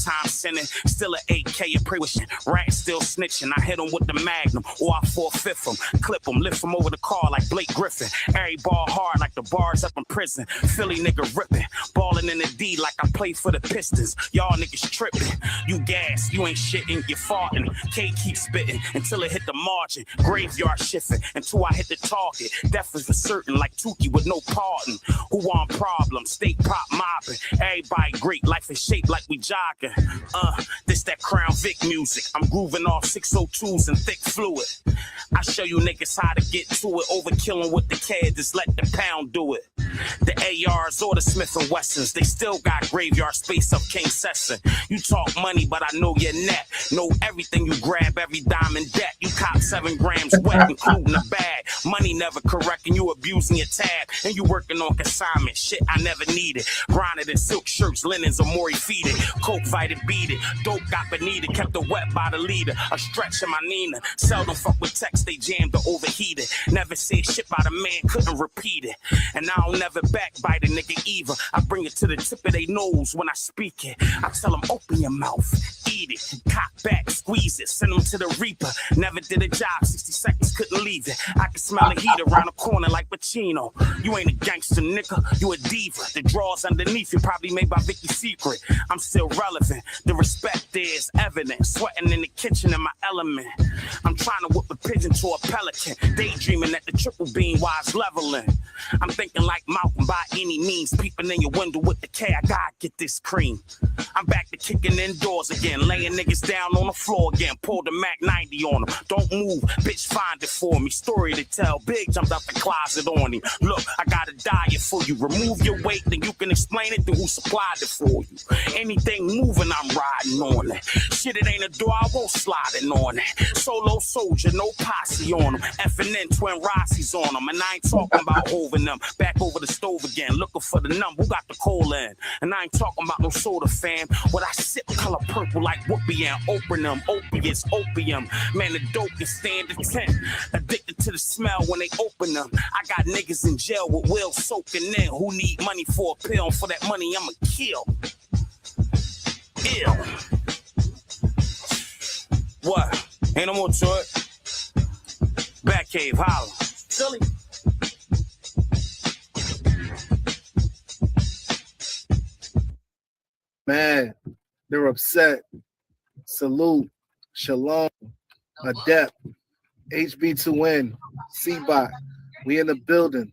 time sinning, still an 8K appreciation. Rat still snitching. I hit him with the Magnum, or I 4/5 him, clip him, lift him over the car like Blake Griffin. Every ball hard like the bars up in prison. Philly nigga ripping, balling in the D like I play for the Pistons. Y'all niggas tripping. You gas, you ain't shitting, you farting. K keep spitting until it hit the margin. Graveyard shifting until I hit the target. Death is for certain, like Tukey with no pardon. Who want problems? State pop mobbing. Everybody great, life is shaped like we jogging. This that Crown Vic music. I'm grooving off 602s and thick fluid. I show you niggas how to get to it. Overkilling with the kid, just let the pound do it. The ARs or the Smith & Wessons, they still got graveyard space up King Sesson. You talk money, but I know your net. Know everything you grab, every dime in debt. You cop 7 grams wet, including the bag. Money never correct, and you abusing your tab. And you working on consignment, shit I never needed. Grinded in silk shirts, linens, or Maury feeded. Coke fighted, beat it. Dope got beneath it, kept it wet by the leader. A stretch in my Nina. Seldom fuck with text, they jammed or overheated. Never said shit by the man, couldn't repeat it. And I don't never backbite a nigga either. I bring it to the tip of their nose when I speak it. I tell them, open your mouth, eat it. Cock back, squeeze it, send them to the Reaper. Never did a job, 60 seconds, couldn't leave it. I can smell the heat around the corner like Pacino. You ain't a gangster, nigga, you a diva. The drawers underneath you probably made by Vicky's Secret. I'm still relevant, the respect is evident. Sweating in the kitchen in my element. I'm trying to whip a pigeon to a pelican. Daydreaming at the triple beam while it's leveling. I'm thinking like Malcolm by any means. Peeping in your window with the K, I gotta get this cream. I'm back to kicking indoors again. Laying niggas down on the floor again. Pull the Mac 90 on them. Don't move, bitch, find it for me. Story to tell, Big jumped out the closet on him. Look, I got a diet for you. Remove your weight, then you can explain it to who supplied it for you. Anything moving, I'm riding on it. Shit, it ain't a door, I won't slide in on it. Solo soldier, no posse on them. F&N twin Rossies on them. And I ain't talking about hoving them. Back over the stove again, looking for the number. Who got the cola in? And I ain't talking about no soda, fam. What I sip color purple like whoopee and open them. Opiates, opium. Man, the dope can stand the 10. Addicted to the smell when they open them. I got niggas in jail with wills soaking in. Who need money for a pill? And for that money, I'ma kill. Ill. What? Ain't no more to it. Batcave, holla. Silly. Man, they're upset. Salute, Shalom, Adept, HB2N, C-Bot. We in the building.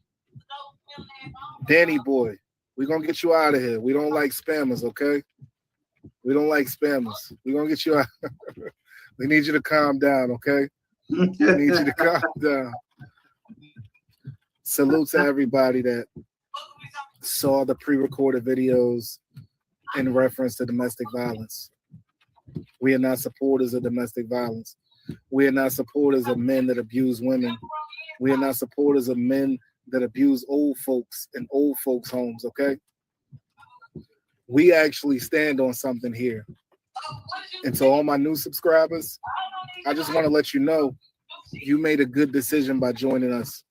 Danny Boy, we gonna get you out of here. We don't like spammers, okay? We don't like spammers. We gonna get you out. We need you to calm down, okay? We need you to calm down. Salute to everybody that saw the pre-recorded videos in reference to domestic violence. We are not supporters of domestic violence. We are not supporters of men that abuse women. We are not supporters of men that abuse old folks in old folks' homes, okay? We actually stand on something here. And to all my new subscribers, I just want to let you know you made a good decision by joining us.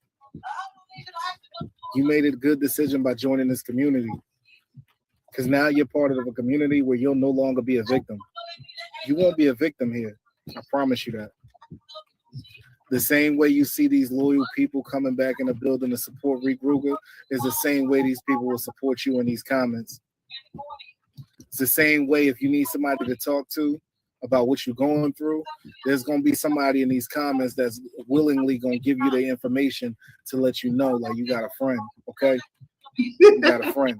You made a good decision by joining this community. Because now you're part of a community where you'll no longer be a victim. You won't be a victim here. I promise you that. The same way you see these loyal people coming back in the building to support Reek Ruger is the same way these people will support you in these comments. It's the same way if you need somebody to talk to about what you're going through, there's going to be somebody in these comments that's willingly going to give you the information to let you know, like, you got a friend, okay? You got a friend.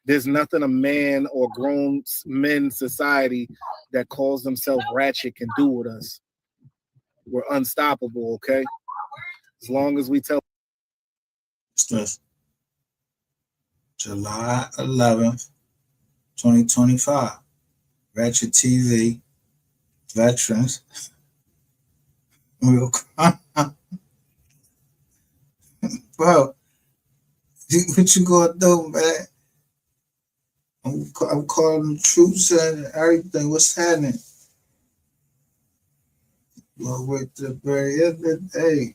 There's nothing a man or grown men society that calls themselves ratchet can do with us. We're unstoppable, okay? As long as we tell. Stress. July 11th, 2025. Ratchet TV, veterans, real crime. Bro, what you gonna do, man? I'm calling the troops and everything. What's happening? Well, with the very end of the day.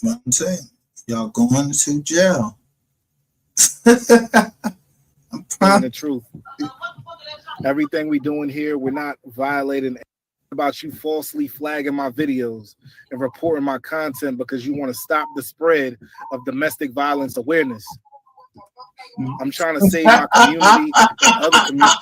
What I'm saying, y'all going to jail. I'm telling the truth. Everything we doing here, we're not violating about you falsely flagging my videos and reporting my content because you want to stop the spread of domestic violence awareness. I'm trying to save my community and other communities.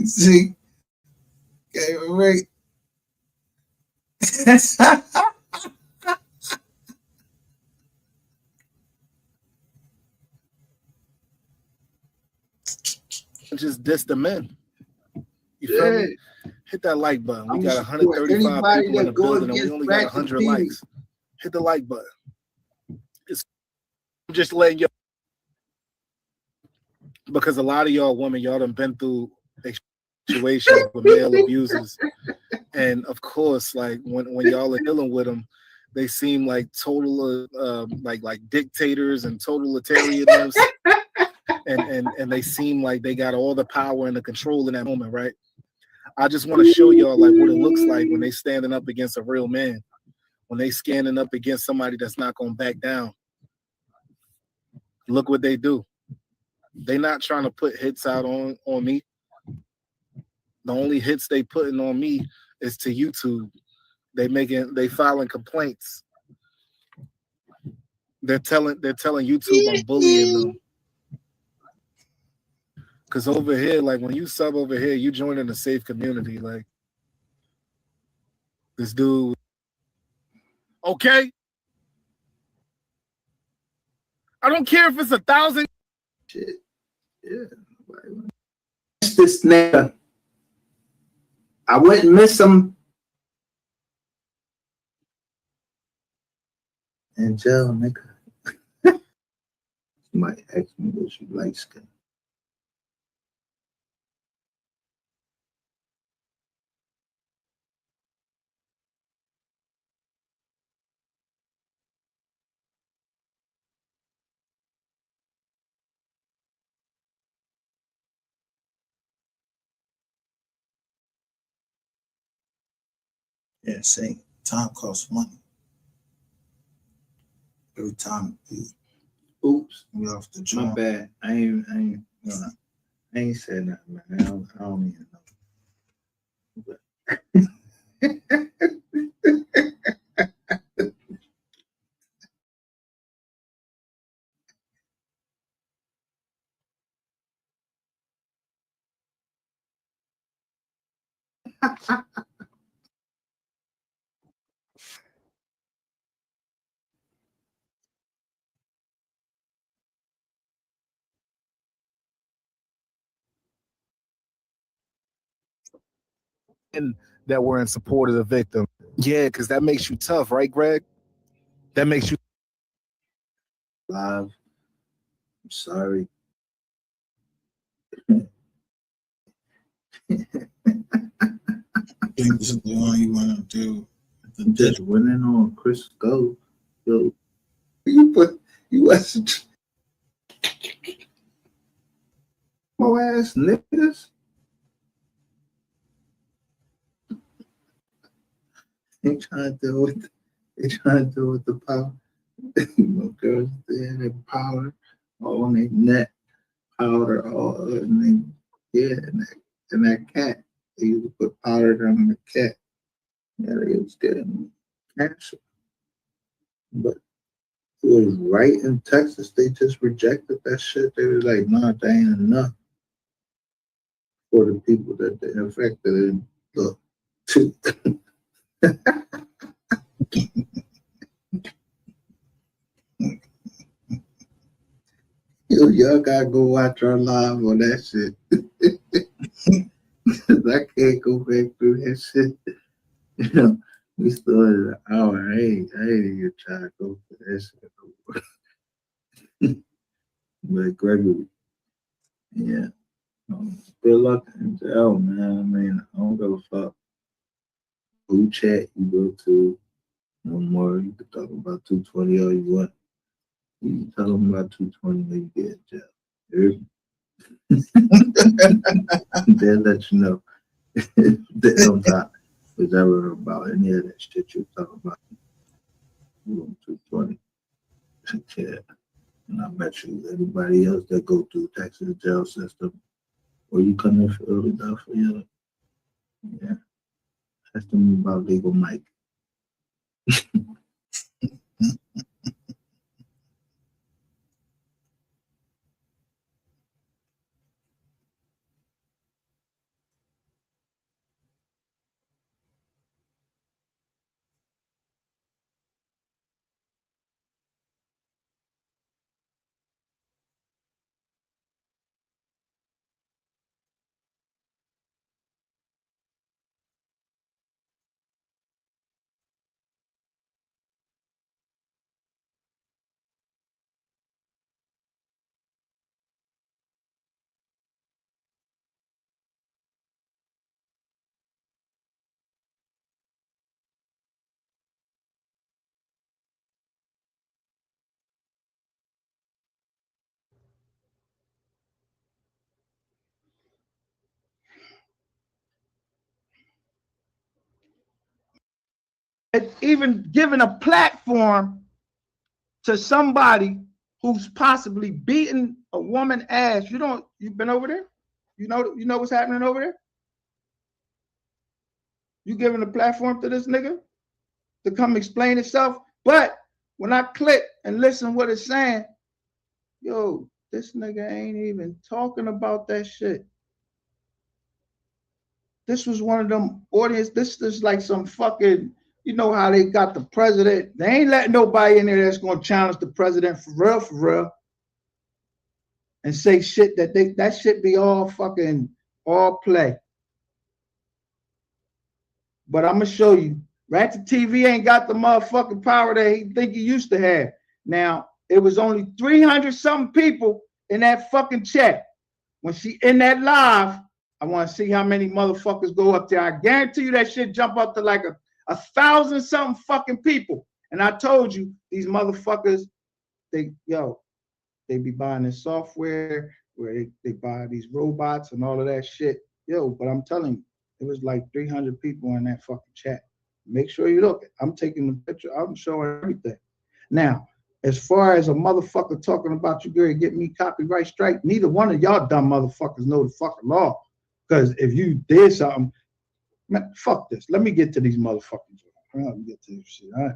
See, okay, wait. Just diss the men. You feel me? Hit that like button. We got 135 people in the building and we only got 100 likes. Hit the like button. I'm just letting y'all, because a lot of y'all women, y'all done been through situations with male abusers. And of course, like when y'all are dealing with them, they seem like total like dictators and totalitarians. And they seem like they got all the power and the control in that moment, right? I just want to show y'all like what it looks like when they standing up against a real man, when they standing up against somebody that's not gonna back down. Look what they do. They not trying to put hits out on me. The only hits they putting on me is to YouTube. They filing complaints. They're telling YouTube I'm bullying them. Cause over here, like when you sub over here, you join in a safe community. Like this dude. Okay. I don't care if it's 1,000. Shit. Yeah. This nigga. I wouldn't miss him. And jail, nigga. Somebody asked me what you light skin. Yeah, say time costs money. Every time you Oops, get off the my job. bad. I ain't said nothing, man. I don't even know. And that were in support of the victim. Yeah, because that makes you tough, right, Greg? That makes you Live. I'm sorry. Things are the one you want to do. I'm just winning on Chris Go. Yo, you wasn't more ass niggas. They trying to do with the power. Girls there, they powder all on their neck, powder all and that cat. They used to put powder down on the cat. Yeah, they was getting cancer. But it was right in Texas. They just rejected that shit. They was like, nah, that ain't enough for the people that they infected. And look, y'all gotta go watch our live on that shit. I can't go back through that shit. You know, we started an hour. I ain't even trying to go for that shit. But Gregory, yeah. Good luck in jail, man. I mean, I don't give a fuck who chat you go to. No more. You can talk about 220 all you want. You can tell them about 220 when you get in jail. They'll let you know the L-Dot was ever about any of that shit you talk about. Room 220. Yeah. And I bet you everybody else that go through Texas jail system, or you come in Philadelphia, yeah, ask them about Legal Mike. Even giving a platform to somebody who's possibly beating a woman ass. You've been over there? You know what's happening over there? You giving a platform to this nigga to come explain itself. But when I click and listen what it's saying, yo, this nigga ain't even talking about that shit. This was one of them audience. This is like some fucking, you know how they got the president. They ain't letting nobody in there that's gonna challenge the president for real, and say shit that shit be all play. But I'm gonna show you, Ratchet TV ain't got the motherfucking power that he think he used to have. Now, it was only 300 something people in that fucking chat. When she in that live, I want to see how many motherfuckers go up there. I guarantee you that shit jump up to like a 1,000 something fucking people. And I told you, these motherfuckers, they be buying this software where they buy these robots and all of that shit. But I'm telling you, it was like 300 people in that fucking chat. Make sure you look. I'm taking the picture. I'm showing everything. Now, as far as a motherfucker talking about you gonna get me copyright strike, neither one of y'all dumb motherfuckers know the fucking law. Because if you did something, man, fuck this. Let me get to these motherfuckers. Let me get to this shit. All right.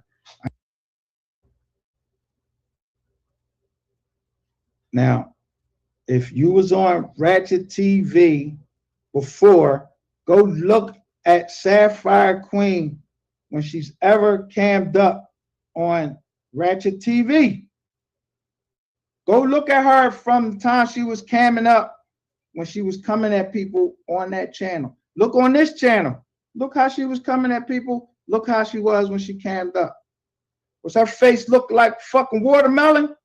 Now, if you was on Ratchet TV before, go look at Sapphire Queen when she's ever cammed up on Ratchet TV. Go look at her from the time she was camming up when she was coming at people on that channel. Look on this channel. Look how she was coming at people. Look how she was when she cammed up. Was her face look like fucking watermelon?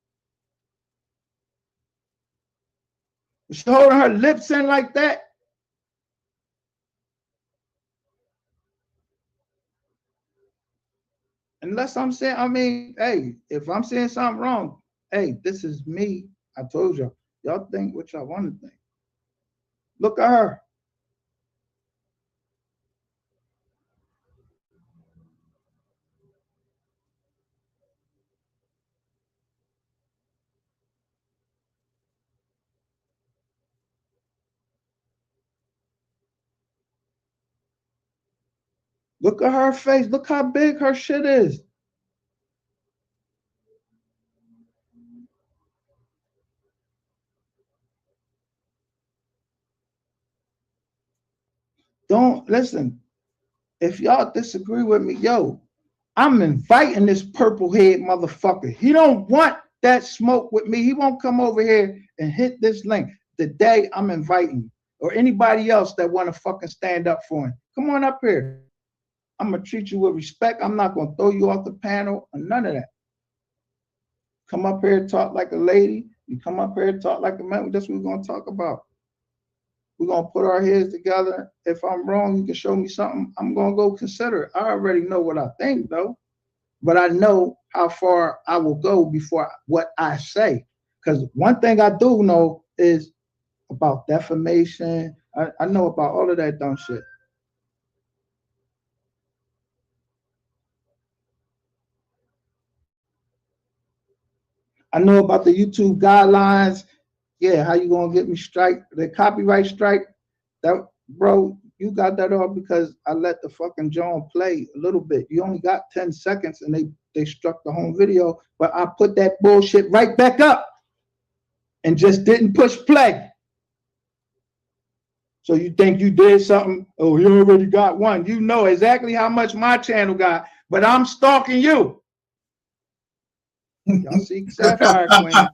Was she holding her lips in like that? Unless I'm saying, I mean, hey, if I'm saying something wrong, hey, this is me. I told y'all. Y'all think what y'all want to think. Look at her. Look at her face. Look how big her shit is. Don't listen. If y'all disagree with me, yo, I'm inviting this purple head motherfucker. He don't want that smoke with me. He won't come over here and hit this link. The day I'm inviting you, or anybody else that want to fucking stand up for him. Come on up here. I'm gonna treat you with respect. I'm not gonna throw you off the panel or none of that. Come up here and talk like a lady. You come up here and talk like a man. That's what we're gonna talk about. We're gonna put our heads together. If I'm wrong, you can show me something. I'm gonna go consider it. I already know what I think though, but I know how far I will go before what I say. Because one thing I do know is about defamation. I know about all of that dumb shit. I know about the YouTube guidelines. Yeah, how you gonna get me strike? The copyright strike. That, bro, you got that off because I let the fucking John play a little bit. You only got 10 seconds and they struck the home video, but I put that bullshit right back up and just didn't push play. So you think you did something? Oh, you already got one. You know exactly how much my channel got, but I'm stalking you. Y'all see Sapphire Queen,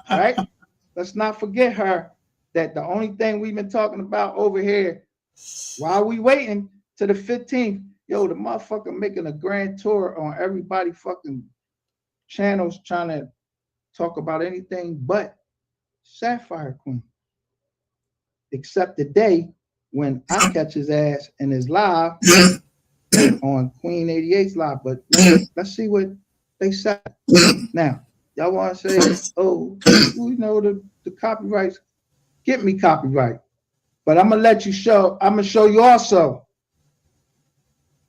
right? Let's not forget her, that the only thing we've been talking about over here while we waiting to the 15th, yo, the motherfucker making a grand tour on everybody fucking channels trying to talk about anything but Sapphire Queen. Except the day when I catch his ass in his live on Queen 88's live. But let's see what they said. Now, y'all want to say, oh, we know the copyrights. Get me copyright. But I'm going to let you show, I'm going to show you also.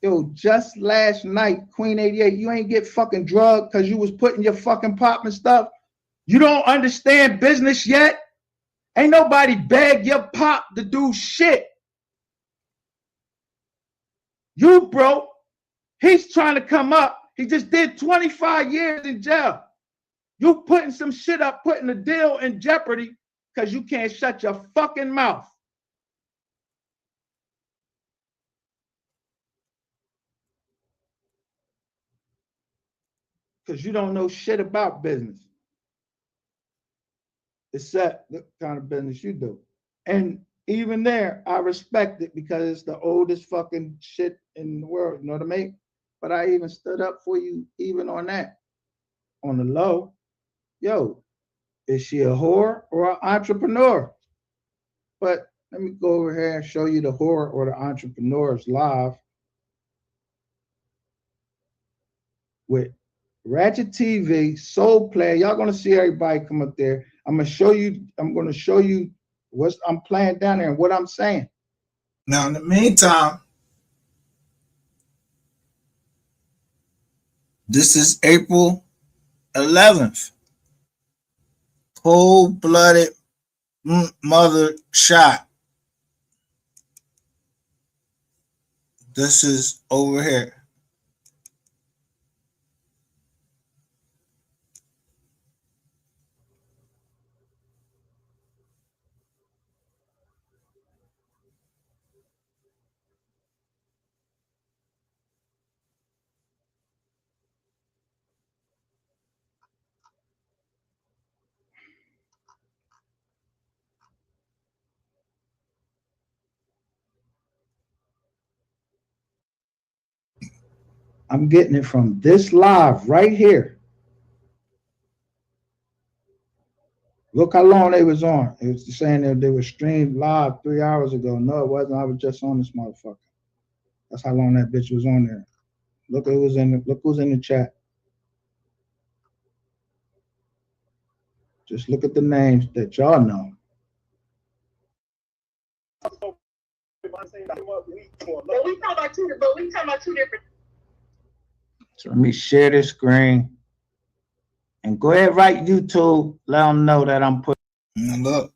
Yo, just last night, Queen 88, you ain't get fucking drugged because you was putting your fucking pop and stuff. You don't understand business yet? Ain't nobody beg your pop to do shit. You broke. He's trying to come up. He just did 25 years in jail. You putting some shit up, putting the deal in jeopardy because you can't shut your fucking mouth. Because you don't know shit about business. Except the kind of business you do. And even there, I respect it because it's the oldest fucking shit in the world, you know what I mean? But I even stood up for you even on that. On the low, yo, is she a whore or an entrepreneur? But let me go over here and show you the whore or the entrepreneurs live with Ratchet TV, Soul Player. Y'all gonna see everybody come up there. I'm gonna show you what I'm playing down there and what I'm saying. Now, in the meantime, this is April 11th. Cold-blooded mother shot. This is over here. I'm getting it from this live right here. Look how long they was on. It was saying that they were streamed live 3 hours ago. No, it wasn't. I was just on this motherfucker. That's how long that bitch was on there. Look who's in the chat. Just look at the names that y'all know. But we talking about two different. So let me share this screen. And go ahead, write YouTube. Let them know that I'm putting. Now look,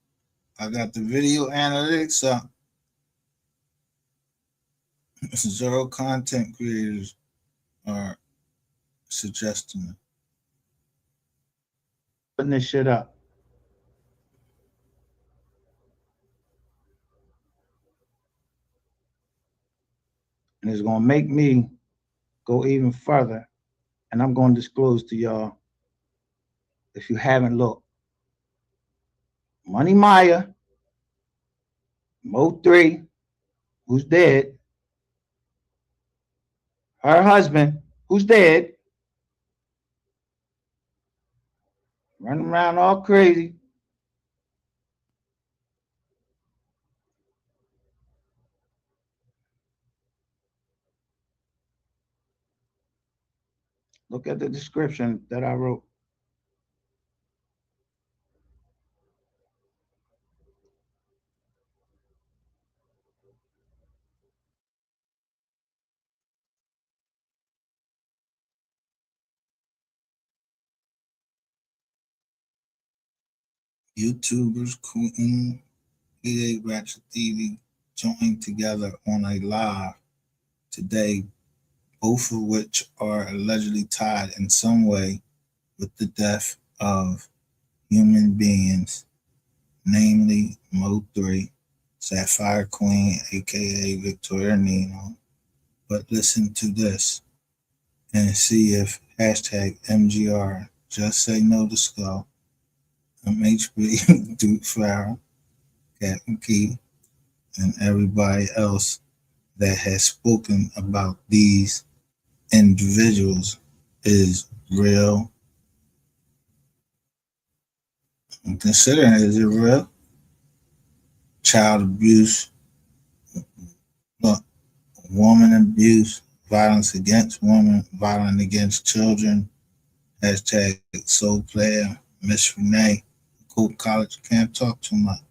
I got the video analytics up. 0 content creators are suggesting it. Putting this shit up. And it's gonna make me go even further. And I'm gonna disclose to y'all, if you haven't looked, Money Maya, Mo3, who's dead, her husband, who's dead, running around all crazy. Look at the description that I wrote. YouTubers, Queen, EA Ratchet TV joined together on a live today, both of which are allegedly tied in some way with the death of human beings, namely Mo3, Sapphire Queen, aka Victoria Nino. But listen to this and see if hashtag MGR Just Say No to Skull, MHB, Duke Farrell, Captain Key, and everybody else that has spoken about these individuals is real. And considering, is it real? Child abuse, woman abuse, violence against women, violence against children, hashtag Soul Player, Miss Renee, Coop College, can't talk too much.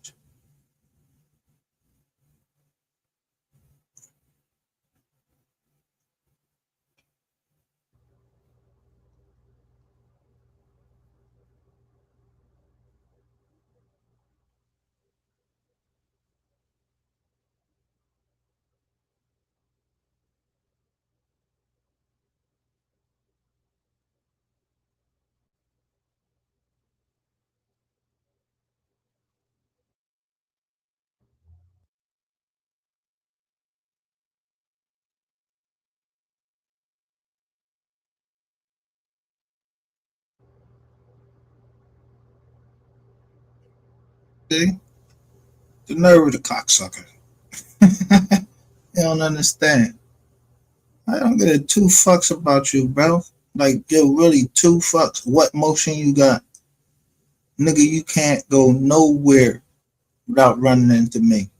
See? The nerve of the cocksucker. You don't understand. I don't give a two fucks about you, bro. Like, yo, really two fucks. What motion you got? Nigga, you can't go nowhere without running into me.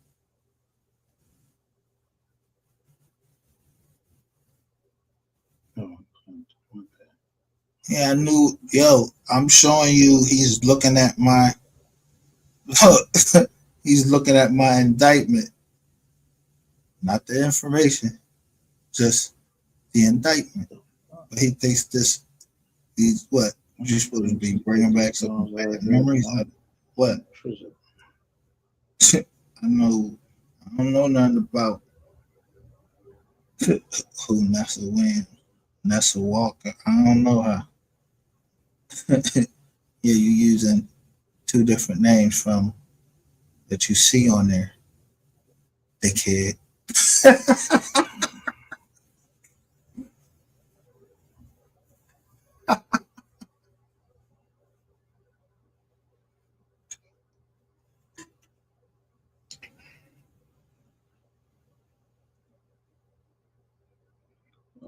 Yeah, I knew, yo, I'm showing you he's looking at my, look, he's looking at my indictment. Not the information, just the indictment. But he thinks this, he's what? You're supposed to be bringing back some bad memories? What? I don't know nothing about who Nessa Williams, Nessa Walker. I don't know her. Yeah, you're using two different names from that you see on there, dickhead.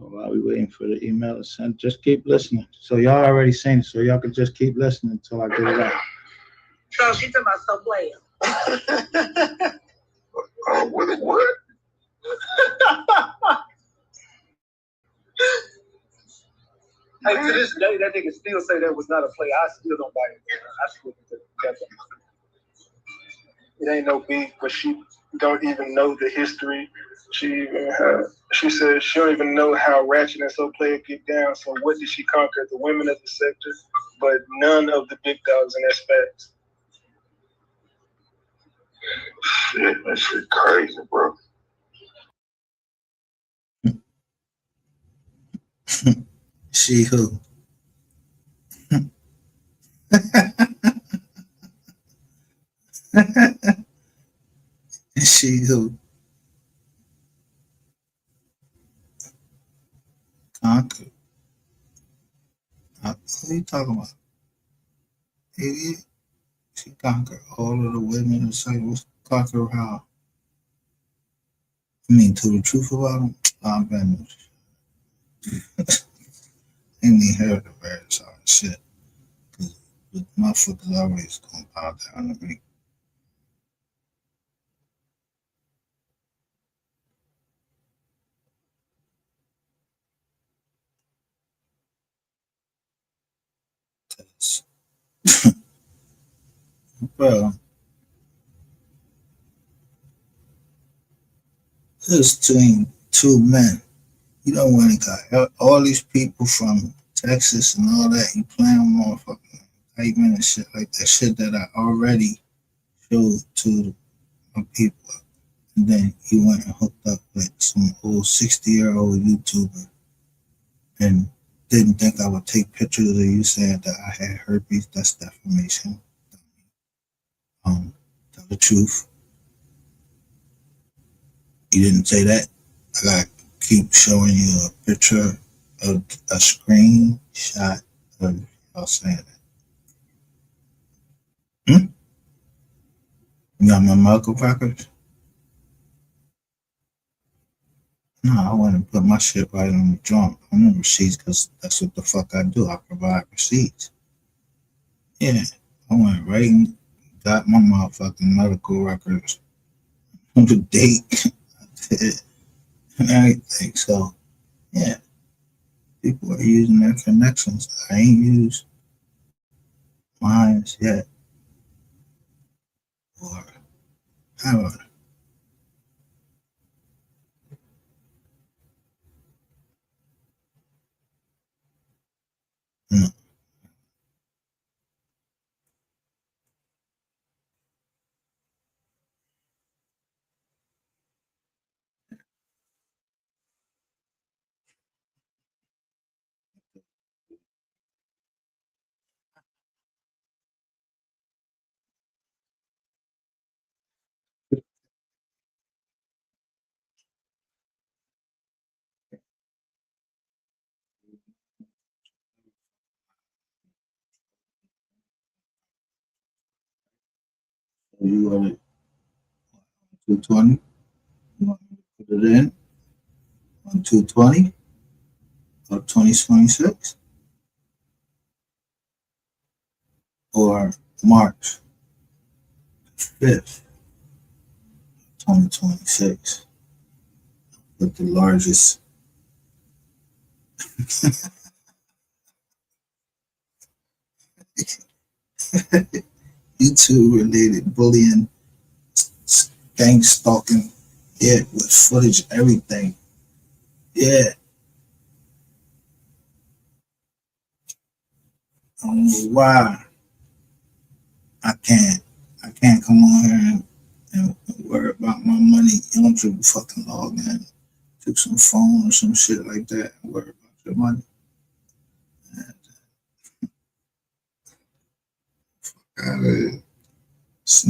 While we waiting for the email to send, just keep listening. So y'all already seen it, so y'all can just keep listening until I get it out. So she talking about so player. What? Hey, to this day, that nigga still say that was not a play. I still don't buy it. I still think that's it ain't no beef, but she don't even know the history. She said she don't even know how Ratchet and Soul Player get down. So what did she conquer? The women of the sector, but none of the big dogs, and that's facts. Shit, that shit crazy, bro. She who? She who? Conquer. What are you talking about? Idiot. She conquered all of the women in cycles. Conquer how? I mean, to the truth about them? I'm been. Ain't even heard the very sorry shit. Cause the motherfuckers always gonna bow down to me. Bro, this between two men. You don't want to got all these people from Texas and all that. You playing with motherfuckers. excitement and shit like that, shit that I already showed to my people. And then he went and hooked up with some old 60-year-old YouTuber and didn't think I would take pictures of you saying that I had herpes. That's defamation. Tell the truth. You didn't say that. I gotta keep showing you a picture of a screenshot of y'all saying that. You got my medical records? No, I went and put my shit right on the joint. I know receipts because that's what the fuck I do. I provide receipts. Yeah, I went right and got my motherfucking medical records on the date and everything. So, yeah, people are using their connections. I ain't used mine yet. Or however. No. You want it 220? You want me to put it in on 220 or 2026 or March 5th, 2026 with the largest YouTube related bullying, gang stalking, yeah, with footage, everything. Yeah. I don't know why I can't come on here and worry about my money. You don't you fucking log in to some phone or some shit like that and worry about your money. This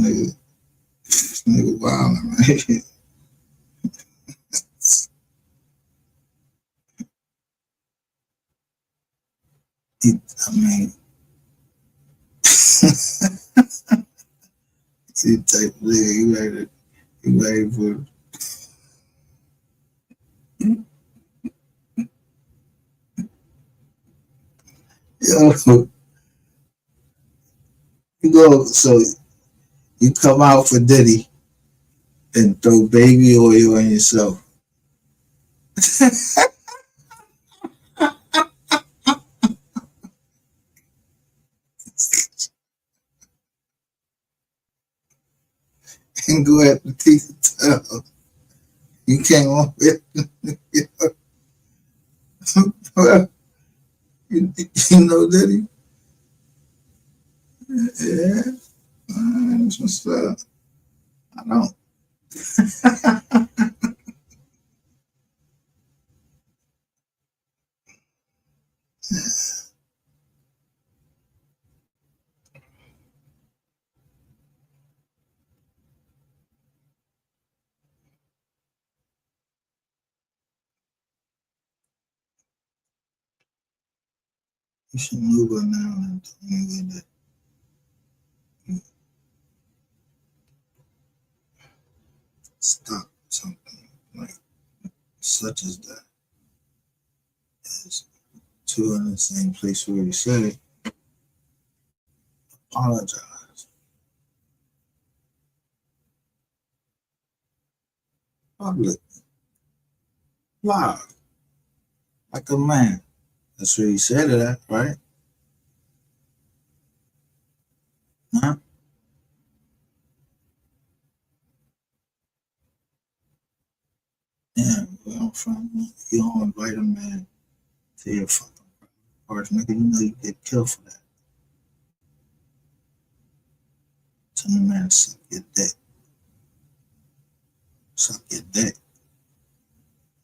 nigga wilding, right? I mean, he type of nigga, he ready for yo, you go, so you come out for Diddy and throw baby oil on yourself. And go at the teeth and tell you came on with well, you know Diddy? Yeah, that's what's up. I don't. You should move her now and tell me that you stop something like such as that. Is two in the same place where you said it. Apologize. Public. Live. Like a man. That's where you said it at, right? Huh? Yeah, well, from you don't invite a man to your fucking party, nigga. You know you get killed for that. Tell the man to suck your dick. Suck your dick.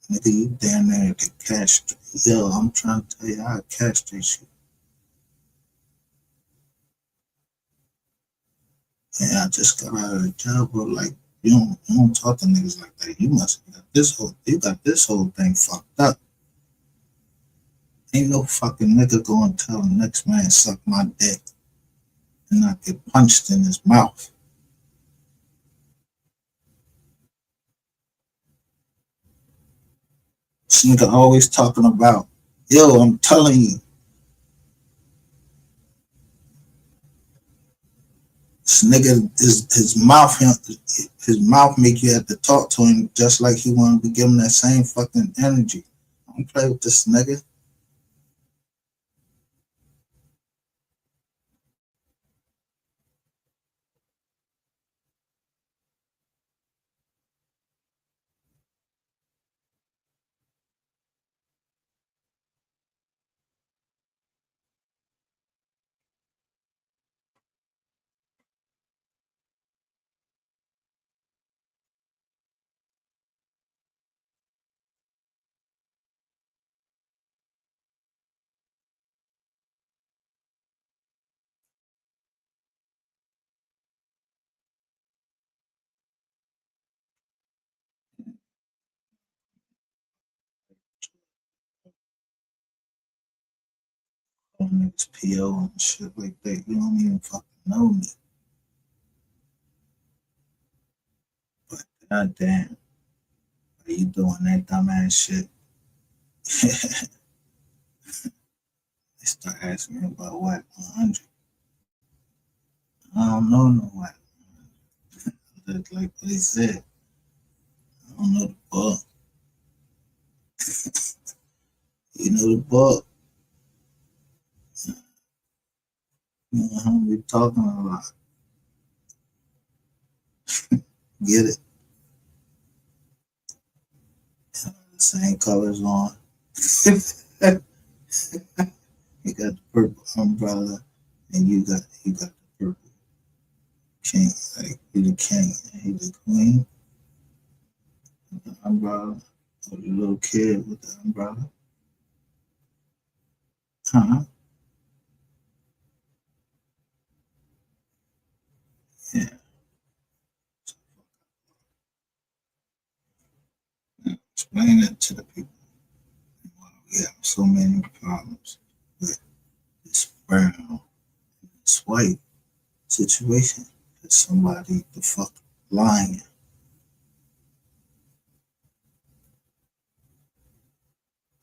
Nigga, you damn near get castrated. Yo, I'm trying to tell you how to castrate you. And I just got out of the job, but like, you don't talk to niggas like that. You must have got this whole thing fucked up. Ain't no fucking nigga gonna tell the next man suck my dick and not get punched in his mouth. This nigga always talking about, yo, I'm telling you. This nigga, his mouth make you have to talk to him just like he wanted to give him that same fucking energy. Don't play with this nigga. Niggas PO and shit like that. You don't even fucking know me. But goddamn, are you doing that dumbass shit? They start asking me about what 100. I don't know no what. That's like what he said. I don't know the book. You know the book. You know how we talking a lot. Get it? The same colors on. You got the purple umbrella, and you got the purple king. Like you the king, and he the queen. The umbrella, or the little kid with the umbrella. Huh? Yeah. Explain it to the people. We have so many problems with this brown, this white situation. That somebody the fuck lying.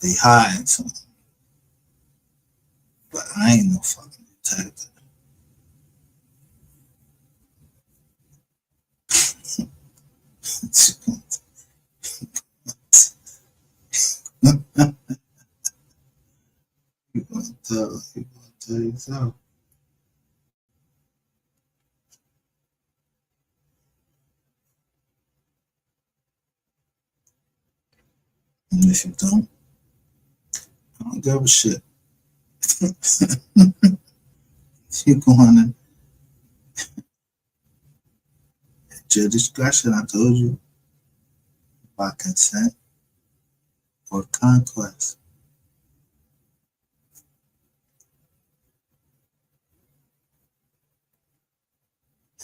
They hiding something. But I ain't no fucking detective. You gonna tell yourself. And if you don't, I don't give a shit. You going at your discretion, I told you, by consent or conquest.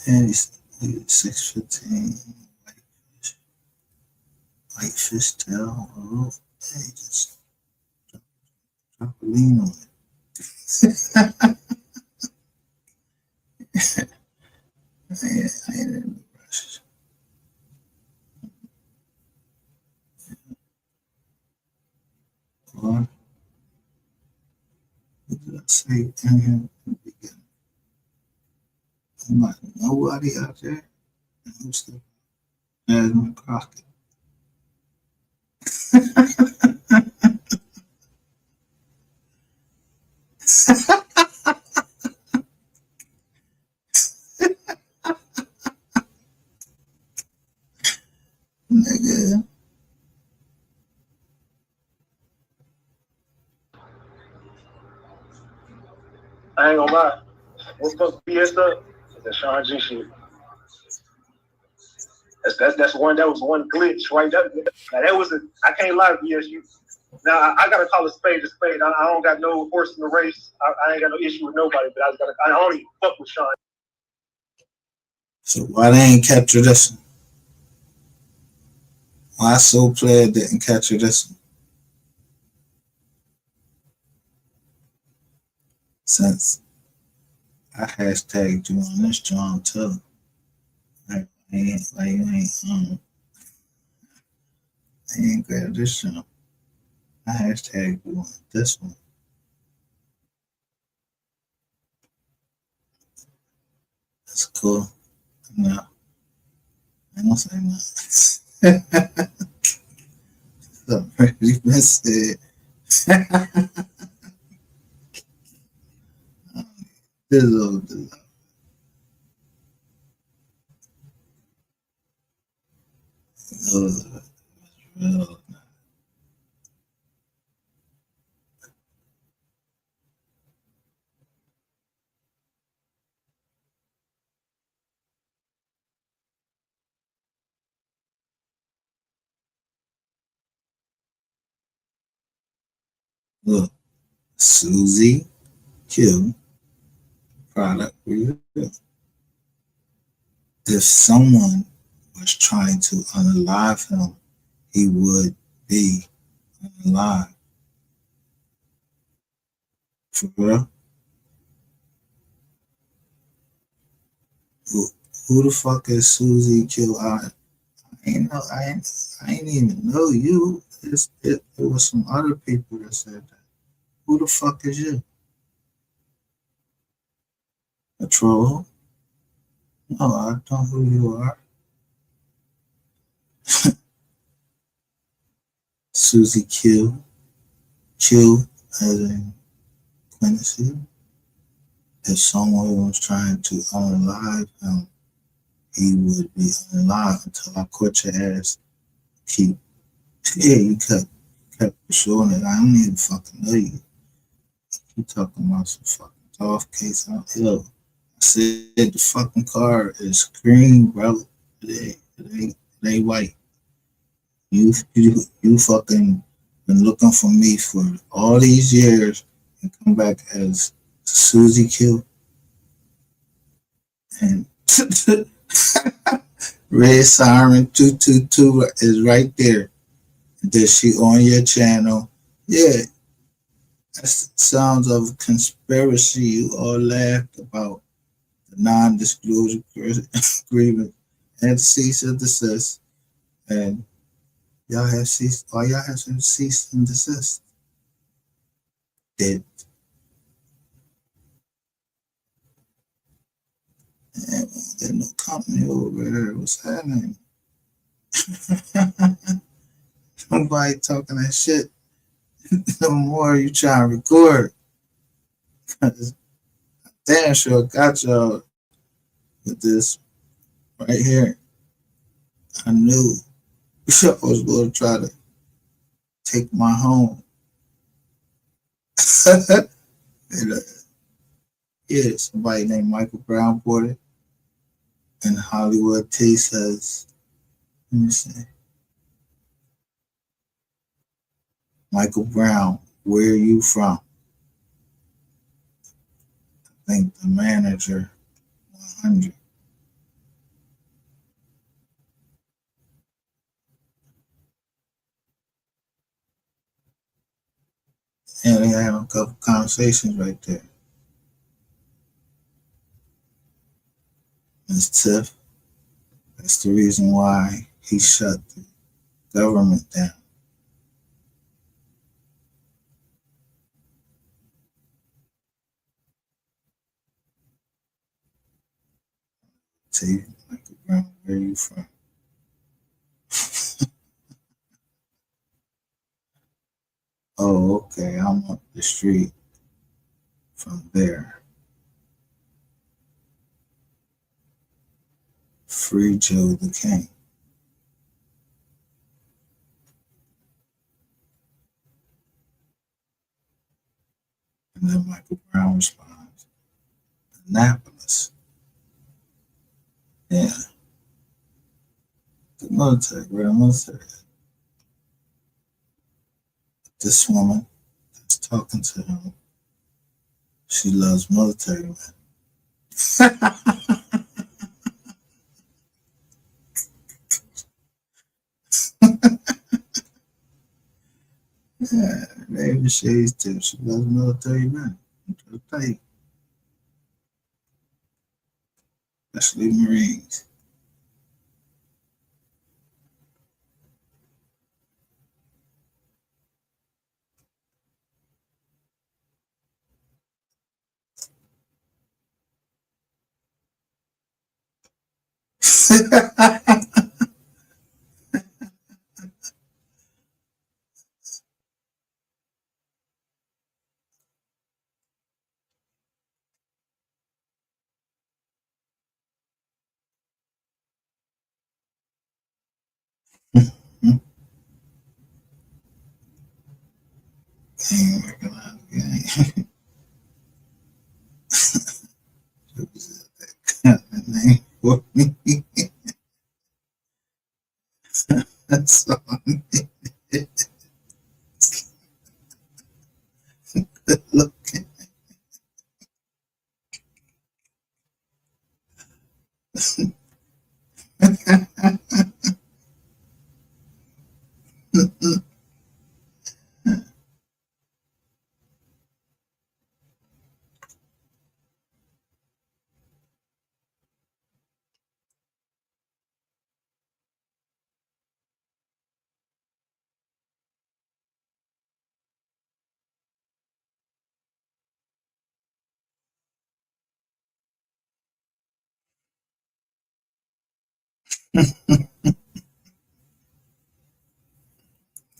And he's 6'15", white fish tail on the roof. Hey, just drop a lean on it. I ain't in the rush. Or, what did I say in here in the beginning? Nobody out there who's the Jasmine Crockett. Nigga. I ain't gonna lie. What's supposed to be this up? The Sean G shit. That's one. That was one glitch right there. Now that was I can't lie to you. Now I gotta call a spade a spade. I don't got no horse in the race. I ain't got no issue with nobody. But I only fuck with Sean. So why they ain't capture this one? Why Soul Player didn't capture this one? Since I hashtagged you on this John too. Like you ain't grab this John. I hashtagged you on this one. That's cool. No, I don't say nothing. Something been said. This old. Look, Susie Q product review. If someone was trying to unalive him, he would be unalive. For real? Who the fuck is Susie Q? I ain't even know you. It was some other people that said that. Who the fuck is you? A troll? No, I don't know who you are. Susie Q. Q as in Quincy. If someone was trying to unalive him, he would be unalive until I caught your ass. You kept showing it. I don't even fucking know you. You talking about some fucking off case out here. I said the fucking car is green, bro. It ain't white. You fucking been looking for me for all these years and come back as Susie Q. And Red Siren 222 is right there. That she on your channel. Yeah. That's sounds of conspiracy. You all laughed about the non-disclosure agreement and cease and desist. And y'all have ceased, all y'all have to cease and desist. Did. And there's no company over there. What's happening? Nobody talking that shit. No more you trying to record. Damn sure got y'all with this right here. I knew I was going to try to take my home. And, yeah, somebody named Michael Brown bought it. And Hollywood T says, let me see. Michael Brown, where are you from? I think the manager, 100. And they had a couple conversations right there. Ms. Tiff, that's the reason why he shut the government down. See, Michael Brown, where are you from? Oh, okay, I'm up the street from there. Free Joe the King. And then Michael Brown responds, Annapolis. Yeah. The military, bro. Military. This woman that's talking to him, she loves military men. Yeah, maybe she's too. She loves military men. I'll tell you, especially Marines. Can't recognize the game. That name for me. That's all. Look.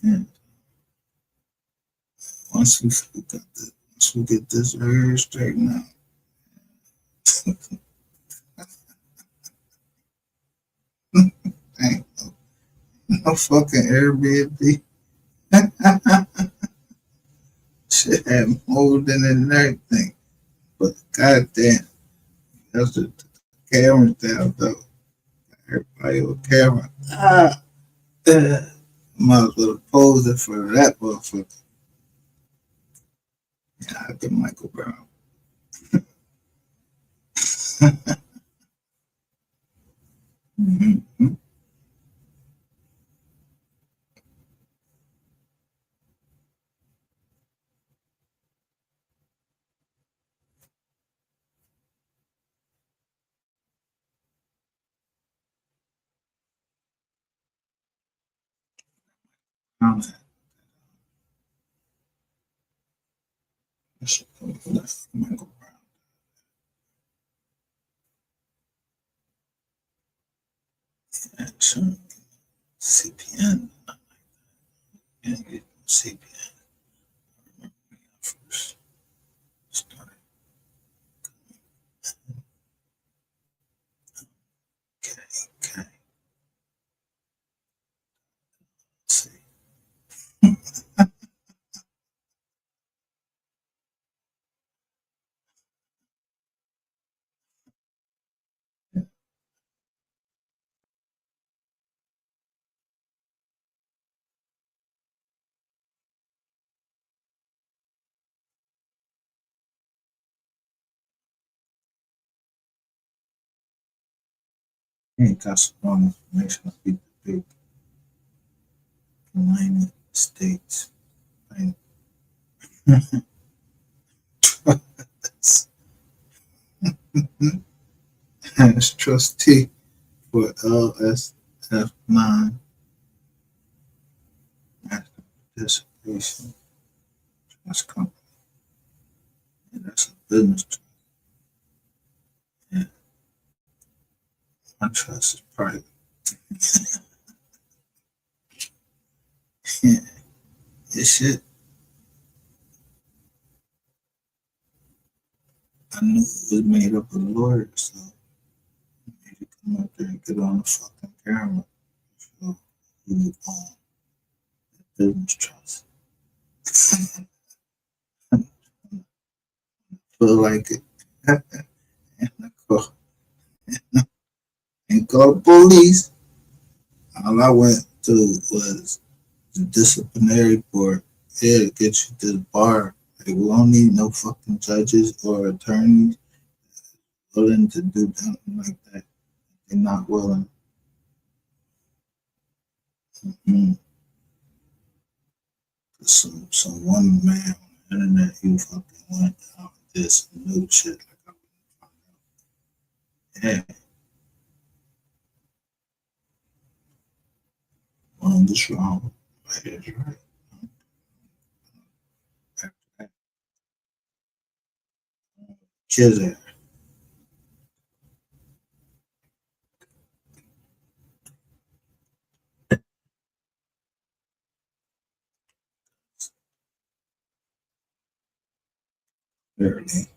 Yeah. Once we get this area straightened out. Ain't no fucking Airbnb. Shit had mold in it and everything. But goddamn, that's the cameras down though. Everybody with camera. Might as well pose it for that motherfucker. Yeah, I get Michael Brown. Mm-hmm. That's Michael Brown. Action. CPN. Yeah, get CPN. First started. Okay. Let's see. Ain't got some wrong information. I speak the big United States. As trustee for LSF9 Master Participation Trust Company. Yeah, that's a business trust. Yeah. My trust is private. Yeah. This shit, I knew it was made up of lawyers, so I made it come up there and get on the fucking camera. So we own the business trust. Feel like it. And I call the police. All I went to was the disciplinary board. Yeah, to get you to the bar. Like, we don't need no fucking judges or attorneys willing to do something like that. They're not willing. Mm-hmm. Some one man on the internet, you fucking went out and did some new shit. Like, yeah, wrong is wrong. Right is right. Kids are barely.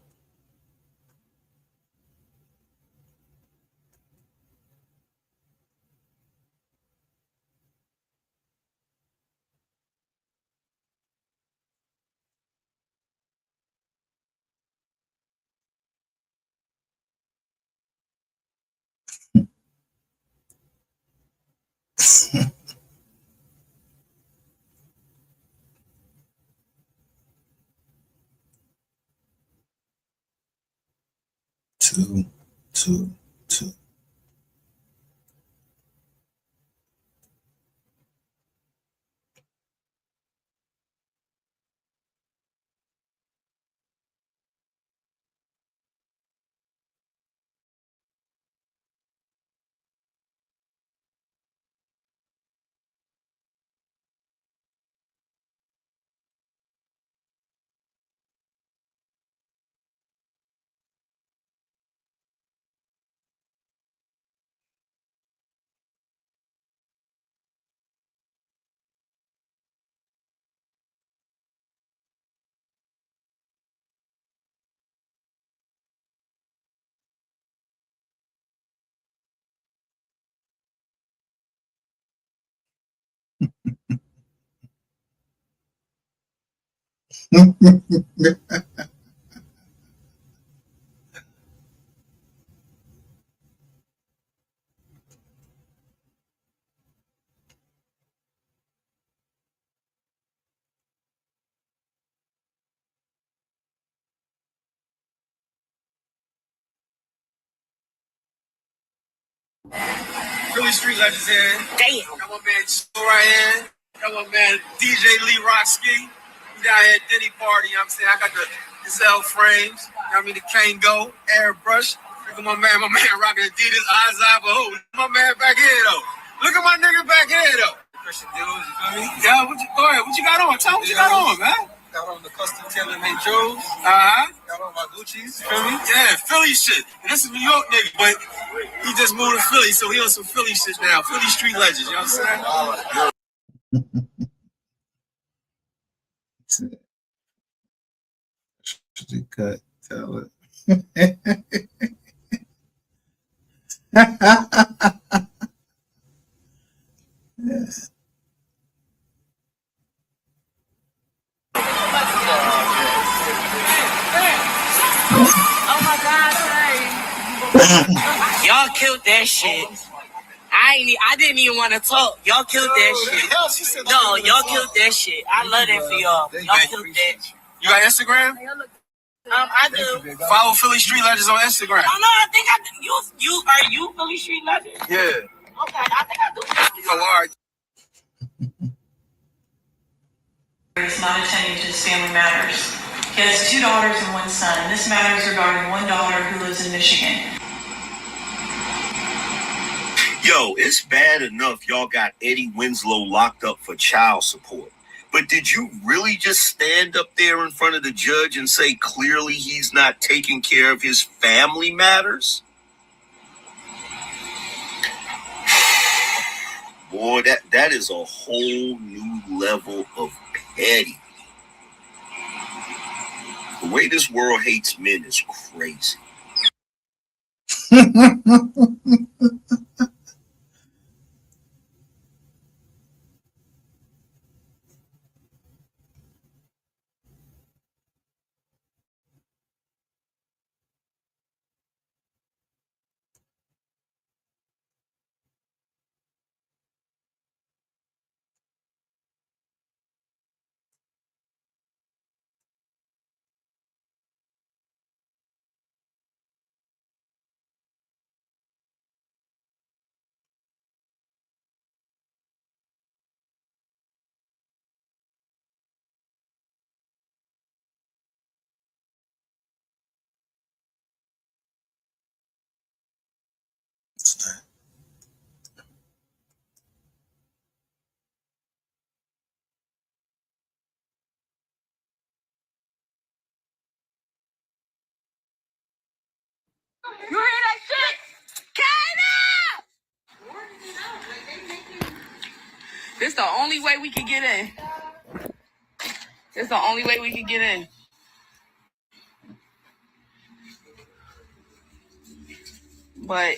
Two, two, two. Philly Street Legends here. Damn. Got my man Joe right here. Got my man DJ Lee Rockski. We down here at Diddy Party, you know what I'm saying? I got the Gazelle frames, you know what I mean? The Kango, airbrush. Look at my man rocking Adidas, eyes eye, but who? My man back here, though. Look at my nigga back here, though. Christian Dealers, you feel me? Yeah, go ahead. What you got on? Tell me what you got on, man. Got on the custom tailor-made Joes. Got on my Gucci's. You feel me? Yeah, Philly shit. And this is New York nigga, but he just moved to Philly, so he on some Philly shit now. Philly Street Legends, you know what I'm saying? Should you cut? Tell it. Oh my God, y'all killed that shit. I didn't even want to talk. Y'all killed that shit. No, y'all killed that shit. I love that for y'all. Y'all killed that. You got Instagram? I do. Follow Philly Street Legends on Instagram. Oh no, I think I do. You Philly Street Legend? Yeah. Okay, I think I do. Oh, all right. Is not attending to his family matters. He has 2 daughters and 1 son. This matter is regarding 1 daughter who lives in Michigan. Yo, it's bad enough y'all got Eddie Winslow locked up for child support. But did you really just stand up there in front of the judge and say clearly he's not taking care of his family matters? Boy, that is a whole new level of petty. The way this world hates men is crazy. You hear that shit? Kaina! This the only way we can get in. This the only way we can get in. But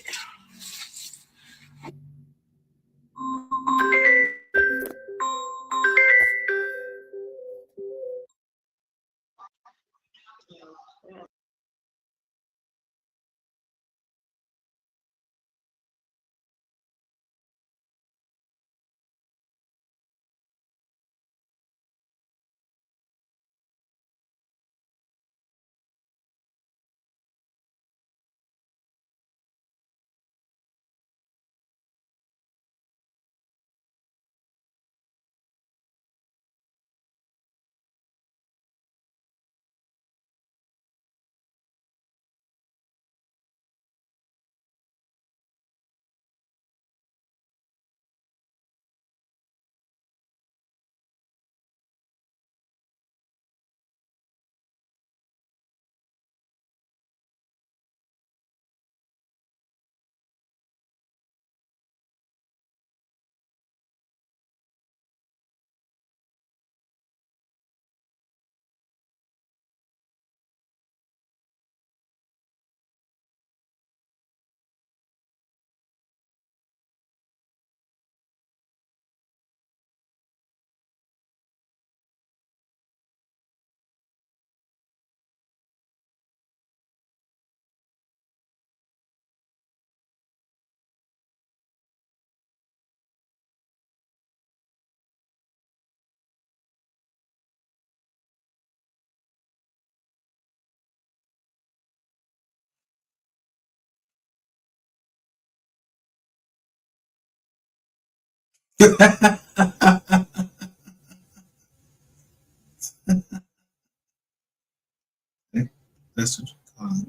That's what you call it.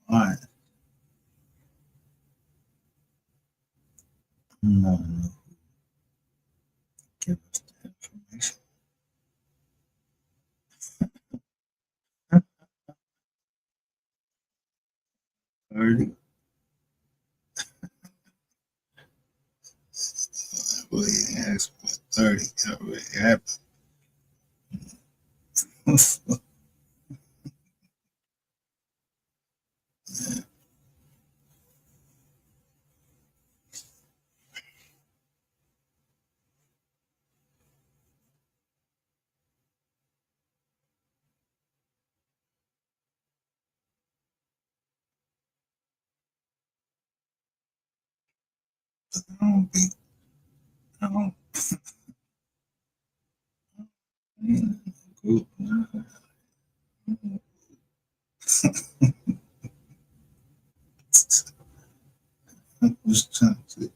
All right. No. Give us the information. 30. Well, he asked for 30. That already happened. I don't be. I don't. Group. I'm just trying to.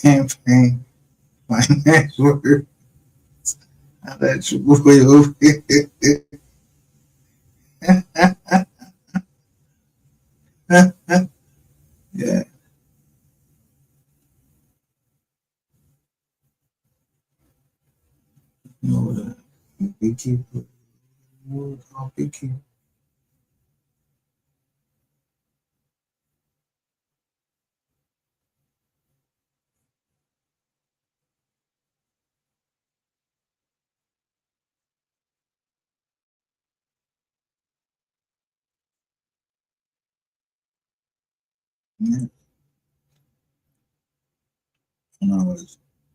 Campaign finance worker. How that your boy over here. Yeah. No, beekeeper. Beekeeper. Yeah. When I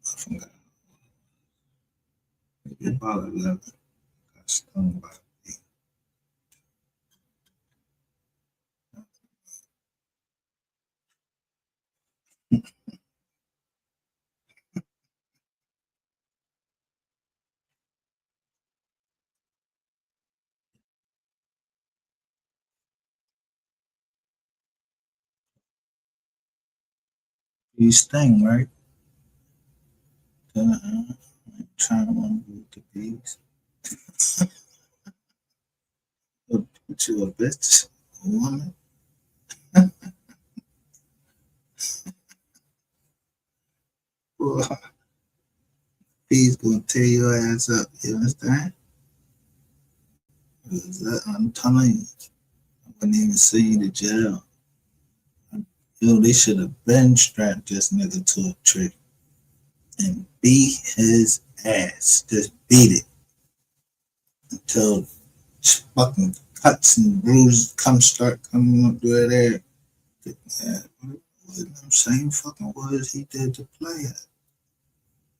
forgot. Maybe about 11. Got stung by a bee. Bee sting, right? I'm trying to remember the bees. What you a bitch? A woman? Well, he's gonna tear your ass up. You understand? I'm telling you, I wouldn't even send you to jail. Yo, they should have been strapped this nigga to a tree and beat his ass. Just beat it until fucking cuts and bruises start coming up through there. Them same fucking words he did to play at.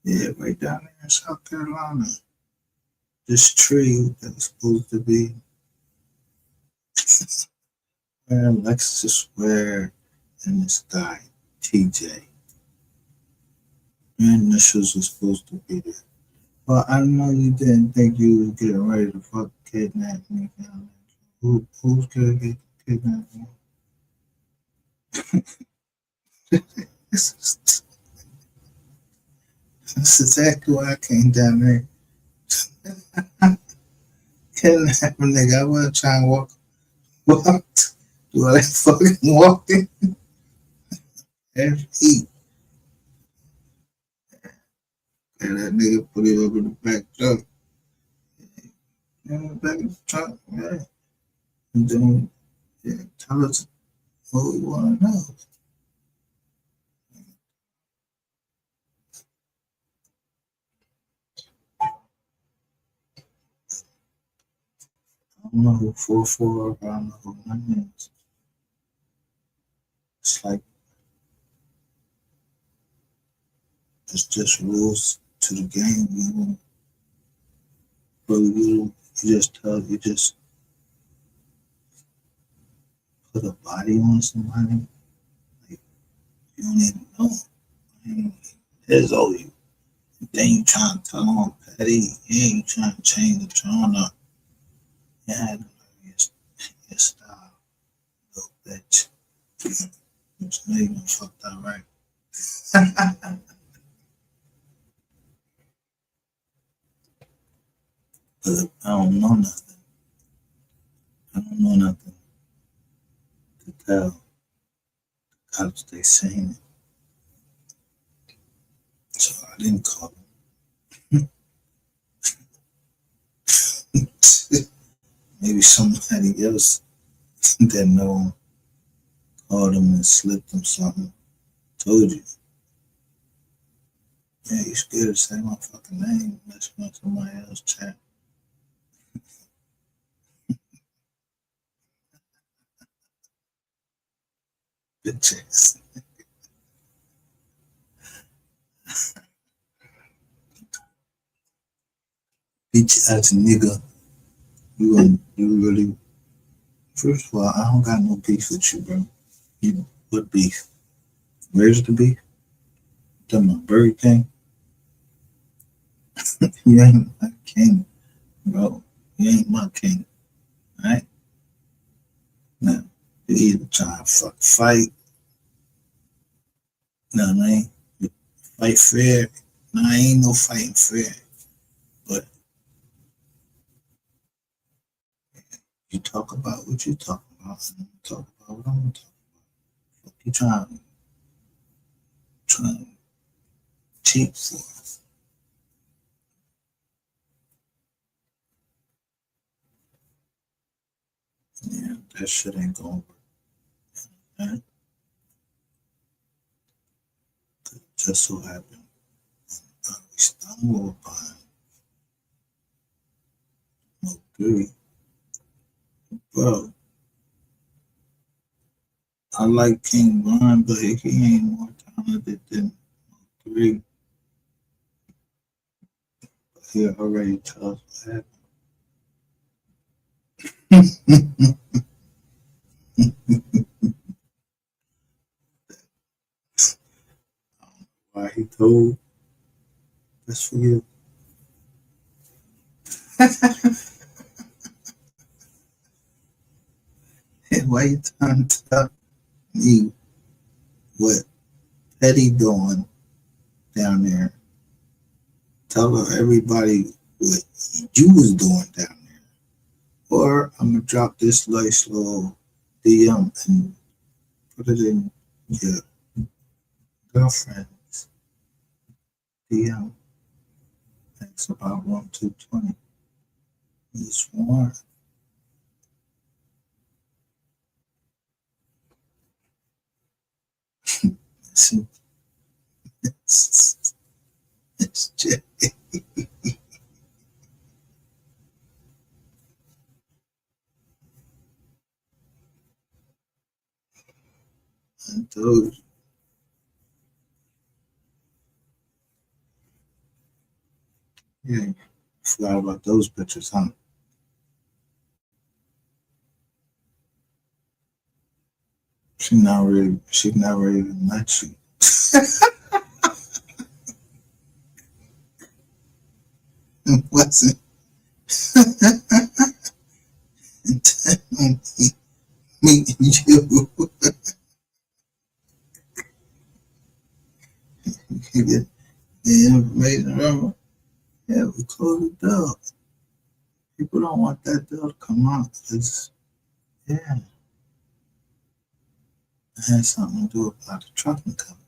Yeah, right down there in South Carolina. This tree that was supposed to be where Lexus Ware and this guy, TJ. Your initials were supposed to be there. Well, I know you didn't think you was getting ready to fuck kidnap me. Who's gonna get kidnapped? This is exactly why I came down there. Kidnap a nigga. I wasn't trying to walk. Do I fucking walking? Every heat. And that nigga put it up in the back truck. In the back of the truck, yeah. And then, yeah, tell us what we want to know. I don't know who 4-4, but I don't know who 9 is. It's like, it's just rules to the game. You just put a body on somebody. Like, you don't even know. There's all you. Then you trying to tell them petty. Yeah, you trying to change the tone up. Yeah, your style, little bitch. But you know you done fucked that right. But I don't know nothing. I don't know nothing to tell the cops they seen it. So I didn't call them. Maybe somebody else that know him called him and slipped him something. Told you. Yeah, you scared to say my fucking name unless you want somebody else chat. Bitch ass. Bitch ass nigga. You really. First of all, I don't got no beef with you, bro. What beef? Where's the beef? Talking about Burger King? You ain't my king, bro. You ain't my king. Alright? Now, you either try to fight. No, I mean, fight fair. No, I ain't no fighting fair. But you talk about what you talk about, and I'm talk about what I'm gonna talk about. What you trying to cheat for? Yeah, that shit ain't gonna work. Right? Just so happened, we stumbled upon Mo3. Bro, I like King Von, but he ain't more talented than Mo3. He already tells what happened. Why he told? That's for you. Why you trying to tell me what Petty doing down there? Tell everybody what you was doing down there. Or I'm gonna drop this nice little DM and put it in your girlfriend's DM. It's about 1220. It's warm. It's Jay. I told you. Yeah, forgot about those pictures, huh? She never even met you. It wasn't intentionally meeting you. You get the information wrong. Yeah, we closed the door. People don't want that door to come out. Yeah, it has something to do about the trucking company,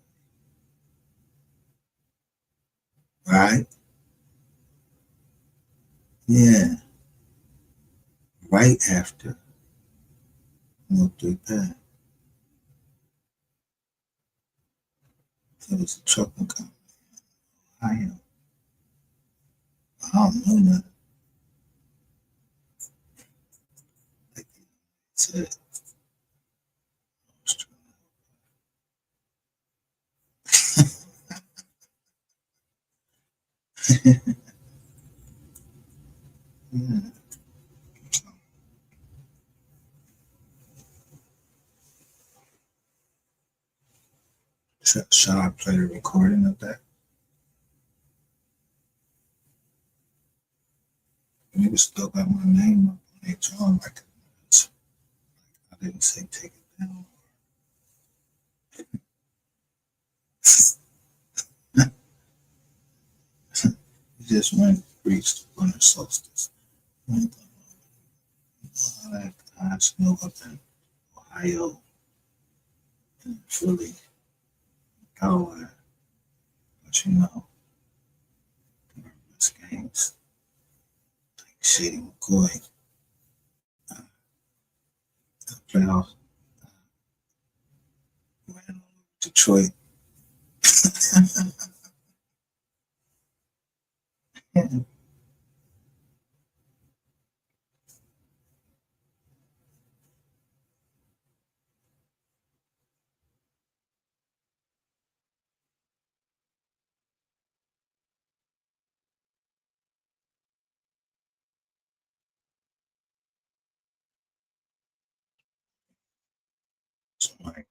right? Yeah, right after Military Pad. It was a trucking company. I don't know that. Like I said, yeah. Shall I play the recording of that? Niggas still got my name up on their drum records. I didn't say take it down. It just went reached the winter solstice. I had snow up in Ohio and Philly, Delaware. But you know, this games like Shady McCoy, the playoffs, ran on Detroit. So like,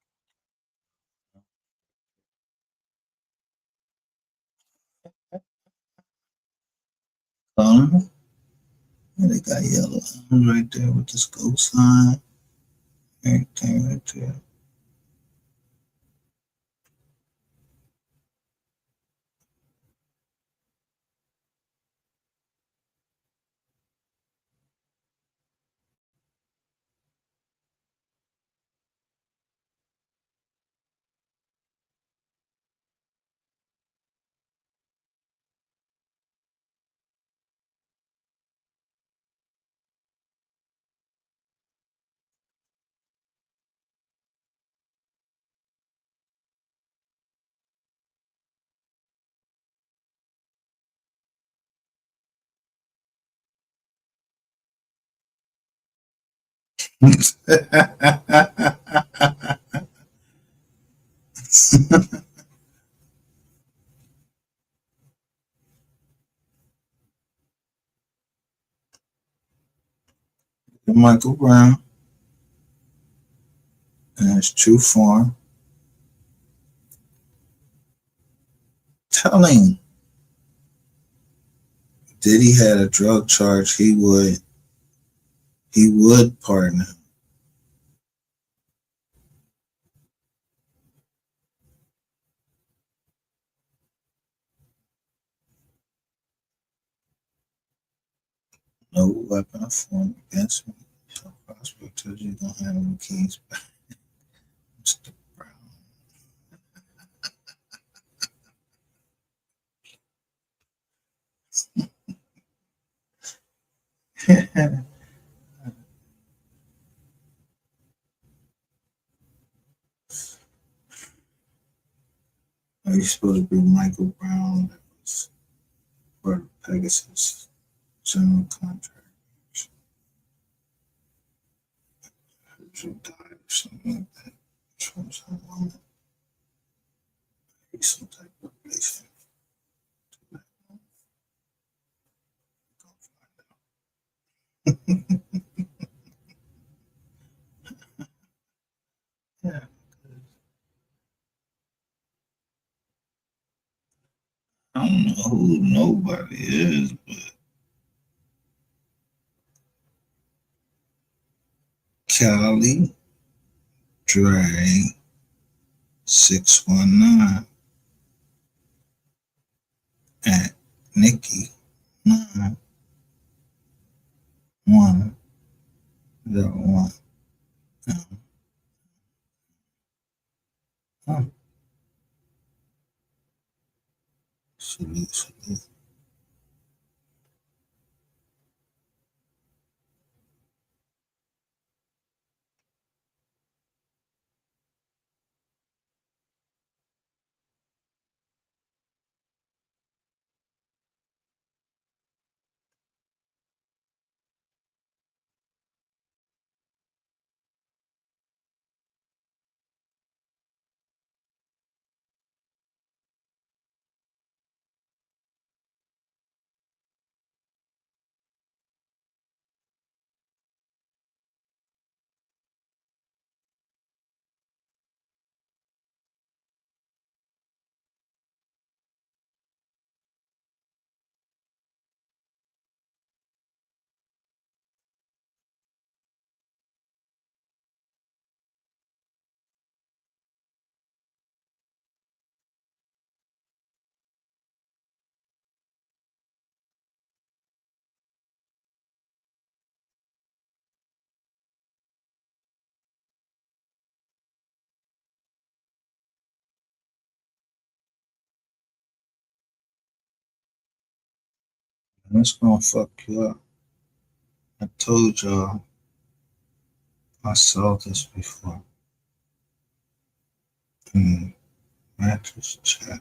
yeah, they got yellow right there with the scope sign, everything right there. Michael Brown in his true form, telling Diddy had a drug charge, he would pardon him. No weapon formed against me shall prosper till you don't have any keys back. Mr. Brown. Are you supposed to be Michael Brown that was part of Pegasus general contract? You died or something like that from some woman. Maybe some type of relation. Yeah. I don't know who nobody is, but Cali Dre 619 at Nikki 9101. Salute. That's gonna fuck you up. I told y'all I saw this before. Mattress chat.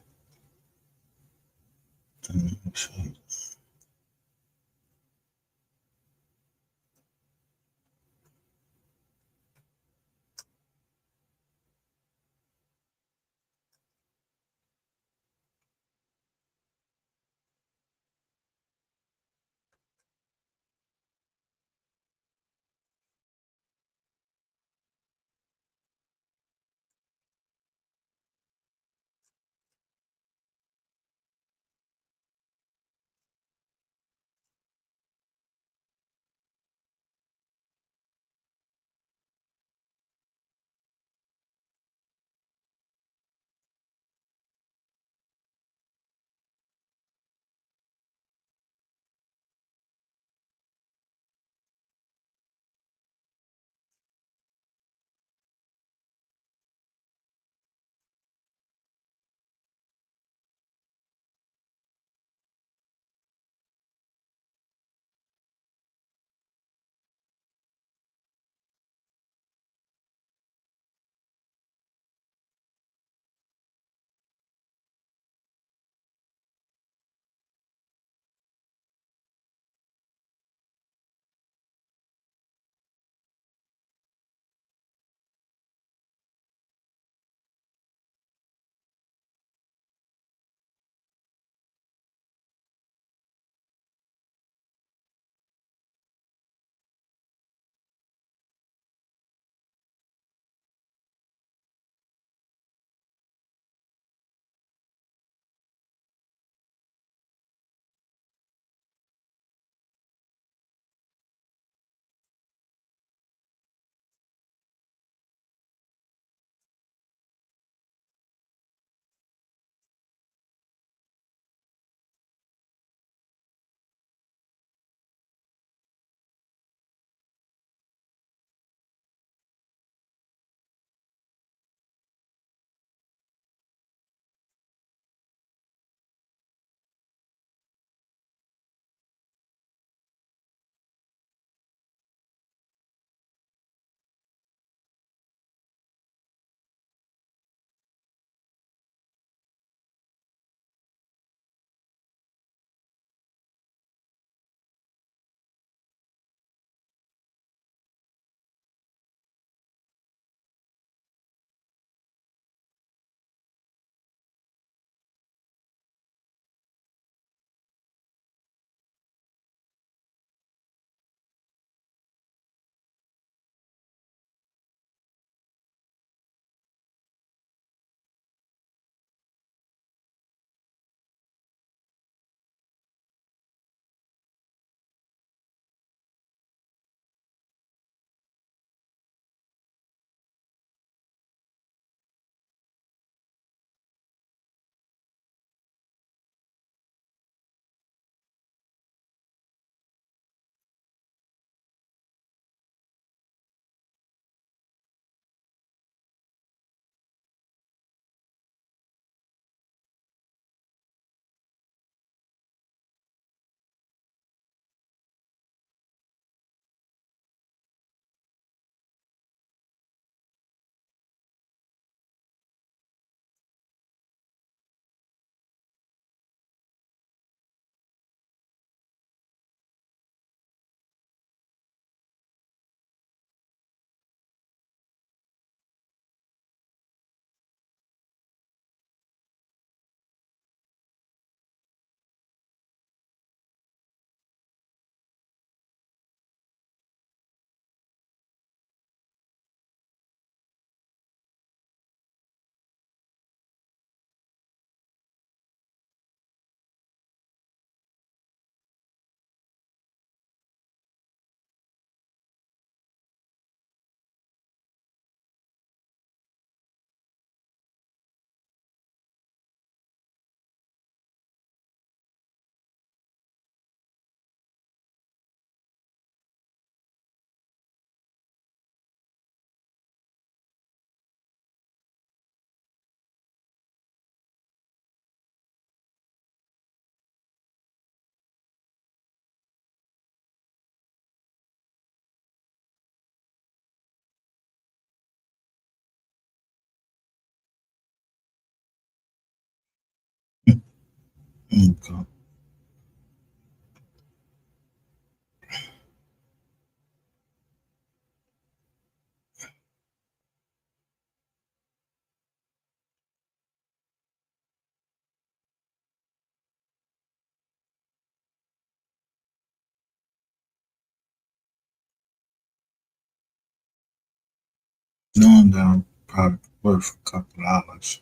Okay. Knowing that I'm probably worth a couple dollars,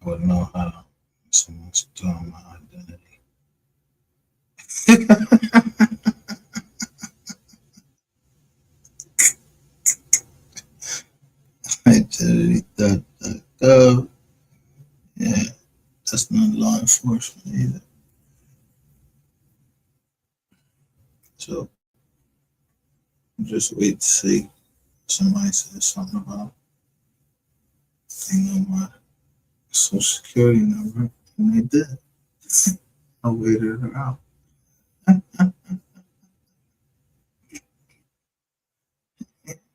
I would know how someone's doing my identity. Identity.gov. Yeah, that's not law enforcement either. So just wait to see. Somebody says something about they know my social security number, and they did. I waited it out.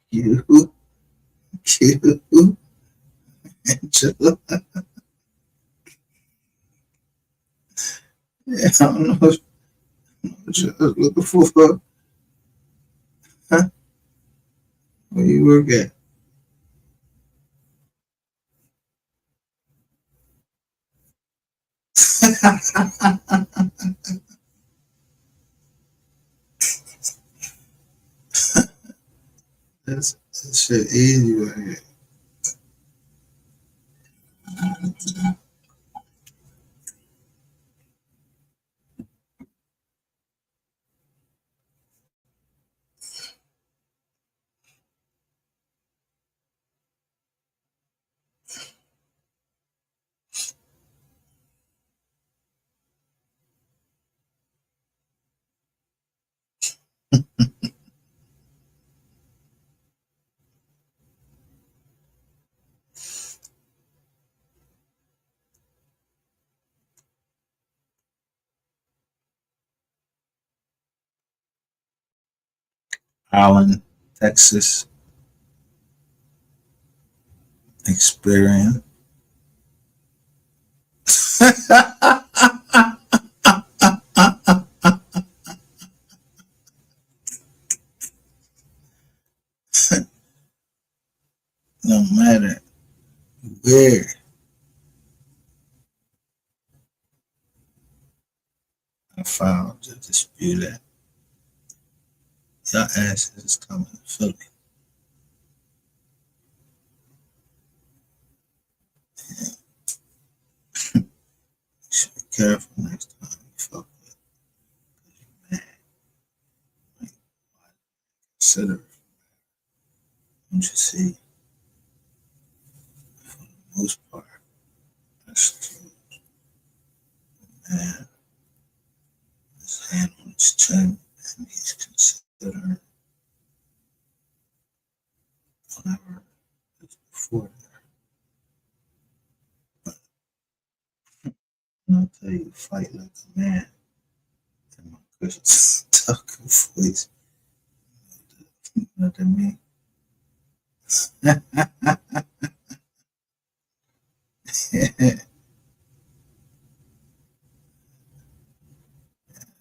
You, Angela. Yeah, I don't know what you was looking for. Huh? Where you work at? That's shit easy right here. Allen, Texas. Experian. No matter where I filed to dispute that, your ass is coming to Philly. You should be careful next time you fuck with it. Man, like, consider it. Don't you see? For the most part, that's true. Man, his hand on his chin, and he's considering whatever is before there. But I'll tell you, fight like a man. And my Chris Tucker voice. You know what I mean?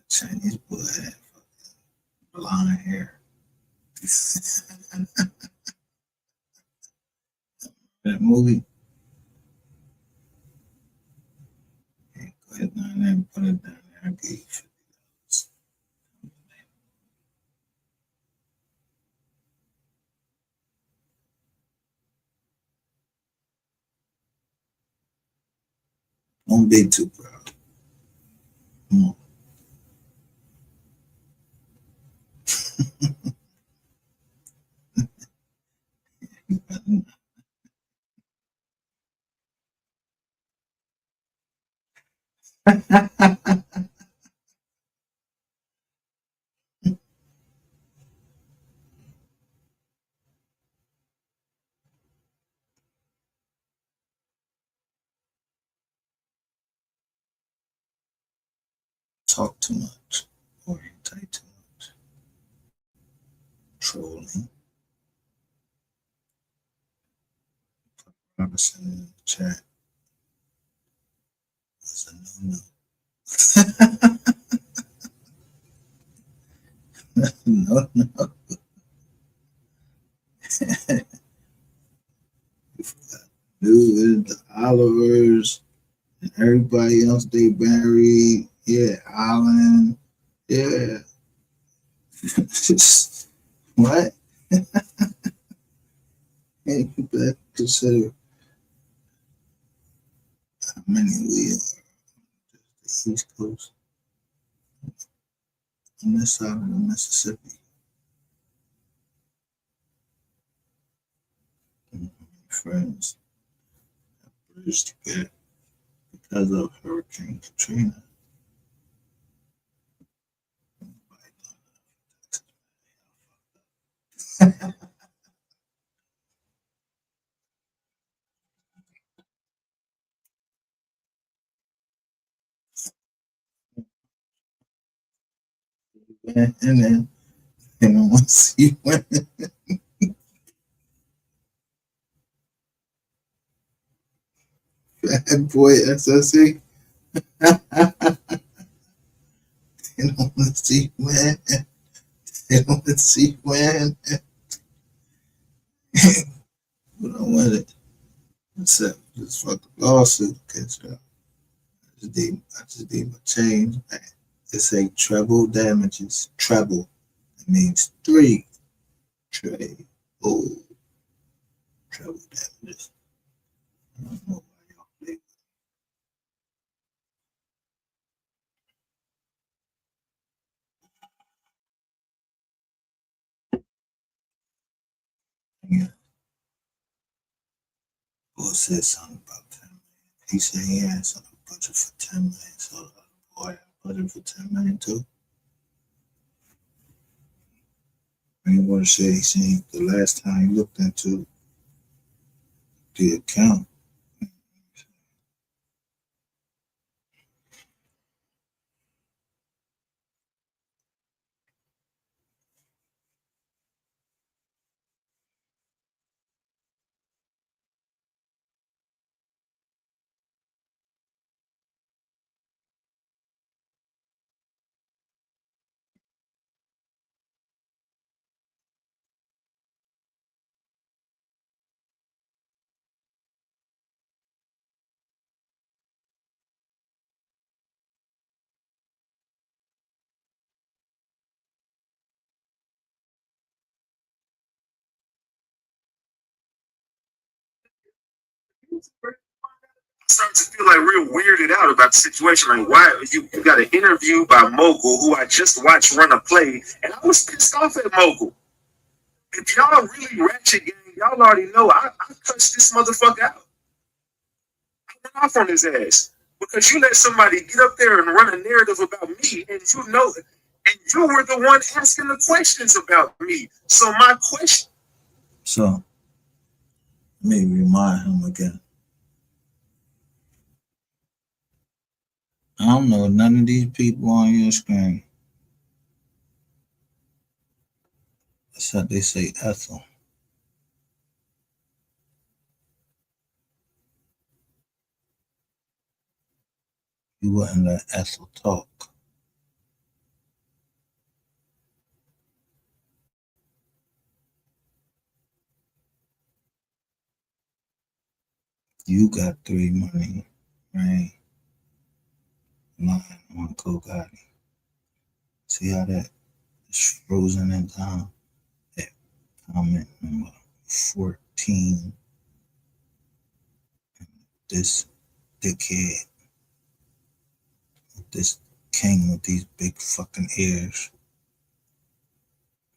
Chinese boy had blonde hair. That movie. Hey, go ahead down there and put it down there. I'll give you $50. Don't be too proud. Come on. Talk too much. Orientate too much. Trolling. Robinson in the chat. That's a no-no. No, no. Dude, the Olivers and everybody else they buried. Yeah, Allen. Yeah. What? And you better consider how many we are. The East Coast. On this side of the Mississippi. Friends. Bridge to get because of Hurricane Katrina. And then once you win, bad boy SSE. They don't want to see win. They don't want to see win. We don't want it. Except this fucking lawsuit. Cause, I just need my change. It say treble damages. Treble. It means 3. Treble damages. I don't know why y'all play. Yeah. Boy said something about 10 million. He said he had some budget for 10 million. So boy, I budget for 10 million too. Anyone said he seen the last time he looked into the account. Starting to feel like real weirded out about the situation. Like, why you got an interview by Mogul, who I just watched run a play, and I was pissed off at Mogul. If y'all really ratchet gang, y'all already know I cussed this motherfucker out. I went off on his ass because you let somebody get up there and run a narrative about me, and you know it, and you were the one asking the questions about me. So my question. So let me remind him again. I don't know none of these people on your screen. Except they say Ethel. You wouldn't let Ethel talk. You got 3 money, right? Lying on Kogati. See how that is frozen in time? At comment number 14. This dickhead, this king with these big fucking ears,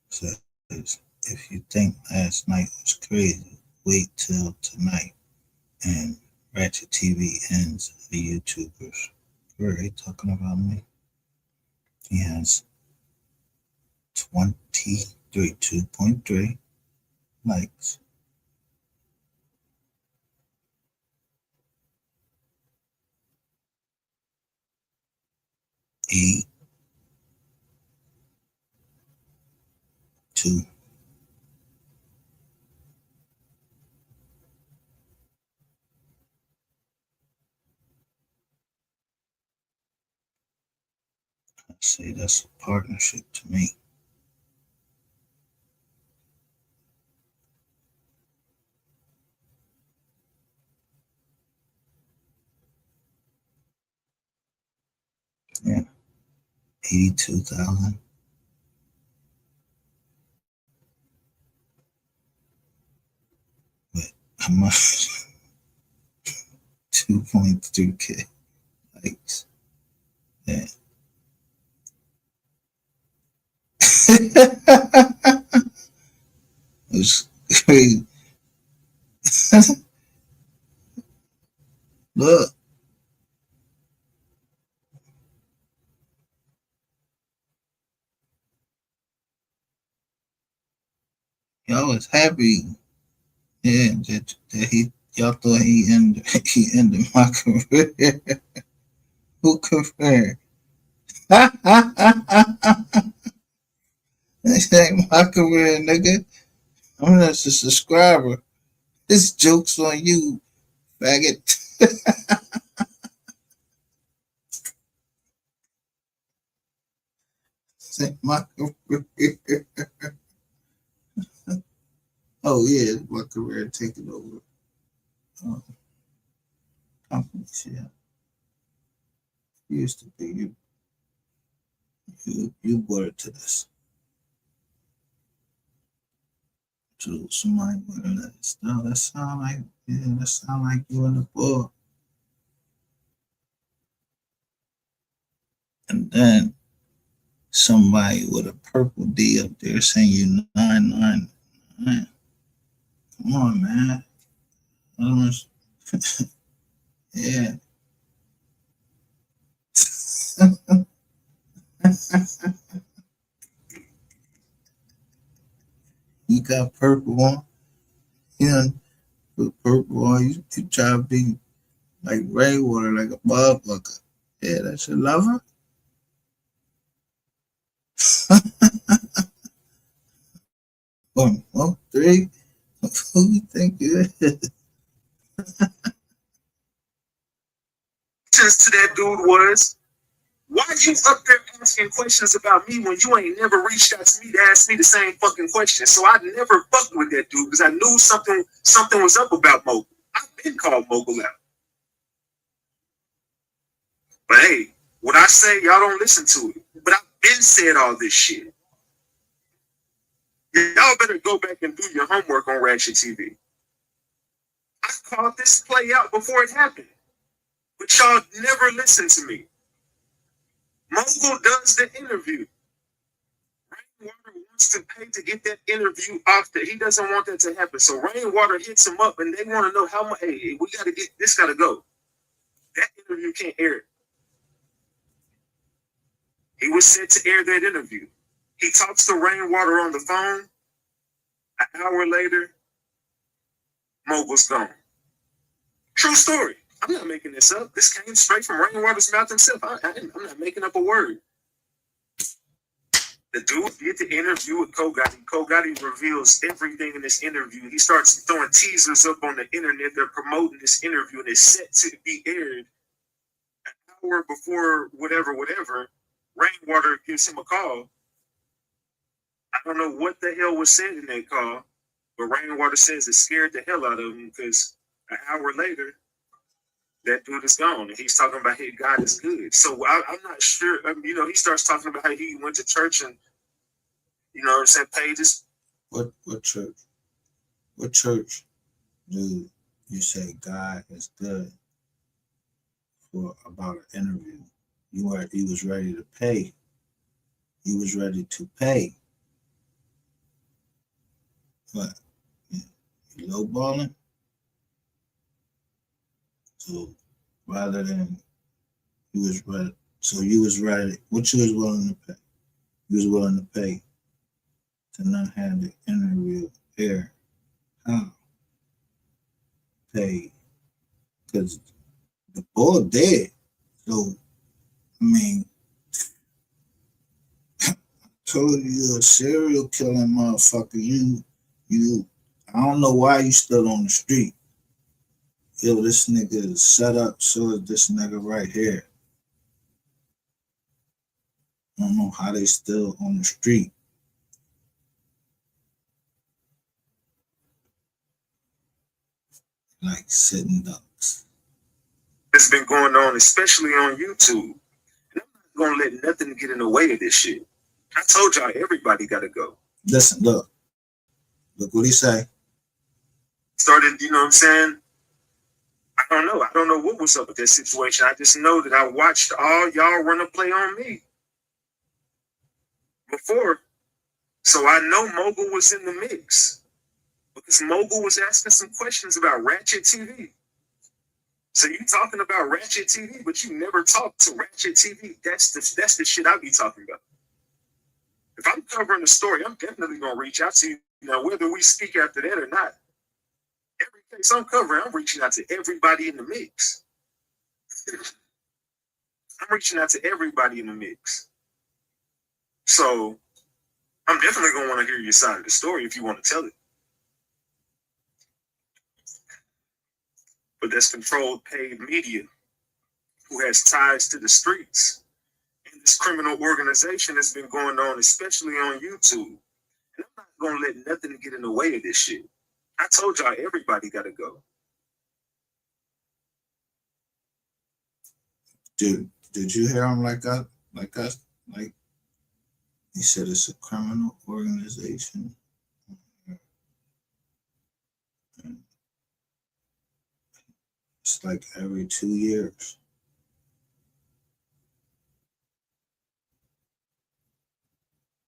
says, if you think last night was crazy, wait till tonight. And Ratchet TV ends the YouTubers. Were they talking about me? He has 2.3 likes. 8, 2, I say that's a partnership to me. Yeah, 82,000. But how much? 2.3K likes. Yeah. It's crazy. Look, y'all was happy. Yeah, that y'all thought he ended my career. Who career? This ain't my career, nigga. I'm just a subscriber. This joke's on you, faggot. This ain't my career. Oh yeah, it's my career taking over. Companies, yeah. Used to be you brought it to this. So somebody would let it stop. That sound like you in the book. And then somebody with a purple D up there saying you 999. Come on, man. Yeah. You got purple on. You know, put purple on. You try to be like Rainwater, like a motherfucker. Yeah, that's your lover. 1, 3. Who you think you is? To that dude was, why you up there asking questions about me when you ain't never reached out to me to ask me the same fucking question? So I never fucked with that dude because I knew something was up about Mogul. I've been called Mogul out. But hey, what I say, y'all don't listen to it. But I've been said all this shit. Y'all better go back and do your homework on Ratchet TV. I called this play out before it happened. But y'all never listen to me. Mogul does the interview. Rainwater wants to pay to get that interview off there. He doesn't want that to happen. So Rainwater hits him up and they want to know how much, hey, we got to get, this got to go. That interview can't air it. He was set to air that interview. He talks to Rainwater on the phone. An hour later, Mogul's gone. True story. I'm not making this up. This came straight from Rainwater's mouth himself. I'm not making up a word. The dude did the interview with Ko Gotti. Ko Gotti reveals everything in this interview. He starts throwing teasers up on the internet. They're promoting this interview and it's set to be aired an hour before whatever. Rainwater gives him a call. I don't know what the hell was said in that call, but Rainwater says it scared the hell out of him because an hour later, that dude is gone, and he's talking about, hey, God is good. So I'm not sure. He starts talking about how he went to church and, said pages. What church? What church do you say God is good for about an interview? He was ready to pay. He was ready to pay. What? You lowballing? So rather than you was ready, what you was willing to pay? You was willing to pay to not have the interview air. How? Pay. Because the boy dead. So, told you a serial killing motherfucker. I don't know why you still on the street. Yo, this nigga is set up, so is this nigga right here. I don't know how they still on the street. Like sitting ducks. It's been going on, especially on YouTube. And I'm not gonna let nothing get in the way of this shit. I told y'all everybody gotta go. Listen, look what he say. Started, you know what I'm saying? I don't know what was up with that situation. I just know that I watched all y'all run a play on me before. So I know Mogul was in the mix. Because Mogul was asking some questions about Ratchet TV. So you talking about Ratchet TV, but you never talked to Ratchet TV. That's the shit I be talking about. If I'm covering the story, I'm definitely gonna reach out to you. Now, whether we speak after that or not, every case I'm covering, I'm reaching out to everybody in the mix. I'm reaching out to everybody in the mix. So I'm definitely gonna want to hear your side of the story if you want to tell it. But that's controlled paid media who has ties to the streets. And this criminal organization has been going on, especially on YouTube. And I'm not gonna let nothing get in the way of this shit. I told y'all everybody gotta go. Dude, did you hear him like us? Like he said it's a criminal organization. It's like every 2 years.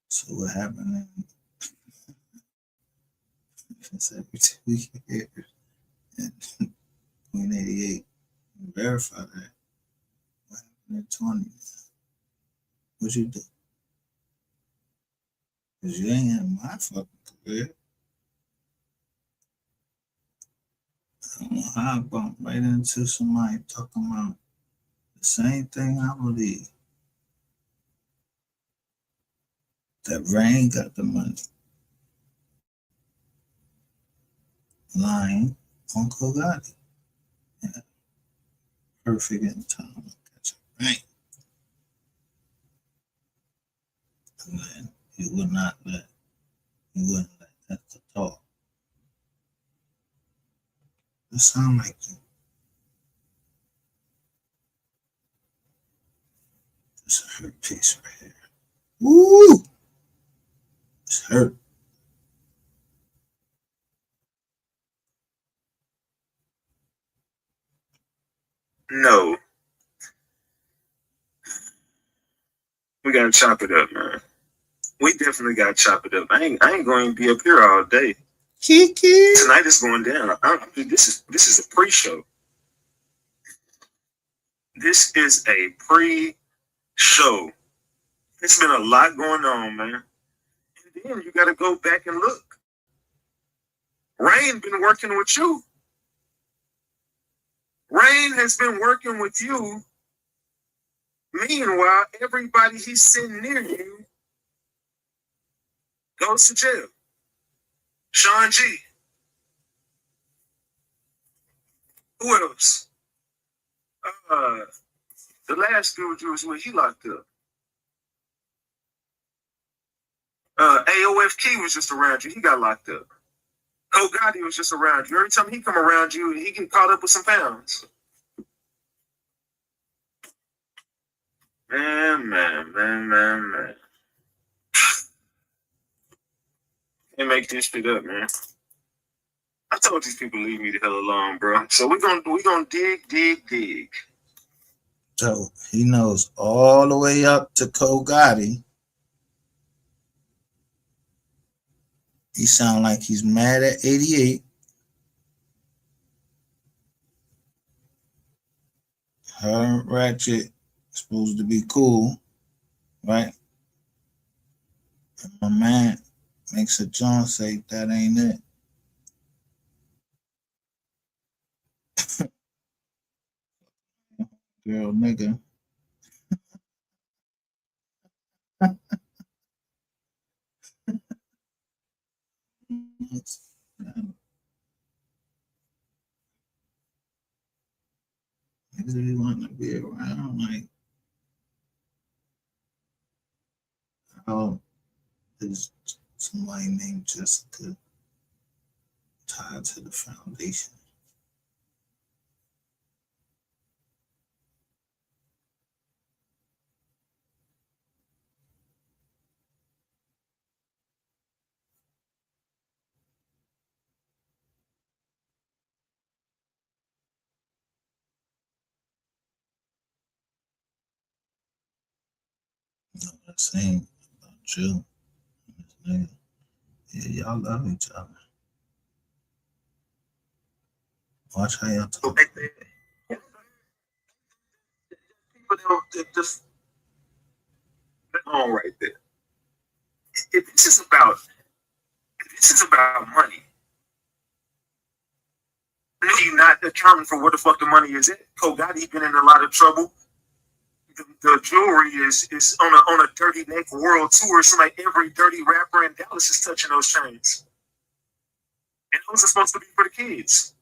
So what happened in it's every 2 years in 1988. Verify that. What happened in 20? What you do? Because you ain't in my fucking career. I don't know how I bumped right into somebody talking about the same thing I believe. That Rain got the money. Lying on Kogati. Yeah. Perfect in time to catch a Rain. And then you wouldn't let that talk. It sound like you. It's a hurt piece right here. Woo! It's hurt. No. We gotta chop it up, man. We definitely gotta chop it up. I ain't going to be up here all day. Kiki. Tonight is going down. This is a pre-show. This is a pre-show. It's been a lot going on, man. And then you gotta go back and look. Rain been working with you. Rain has been working with you. Meanwhile, everybody he's sitting near you goes to jail. Sean G. Who else? The last dude you was with, he locked up. AOF Key was just around you. He got locked up. Cole Gotti was just around you. Every time he come around you, he get caught up with some pounds. Man. Can't make this shit up, man. I told these people leave me the hell alone, bro. So we gonna dig. So he knows all the way up to Kogati. He sound like he's mad at 88. Her and Ratchet supposed to be cool, right? And my man makes a John say that ain't it. Girl, nigga. Niggas really want to be around, like How is somebody named Jessica tied to the foundation? You know what I'm saying about Jill and this nigga? Yeah, y'all love each other. Watch how y'all talk. People that just on right there. If this is about money, really not accounting for where the fuck the money is at. Kogati been in a lot of trouble. The jewelry is on a dirty neck world tour. It's like every dirty rapper in Dallas is touching those chains. And those are supposed to be for the kids.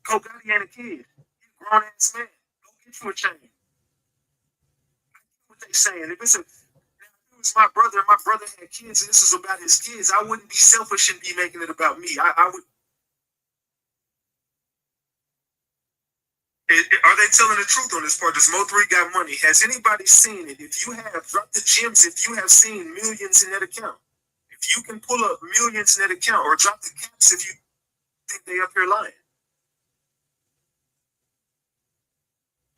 Kogati ain't a kid. He's a grown ass man. Go get you a chain. What they saying? If it was my brother and my brother had kids and this is about his kids, I wouldn't be selfish and be making it about me. I would. Are they telling the truth on this part? Does Mo3 got money? Has anybody seen it? If you have, drop the gems. If you have seen millions in that account, if you can pull up millions in that account, or drop the caps if you think they up here lying.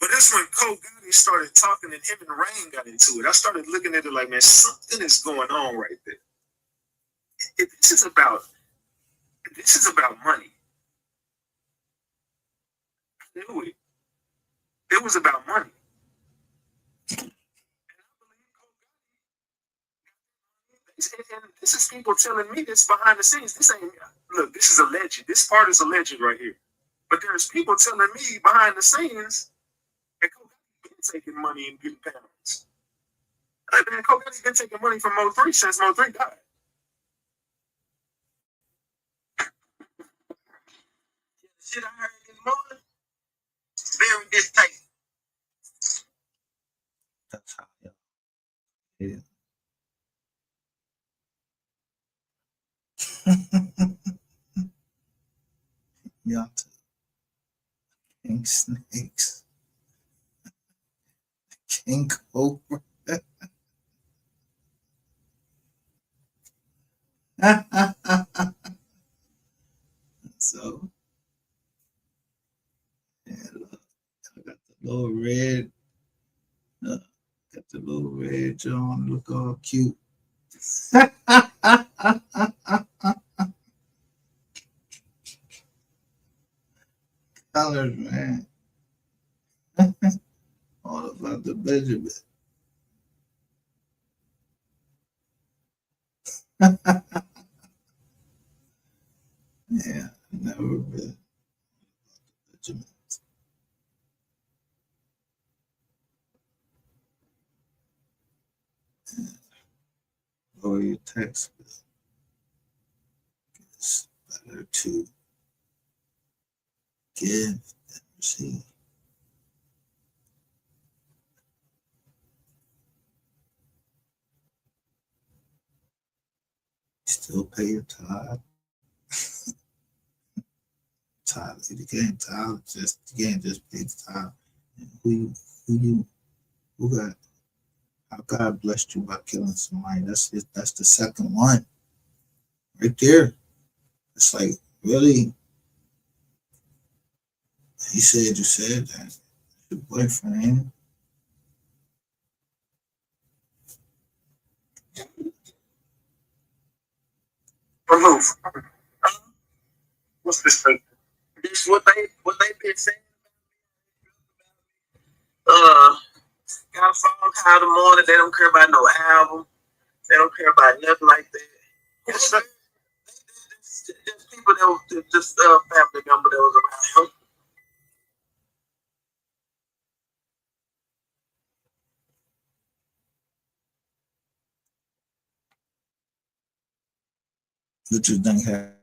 But that's when Cole Gotti started talking and him and Rain got into it. I started looking at it like, man, something is going on right there. If this is about money. I knew it. It was about money. And this is people telling me this behind the scenes. This ain't, look, this is alleged. This part is alleged right here. But there's people telling me behind the scenes that Kogati's been taking money and getting pounds. Like, man, Kogati's been taking money from Mo3 since Mo3 died. Shit I heard in the morning, very distasteful. That's how y'all. Yeah. Y'all King Snakes. King Cobra. So, yeah, look, I got the little red, got the little red John, look all cute. Colors, man. All about the Benjamin. Yeah, never been. Benjamin. Lower your tax bill. It's better to give than receive. Still pay your tithe. Tithe. You can't tithe. You can't just pay the tithe. And who got? How God blessed you by killing somebody? That's it. That's the second one, right there. It's like, really. He said you said that. Your boyfriend, ain't it? Remove. What's this thing? This what they been saying. Got a phone call in the morning. They don't care about no album. They don't care about nothing like that. It's just people that was just family member that was around him. What you think happened?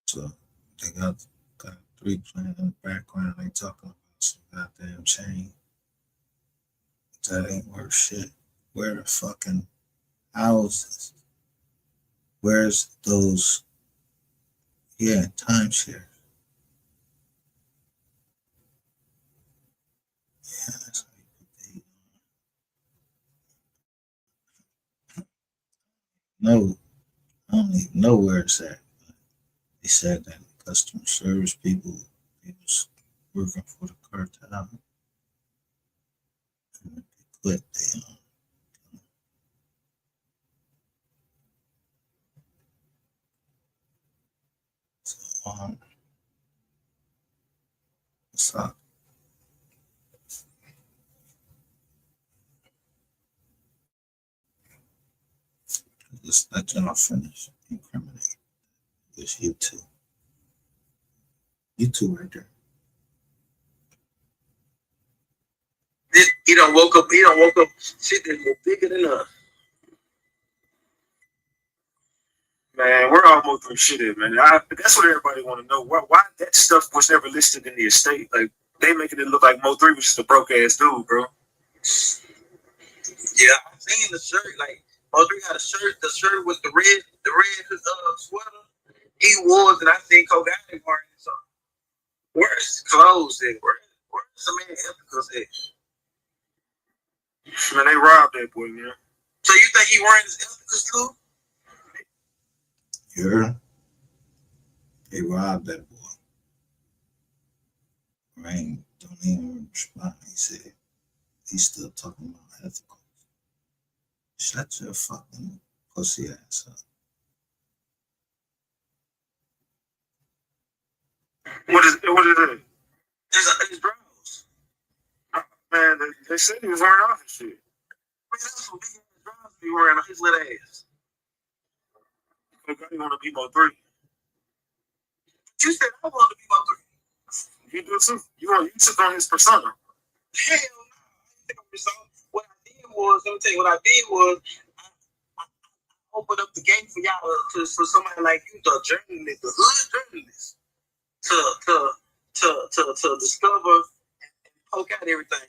So they got 3 playing in the background. They talking about some goddamn chain. That ain't worth shit. Where the fucking houses? Where's those? Yeah, timeshare. Yeah, that's how you put the heat on. No, I don't even know where it's at. They said that customer service people, they was working for the cartel. And they quit. So, what's up? Just let y'all finish. Incriminate. It's you two. You two right there. He done woke up. Shit that was bigger than us. Man, we're almost through shit in, man. That's what everybody want to know. Why that stuff was never listed in the estate? Like, they making it look like Mo3 was just a broke ass dude, bro. Yeah, I seen the shirt. Like, Mo3 got a shirt. The shirt with the red sweater. He was, and I seen Kogaty wearing some. Where's his clothes at? Where's the man ethicals at? Man, they robbed that boy, man. So you think he wearing his ethicals too? Yeah. They robbed that boy. Rain don't even respond. He said he's still talking about ethical. Shut your fucking pussy ass up. What is it? His drawers. Man, they said he was wearing off his shit. Man, that's some big ass drawers he wearing on his little ass. Kogaty want to be Mo3. You said I want to be Mo3. You do too. You took on his persona. Hell no. What I did was, let me tell you, what I did was I opened up the game for y'all for somebody like you, the journalist, the hood journalist, to discover and poke out everything.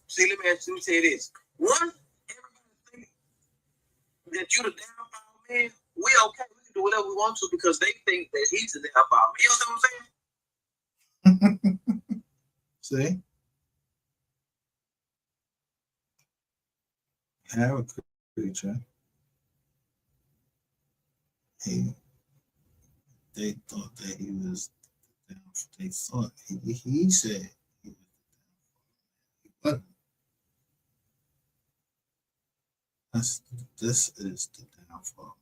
See, let me say this. One, everybody think that you the downfall man. We okay, we can do whatever we want to because they think that he's the downfall man. You know what I'm saying? See? Have a creature. They thought that he was down. They thought he said he was down. But this is the downfall.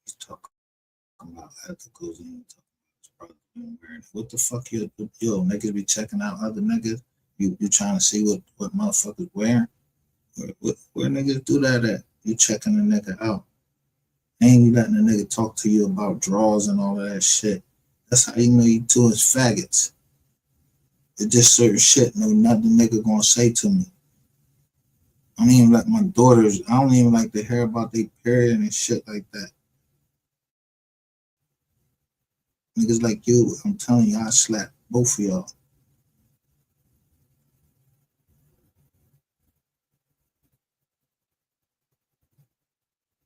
He's talking about ethicals and talking about his brother being wearing. What the fuck yo niggas be checking out other niggas? You trying to see what motherfuckers wearing? Where niggas do that at? You checking a nigga out. Ain't you letting a nigga talk to you about draws and all of that shit. That's how you know you two is faggots. It's just certain shit nothing nigga gonna say to me. I don't even like my daughters. I don't even like to hear about their period and shit like that. Niggas like you, I'm telling you, I slap both of y'all.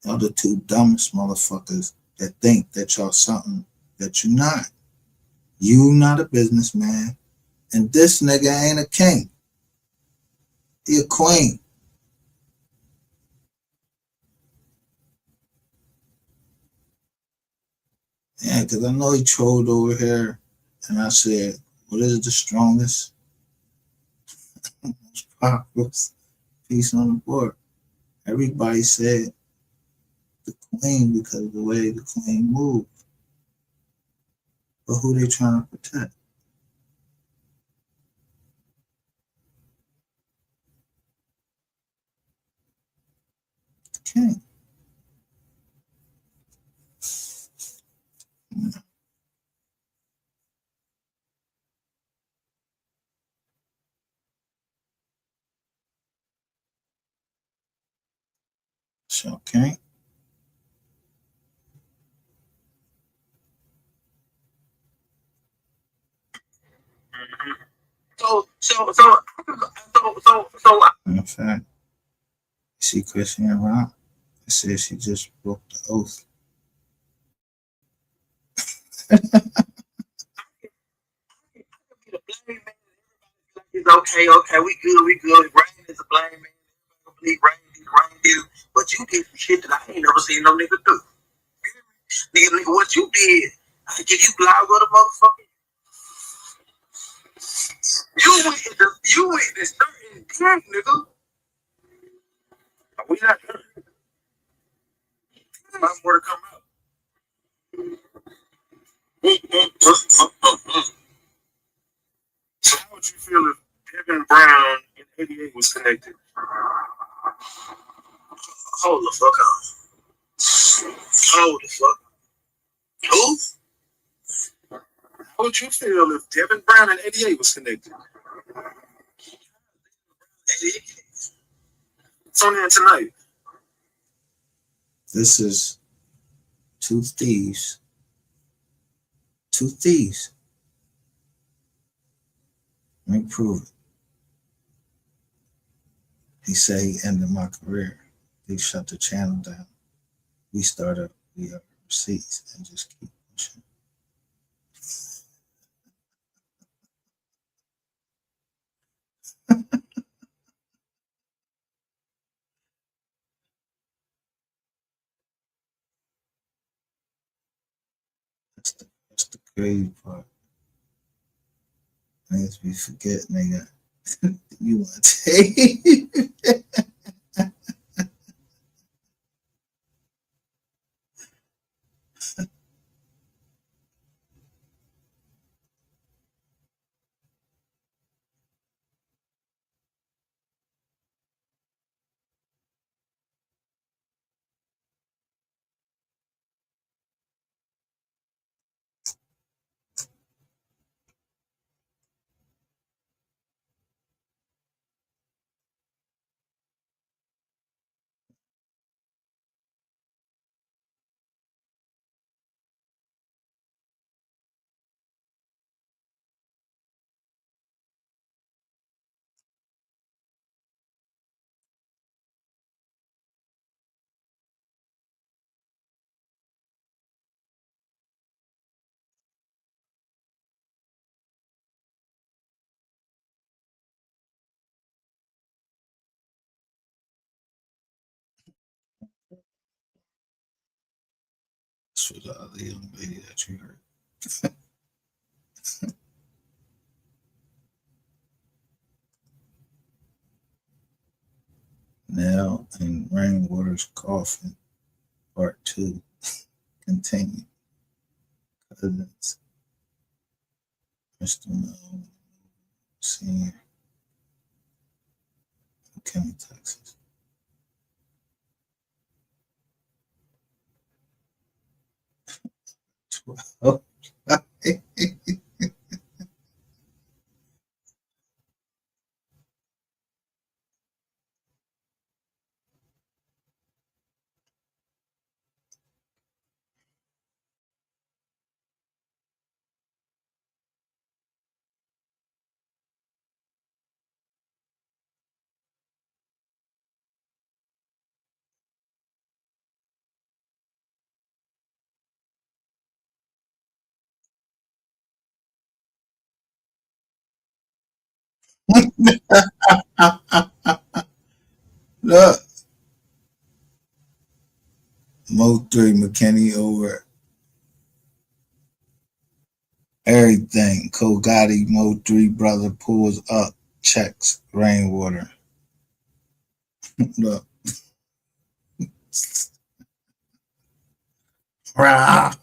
Y'all the two dumbest motherfuckers that think that y'all something that you're not. You not a businessman, and this nigga ain't a king. He a queen. Yeah, because I know he trolled over here, and I said, what is the strongest, most powerful piece on the board? Everybody said the queen because of the way the queen moved. But who they trying to protect? The king. Okay. In fact, see Christian Rock. It says she just broke the oath. It's okay, we good. Rain is a blame man. Believe rain is. But you did some shit that I ain't never seen no nigga do. Nigga, what you did, I give you flowers of the motherfucker. You went to certain gang, nigga. We not more to come out. So how would you feel if Devin Brown in '88 was connected? Hold the fuck on. Hold the fuck. Who? How would you feel if Devin Brown in '88 was connected? 88. It's on there tonight. This is two thieves. Two thieves. Let me prove it. He said he ended my career. They shut the channel down. We started the receipts and just keep pushing. That's the crazy part. Niggas be forget, nigga. You want to take? That's for the other young lady that you heard. Now in Rainwater's Coffin, Part 2, continue. Cousins, Mr. Mel, Senior, McKinney, Texas. Oh, look, Mo 3, McKinney over everything. Kogati, Mo 3 brother pulls up, checks Rainwater. Look. Rah.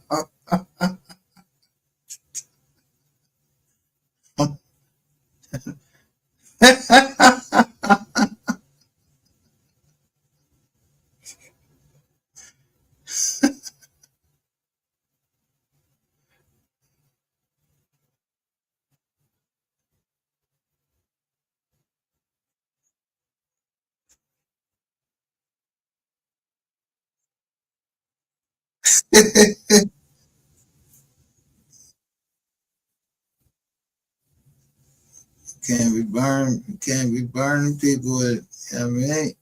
Can't be burning people with, I mean,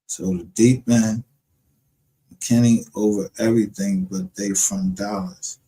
so the deep end, Kenny over everything, but they from Dallas.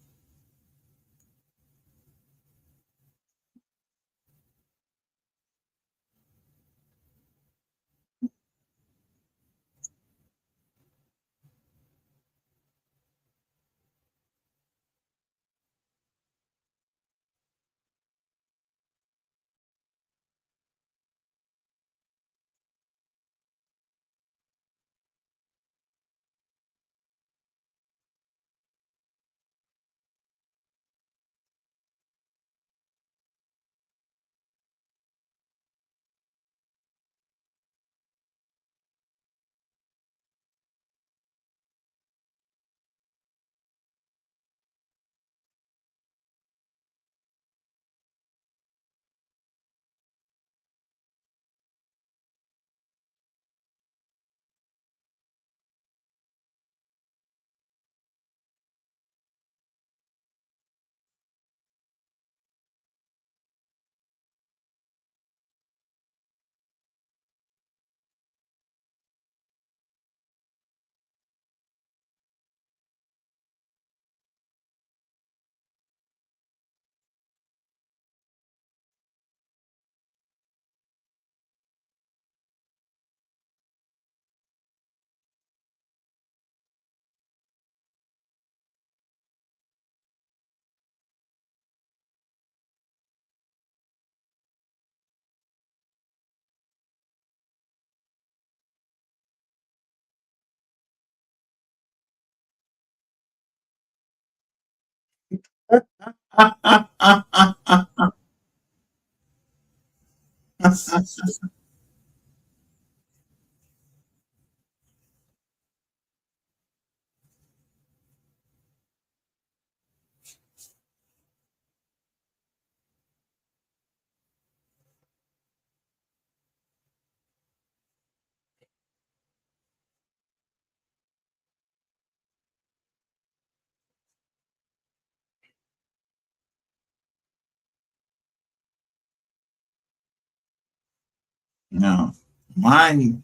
Now, mind you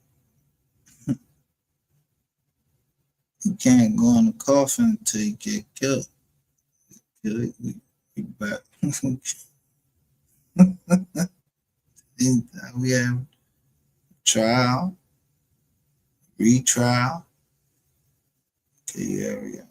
can't go in the coffin until you get killed. We back. We have trial, retrial. Okay, yeah, we got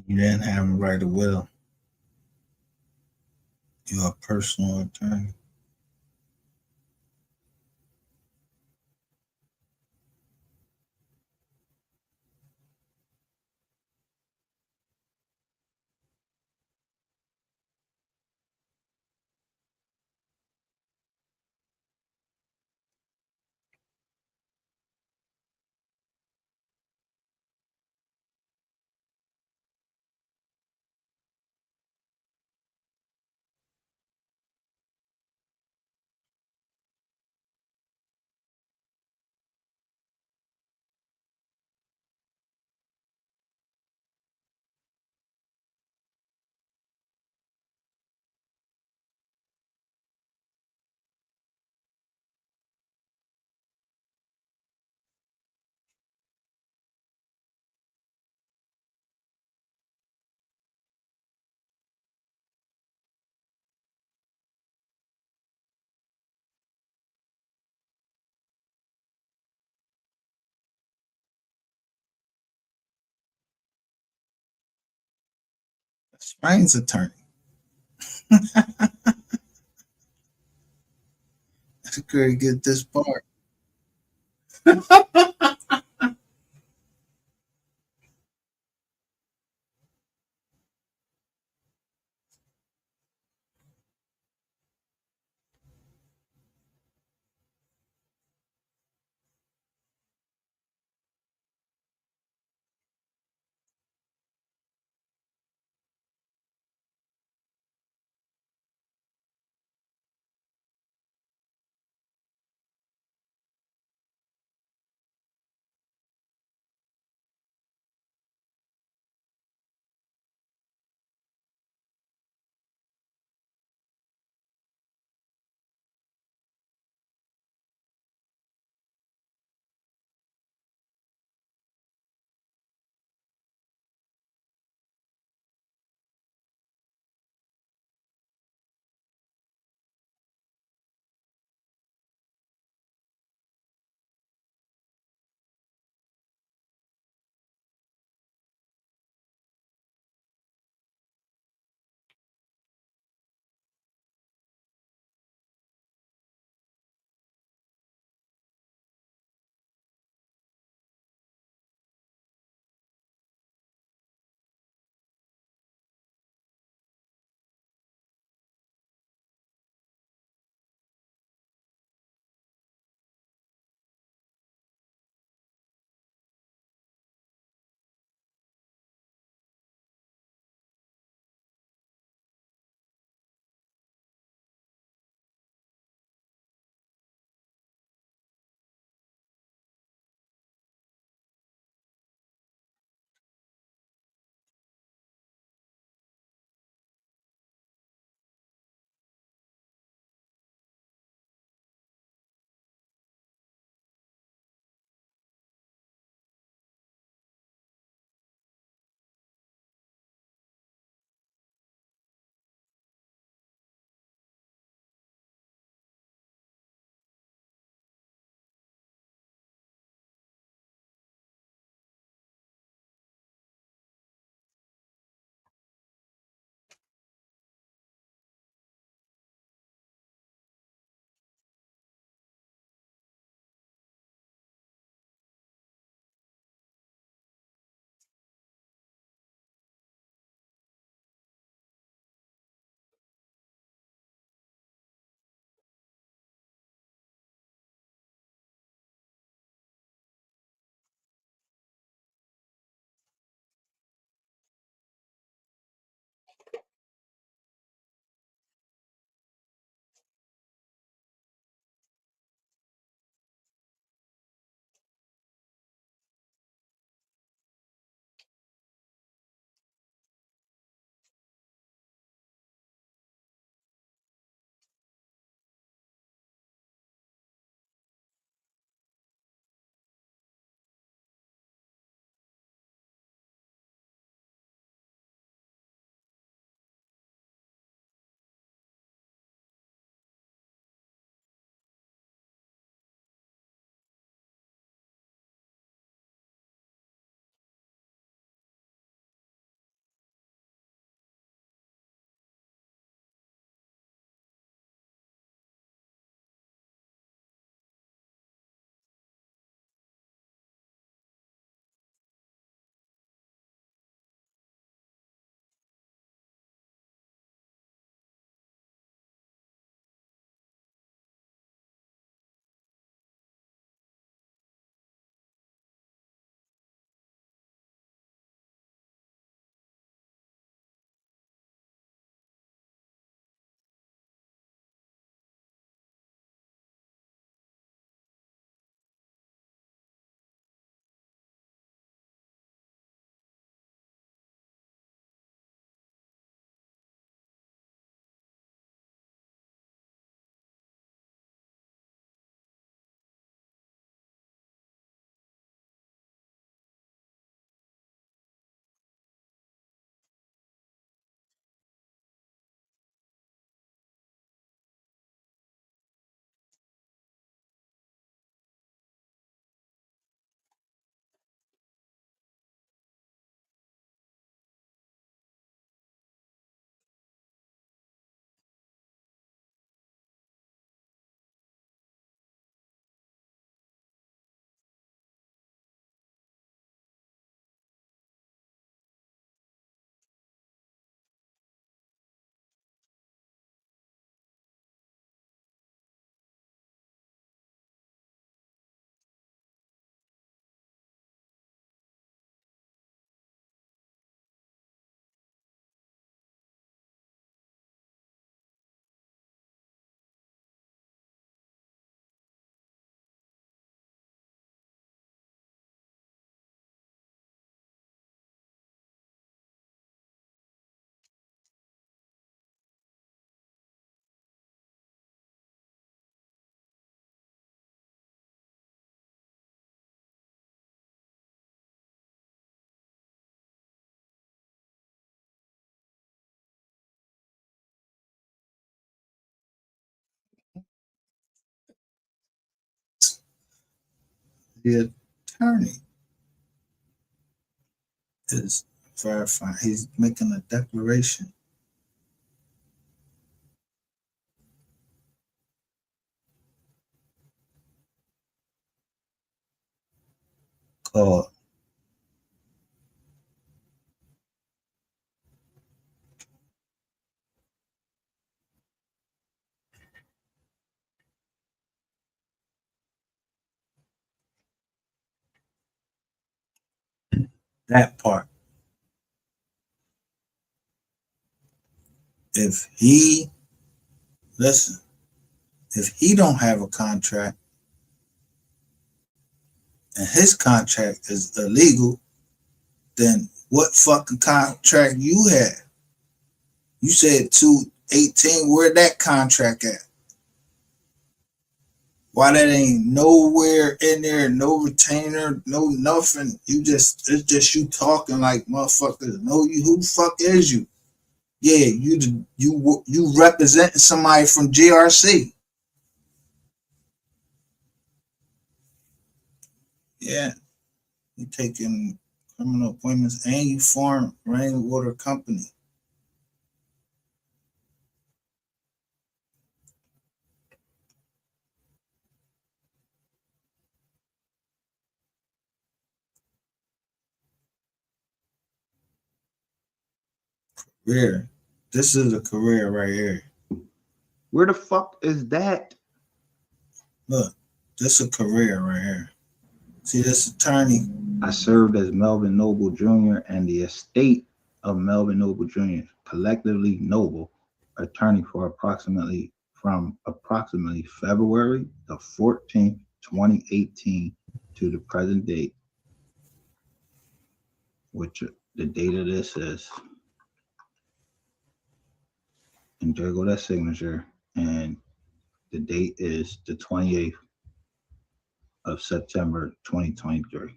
You didn't have him write a will. You're a personal attorney. Spain's attorney. That's great. Get this part. The attorney is verifying. He's making a declaration. Called that part. If he don't have a contract and his contract is illegal, then what fucking contract you had? You said 218. Where that contract at? Why that ain't nowhere in there? No retainer, no nothing. It's just you talking like motherfuckers know you. Who the fuck is you? Yeah, you representing somebody from GRC. Yeah, you taking criminal appointments and you form Rainwater Company. Career. This is a career right here. Where the fuck is that? Look, this is a career right here. See this attorney? I served as Melvin Noble Jr. and the estate of Melvin Noble Jr., collectively Noble, attorney for approximately February the 14th, 2018 to the present date, which the date of this is, and there go that signature, and the date is the 28th of September 2023.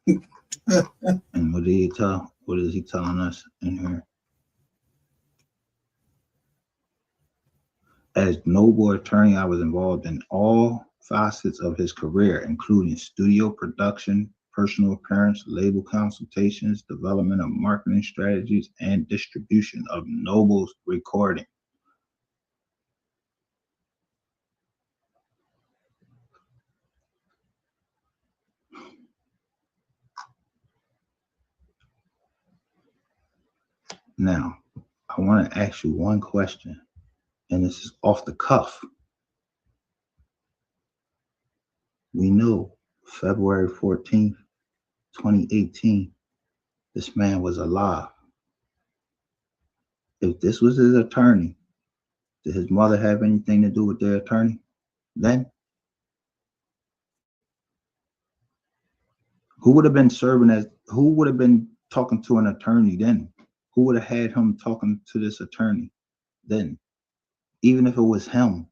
And what is he telling us in here? As Noble attorney, I was involved in all facets of his career, including studio production, personal appearance, label consultations, development of marketing strategies, and distribution of Noble's recording. Now, I want to ask you one question, and this is off the cuff. We know February 14th, 2018, this man was alive. If this was his attorney, did his mother have anything to do with their attorney then? Who would have been talking to an attorney then? Who would have had him talking to this attorney then? Even if it was him.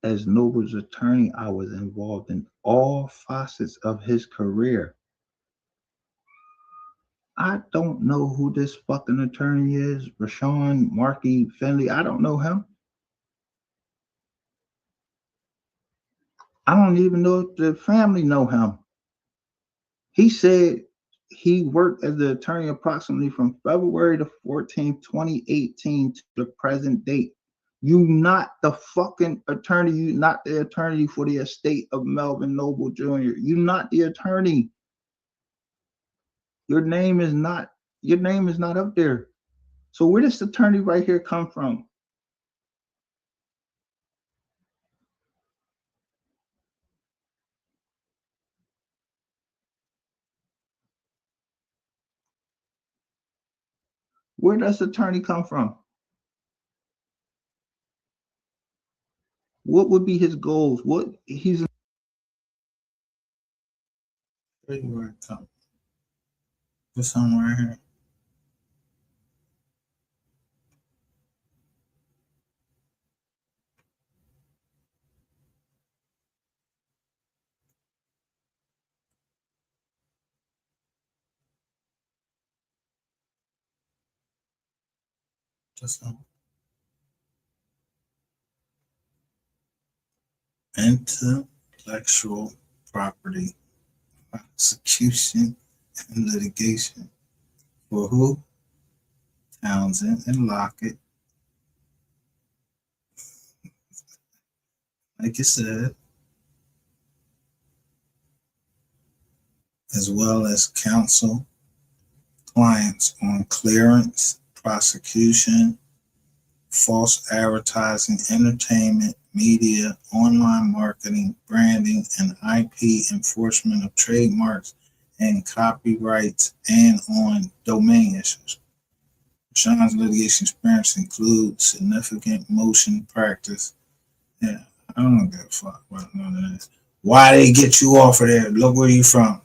As Noble's attorney, I was involved in all facets of his career. I don't know who this fucking attorney is, Rashawn Markey Finley. I don't know him. I don't even know if the family know him. He said he worked as the attorney approximately from February the 14th, 2018 to the present date. You not the fucking attorney. You not the attorney for the estate of Melvin Noble Jr. You not the attorney. Your name is not up there. So where does this attorney right here come from? Where does the attorney come from? What would be his goals? What he's February come. This one right here. That's all. Intellectual property prosecution and litigation for who? Townsend and Lockett. Like you said, as well as counsel clients on clearance, prosecution, false advertising, entertainment, media, online marketing, branding, and IP enforcement of trademarks and copyrights, and on domain issues. Sean's litigation experience includes significant motion practice. Yeah, I don't give a fuck about none of this. Why they get you off of there? Look where you from.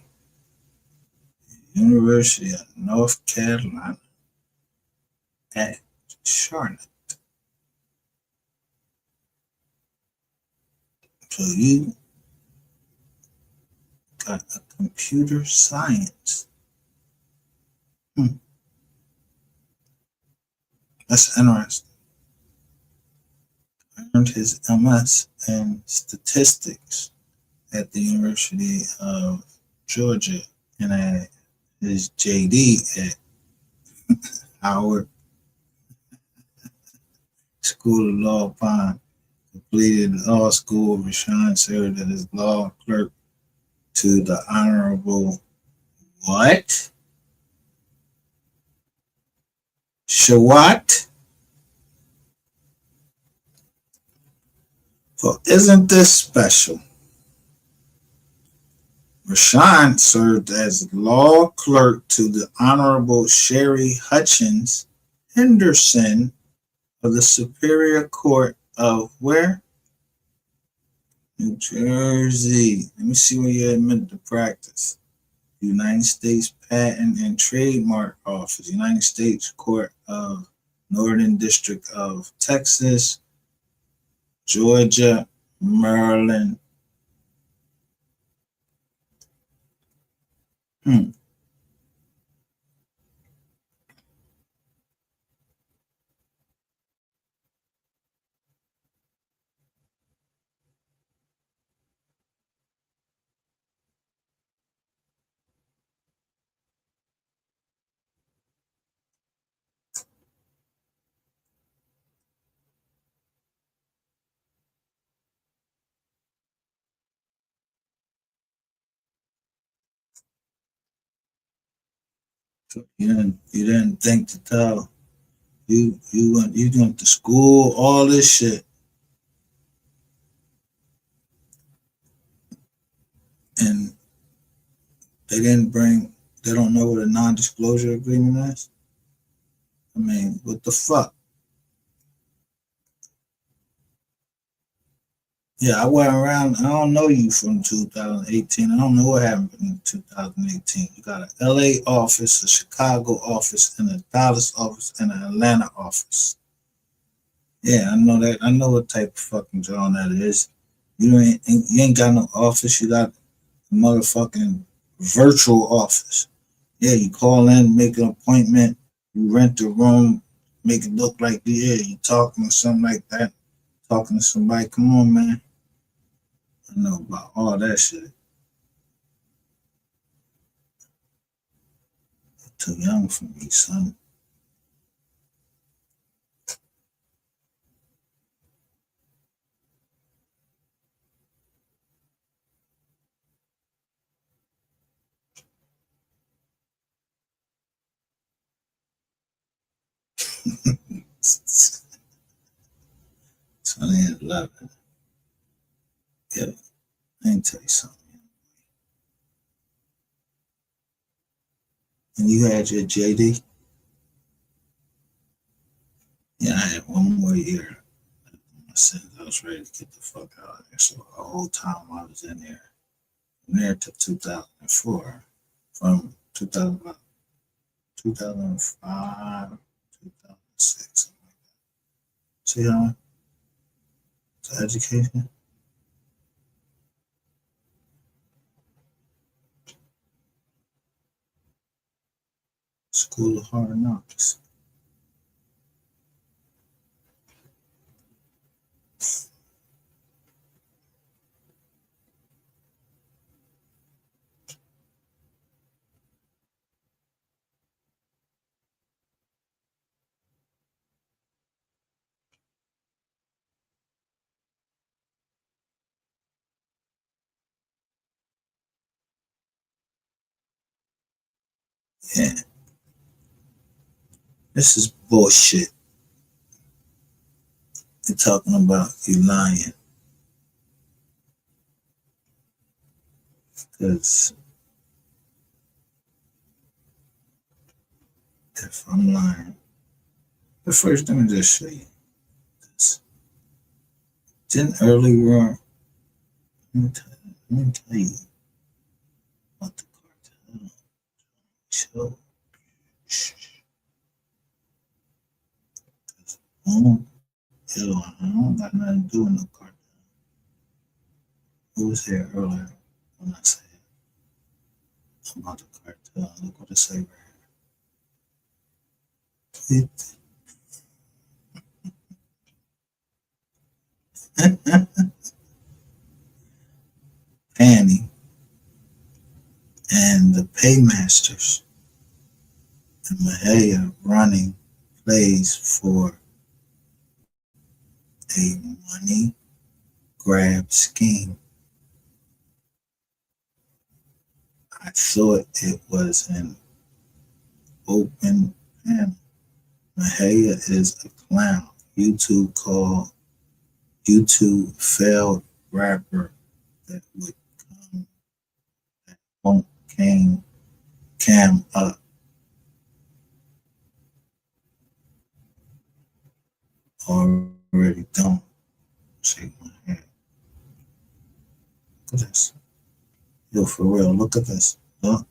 University of North Carolina at Charlotte. So you got a computer science. That's interesting. Earned his MS in statistics at the University of Georgia and had his JD at Howard School of Law upon completed law school. Rashawn served as law clerk to the Honorable what? Shawat? Well, isn't this special? Rashawn served as law clerk to the Honorable Sherry Hutchins Henderson of the Superior Court of where? New Jersey. Let me see where you're admitted to practice. United States Patent and Trademark Office, United States Court of Northern District of Texas, Georgia, Maryland. So you didn't think to tell. You went to school, all this shit. And they don't know what a non-disclosure agreement is? I mean, what the fuck? Yeah, I went around. I don't know you from 2018. I don't know what happened in 2018. You got an LA office, a Chicago office, and a Dallas office, and an Atlanta office. Yeah, I know that. I know what type of fucking job that is. You ain't got no office. You got a motherfucking virtual office. Yeah, you call in, make an appointment, you rent a room, make it look like you talking or something like that. Talking to somebody. Come on, man. I know about all that shit. You're too young for me, son. Twenty 11. Yeah, I can tell you something. And you had your JD? Yeah, I had one more year. I was ready to get the fuck out of there. So the whole time I was in there, from there to 2004, from 2005, 2006. See how it's education? School of Hard Knocks. Yeah. This is bullshit. You're talking about you lying. Because if I'm lying, but first let me just show you this. Didn't earlier, let me tell you what the cartel show. Yo, I don't got nothing to do with no cartel. Who was here earlier when I said about the cartel? Look what it say right here. Annie and the Paymasters and Mahia running plays for a money grab scheme. I thought it was an open panel. Mahia is a clown. YouTube failed rapper that would come that won't cam up. Already don't shake my head. Look at this. Yo, for real, look at this. Look.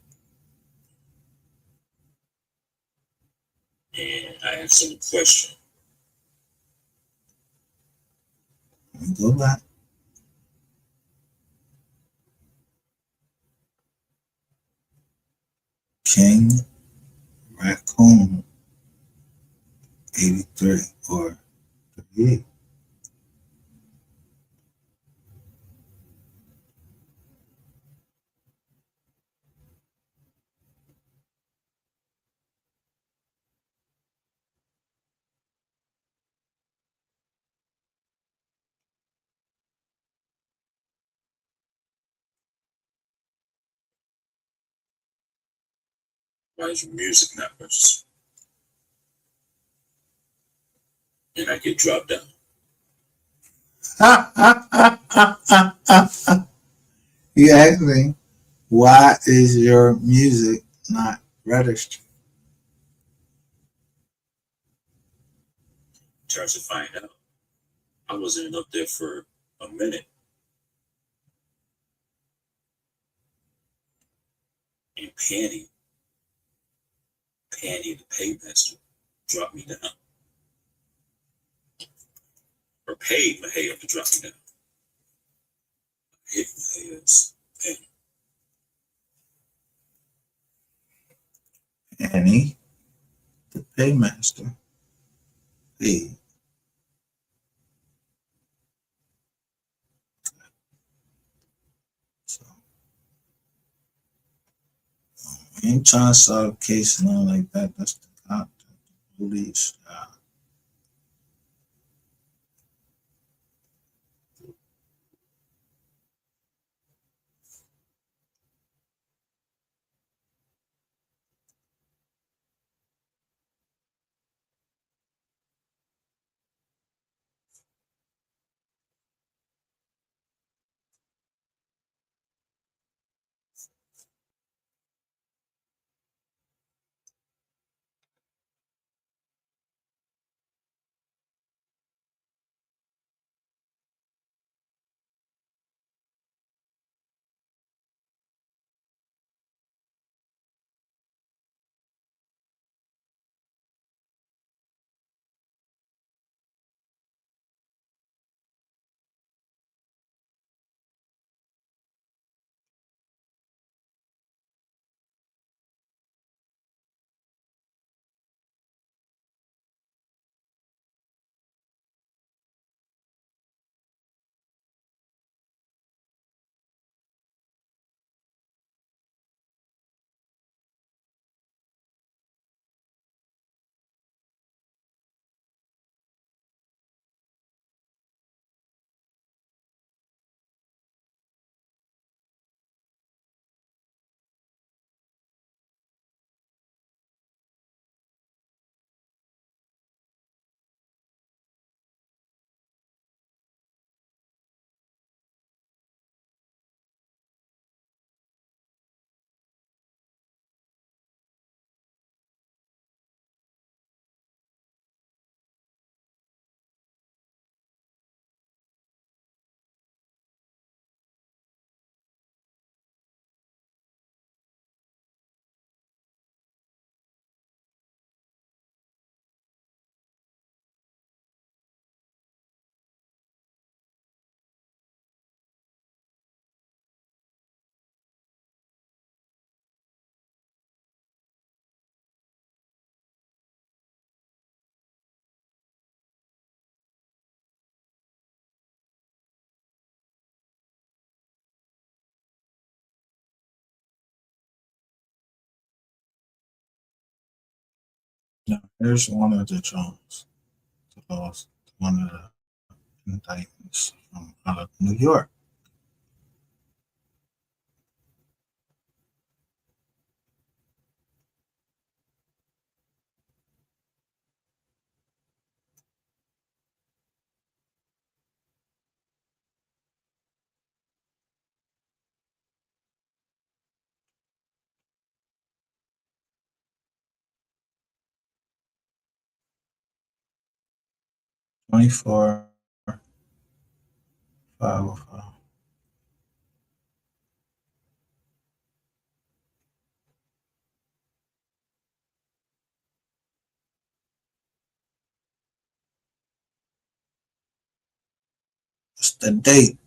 And I have some question. Let me go back. King Raccoon 83 or 38. Why is your music not registered? And I get dropped down. You ask me, why is your music not registered? Trying to find out. I wasn't up there for a minute. And Panny the Paymaster dropped me down. Or paid Mahia to drop me down. Hit Mahia's Panny. Panny the Paymaster paid. So I ain't trying to solve a case and all like that. That's the cop, the police. Now, here's one of the Jones, one of the indictments from out of New York. $24,505. What's the date?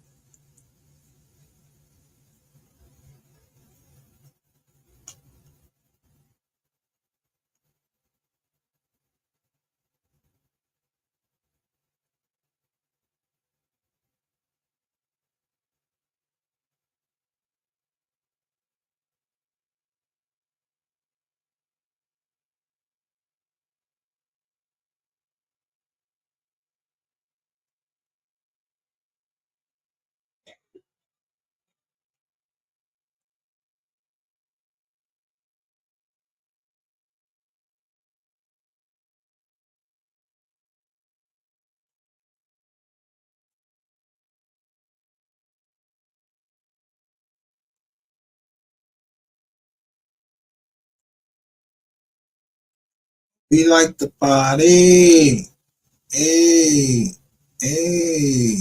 We like the party. Hey, hey.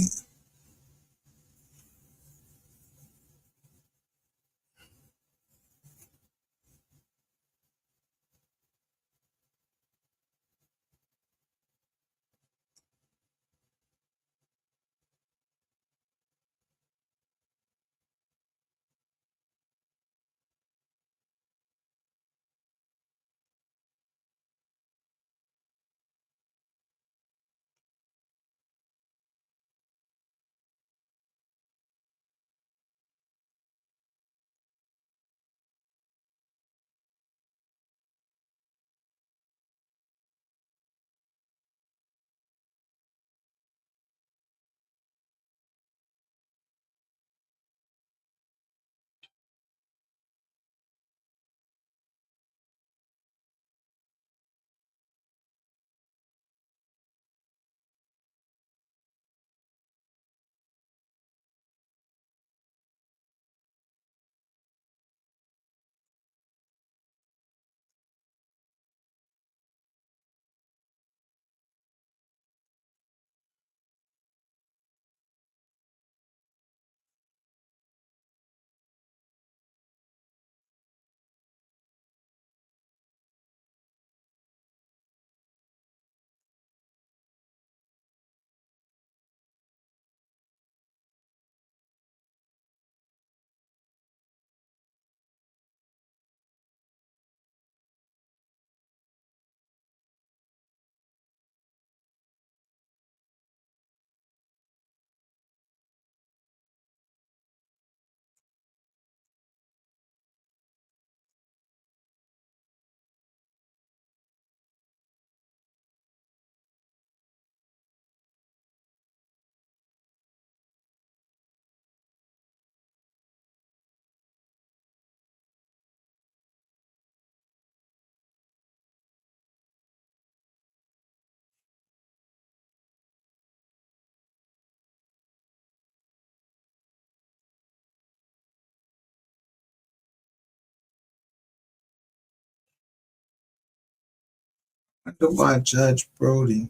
I wonder why Judge Brody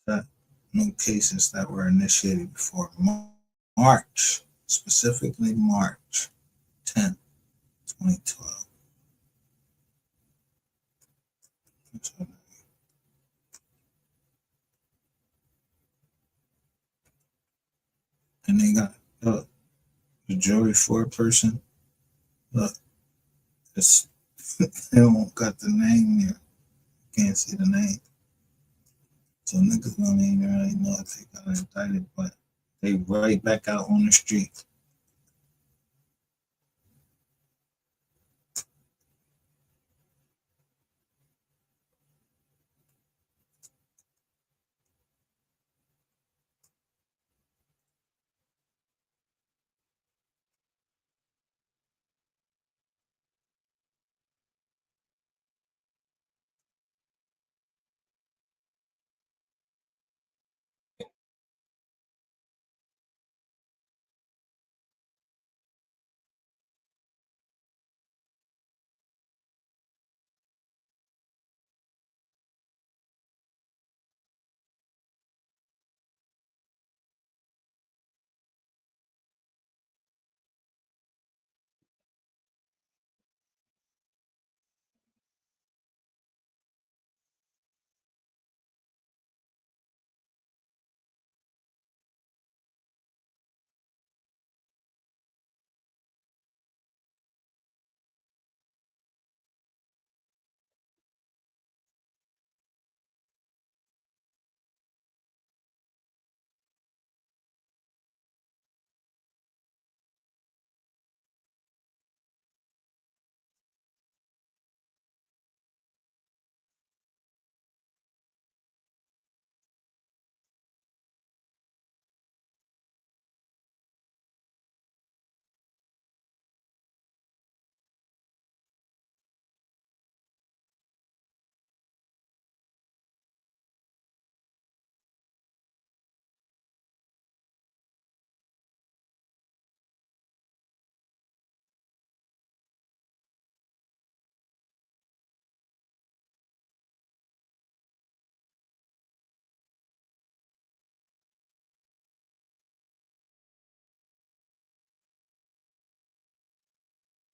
that no cases that were initiated before March, specifically March 10th, 2012. And they got the jury foreperson. Look, it's they don't got the name here. Can't see the name. So niggas don't even really know if they got indicted, but they right back out on the street.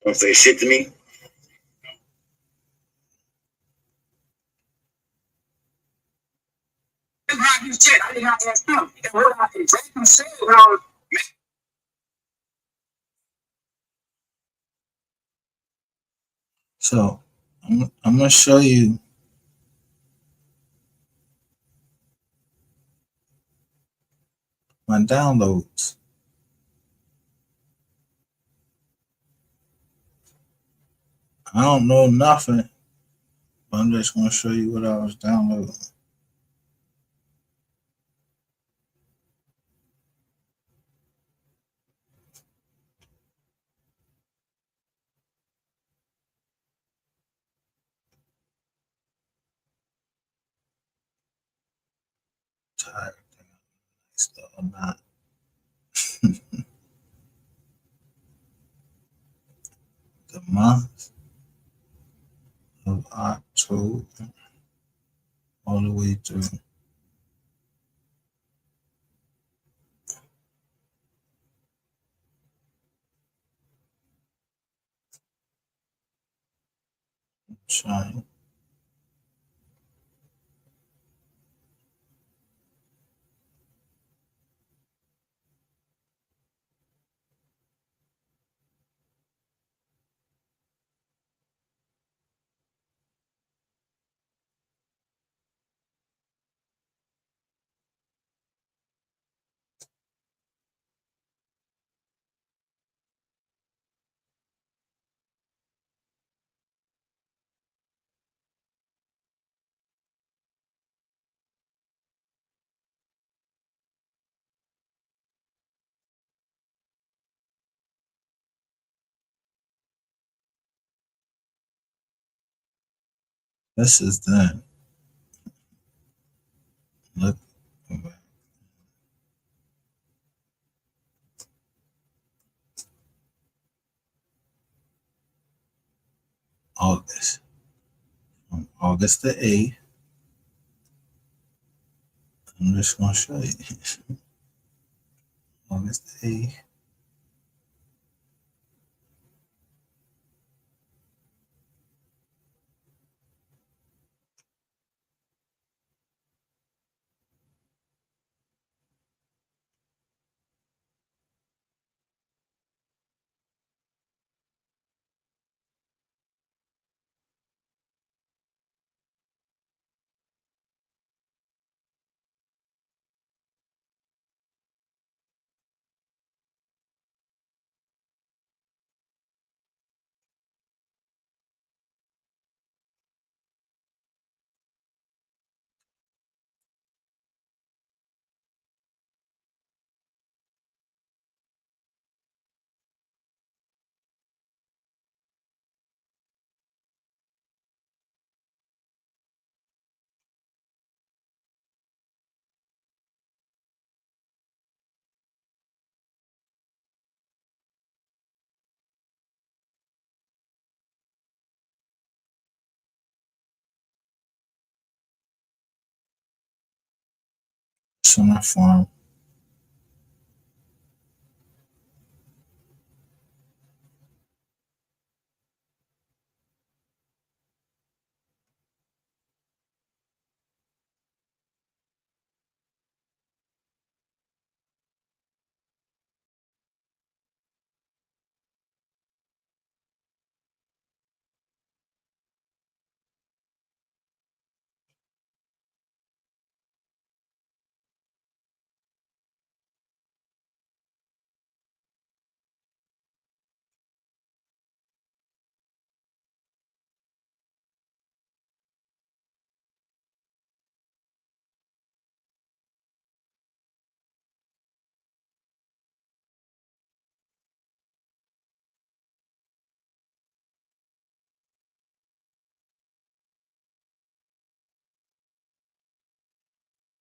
Don't say shit to me. So I'm gonna show you my downloads. I don't know nothing, but I'm just gonna show you what I was downloading. Tired stuff or not. The month of October all the way through China. This is done. Look. August. From August the 8th. I'm just gonna show you. August the 8th. crops on our farm.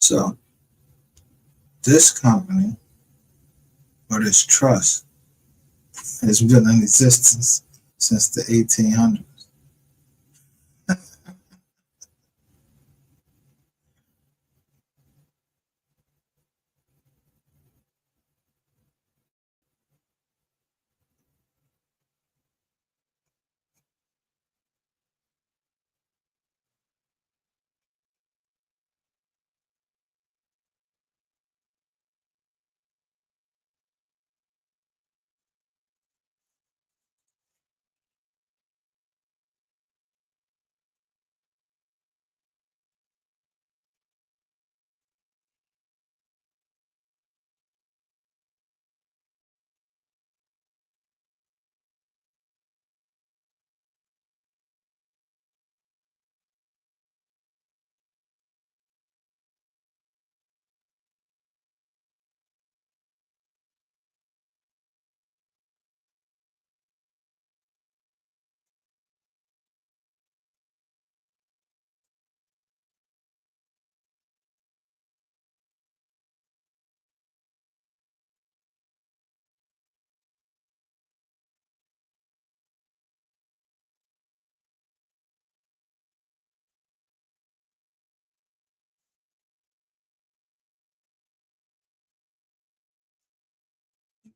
So this company or this trust has been in existence since the 1800s.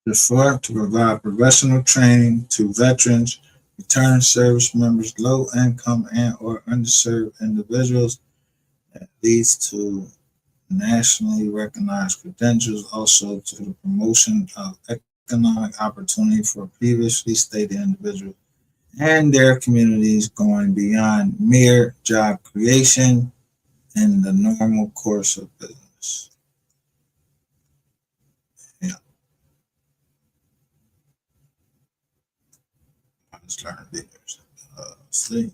Refer to provide professional training to veterans, returned service members, low income and or underserved individuals that leads to nationally recognized credentials, also to the promotion of economic opportunity for previously stated individuals and their communities, going beyond mere job creation in the normal course of business. Yeah, let's learn leaders. See.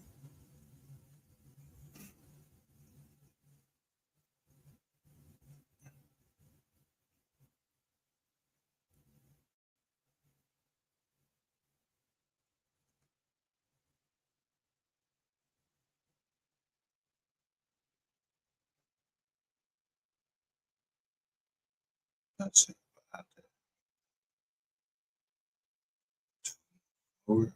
Let's see. Over.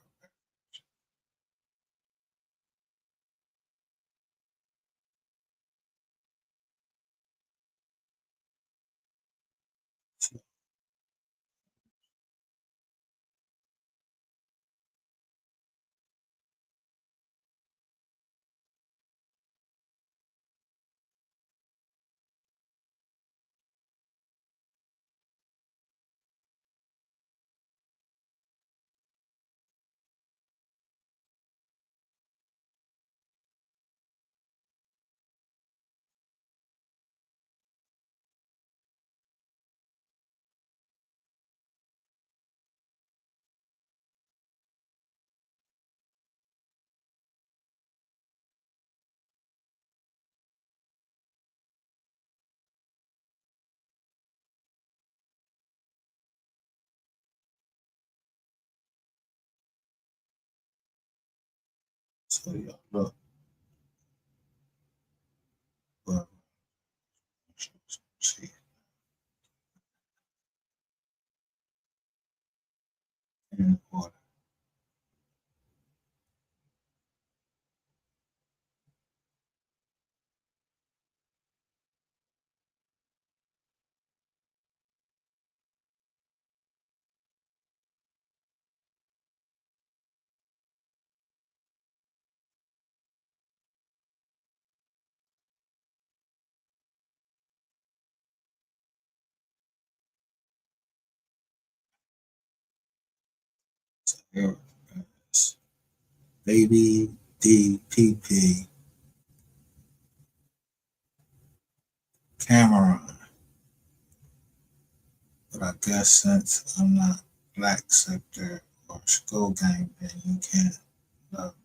So yeah, look. Well, see. In order. Here is Baby DPP Cameron. But I guess since I'm not Black Sector or Skull Gang, then you can't love me.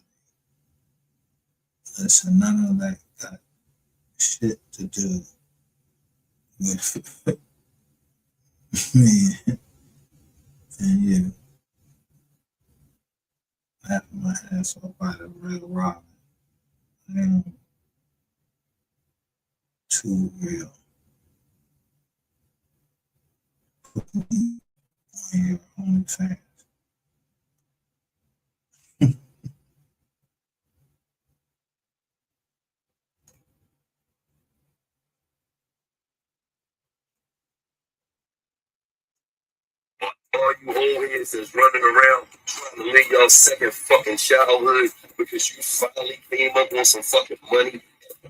Listen, none of that got shit to do with me and you. Laughing my ass off by the real Robin. I am too real. Put me on your OnlyFans. All you old heads is running around trying to live your second fucking childhood because you finally came up on some fucking money.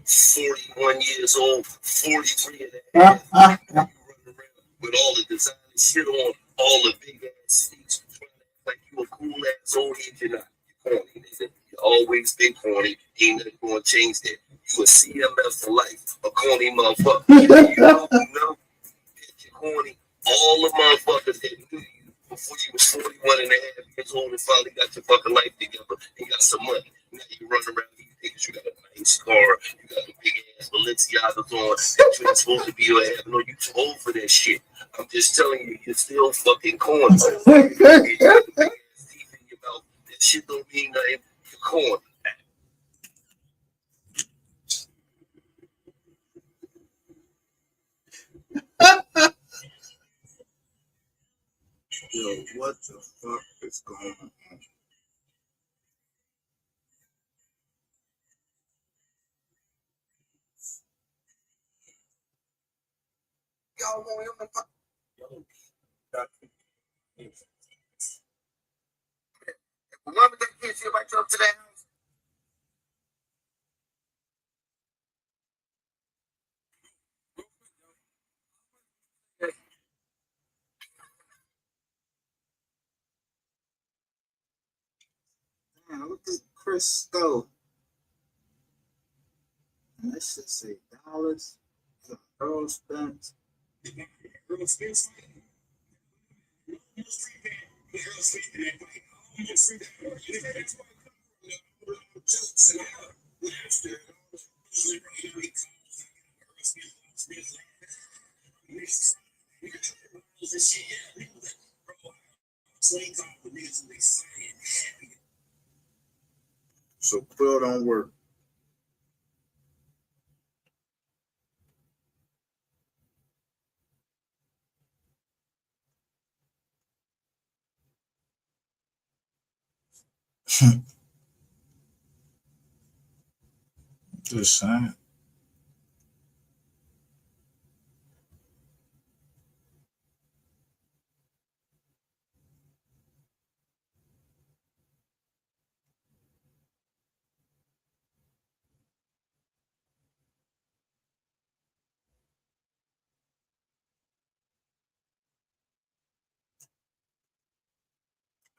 41 years old, 43 and a half. You running around with all the designer shit on, all the big ass feet, trying to act like you a cool ass old head. You're not. You're corny, nigga. You always been corny. Ain't nothing gonna change that. You a CMF for life, a corny motherfucker. You know, you're corny. All the motherfuckers that knew you before you was 41 and a half years old and finally got your fucking life together and got some money. Now you run around these niggas, you got a nice car, you got a big ass Balenciagas on that you ain't supposed to be having. No, you too old for that shit. I'm just telling you, you're still fucking corny. You got the big ass teeth in your mouth. That shit don't mean nothing. You're corny. Yo, what the fuck is going on? Y'all want him to fuck? Whoever that kid, you invite you up to that house. Man, look at Chris Stowe. And that shit say dollars. Earl Spence. So Quill don't work. Just saying.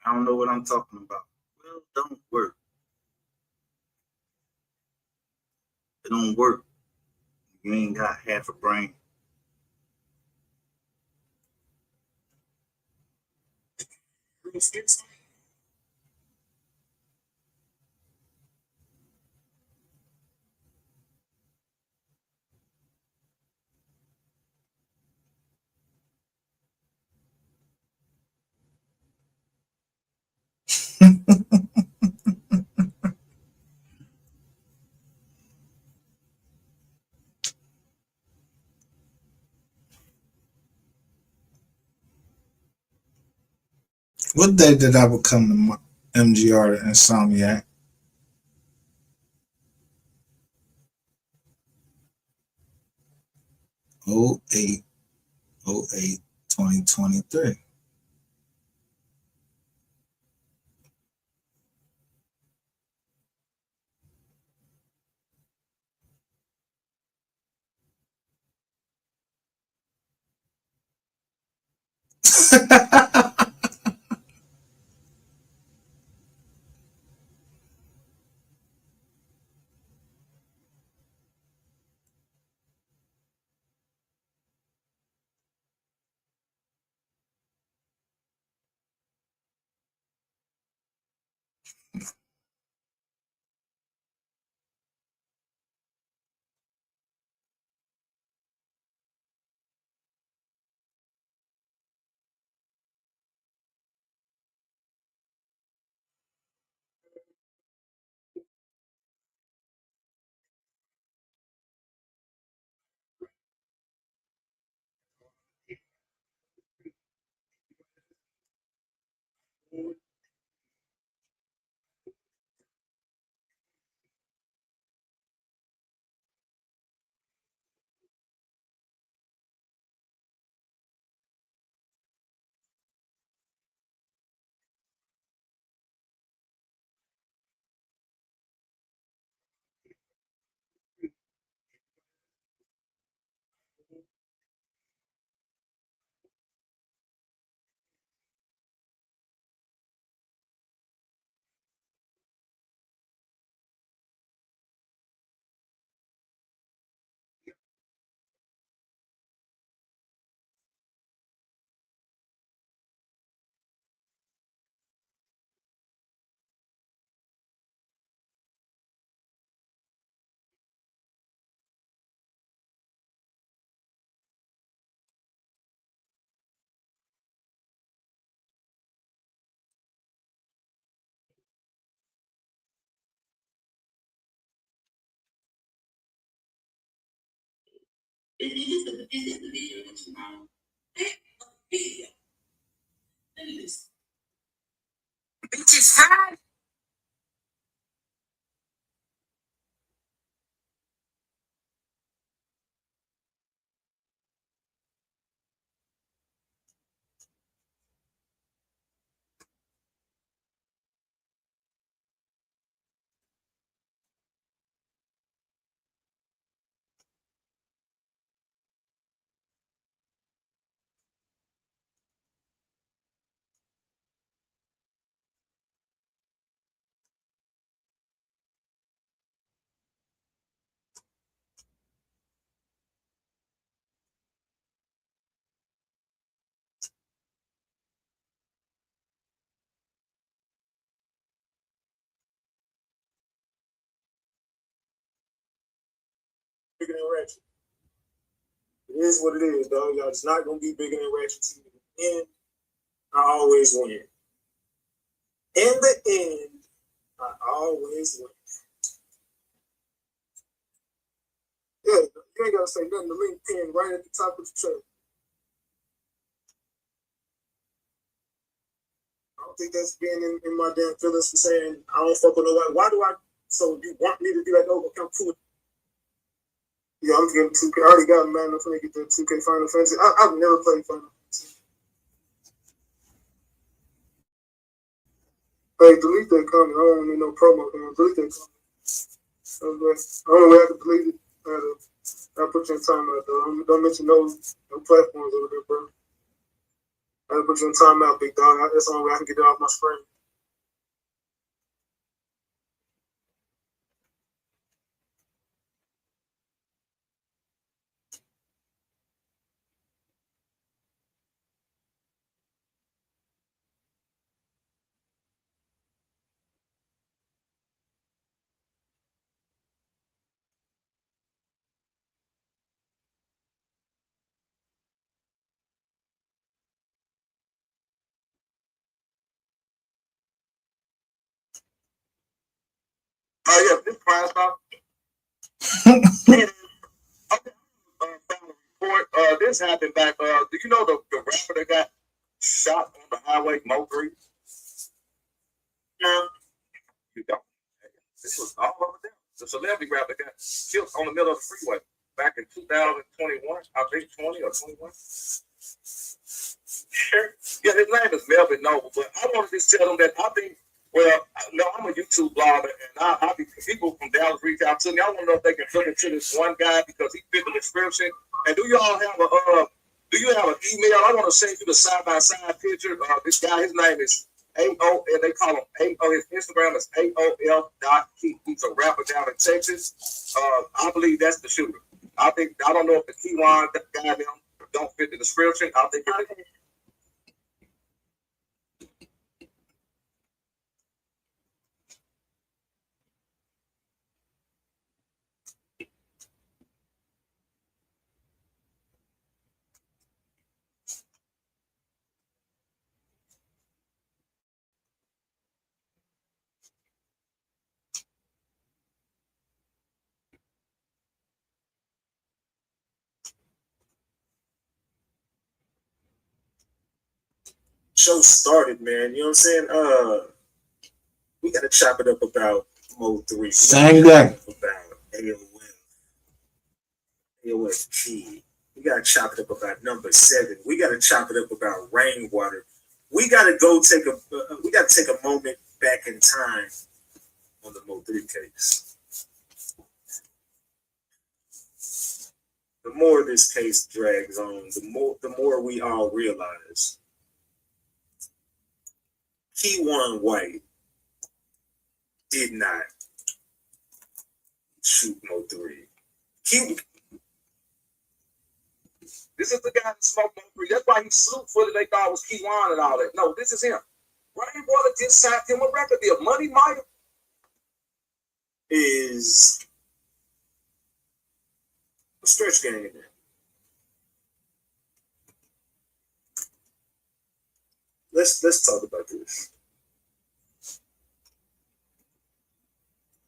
I don't know what I'm talking about. Well, don't work. It don't work. You ain't got half a brain. What day did I become the MGR the Insomniac? 08/08/2023. Bitches high. Bigger than Ratchet. It is what it is, dog. Y'all, it's not gonna be bigger than Ratchet TV. In the end, I always win. In the end, I always win. Yeah, you ain't gotta say nothing. The link pinned right at the top of the trailer. I don't think that's being in my damn feelings for saying I don't fuck with nobody. Why do I? So you want me to do that? No, come cool. Yeah, I'm getting 2K. I already got it, man. I'm gonna get the 2K Final Fantasy. I've never played Final Fantasy. Hey, delete that comment. I don't need no promo. Man. Delete that comment. The only way I can delete it, I put you in timeout, though. Don't mention no platforms over there, bro. I put you in timeout, big dog. That's the only way I can get it off my screen. Oh yeah, this prize stop. Report. This happened back. Do you know the rapper that got shot on the highway, Mo 3? No, you don't. This was all over there. The celebrity rapper got killed on the middle of the freeway back in 2021. I think 20 or 21. Sure. Yeah, his name is Melvin Noble, but I wanted to tell them that I think. Well, no, I'm a YouTube blogger, and I be people from Dallas reach out to me. I want to know if they can look into this one guy because he fit the description. And do y'all have a do you have an email? I want to send you the side by side picture. This guy, his name is AO, and they call him AO. His Instagram is AOL.Key. He's a rapper down in Texas. I believe that's the shooter. I don't know if the Keywan guy them don't fit the description. I think. show started, man. You know what I'm saying? We gotta chop it up about Mo 3. Same day. About AOF Key. We gotta chop it up about number 7. We gotta chop it up about Rainwater. We gotta take a moment back in time on the Mo 3 case. The more this case drags on, the more we all realize Keywan White did not shoot Mo 3. This is the guy that smoked Mo 3. That's why he slooped footed they thought it was Keywan and all that. No, this is him. Rainwater just signed him a record deal. Money Maya is a stretch gang in there. Let's talk about this.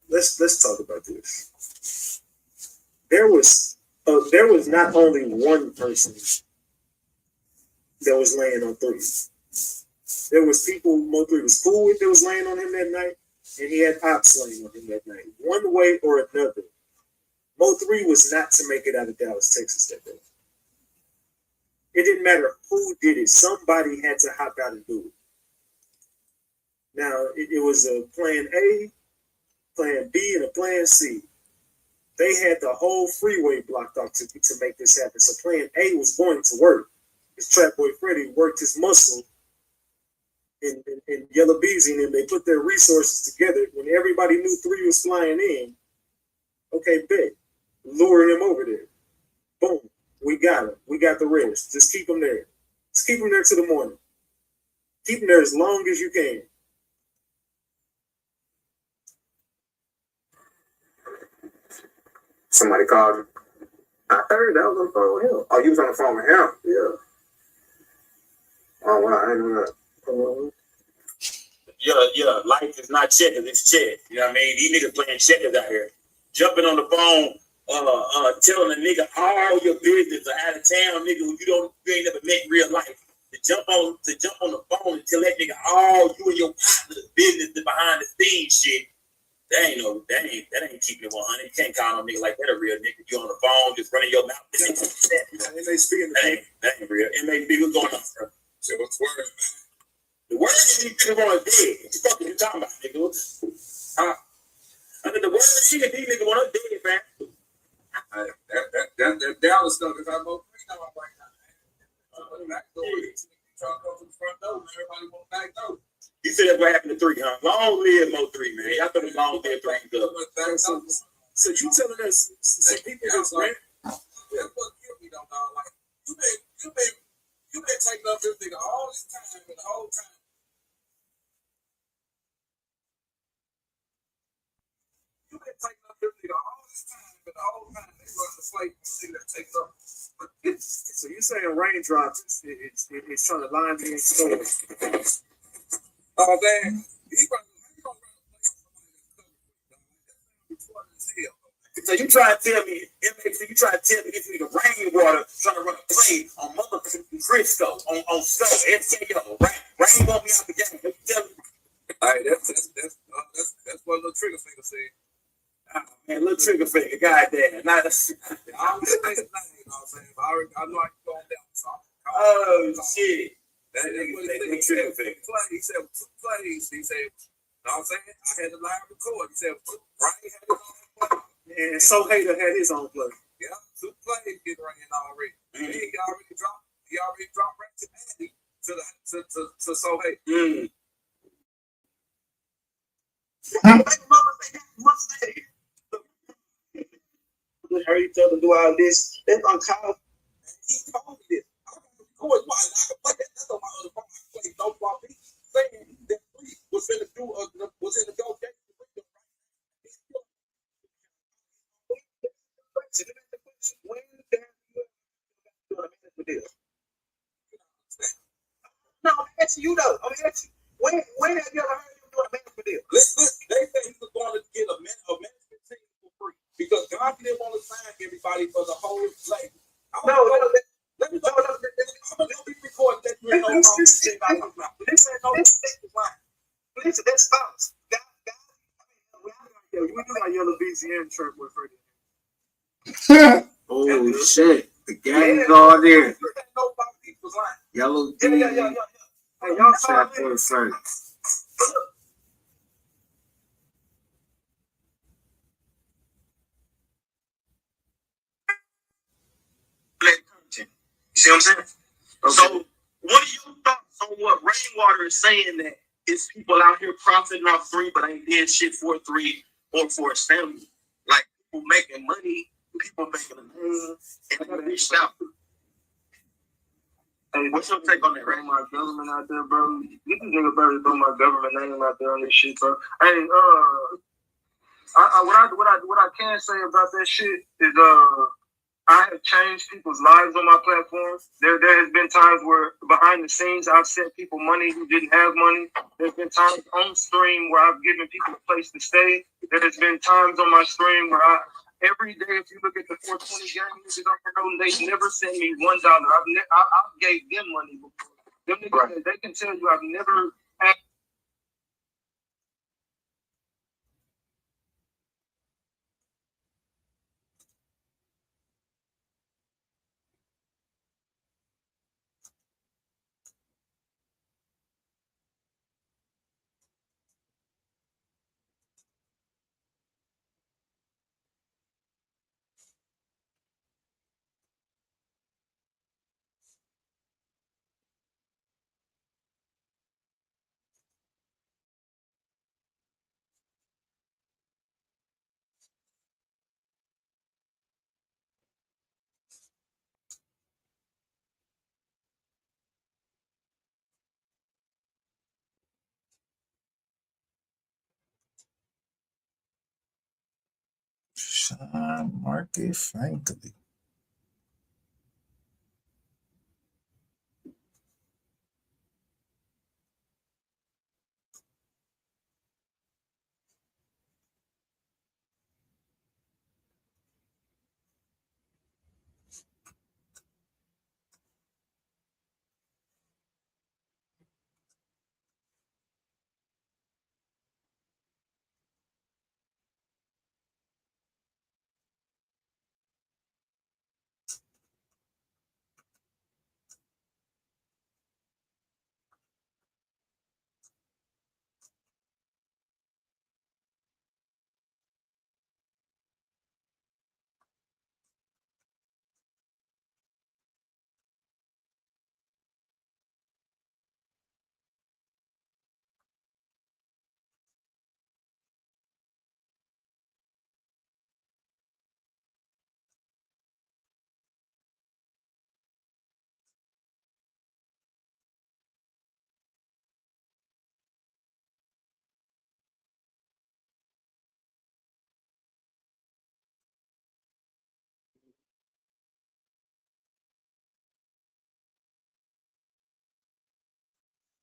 Let's talk about this. There was not only one person that was laying on 3. There was people Mo 3 was cool with that was laying on him that night, and he had ops laying on him that night. One way or another, Mo 3 was not to make it out of Dallas, Texas that day. It didn't matter who did it. Somebody had to hop out and do it. Now, it was a plan A, plan B, and a plan C. They had the whole freeway blocked off to make this happen. So plan A was going to work. His Trap Boy Freddy worked his muscle in Yellow Beezy, and they put their resources together. When everybody knew 3 was flying in, okay, bet. Lure him over there. Boom. We got him. We got the rest. Just keep him there. Just keep him there to the morning. Keep him there as long as you can. Somebody called you. I heard that was on the phone with him. Oh, you was on the phone with him? Yeah. Oh, wow. I didn't know that. Yeah, life is not checkers, it's check. You know what I mean? These niggas playing checkers out here. Jumping on the phone, telling a nigga all your business or out of town nigga who you ain't never met in real life. To jump on the phone and tell that nigga all you and your partner's business, the behind the scenes shit. That ain't keeping it 100. You can't call no nigga like that a real nigga. You on the phone, just running your mouth. That ain't real. MAB, what's going on, bro? So what's the word, man? The word is these niggas want us dead. What the fuck are you talking about, nigga? I mean, the word is these niggas want us dead, man. That Dallas stuff is our most free now right now. Trying to go to the front door, everybody want back door. You said that's what happened to 3, huh? Long live Mo 3, man. Y'all thought it long live 3 good. So you telling us some people that's right? Yeah, what killed me though, dog. Like you been taking up this nigga all this time and the whole time. You been taking up this nigga all this time and the whole time they run the slate and see that taking up. So you're saying Raindrops is trying to line me in stores? Oh man, he gonna run a play on somebody that's covered. So you try to tell me, this nigga Rainwater trying to run a play on motherfucking Crisco, on Skull, SKO, Rain won't be out the game. You tell me. All right, that's what little trigger finger said. Man, little trigger finger, goddamn. Not a I don't say his name, you know what I'm saying? But I know I can go down the song. Oh shit. That nigga said trigger finger. He said 2 plays. He said, you know what I'm saying? I had the live record. He said, Brian had his own play. And So Hater had his own play. Yeah, 2 plays get ran already. Mm-hmm. He already dropped Ratchet Andy to So Hater. I heard you tell them to do all this. That's uncalled. He told me this. I can record why I can play that. That's on my other phone. I play no problem. Saying that we was in the go game. No, I'm asking you though. I'm asking when have you ever heard him do a management deal? Listen, they said he was going to get a management team for free because God didn't want to sign everybody for the whole label. No. Let me go. they'll be recording that you ain't no problem shit out of your mouth. This ain't no mistake line. Listen, that's false. Yeah, we do got Yellow BCM shirt with Freddie. Oh shit, the gang is all there. Yellow D. Yeah. Hey, y'all Trap Boy Freddy. You see what I'm saying? Okay. So, what are your thoughts on what Rainwater is saying that it's people out here profiting off three, but ain't did shit for three or for his family? Like people making money, people making a name, and they reached out. Hey, what's your take on that? Throw my government out there, bro. You can think about it, throw my government name out there on this shit, bro. Hey, what I can say about that shit is, I have changed people's lives on my platform. There has been times where behind the scenes I've sent people money who didn't have money. There's been times on stream where I've given people a place to stay. There has been times on my stream where every day, if you look at the 420 gang niggas on the road, they never sent me $1. I've gave them money before. Them niggas, right. They can tell you I've never asked. Sean Market Franklin.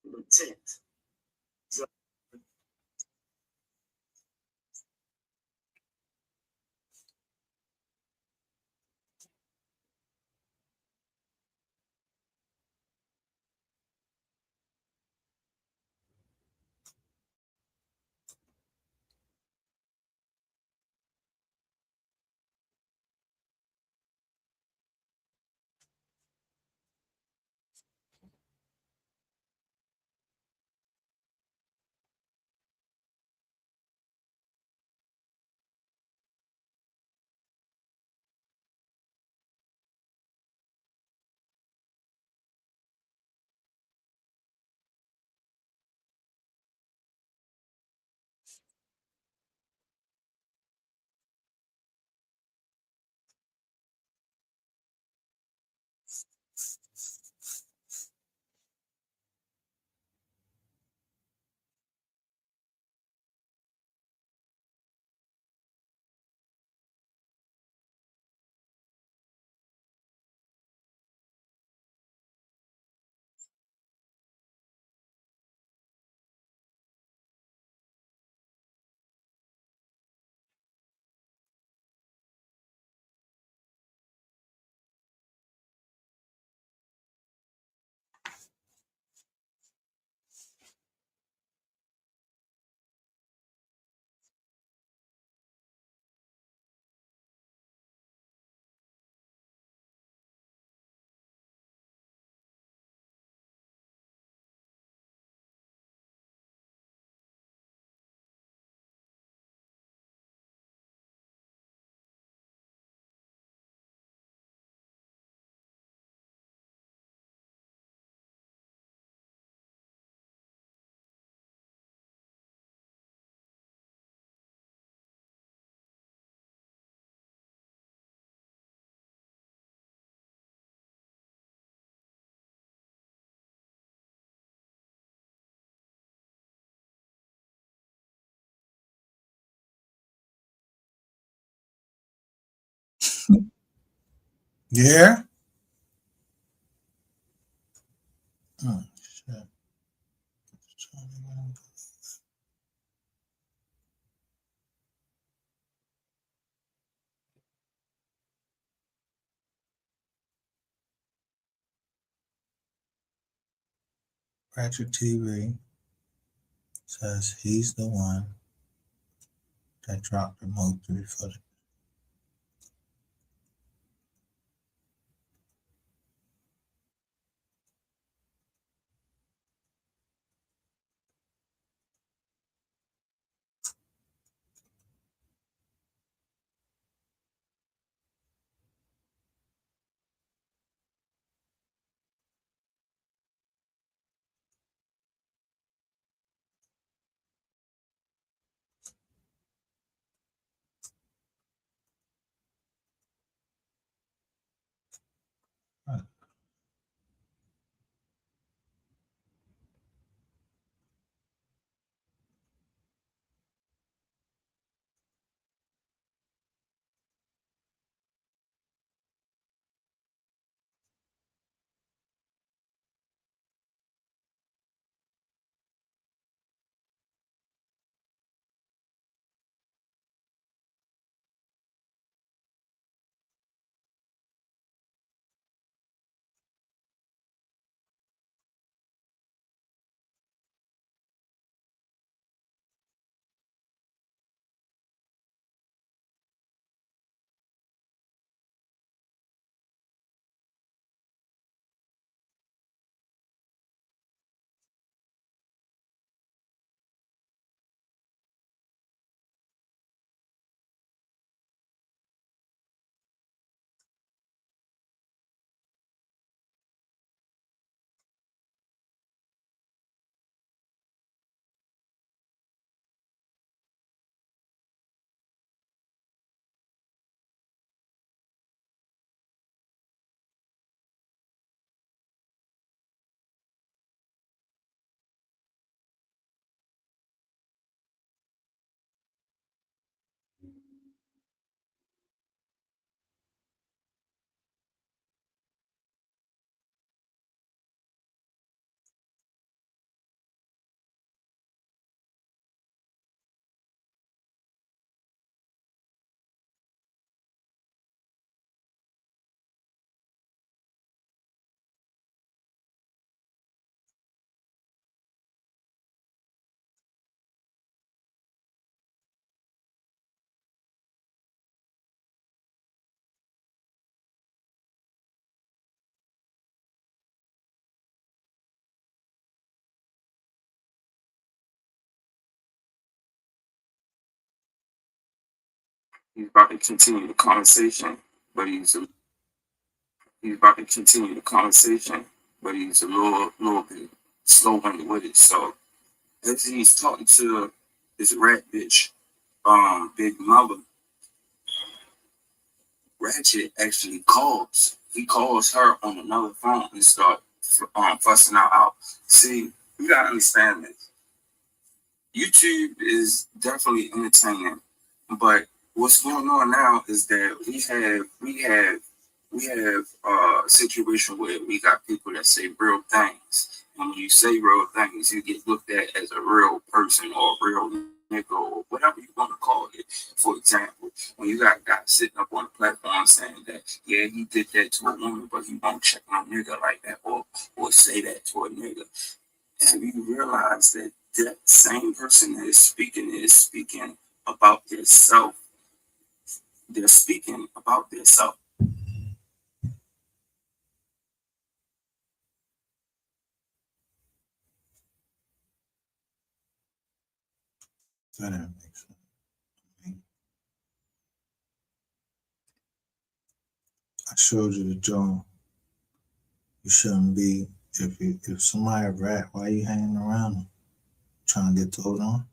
Intent. Yeah. Oh, shit. Ratchet TV says he's the one that dropped the Mo3 footage. He's about to continue the conversation, but he's about to continue the conversation, but he's a little bit slow-winded with it. So as he's talking to this rat bitch, Big Mother, Ratchet actually calls. He calls her on another phone and start fussing her out. See, you gotta understand this. YouTube is definitely entertaining, but what's going on now is that we have a situation where we got people that say real things. And when you say real things, you get looked at as a real person or a real nigga or whatever you want to call it. For example, when you got guys sitting up on the platform saying that, yeah, he did that to a woman, but he won't check my nigga like that or say that to a nigga. Have you realized that that same person that is speaking about their self? They're speaking about their self. That didn't make sense. I showed you the joint. You shouldn't be. If somebody a rat, why are you hanging around them? Trying to get told on?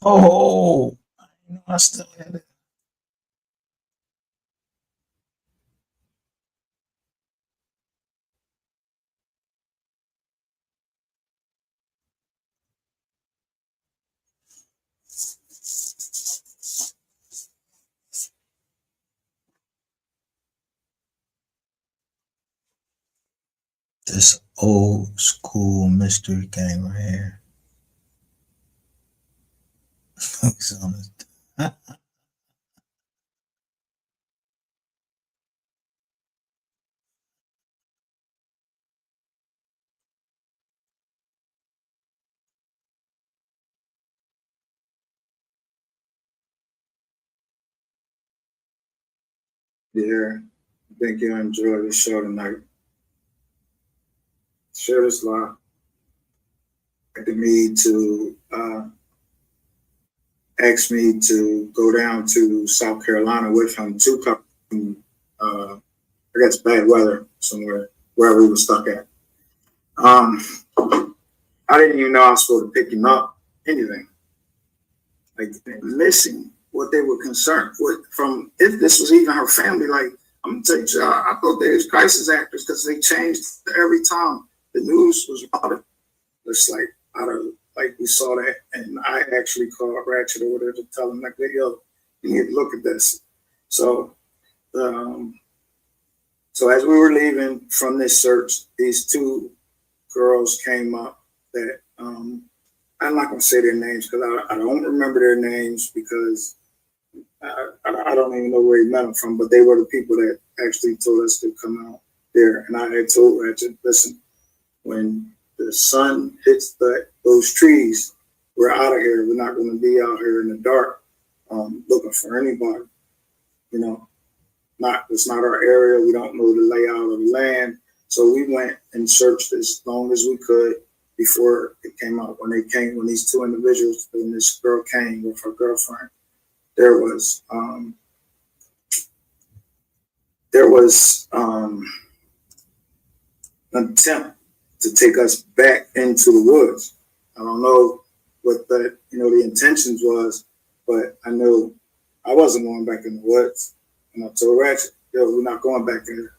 Oh, I still had it. This old school mystery game right here. Focus on it. Yeah, I think you enjoyed the show tonight. Share this live. The need to ask me to go down to South Carolina with him to come. I guess bad weather somewhere wherever we were stuck at. I didn't even know I was supposed to pick him up. Anything like missing what they were concerned with from if this was even her family. Like I'm gonna tell you, I thought they was crisis actors because they changed every time the news was about it. It's like out of like we saw that, and I actually called Ratchet over there to tell him like, yo, you need to look at this. So, so as we were leaving from this search, these two girls came up that I'm not gonna say their names because I don't remember their names because I don't even know where he met them from, but they were the people that actually told us to come out there. And I had told Ratchet, listen, when the sun hits those trees, we're out of here. We're not going to be out here in the dark looking for anybody. You know, it's not our area. We don't know the layout of the land. So we went and searched as long as we could before it came out. When these two individuals, when this girl came with her girlfriend, there was an attempt to take us back into the woods. I don't know what the intentions was, but I knew I wasn't going back in the woods. And I told Ratchet, yo, we're not going back there.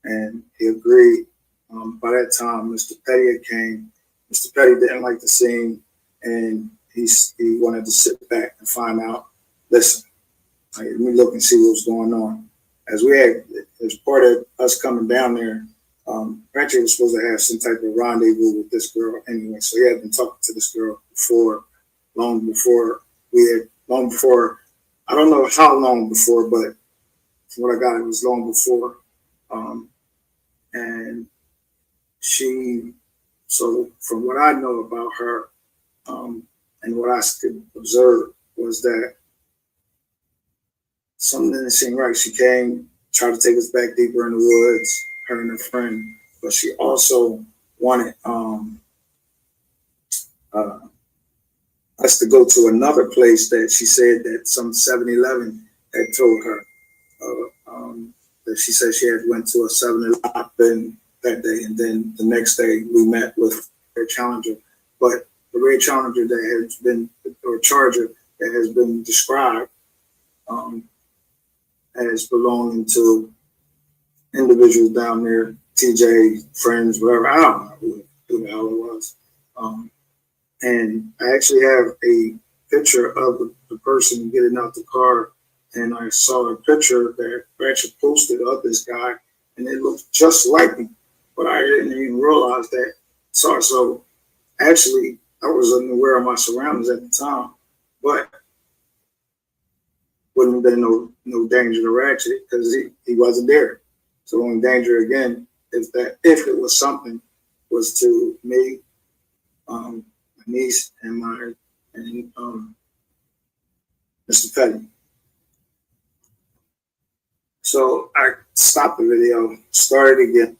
And he agreed. By that time, Mr. Petty came. Mr. Petty didn't like the scene, and he wanted to sit back and find out, listen, let me look and see what's going on. As part of us coming down there, Ratchet was supposed to have some type of rendezvous with this girl anyway. So he had been talking to this girl long before, I don't know how long before, but from what I got, it was long before. And so from what I know about her, and what I could observe was that something didn't seem right. She came, tried to take us back deeper in the woods, her and her friend, but she also wanted us to go to another place that she said that some 7-Eleven had told her. That she said she had went to a 7-Eleven that day, and then the next day we met with Ray Challenger. But the Ray Challenger that has been, or Charger that has been described as belonging to individuals down there, TJ, friends, whatever. I don't know who the hell it was. And I actually have a picture of the person getting out the car, and I saw a picture that Ratchet posted of this guy, and it looked just like him, but I didn't even realize that. So actually, I was unaware of my surroundings at the time, but wouldn't have been no danger to Ratchet because he wasn't there. So the only danger again is that if it was something, was to me, my niece, and Mr. Petty. So I stopped the video, started again.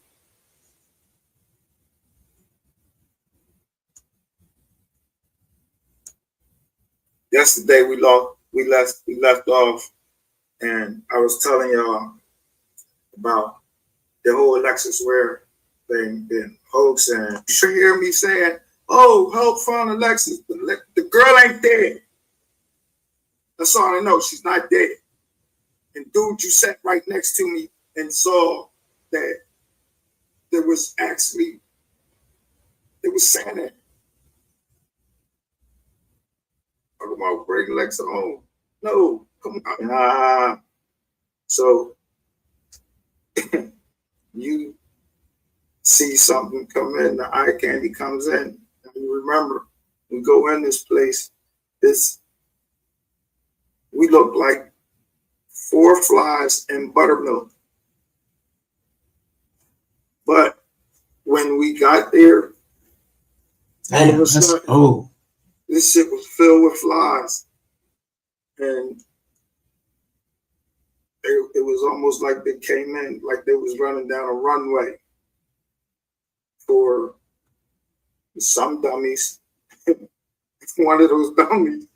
Yesterday we left off, and I was telling y'all about the whole Alexis Ware thing, and hoax, and you should hear me saying, "Oh, help found Alexis. The girl ain't dead. That's all I know. She's not dead. And dude, you sat right next to me and saw that there was Santa. Talk about bring Lexa home. No, come on. Nah. So you see something come in, the eye candy comes in, and you remember, we go in this place, we look like 4 flies in buttermilk. But when we got there, all of a sudden, this shit was filled with flies. And it was almost like they came in, like they was running down a runway for some dummies. One of those dummies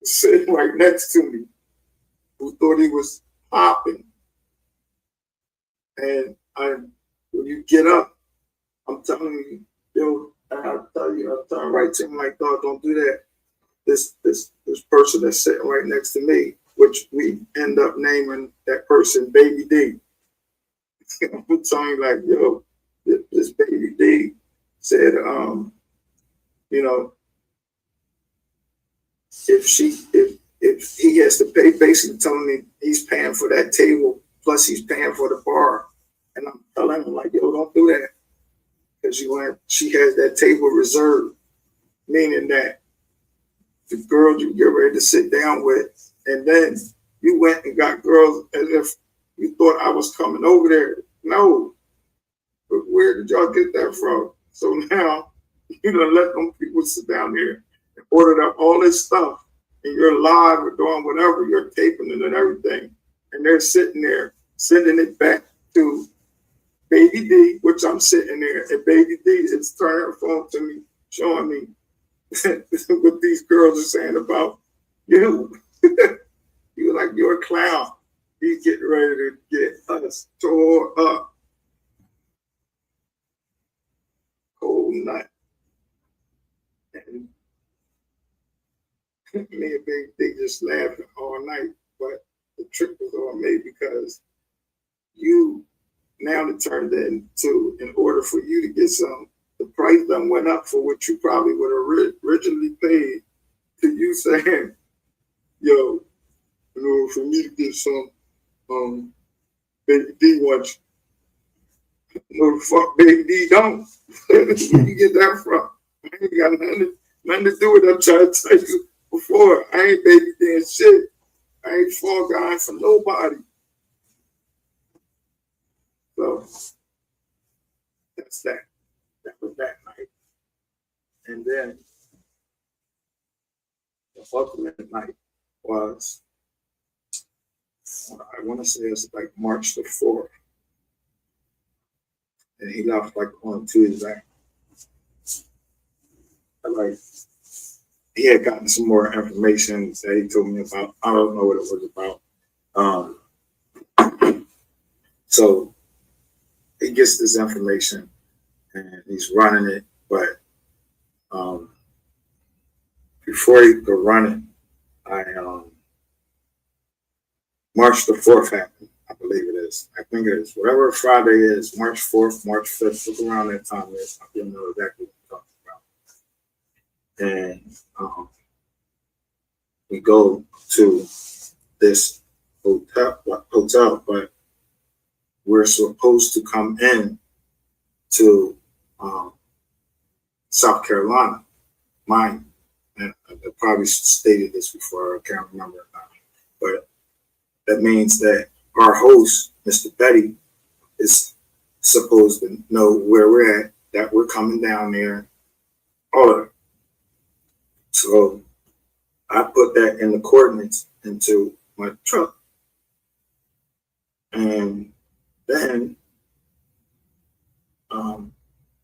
was sitting right next to me who thought he was popping. And when you get up, I'm telling you, yo, I'll turn right to him like, dog, don't do that. This person that's sitting right next to me, which we end up naming that person Baby D. I'm telling you, like, yo, this Baby D said, you know, if he has to pay, basically telling me he's paying for that table, plus he's paying for the bar. And I'm telling him, like, yo, don't do that. Because she has that table reserved, meaning that the girls you get ready to sit down with, and then you went and got girls as if you thought I was coming over there. No. But where did y'all get that from? So now you done let them people sit down here and ordered up all this stuff, and you're live or doing whatever, you're taping it and everything, and they're sitting there sending it back to Baby D, which I'm sitting there, and Baby D is turning her phone to me, showing me what these girls are saying about you. You're like, you're a clown. He's getting ready to get us tore up. Cold night. And me and Baby D just laughing all night, but the trick was on me because you now it turned into, in order for you to get some, the price done went up for what you probably would have originally paid, to you saying, yo, you know, for me to get some Baby D watch, no, the fuck Baby D don't. Where you get that from? I ain't got nothing to do with it. I'm trying to tell you before. I ain't Baby D and shit. I ain't fall guy for nobody. So that's that. That was that night. And then the ultimate night was, I want to say it's like March the 4th. And he left like on Tuesday. Like, he had gotten some more information that he told me about. I don't know what it was about. So he gets this information and he's running it, but before he could run it, March the 4th happened, I believe it is. I think it is. Whatever Friday is, March 4th, March 5th, look around that time is. I don't know exactly what I'm talking about. And we go to this hotel, but we're supposed to come in to South Carolina, mine. And I probably stated this before, I can't remember it now. But that means that our host, Mr. Petty, is supposed to know where we're at, that we're coming down there, all of it. So I put that in the coordinates into my truck. And then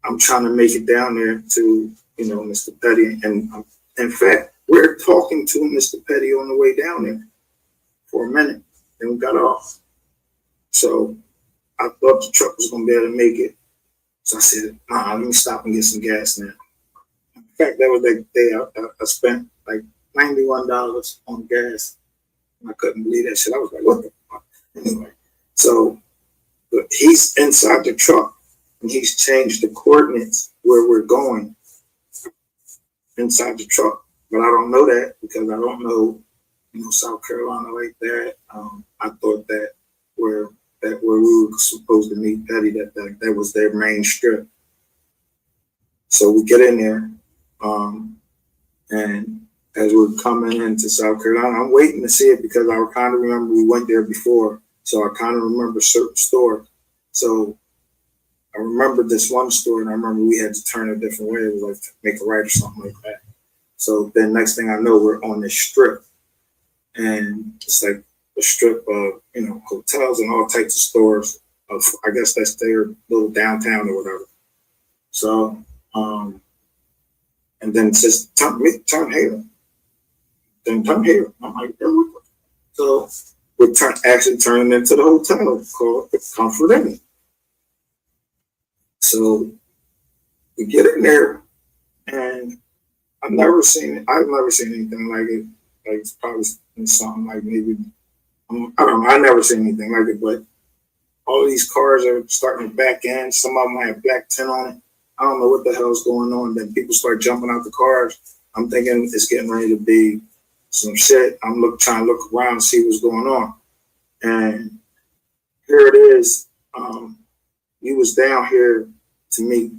I'm trying to make it down there to, you know, Mr. Petty. And in fact, we're talking to Mr. Petty on the way down there for a minute. Then we got off. So I thought the truck was going to be able to make it. So I said, nah, let me stop and get some gas now. In fact, that was the day I spent like $91 on gas. I couldn't believe that shit. I was like, what the fuck? Anyway, so he's inside the truck and he's changed the coordinates where we're going inside the truck. But I don't know that because I don't know, South Carolina like that. I thought that where we were supposed to meet Petty, that was their main strip. So we get in there, and as we're coming into South Carolina, I'm waiting to see it because I kind of remember we went there before. So I kind of remember certain stores. So I remember this one store, and I remember we had to turn a different way. It was like to make a right or something like that. So then next thing I know, we're on this strip. And it's like a strip of, hotels and all types of stores. I guess that's their little downtown or whatever. So, and then it says, turn here. Then turn here. I'm like, so we're actually turning into the hotel called Comfort Inn. So we get in there, and I've never seen anything like it. Like it's probably something like maybe, I don't know. I never seen anything like it, but all of these cars are starting to back in. Some of them have black tint on it. I don't know what the hell's going on. Then people start jumping out the cars. I'm thinking it's getting ready to be some shit. I'm trying to look around and see what's going on. And here it is. You was down here to meet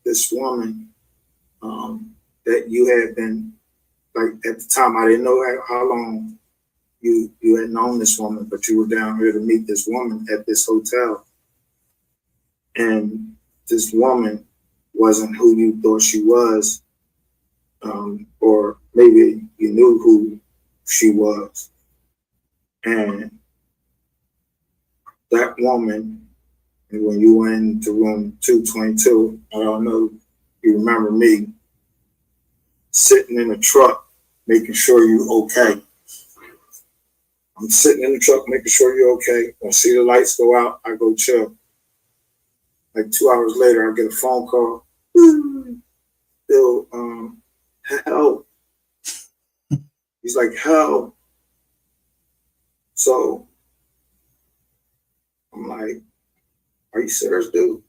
this woman that you had been, like at the time, I didn't know how long you had known this woman, but you were down here to meet this woman at this hotel. And this woman wasn't who you thought she was, or maybe you knew who she was. And that woman, when you went into room 222, I don't know if you remember me, sitting in the truck, making sure you're okay. I'm sitting in the truck, making sure you're okay. I see the lights go out, I go chill. Like 2 hours later, I get a phone call. Bill, help. He's like, help. So I'm like, are you serious, dude?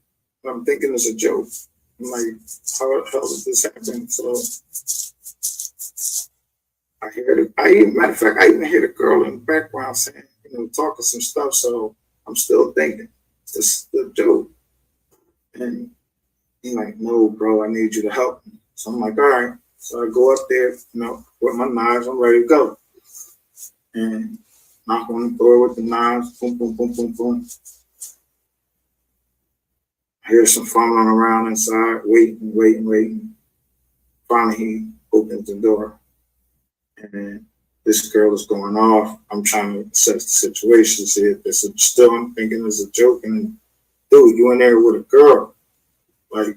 I'm thinking it's a joke. I'm like, how the hell did this happen? So I hear it. Matter of fact, I even hear the girl in the background saying, talking some stuff. So I'm still thinking it's a joke. And he's like, no, bro, I need you to help me. So I'm like, all right. So I go up there, with my knives, I'm ready to go. And knock on the door with the knives, boom, boom, boom, boom, boom. I hear some fumbling around inside, waiting. Finally, he opens the door. And this girl is going off. I'm trying to assess the situation, see if this is still, I'm thinking it's a joke. And dude, you in there with a girl. Like,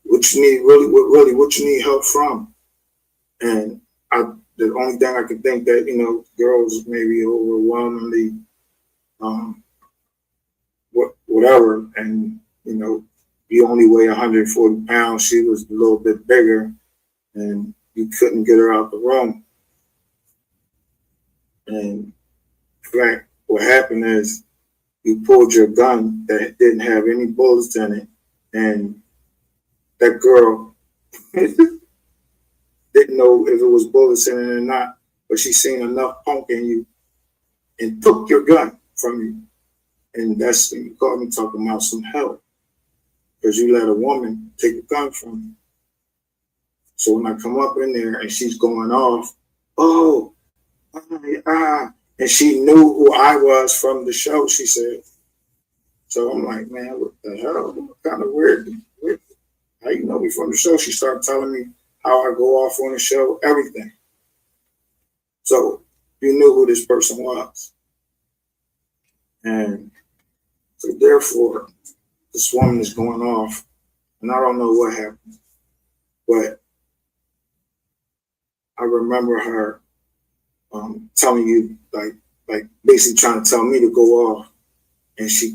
what you need, really, what you need help from? And the only thing I could think that, girls maybe overwhelmingly, whatever. And, you only weigh 140 pounds. She was a little bit bigger, and you couldn't get her out the room. And in fact, what happened is you pulled your gun that didn't have any bullets in it, and that girl didn't know if it was bullets in it or not, but she seen enough punk in you and took your gun from you. And that's when you called me talking about some help, because you let a woman take a gun from you. So when I come up in there and she's going off, and she knew who I was from the show, she said. So I'm like, man, what the hell? What kind of weird. How you know me from the show? She started telling me how I go off on the show, everything. So you knew who this person was. And so therefore, this woman is going off, and I don't know what happened, but I remember her telling you, like basically trying to tell me to go off, and she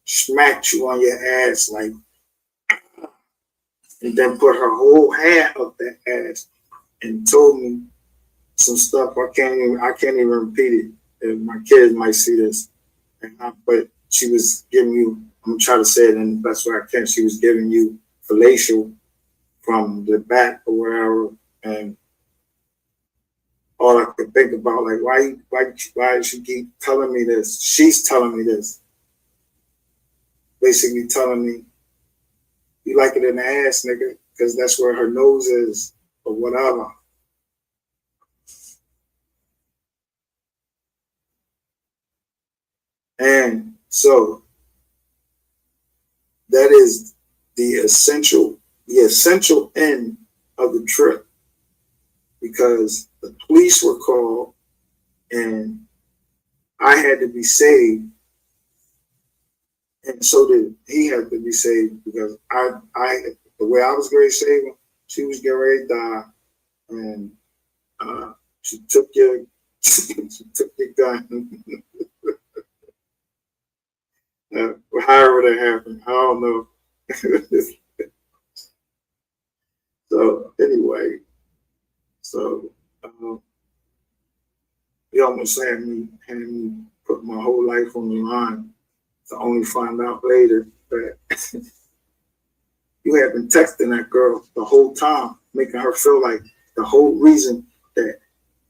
smacked you on your ass, like, and then put her whole hand up that ass and told me some stuff I can't even repeat it. And my kids might see this. But she was giving you, I'm gonna try to say it in the best way I can. She was giving you fellatio from the back or wherever, and all I could think about, like, why does she keep telling me this? She's telling me this. Basically telling me, you like it in the ass, nigga, because that's where her nose is, or whatever. And so that is the essential end of the trip, because the police were called and I had to be saved, and so did he have to be saved, because I the way I was going to save him, she was getting ready to die, and she took your gun. However that happened, I don't know. So anyway, he almost had me put my whole life on the line to only find out later that you had been texting that girl the whole time, making her feel like the whole reason that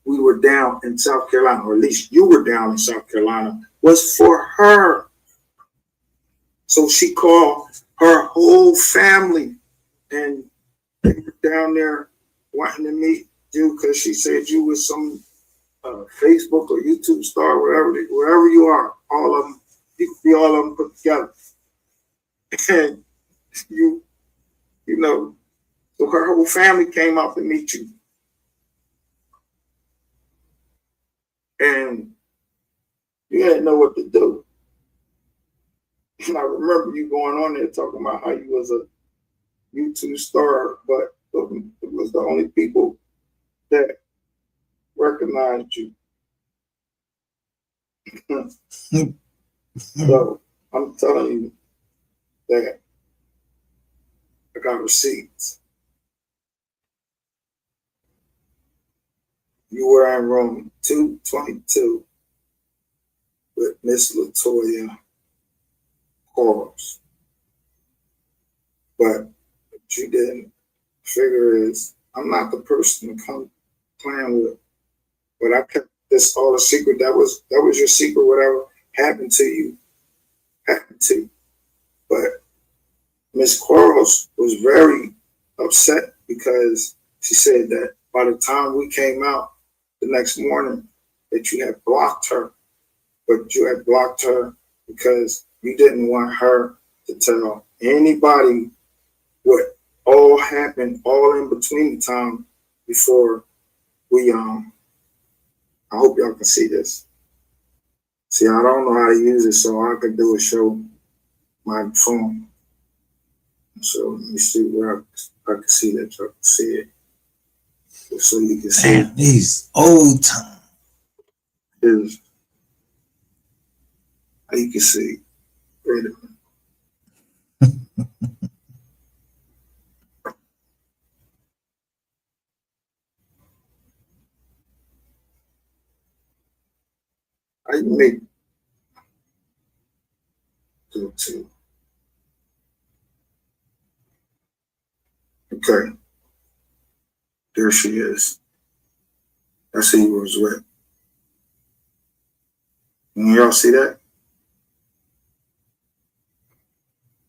we were down in South Carolina, or at least you were down in South Carolina, was for her. So she called her whole family, and they were down there wanting to meet you because she said you was some Facebook or YouTube star, wherever you are, all of them, you could be all of them put together. And you know, so her whole family came out to meet you. And you didn't know what to do. And I remember you going on there talking about how you was a YouTube star, but it was the only people that recognized you. So I'm telling you that I got receipts. You were in room 222 with Miss Latoya Quarles. But what you didn't figure is I'm not the person to come playing with. But I kept this all a secret. That was your secret. Whatever happened to you, happened to you. But Miss Quarles was very upset because she said that by the time we came out the next morning, that you had blocked her. But you had blocked her because you didn't want her to tell anybody what all happened all in between the time before we I hope y'all can see this. See, I don't know how to use it, so all I could do is show my phone. So let me see where I can see that y'all can see it. So you can see it. These old times. Is how you can see. Wait a minute. How you make go to? Okay. There she is. That's who you was with. Can y'all see that?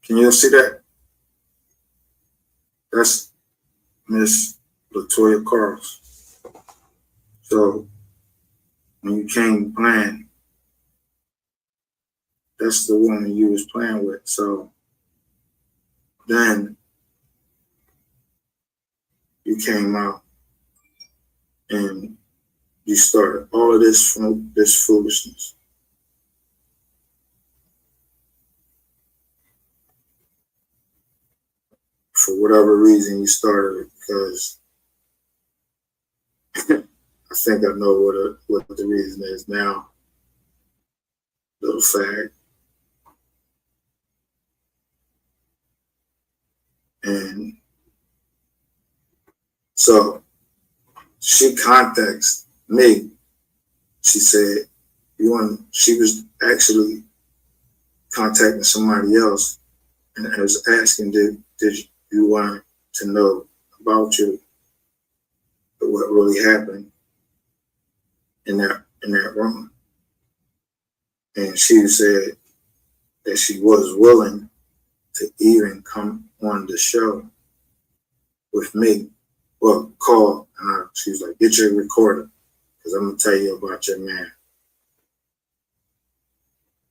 Can y'all see that? That's Miss Latoya Quarles. So when you came playing, that's the woman you was playing with. So then you came out and you started all of this from this foolishness. For whatever reason you started it, because I think I know what the reason is now. Little fag. And so she contacts me. She said, she was actually contacting somebody else and was asking, did you want to know about you, what really happened in that room? And she said that she was willing to even come on the show with me. Well, call, and she was like, get your recorder, because I'm going to tell you about your man.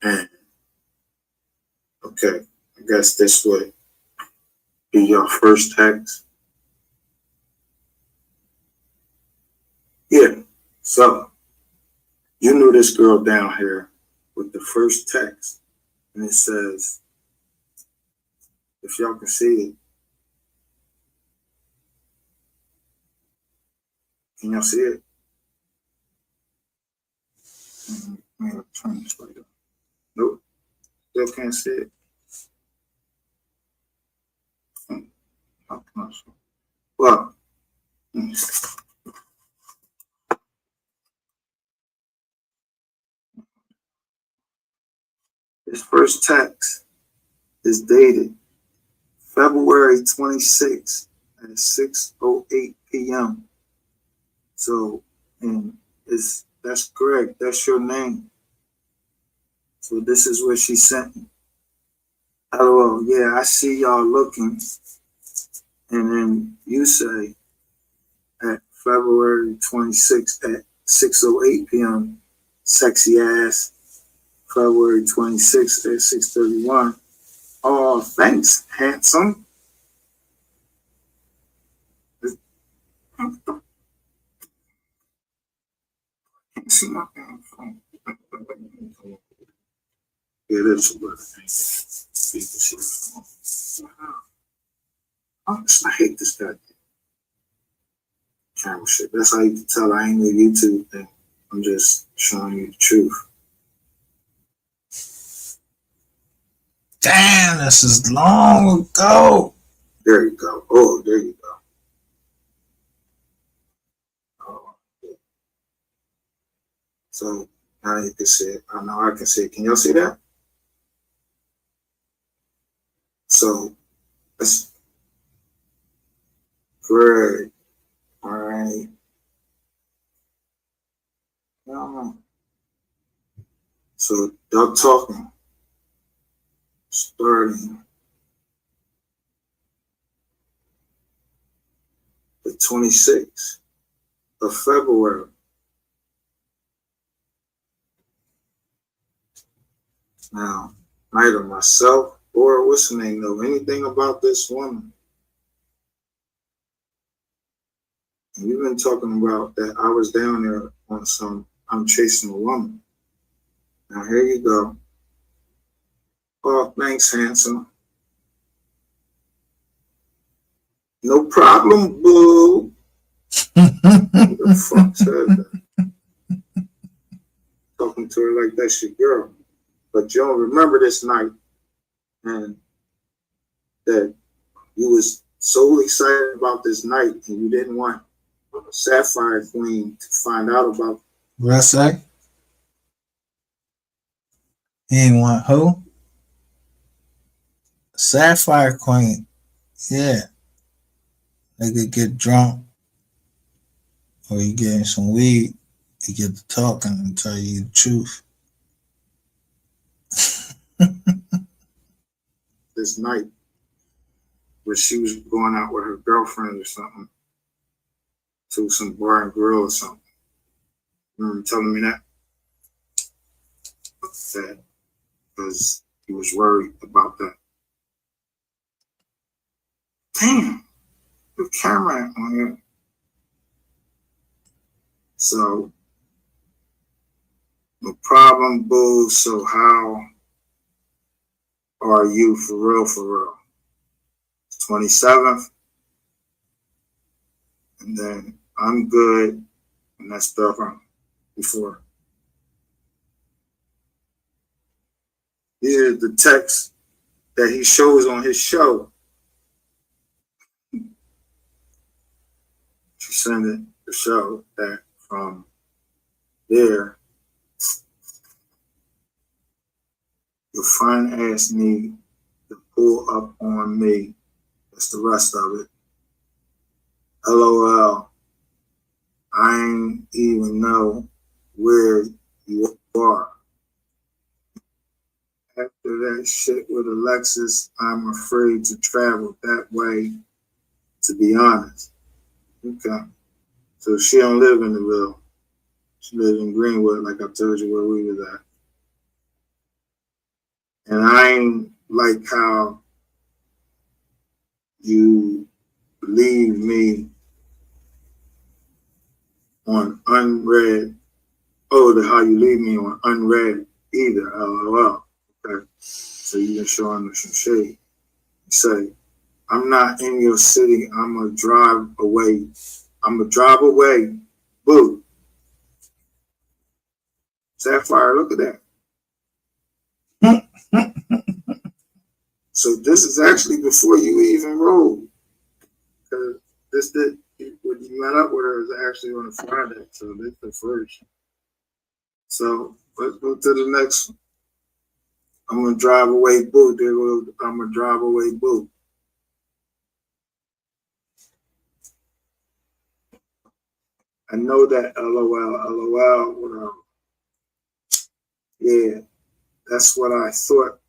And, okay, I guess this would be your first text. Yeah, so you knew this girl down here with the first text, and it says, if y'all can see it, can y'all see it? Turn this way. Nope, still can't see it. Well, this first text is dated February 26th at 6:08 p.m. So, and that's correct. That's your name. So this is what she sent me. LOL, yeah, I see y'all looking. And then you say at February 26th at 6:08 p.m., sexy ass. February 26th at 6:31. Oh, thanks, handsome. Can't see my damn phone. Yeah, that's what I hate this guy. Camera shit. That's how you can tell I ain't no YouTube thing. I'm just showing you the truth. Damn, this is long ago. There you go. Oh, there you go. Oh, yeah. So now you can see it. I know I can see it. Can y'all see that? So that's great. All right. So Doug talking. Starting the 26th of February. Now, neither myself or what's her name know anything about this woman. And you've been talking about that I was down there on some, I'm chasing a woman. Now here you go. Oh, thanks, handsome. No problem, boo. Who the fuck said that? Talking to her like that's your girl. But you don't remember this night and that you was so excited about this night and you didn't want Sapphire Queen to find out about. What I say? He ain't want who? Sapphire Queen. Yeah. They could get drunk or you getting some weed, you get to talking and tell you the truth. This night where she was going out with her girlfriend or something to some bar and grill or something. Remember telling me that? That because he was worried about that. Damn, the camera on here. So, no problem, boo. So how are you for real, for real? 27th. And then I'm good. And that's stuff before. These are the texts that he shows on his show. She sent it to show that from there, your fine ass need to pull up on me. That's the rest of it. LOL. I ain't even know where you are. After that shit with Alexis, I'm afraid to travel that way, to be honest. Okay. So she don't live in the Ville. She lives in Greenwood, like I told you where we was at. And I ain't like how you leave me on unread. Oh, how you leave me on unread either. LOL. Okay. So you can show them some shade. You say, I'm not in your city. I'm gonna drive away. Boo. Sapphire, look at that. So this is actually before you even rolled. Because when you met up with her is actually on a Friday. So this is the first. So let's go to the next one. I'm gonna drive away, boo. I'm gonna drive away, boo. I know that, LOL, whatever. Yeah, that's what I thought.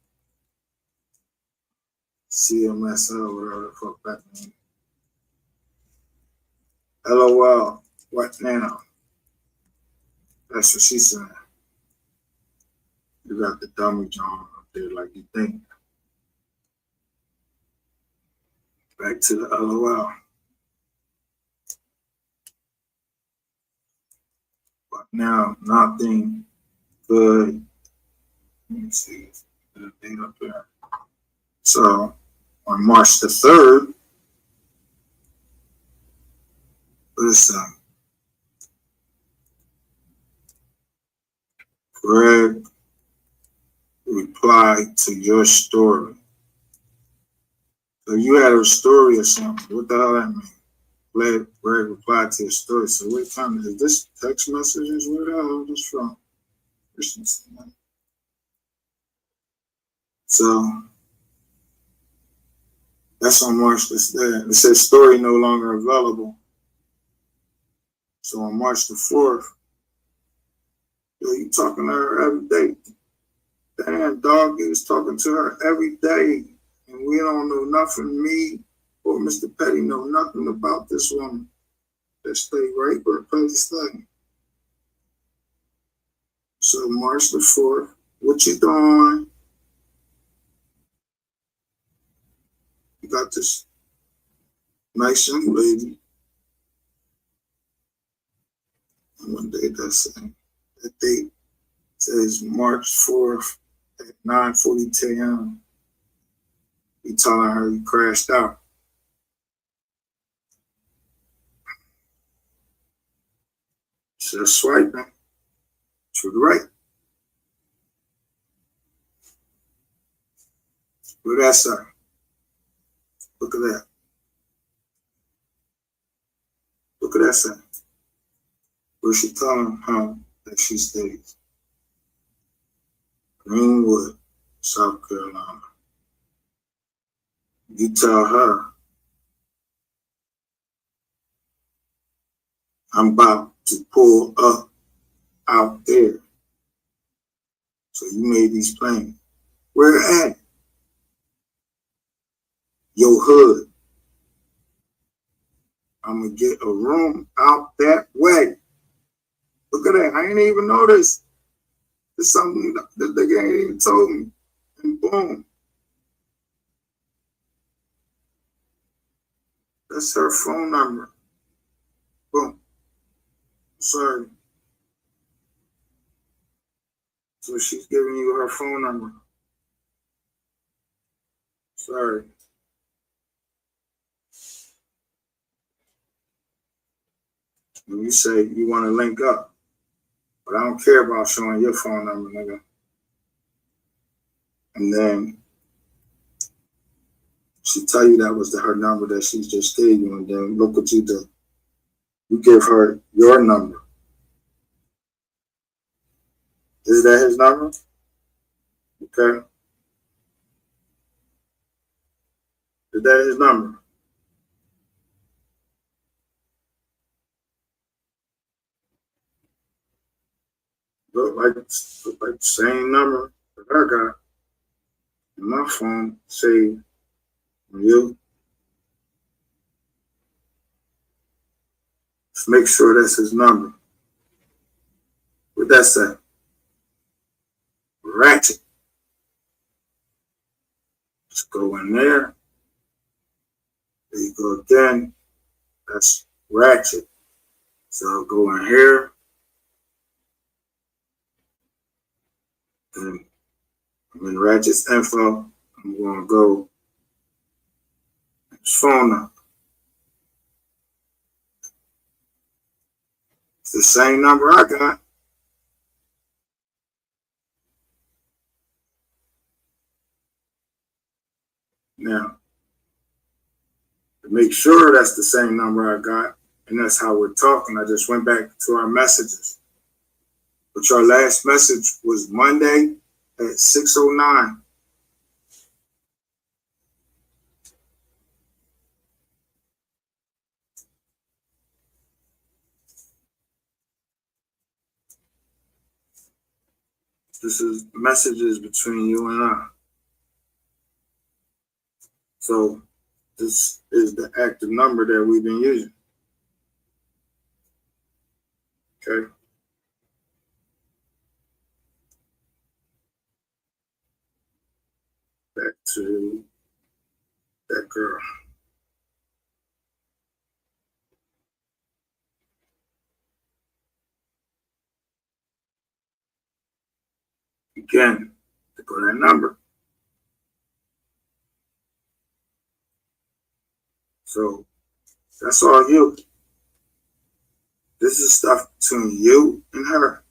CMSL, whatever the fuck that means. LOL, what now? That's what she said. You got the dummy John up there like you think. Back to the LOL. But now, nothing good. Let me see the date up there. So, on March the 3rd, what is that? Greg replied to your story. So you had a story or something. What the hell that mean? Greg replied to your story. So what kind of, is this text messages? Where the hell is this from? So that's on March the 3rd. It says story no longer available. So on March the 4th, you talking to her every day. Damn, dog, you was talking to her every day. And we don't know nothing. Me or Mr. Petty know nothing about this woman that stay right where Petty stay. So March the 4th, what you doing? You got this nice young lady. And one day that date says March 4th at 9:40 a.m. You telling her you crashed out. Just swiping to the right. Look at that, sir. Look at that. Look at that, sir. Where she telling him that she stays. Greenwood, South Carolina. You tell her, I'm about to pull up out there. So you made these plans. Where at? Your hood. I'm going to get a room out that way. Look at that. I ain't even noticed. It's something that the nigga ain't even told me. And boom. That's her phone number. Boom. Sorry. So she's giving you her phone number. Sorry. And you say you want to link up. But I don't care about showing your phone number, nigga. And then she tell you that was her number that she just gave you, and then look what you do. You give her your number. Is that his number? Okay. Is that his number? Look like the same number that I got in my phone. Say you. Just make sure that's his number. What that say? Ratchet. Just go in there. There you go again. That's Ratchet. So I'll go in here. And I'm in Ratchet's info. I'm going to go his phone number. It's the same number I got. Now, to make sure that's the same number I got, and that's how we're talking, I just went back to our messages. But your last message was Monday at 6:09. This is messages between you and I. So this is the active number that we've been using. Okay. Back to that girl. Again, to go that number. So that's all you. This is stuff between you and her.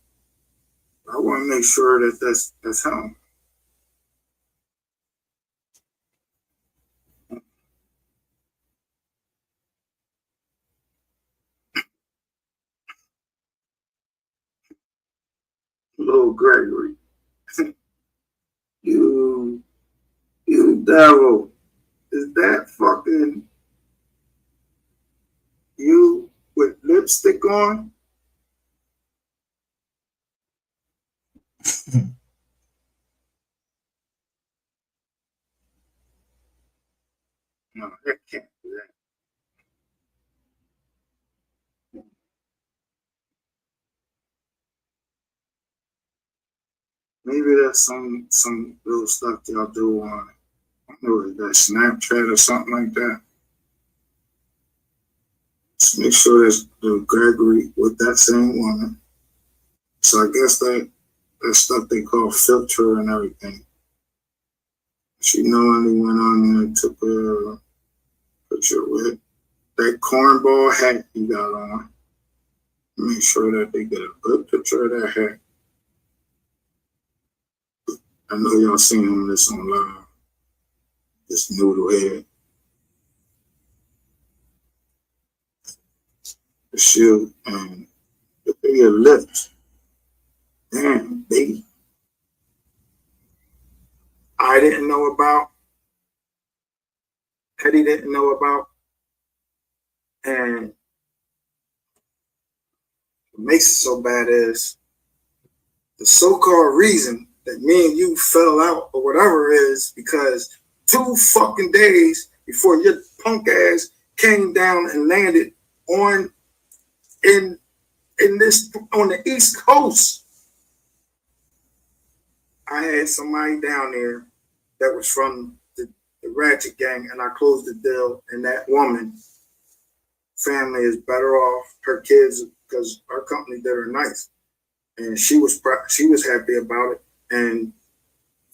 I want to make sure that that's him. Little Gregory. You devil. Is that fucking you with lipstick on? No, that can't be that. Maybe that's some little stuff y'all do on, I don't know, that Snapchat or something like that. Just make sure there's the Gregory with that same woman. So I guess that stuff they call filter and everything. She knowingly went on there and took a picture with that cornball hat you got on. Make sure that they get a good picture of that hat. I know y'all seen him this on live. This noodle head. The shield and the bigger lips. Damn, baby. I didn't know about. Eddie didn't know about. And what makes it so bad is the so-called reason that me and you fell out or whatever is because 2 fucking days before your punk ass came down and landed on the East Coast. I had somebody down there that was from the Ratchet gang, and I closed the deal, and that woman family is better off, her kids, because our company did her nice. And she was happy about it, and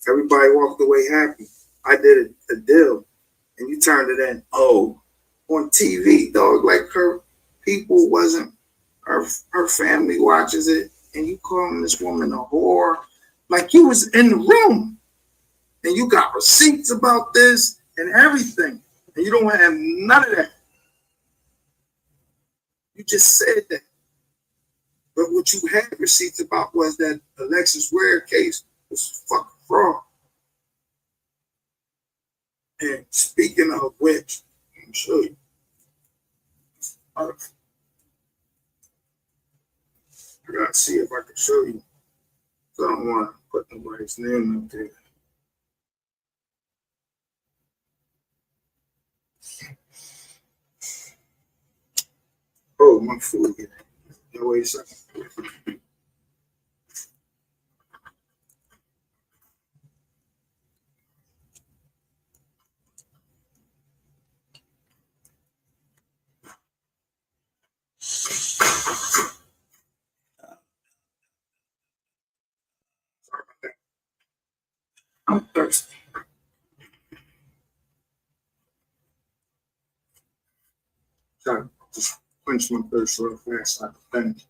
everybody walked away happy. I did a deal, and you turned it in. Oh, on TV, dog, like her people wasn't, her family watches it, and you calling this woman a whore, like you was in the room, and you got receipts about this and everything, and you don't have none of that. You just said that. But what you had receipts about was that Alexis Ware case was fucking fraud. And speaking of which, let me show you. I gotta see if I can show you. So I don't want to put nobody's name up there. Oh, my food here. No, wait a second. I'm thirsty. Sorry, just quench my thirst real fast so I can finish.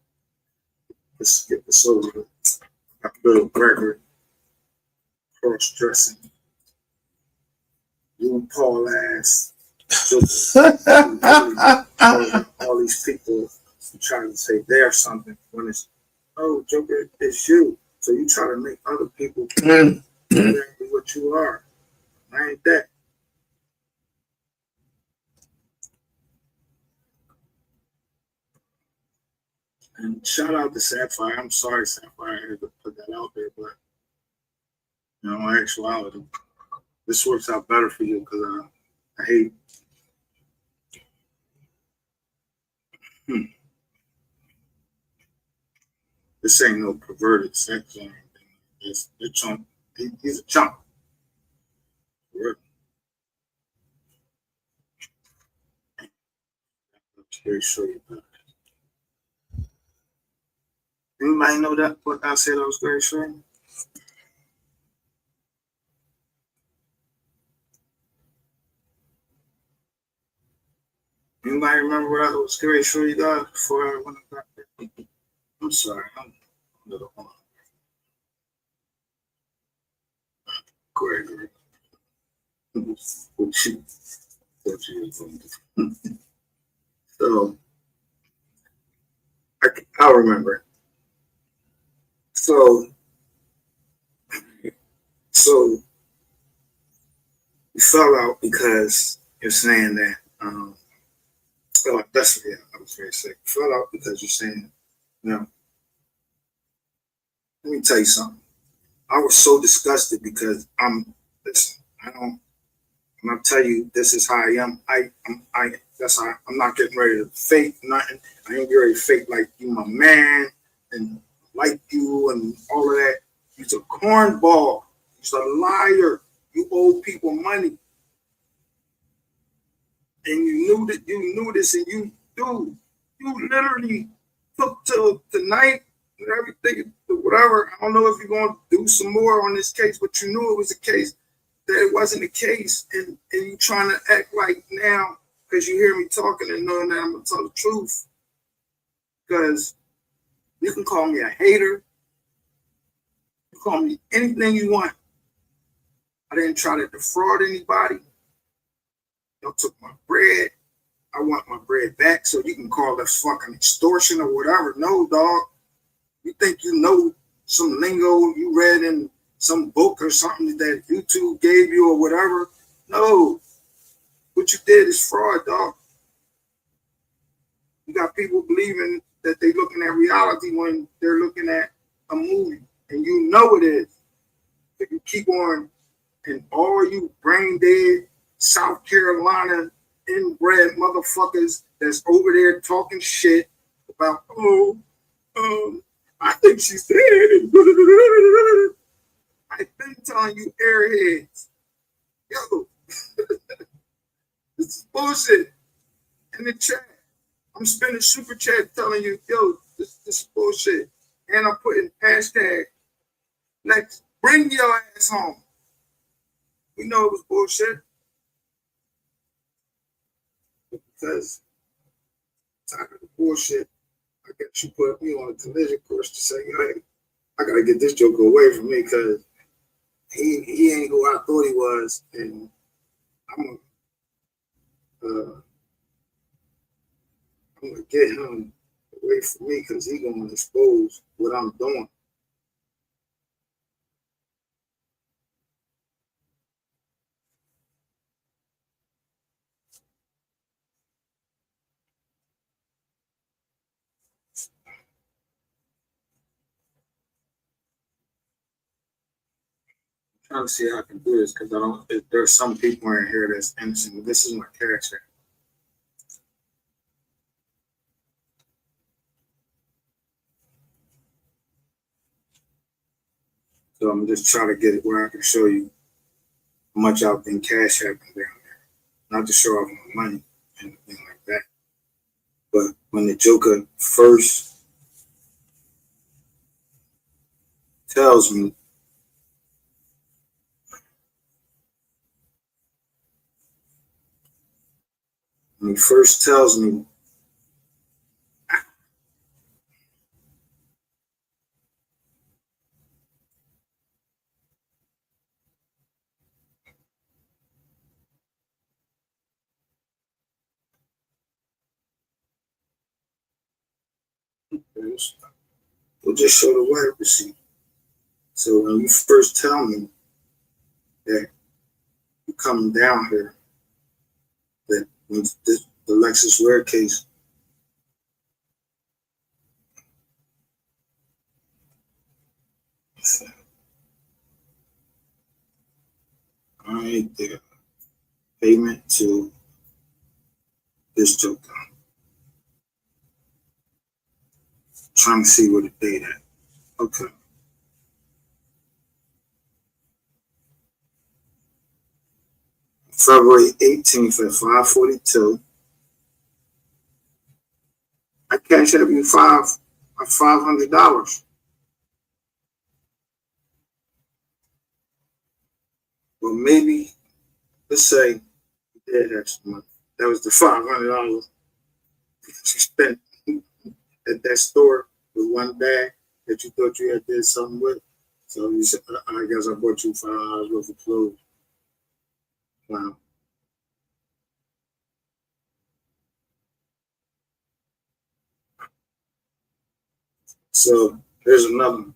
Let's get this over with. Got a little Gregory cross dressing. You and Paul ass. All these people trying to say they're something when it's, oh, Joker, it's you. So you try to make other people exactly what you are. I ain't that. And shout out to Sapphire. I'm sorry, Sapphire, I had to put that out there, but you know, in actuality, this works out better for you because I hate. This ain't no perverted sex or anything. It's a chump. He's a chump. Let me show you that. Anybody know that what I said I was going to show you? Anybody remember what I was going to show you guys before I went back there? I'm sorry. I'm a little on. Gregory. So, I'll remember. So you fell out because you're saying that, that's what I was very sick. You fell out because you're saying, you know, let me tell you something. I was so disgusted because I'm not tell you this is how I am. That's how I'm not getting ready to fake nothing. I ain't getting ready to fake like you my man and like you and all of that. You's a cornball. You's a liar. You owe people money. And you knew this and you literally took till tonight and everything, whatever. I don't know if you're going to do some more on this case, but you knew it was a case, that it wasn't a case, and you trying to act like now, because you hear me talking and knowing that I'm going to tell the truth. Because you can call me a hater. You call me anything you want. I didn't try to defraud anybody. Y'all took my bread. I want my bread back, so you can call that fucking extortion or whatever. No, dog. You think you know some lingo you read in some book or something that YouTube gave you or whatever? No. What you did is fraud, dog. You got people believing that they're looking at reality when they're looking at a movie, and you know it is. If you keep on, and all you brain dead South Carolina inbred motherfuckers that's over there talking shit about, I think she's dead. I've been telling you airheads, yo, this is bullshit. In the chat, I'm spending super chat telling you, yo, this is bullshit. And I'm putting hashtag next, bring your ass home. We know it was bullshit. Because tired of the bullshit, I guess you put me on a collision course to say, hey, I gotta get this joker away from me because he ain't who I thought he was, and I'm gonna get him away from me because he gonna expose what I'm doing. I'm trying to see how I can do this because I don't. There's some people in here that's innocent. But this is my cash app. So I'm just trying to get it where I can show you how much I've been cash apping down there. Not to show off my money and anything like that. But when the Joker first tells me we'll just show the wire receipt. So when you first tell me that you're coming down here, that means the Lexus Ware case, all right, the payment to this Joker. Trying to see where the date at. Okay. February 18th at 5:42. I cash out you $500. Well, maybe let's say you did have some money. That was the $500 you spent at that store with one bag that you thought you had did something with. So you said, I guess I bought you $5 worth of clothes. Wow. So here's another one.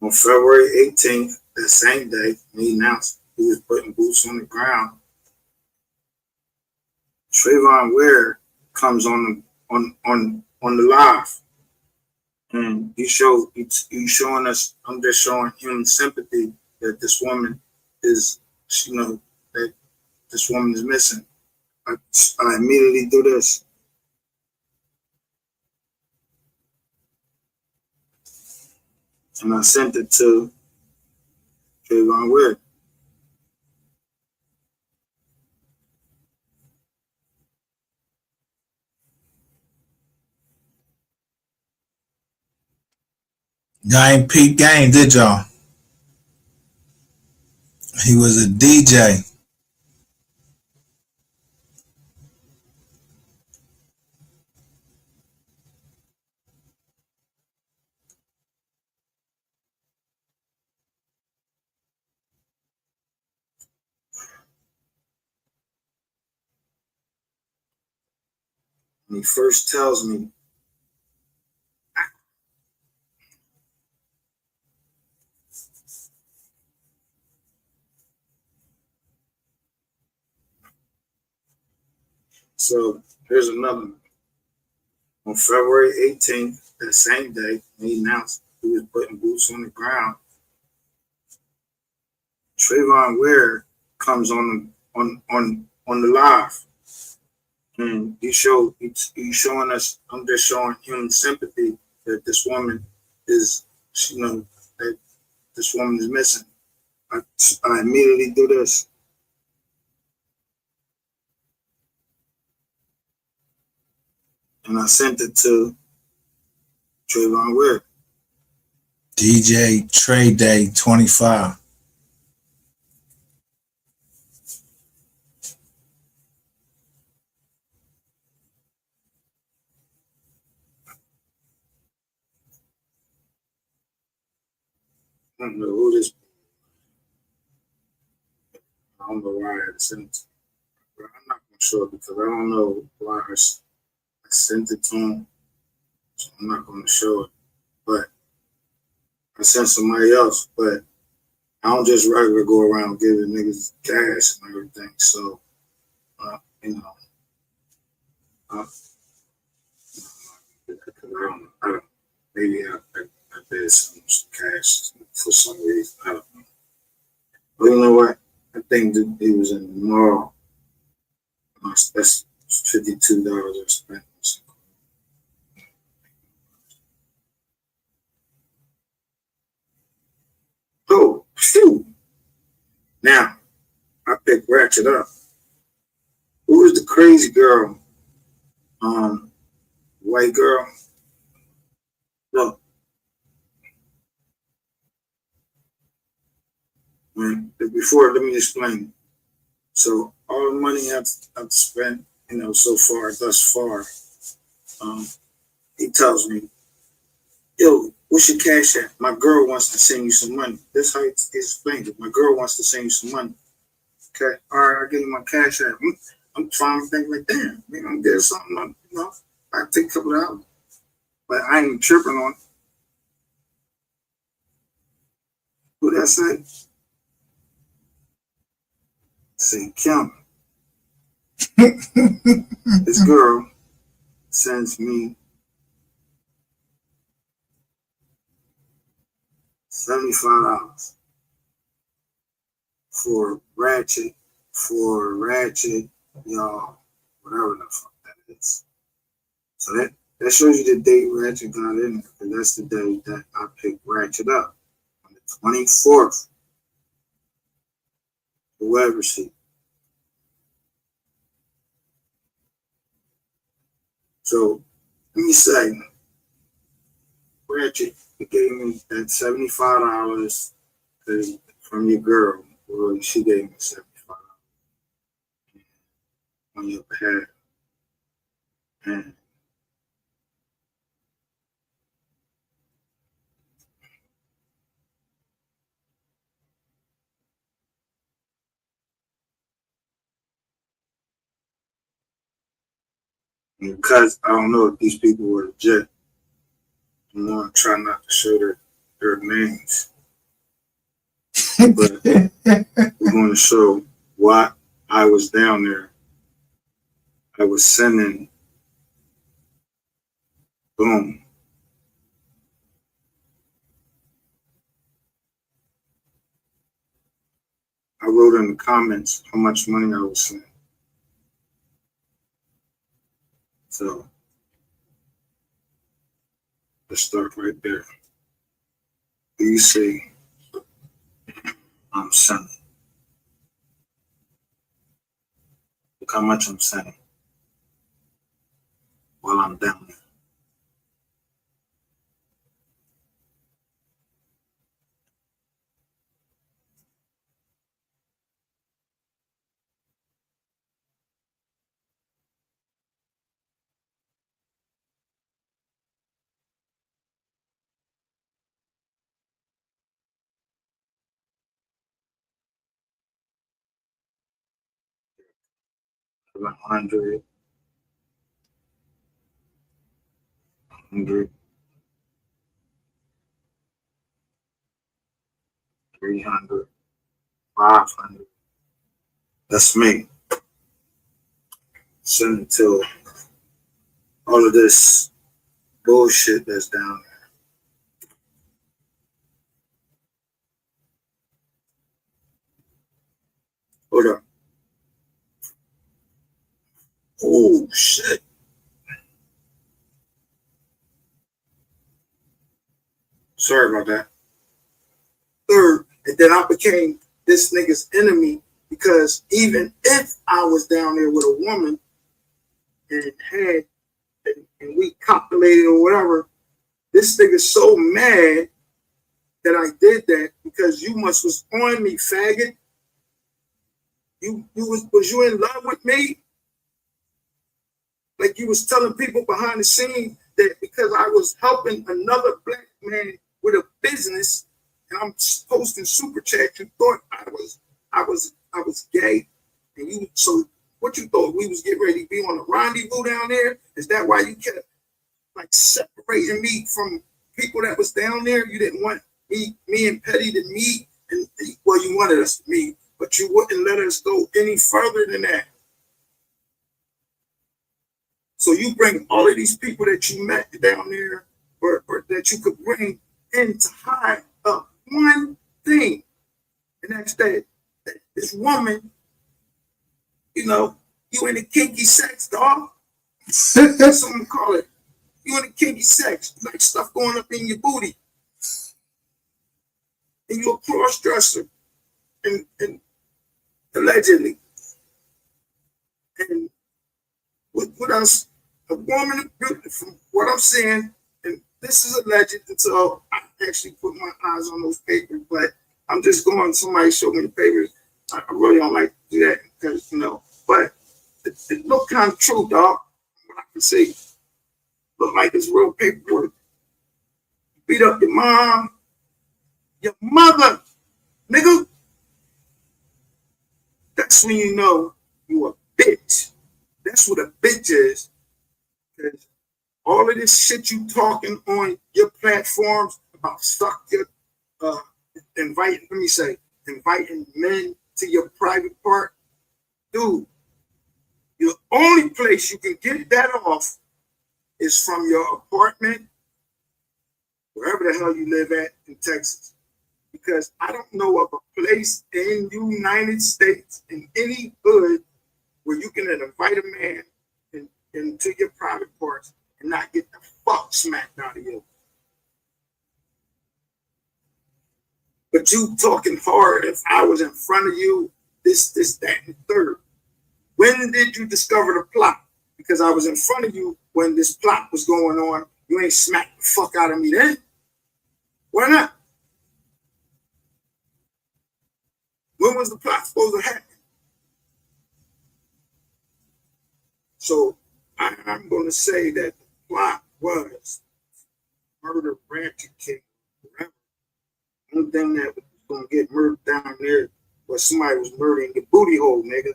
On February 18th, that same day, he announced he was putting boots on the ground. Trayvon Ware comes on the live, and he's showing us. I'm just showing him sympathy that this woman is, that this woman is missing. I immediately do this. And I sent it to Trayvon Ware. Y'all ain't peep game, did y'all? He was a DJ. When he first tells me, so here's another one. On February 18th, that same day, he announced he was putting boots on the ground. Trayvon Ware comes on the live, and he's showing us. I'm just showing him sympathy that this woman is, that this woman is missing. I immediately do this. And I sent it to Trayvon Ware. DJ Trey Day 25. I don't know who this. I don't know why I had to send it to her. I'm not gonna show it because I don't know why I sent it to him, so I'm not going to show it. But I sent somebody else, but I don't just regular go around giving niggas cash and everything. So, you know, I don't, maybe I did some cash for some reason. I don't know. But you know what? I think that it was in the mall. That's $52 I spent. Oh, phew. Now, I picked Ratchet up. Who is the crazy girl? White girl. Look. Before, let me explain. So, all the money I've spent, you know, so far, thus far, he tells me, yo, what's your cash at? My girl wants to send you some money. That's how he explained it. My girl wants to send you some money. Okay, all right, I give you my cash app. I'm trying to think like, damn, you know, get something, you know, I take a couple of hours. But I ain't tripping on it. Who that say? Say Kim. This girl sends me $75 for Ratchet, y'all, whatever the fuck that is. So that shows you the date Ratchet got in there, because that's the day that I picked Ratchet up, on the 24th. Whoever see. So let me say, Ratchet gave me that $75 from your girl. Well, she gave me $75 on your behalf. And because I don't know if these people were legit, I'm going to try not to show their names. But we're going to show why I was down there. I was sending, boom. I wrote in the comments how much money I was sending. So let's start right there. You see, I'm sending. Look how much I'm sending while I'm down there. $100, 300, 500. That's me. Send it to all of this bullshit that's down there. Hold up. Oh shit. Sorry about that. Third, and then I became this nigga's enemy, because even if I was down there with a woman and we copulated or whatever, this nigga's so mad that I did that because you was on me, faggot. Was you in love with me? Like you was telling people behind the scene that because I was helping another black man with a business and I'm posting super chat, you thought I was gay. And you, so What you thought we was getting ready to be on a rendezvous down there? Is that why you kept like separating me from people that was down there? You didn't want me and Petty to meet, and well, you wanted us to meet, but you wouldn't let us go any further than that. So you bring all of these people that you met down there, or that you could bring in to hide up one thing, and that's that this woman, you know, you in the kinky sex, dog. That's what I'm call it. You in the kinky sex, like stuff going up in your booty, and you're a cross dresser, and allegedly, and what else? A woman, from what I'm saying, and this is alleged until I actually put my eyes on those papers, but I'm just going, somebody showed me the papers. I really don't like to do that because, you know, but it looked kind of true, dog. What I can say, look like it's real paperwork. Beat up your mom, your mother, nigga. That's when you know you a bitch. That's what a bitch is. Because all of this shit you talking on your platforms about inviting men to your private part, dude, the only place you can get that off is from your apartment, wherever the hell you live at in Texas. Because I don't know of a place in the United States, in any hood, where you can invite a man into your private parts and not get the fuck smacked out of you. But you talking hard if I was in front of you, this, that, and third. When did you discover the plot? Because I was in front of you when this plot was going on. You ain't smacked the fuck out of me then. Why not? When was the plot supposed to happen? So I'm going to say that the plot was murder, Rancher King, whatever. The only thing that was going to get murdered down there was somebody was murdering the booty hole, nigga.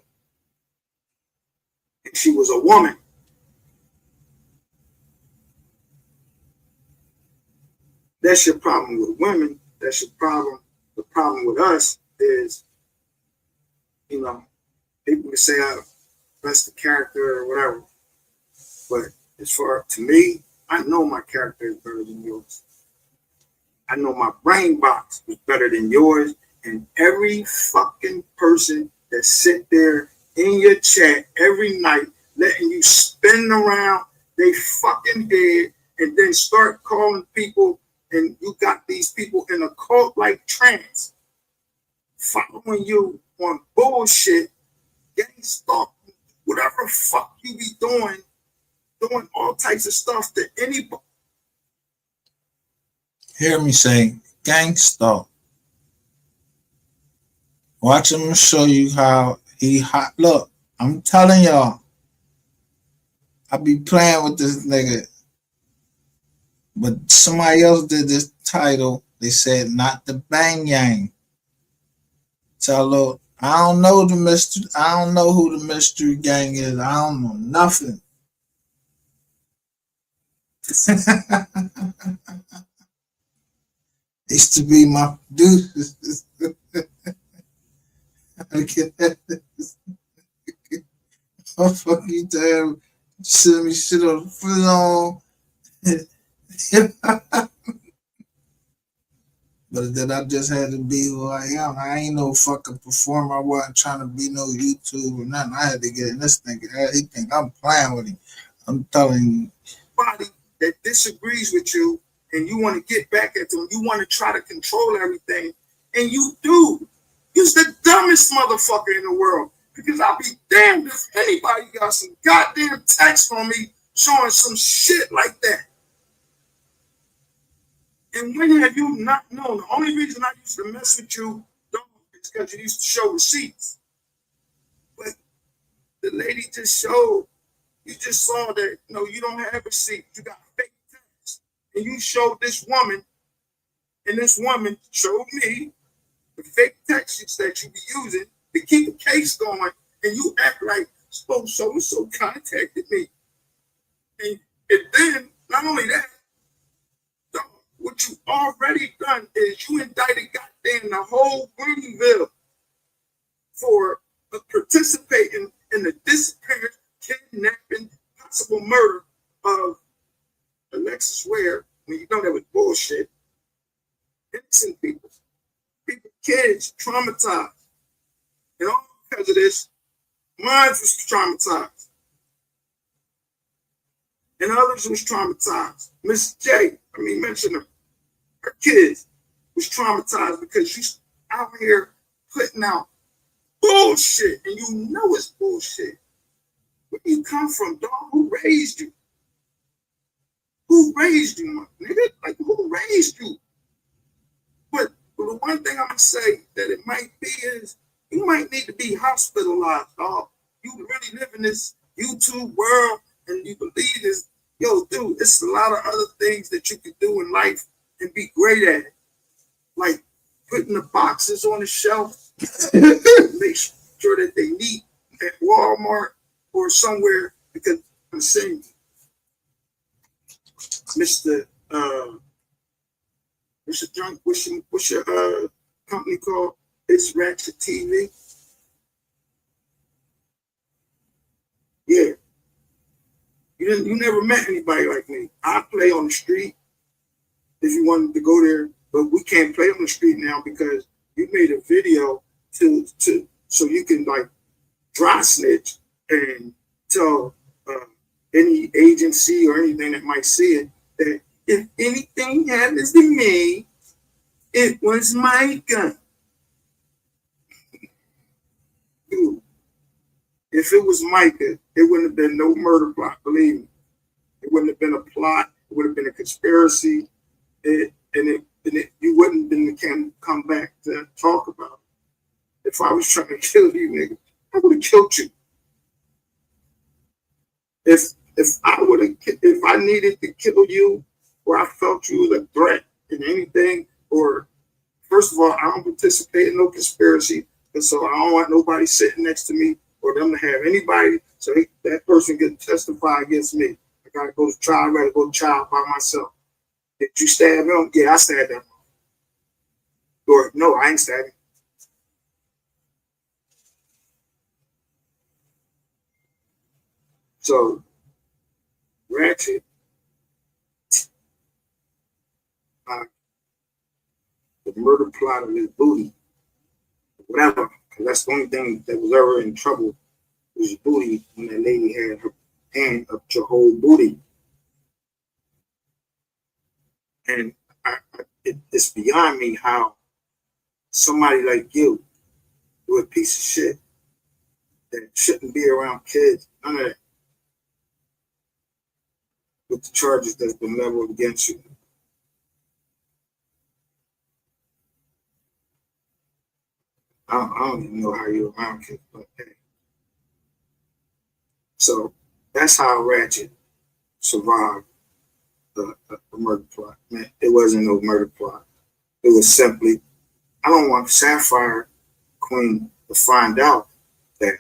And she was a woman. That's your problem with women. That's your problem. The problem with us is, you know, people can say that's the character or whatever. But as far to me, I know my character is better than yours. I know my brain box is better than yours. And every fucking person that sit there in your chat every night, letting you spin around they fucking head and then start calling people, and you got these people in a cult-like trance following you on bullshit, getting stalked, whatever fuck you be doing all types of stuff to anybody. Hear me say, gang stalk. Watch him show you how he hot. Look, I'm telling y'all, I be playing with this nigga. But somebody else did this title. They said, not the Bang Yang. So look, I don't know the mystery. I don't know who the mystery gang is. I don't know nothing. Used to be my dude. Oh, fuck you, damn. Send me shit on the phone. But then I just had to be who I am. I ain't no fucking performer. I wasn't trying to be no YouTube or nothing. I had to get in this thing. He think I'm playing with him. I'm telling you. Body that disagrees with you and you want to get back at them, you want to try to control everything, and you do. You're the dumbest motherfucker in the world, because I'll be damned if anybody got some goddamn text on me showing some shit like that. And when have you not known? The only reason I used to mess with you, dog, is because you used to show receipts. But the lady just showed, you just saw that, no, you don't have receipts. You got fake text. And you showed this woman, and this woman showed me the fake texts that you be using to keep the case going, and you act like, oh, so-and-so contacted me. And then, not only that, dog, what you already done is you indicted goddamn the whole Greenville for participating in the disappearance, kidnapping, possible murder of Alexis Ware. When you know that was bullshit. Innocent people, kids traumatized. And all because of this, mine was traumatized. And others was traumatized. Miss J, mention her kids was traumatized because she's out here putting out bullshit, and you know it's bullshit. Where do you come from, dog? Who raised you? Who raised you, my nigga? Like, who raised you? But the one thing I'm gonna say that it might be is you might need to be hospitalized, dog. You really live in this YouTube world and you believe this. Yo, dude, it's a lot of other things that you can do in life and be great at it. Like putting the boxes on the shelf, make sure that they neat at Walmart or somewhere, because I'm saying, Mr. Junk, what's your company called? It's Ratchet TV. Yeah. You never met anybody like me. I play on the street if you wanted to go there, but we can't play on the street now because you made a video to so you can like dry snitch and tell any agency or anything that might see it that if anything happens to me, it was my gun. Dude, if it was Micah, it wouldn't have been no murder plot, believe me. It wouldn't have been a plot. It would have been a conspiracy. You wouldn't have been come back to talk about it. If I was trying to kill you, nigga, I would have killed you. If I needed to kill you, or I felt you was a threat in anything, or first of all, I don't participate in no conspiracy, and so I don't want nobody sitting next to me or them to have anybody so that person can testify against me. I gotta go to trial. I gotta go to trial by myself. Did you stab him? Yeah, I stabbed him. Or no, I ain't stabbed him. So, Ratchet, the murder plot of his booty, whatever, because that's the only thing that was ever in trouble was his booty when that lady had her hand up your whole booty. And it's beyond me how somebody like you, you're a piece of shit that shouldn't be around kids, none of that, with the charges that's been leveled against you. I don't even know how you're around kids, but hey. So that's how Ratchet survived the murder plot. Man, it wasn't no murder plot. It was simply, I don't want Sapphire Queen to find out that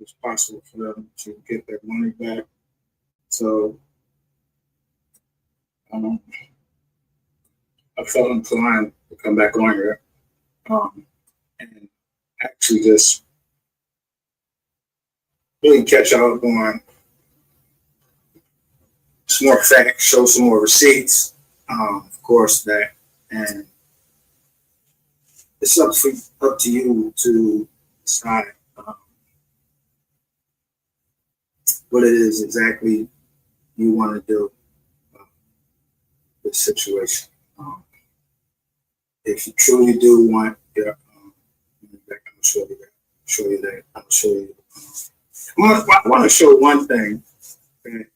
it's possible for them to get their money back. So I felt inclined to come back on here and actually just really catch up on some more facts, show some more receipts, of course, that, and it's up to you to decide what it is exactly you want to do with the situation. If you truly do want, I'm gonna show you that. I'm gonna show you. I want to show one thing that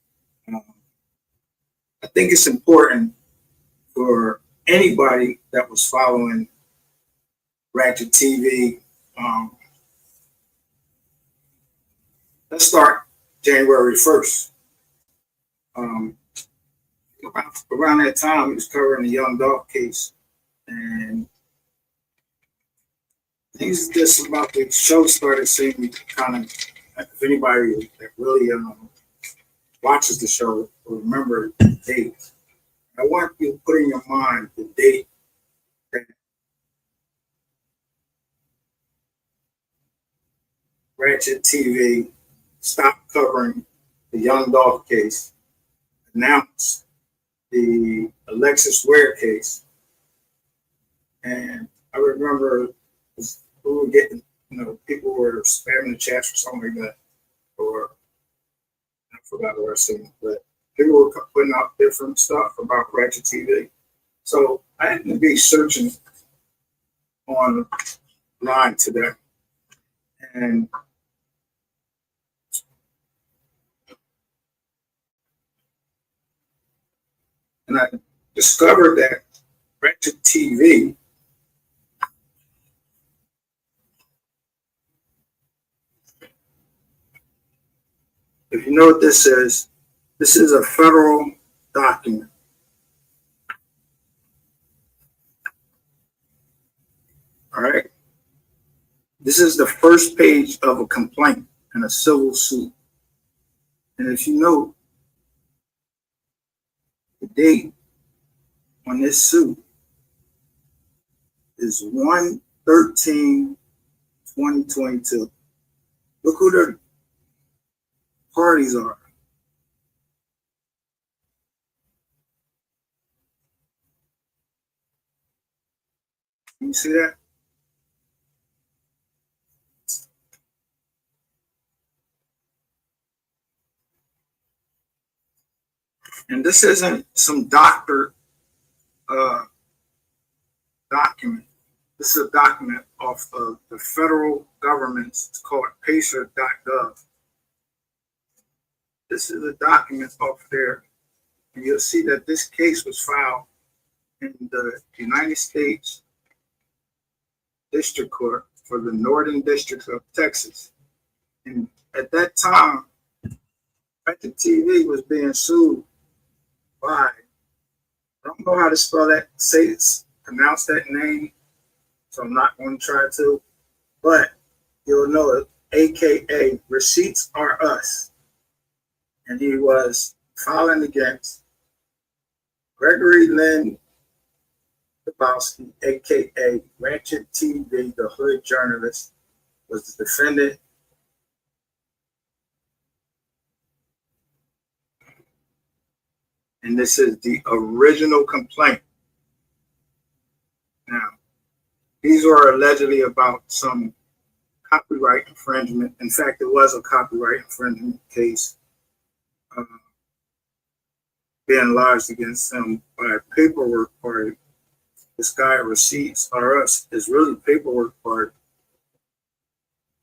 I think it's important for anybody that was following Ratchet TV. Let's start January 1st. Around that time, he was covering the Young Dolph case, and things just about the show started seeming kind of, if anybody that really watches the show will remember the date. I want you to put in your mind the date that Ratchet TV stopped covering the Young Dolph case, announced the Alexis Ware case, and I remember we were getting, people were spamming the chats or something like that, or I forgot what I was saying, but people were putting out different stuff about Ratchet TV. So I had to be searching online today, and I discovered that Ratchet TV if you know what this is a federal document. All right. This is the first page of a complaint in a civil suit. And if you know the date on this suit is 1/13/2022. Look who the parties are. Can you see that? And this isn't some doctor document. This is a document off of the federal government's, it's called pacer.gov. This is a document off there, and you'll see that this case was filed in the United States District Court for the Northern District of Texas. And at that time, Ratchet TV was being sued by, I don't know how to spell that, pronounce that name, so I'm not going to try to, but you'll know it, AKA Receipts Are Us. And he was filing against Gregory Lynn Dabowski, AKA Ratchet TV, the hood journalist, was the defendant. And this is the original complaint. Now, these were allegedly about some copyright infringement. In fact, it was a copyright infringement case being lodged against him by a paperwork party. This guy, Receipts Are Us, is really paperwork party.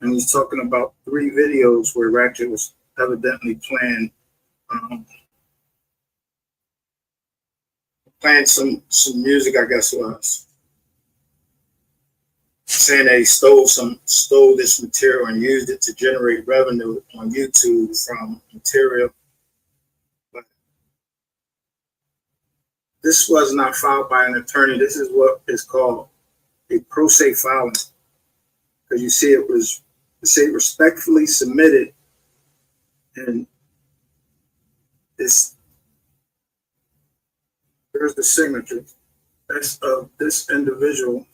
And he's talking about 3 videos where Ratchet was evidently playing some music, I guess it was, saying that he stole this material and used it to generate revenue on YouTube from material. But this was not filed by an attorney. This is what is called a pro se filing, because you see it was say respectfully submitted, and there's the signature. That's of this individual.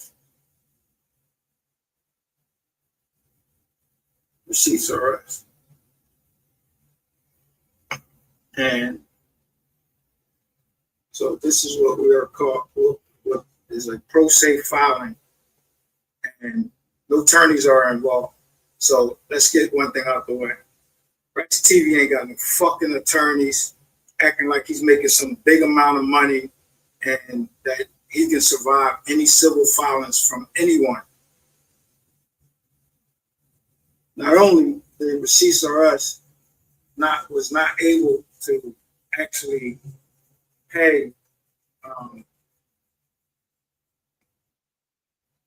Receipts are us. And so this is what we are called, what is a pro se filing, and no attorneys are involved. So let's get one thing out the way. Ratchet TV ain't got no fucking attorneys acting like he's making some big amount of money and that he can survive any civil filings from anyone. Not only the Receipts Are Us was not able to actually pay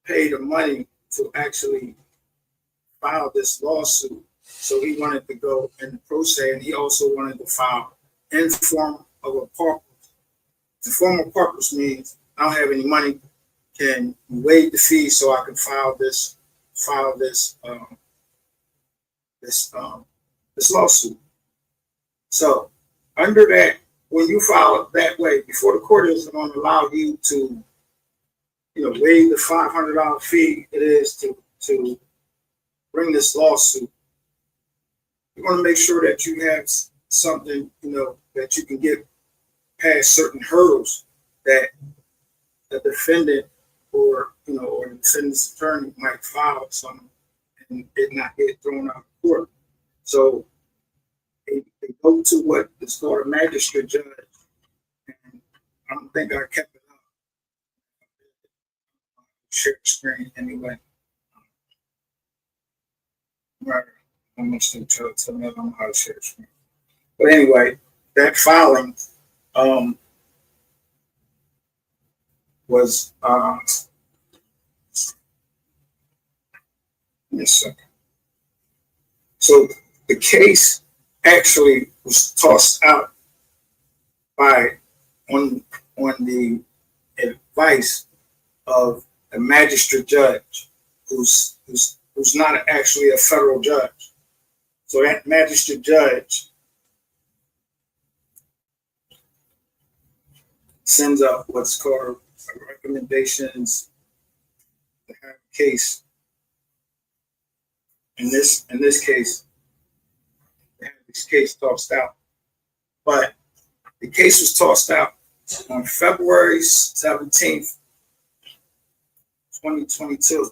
the money to actually file this lawsuit, so he wanted to go in the pro se, and he also wanted to file in form of a corpus. The form of corpus means I don't have any money. Can you waive the fee so I can file this lawsuit? So under that, when you file it that way, before the court is going to allow you to, waive the $500 fee it is to bring this lawsuit, you want to make sure that you have something, that you can get past certain hurdles that the defendant or the defendant's attorney might file something and it not get thrown out of court. So they go to what is called a magistrate judge. And I don't think I kept it up. Share the screen anyway. Right. I'm going to tell me I don't know how to share the screen. But anyway, that filing was give me a second. So the case actually was tossed out on the advice of a magistrate judge who's not actually a federal judge. So that magistrate judge sends out what's called recommendations to have a case. In this case, they had this case tossed out. But the case was tossed out on February 17th, 2022.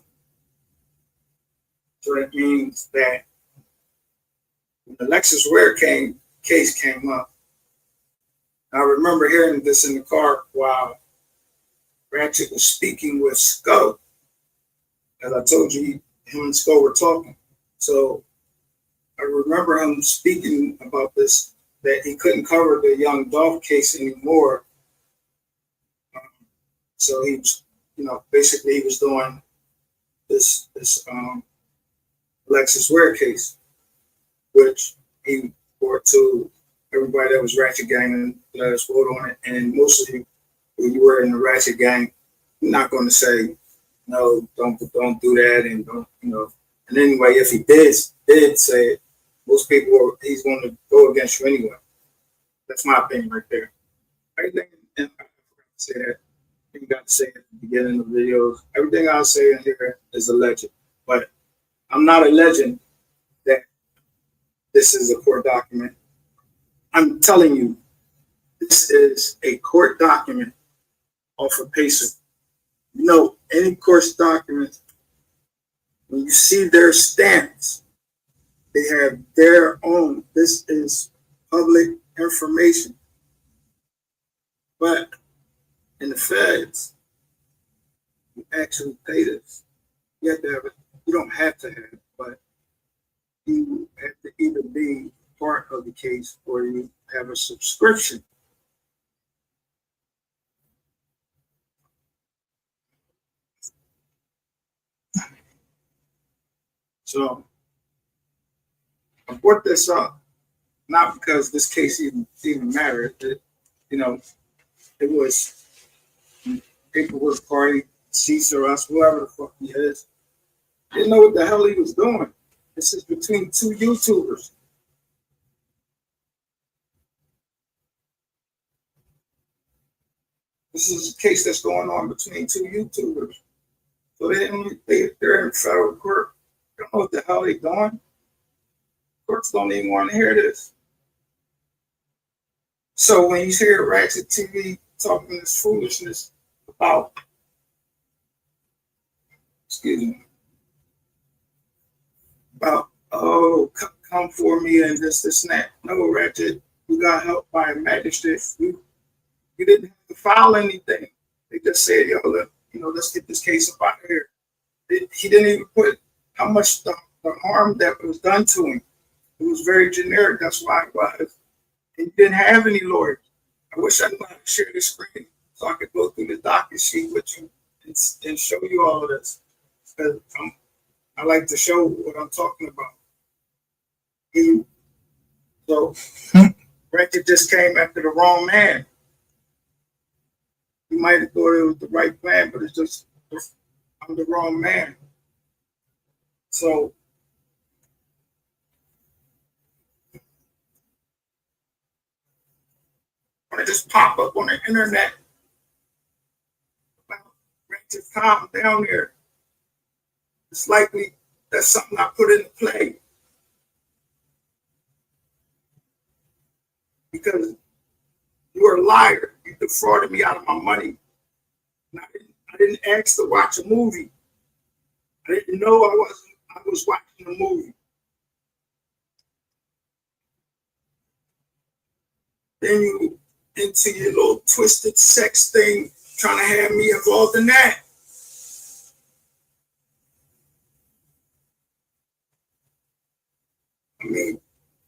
So that means that when the Lexus Ware case came up, I remember hearing this in the car while Ratchet was speaking with Sco. As I told you, him and Sco were talking. So I remember him speaking about this, that he couldn't cover the Young Dolph case anymore. So he was, basically he was doing this Lexus Ware case, which he brought to everybody that was Ratchet Gang and let us vote on it. And most of you, when you were in the Ratchet Gang, you're not going to say, no, don't do that, and don't, And anyway, if he did say it, most people he's going to go against you anyway. That's my opinion right there. Everything, and I forgot to say that. You got to say it at the beginning of the videos. Everything I'll say in here is alleged, but I'm not alleging that this is a court document. I'm telling you, this is a court document off of PACER. Any court documents, when you see their stamps, they have their own. This is public information. But in the feds, you actually pay this. You have to have it. You don't have to have it, but you have to either be part of the case or you have a subscription. So I brought this up not because this case even mattered. It was Paperwork Party, Receipts Are Us, whoever the fuck he is. Didn't know what the hell he was doing. This is between two YouTubers. This is a case that's going on between two YouTubers. So they're in federal court. They don't know what the hell they're doing. Courts don't even want to hear this. So when you hear Ratchet TV talking this foolishness about, about, oh, come for me and this and that. No, Ratchet, you got help by a magistrate. You didn't have to file anything. They just said, yo, let's get this case up out of here. He didn't even put how much the harm that was done to him. It was very generic. That's why it was. And he didn't have any lawyers. I wish I knew how to share the screen so I could go through the docket sheet with you and show you all of this. Because I like to show what I'm talking about. So Ratchet just came after the wrong man. You might have thought it was the right plan, but it's just I'm the wrong man. So when it just pop up on the internet about Ratchet Tom down there, it's likely that's something I put into play. Because you're a liar. You defrauded me out of my money. And I didn't ask to watch a movie. I didn't know I was watching a movie. Then you into your little twisted sex thing, trying to have me involved in that.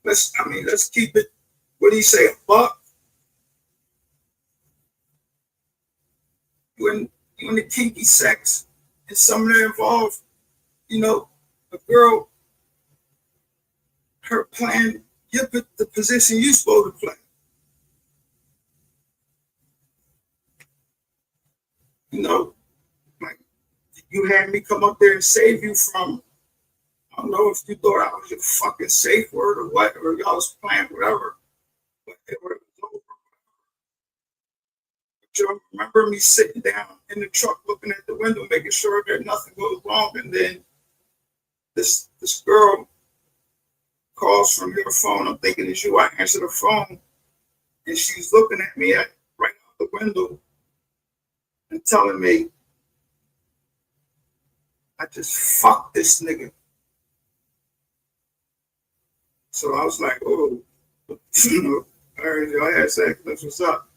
Let's keep it. What do you say, a buck? You in the kinky sex, and somebody involved, a girl, her plan, you put the position you're supposed to play. Like you had me come up there and save you from, I don't know if you thought I was your fucking safe word or what, or y'all was playing whatever. But it was over. But you remember me sitting down in the truck looking at the window, making sure that nothing goes wrong, and then this girl calls from your phone. I'm thinking it's you. I answer the phone, and she's looking at me right out the window and telling me, I just fucked this nigga. So I was like, oh, I had sex. That's what's up.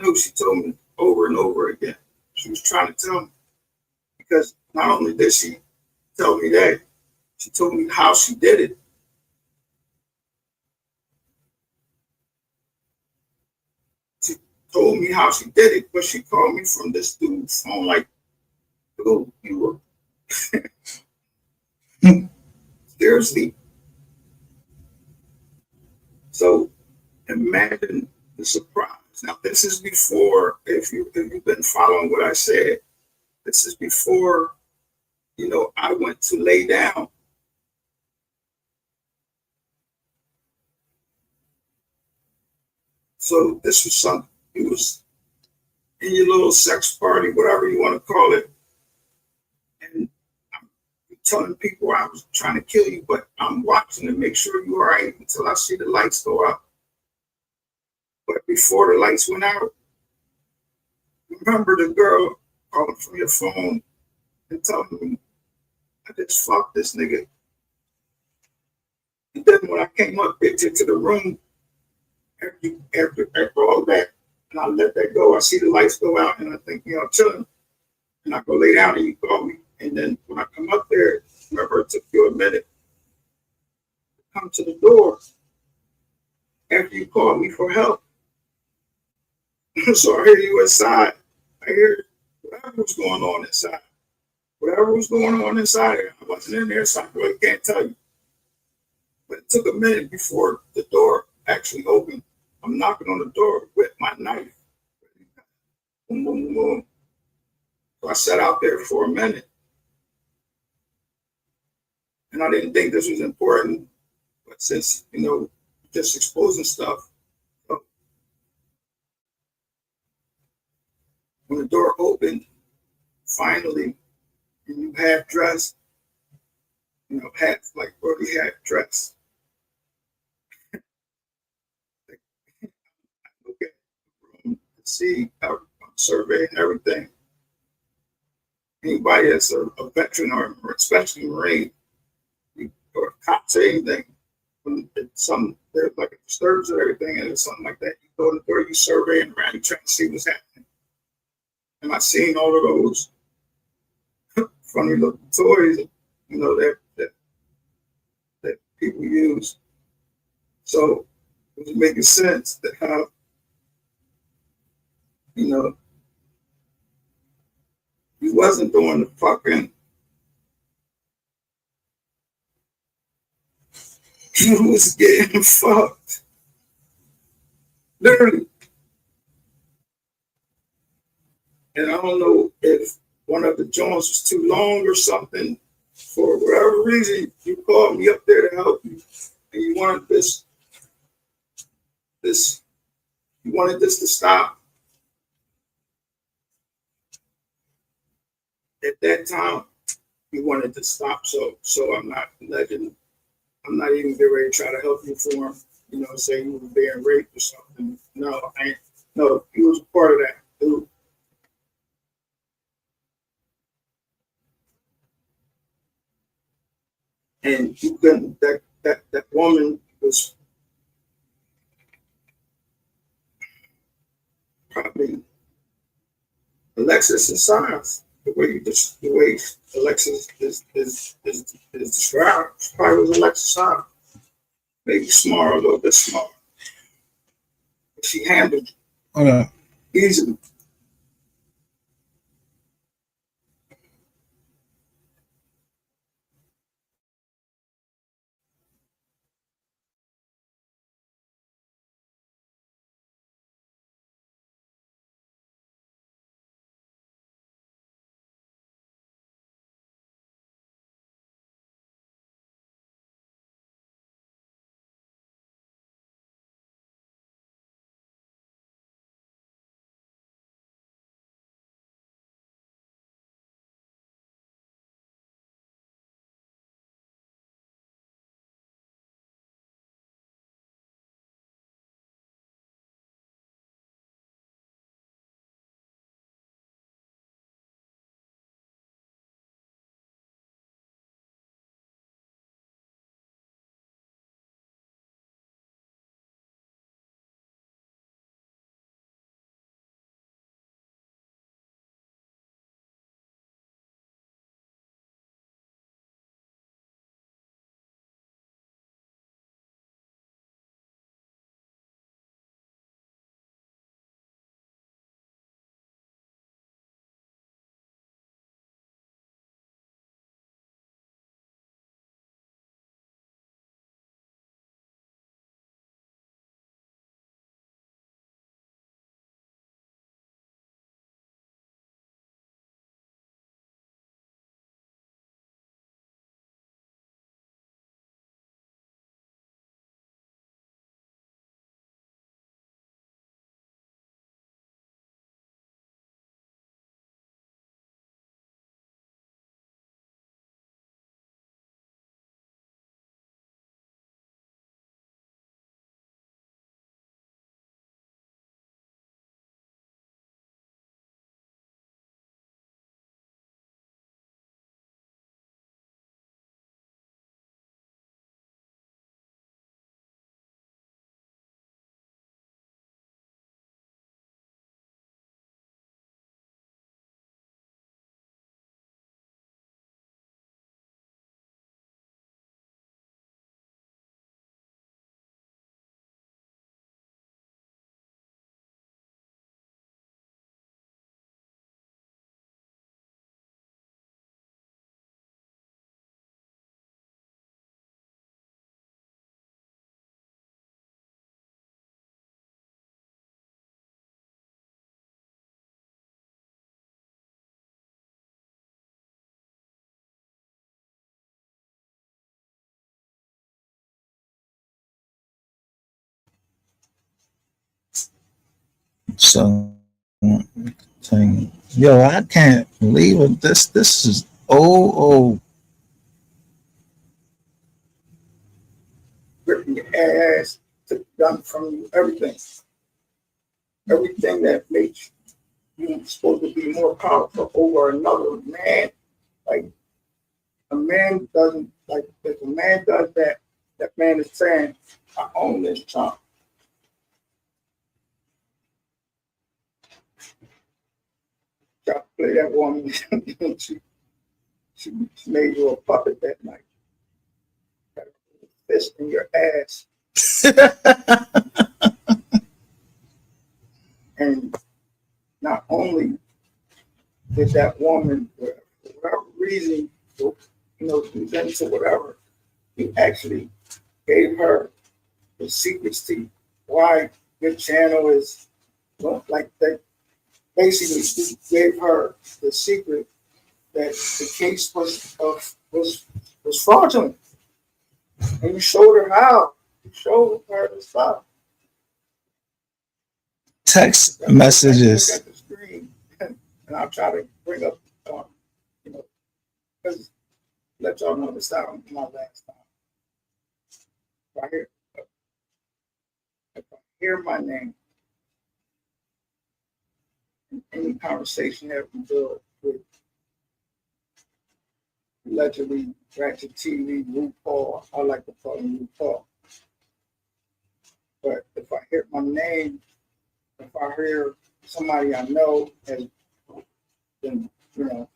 No, she told me over and over again. She was trying to tell me, because not only did she tell me that, she told me how she did it. She told me how she did it, but she called me from this dude's phone like, dude, you were seriously. So imagine the surprise. Now, this is before, if you've been following what I said, this is before, I went to lay down. So this was something, it was in your little sex party, whatever you want to call it. And I'm telling people I was trying to kill you, but I'm watching to make sure you're all right until I see the lights go out. But before the lights went out, remember the girl calling from your phone and telling me, I just fucked this nigga. And then when I came up into the room, after all that, and I let that go, I see the lights go out, and I think, I'm chilling. And I go lay down, and you call me. And then when I come up there, remember it took you a minute to come to the door after you called me for help. So I hear you inside. I hear whatever was going on inside. Whatever was going on inside there, I wasn't in there, so I really can't tell you. But it took a minute before the door actually opened. I'm knocking on the door with my knife. Boom, boom, boom. So I sat out there for a minute. and I didn't think this was important. But since, you know, just exposing stuff, when the door opened, finally, and you half dressed, you know, half like really half dressed. Look at the room, see how survey and everything. Anybody that's a veteran or especially Marine or cops or anything, when there's like a disturbance or everything and something like that, you go to the door, you surveying around, you trying to see what's happening. And I seen all of those funny little toys, you know, that people use. So it was making sense that how, you know, he wasn't doing the fucking, he was getting fucked. Literally. And I don't know if one of the joints was too long or something. For whatever reason, you called me up there to help you, and you wanted this, you wanted this to stop. At that time, you wanted to stop. So I'm not letting, I'm not even getting ready to try to help you for him. You know, say you were being raped or something. No, I ain't. No, he was a part of that, dude. And you couldn't, that woman was probably Alexis in size. The way Alexis is described, probably was Alexis size. Maybe smaller, a little bit smaller. But she handled it easily. So, yo, I can't believe it. This is old. Ripping your ass, took the gun from you, everything. Everything that makes you supposed to be more powerful over another man. Like, a man doesn't, like, if a man does that, that man is saying, I own this chunk. Try to play that woman. she made you a puppet that night. Got a fist in your ass. And not only did that woman, for whatever reason, you know, into whatever, you actually gave her the secrets to why your channel is like that. Basically, you gave her the secret that the case was fraudulent, and you showed her how. You showed her the stuff. Text messages. Look at the screen, and I'll try to bring up, you know, because let y'all know this time my last time. If I hear my name in any conversation that we do with allegedly Ratchet TV, RuPaul, I like to call him RuPaul. But if I hear my name, if I hear somebody I know has been, you know,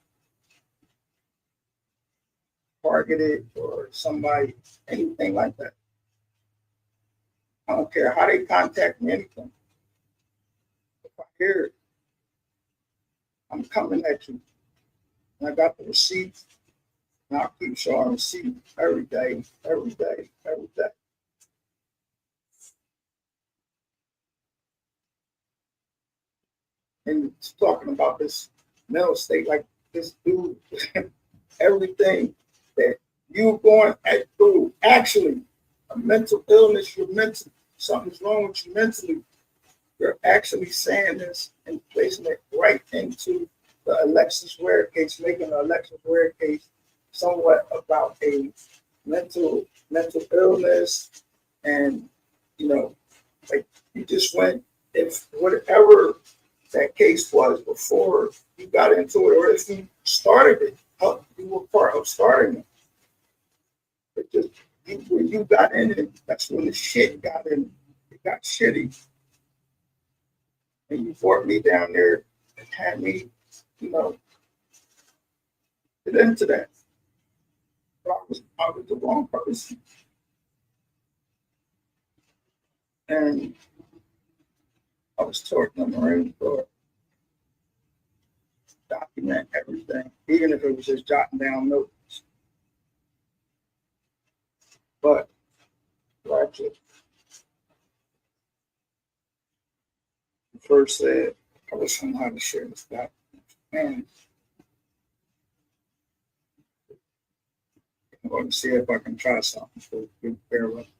targeted or somebody, anything like that, I don't care how they contact me, anything. If I hear it, I'm coming at you. And I got the receipts, and I'll keep showing receipts every day, every day, every day. And talking about this mental state, like this dude, everything that you're going through, actually, a mental illness, you're mental, something's wrong with you mentally. You're actually saying this and placing it right into the Alexis Ware case, making the Alexis Ware case somewhat about a mental illness. And, you know, like you just went, if whatever that case was before you got into it, or if you started it, you were part of starting it. It just, when you got in it, that's when the shit got in. It got shitty. And you brought me down there and had me, you know, get into that. But I was the wrong person. And I was taught the Marine Corps. Document everything, even if it was just jotting down notes. But Ratchet first said, I was showing how to share this document. And I'm going to see if I can try something for you. Bear with me.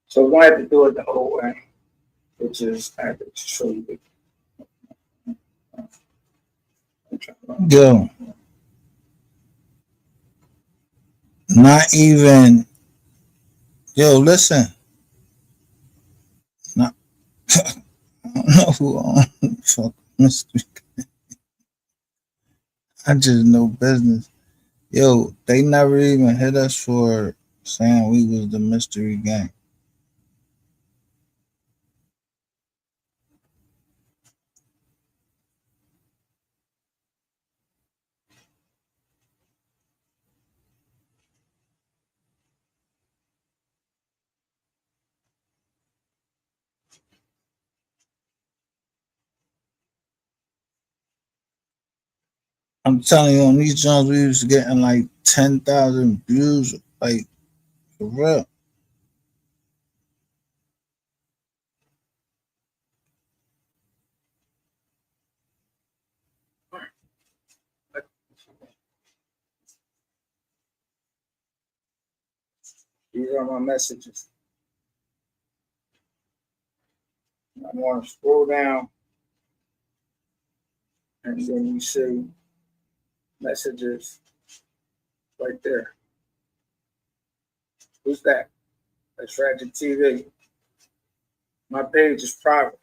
So I had to do it the whole way, which is I had to show you. Yo, not even. Yo, listen. Not, I don't know who fuck mystery. I just know business. Yo, they never even hit us for saying we was the mystery gang. I'm telling you, on these joints, we was getting like 10,000 views, like for real. These are my messages. I'm going to scroll down, and then you see messages right there. Who's that? That's Ratchet TV. My page is private.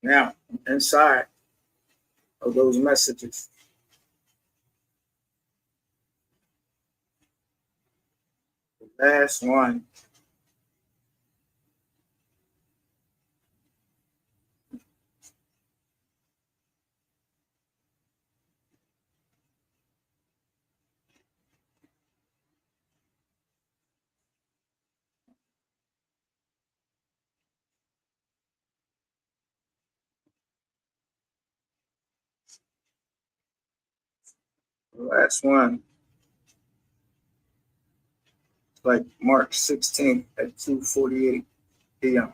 Now, inside of those messages, the last one like March 16th at 2:48 p.m.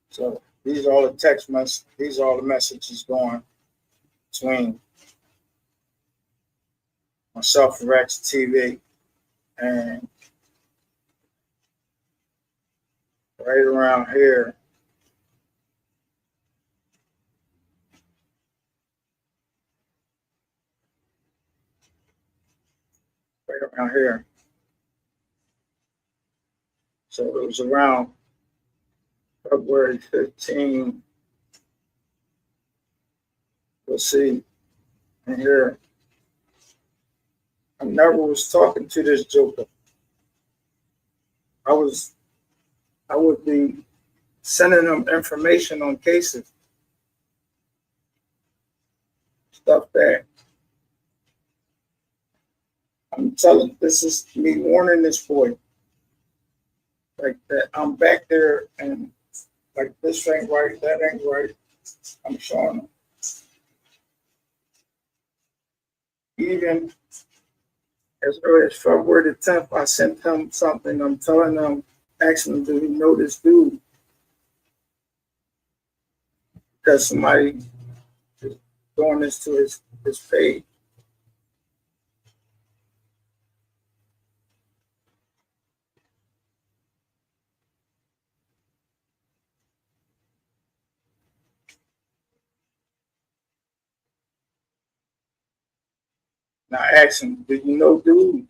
So these are all the text messages. These are all the messages going between myself and Ratchet TV, and right around here, So it was around February 15. We'll see. And here, I never was talking to this joker. I would be sending them information on cases, stuff that I'm telling. This is me warning this boy, like that. I'm back there and like this ain't right, that ain't right. I'm showing him. Even as early as February the 10th, I sent him something. I'm telling him, asking him, do he know this dude? Because somebody is doing this to his page. And I asked him, do you know dude?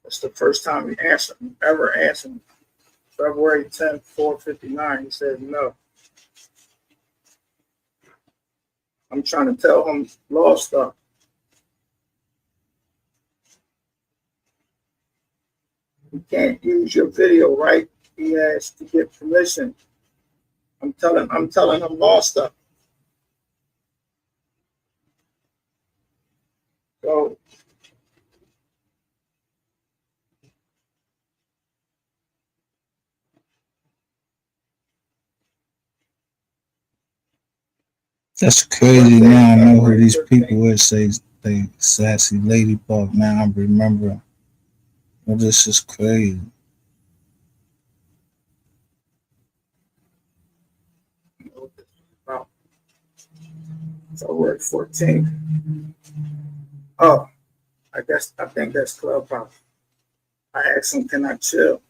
That's the first time he ever answered me. February 10th, 4:59. He said no. I'm trying to tell him law stuff. You can't use your video, right? He has to get permission. I'm telling him law stuff. So That's crazy. Now I know who these people would say they sassy ladybug. Now I'm remembering. Well, this is crazy. February 14th. Oh, I think that's Clubhouse. I asked him, can I chill?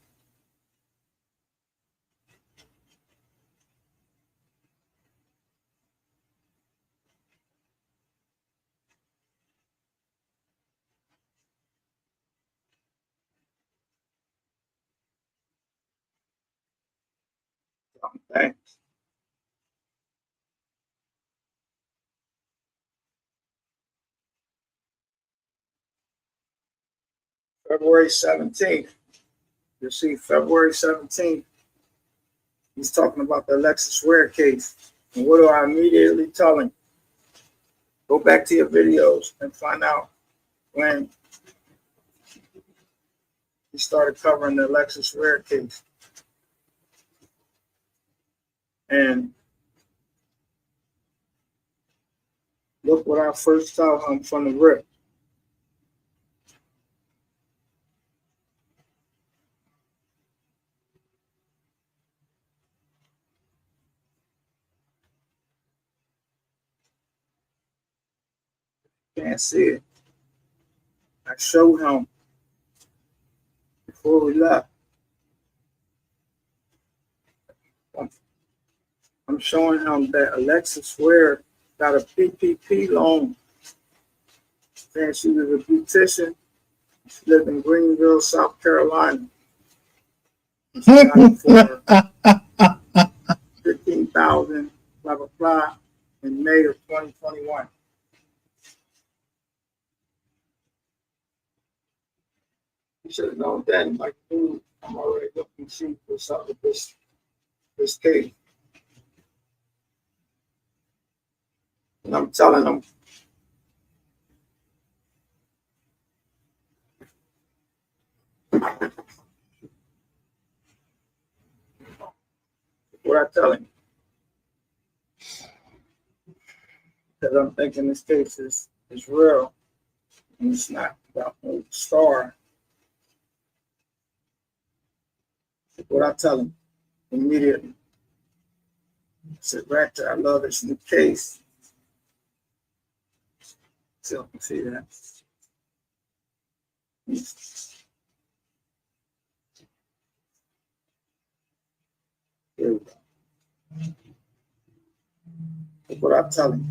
Thanks. February 17th. You see, February 17th, he's talking about the Alexis Ware case. And what do I immediately tell him? Go back to your videos and find out when he started covering the Alexis Ware case. And look what I first tell him from the rip. Can't see it. I showed him before we left. I'm showing him that Alexis Ware got a PPP loan. Saying she was a beautician. She lived in Greenville, South Carolina. She got it for $15,000, blah, blah, blah, in May of 2021. You should have known that. Like, dude, I'm already looking to see what's up with this case. And I'm telling them, what I tell him. Because I'm thinking this case is real. And it's not about no star. What I tell him immediately. I said, Raptor, I love this new case. So I can see that. Here we go. That's what I'm telling you.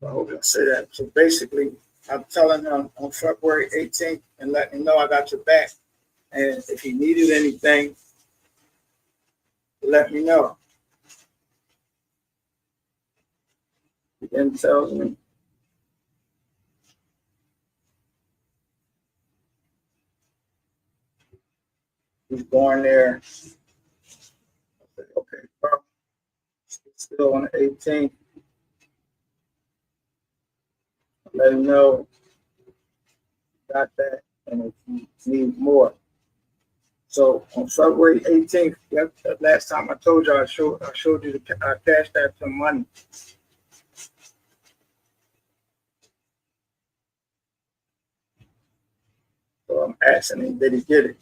I hope I say that. So basically, I'm telling him on February 18th and letting him know I got your back. And if he needed anything, let me know. He then tells me. He's going there. I said, okay, bro. Still on the 18th. Let him know. Got that. And if you need more. So on February 18th, last time I told you I showed you I cashed out some money. So I'm asking him, did he get it?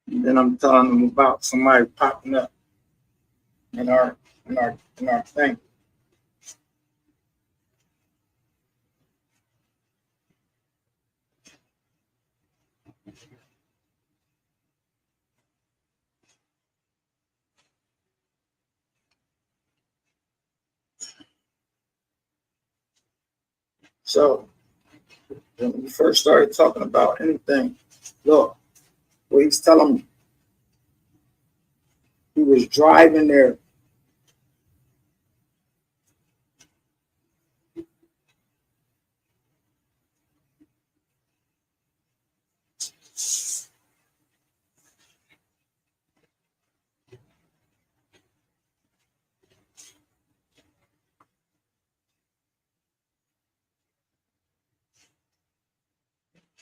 And then I'm telling them about somebody popping up in our thing. So when we first started talking about anything, look, well, he's telling me he was driving there.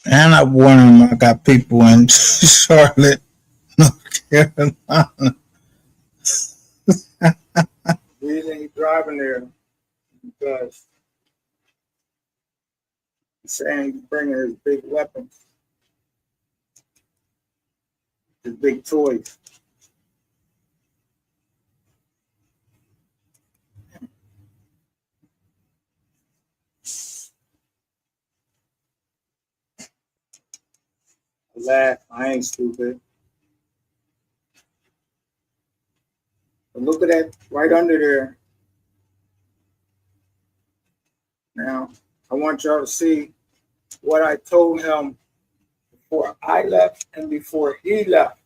And I warned him I got people in Charlotte, North Carolina. The reason he's driving there because he's saying he's bringing his big weapons, his big toys. I laugh, I ain't stupid. But look at that right under there. Now, I want y'all to see what I told him before I left and before he left.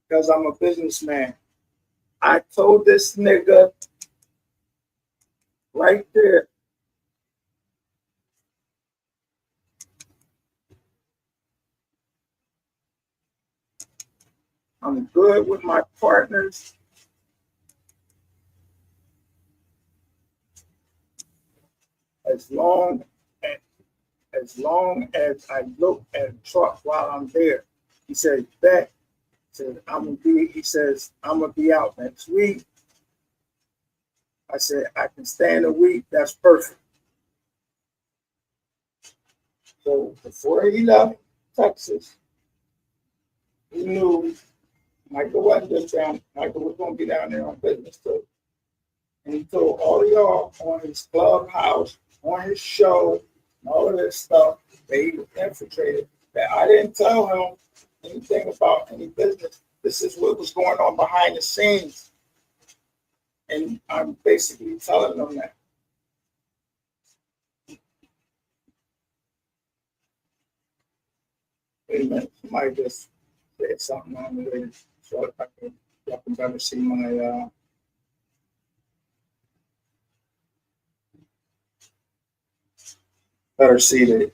Because I'm a businessman. I told this nigga right there. I'm good with my partners. As long as I look at a truck while I'm there. He said, bet Said, he says, I'm gonna be out next week. I said, I can stand a week, that's perfect. So before he left Texas, he knew Michael wasn't just down, Michael was gonna be down there on business too. And he told all of y'all on his clubhouse, on his show, and all of this stuff that he was infiltrated, that I didn't tell him anything about any business. This is what was going on behind the scenes. And I'm basically telling them that. Wait a minute, somebody just said something on the so if y'all can better see my better see the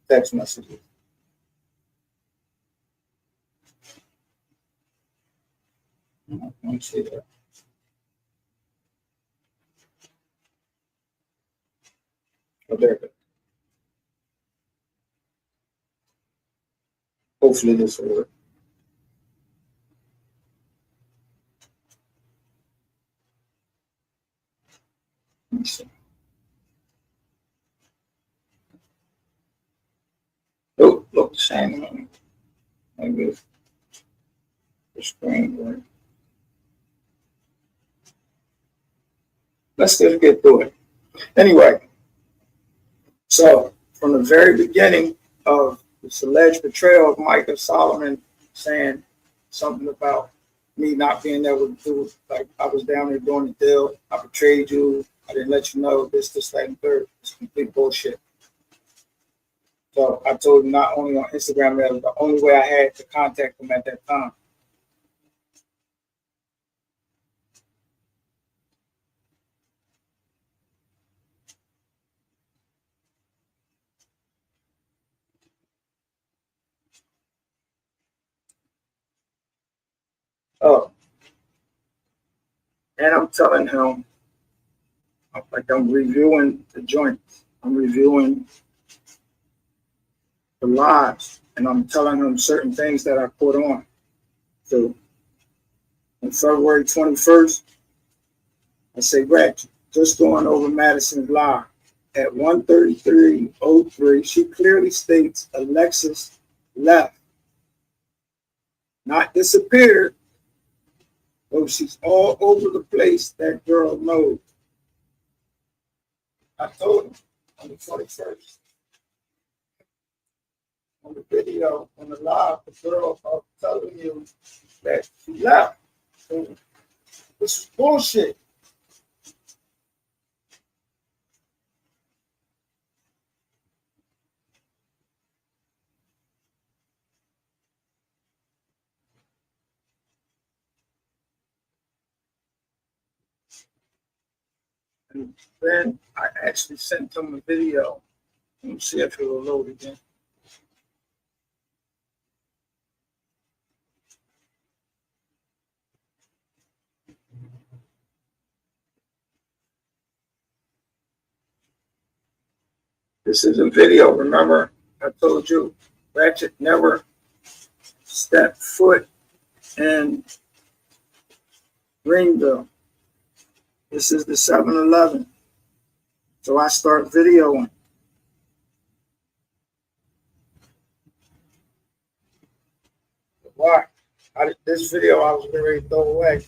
text messages. Let me see that. Oh, there it is. Hopefully this will work. Let me see. Oh, look the same on me. Maybe the screen work. Let's just get through it. Anyway, so from the very beginning of this alleged betrayal of Micah Solomon saying something about me not being able to do, like I was down there doing the deal, I betrayed you, I didn't let you know this, that, and third. It's complete bullshit. So I told him not only on Instagram, that was the only way I had to contact him at that time. Oh, and I'm telling him, like I'm reviewing the joints, I'm reviewing the lives, and I'm telling him certain things that I put on. So on February 21st, I say, Rex, just going over Madison's live. At 1:33:03, she clearly states Alexis left. Not disappeared, but she's all over the place. That girl knows. I told him on the 21st. On the video, on the live, the girl are telling you that she left. So this is bullshit. And then I actually sent him a video. Let me see if it will load again. This is a video. Remember, I told you Ratchet never stepped foot in Greenville. This is the 7-Eleven. So I start videoing. Why? This video I was getting ready to throw away.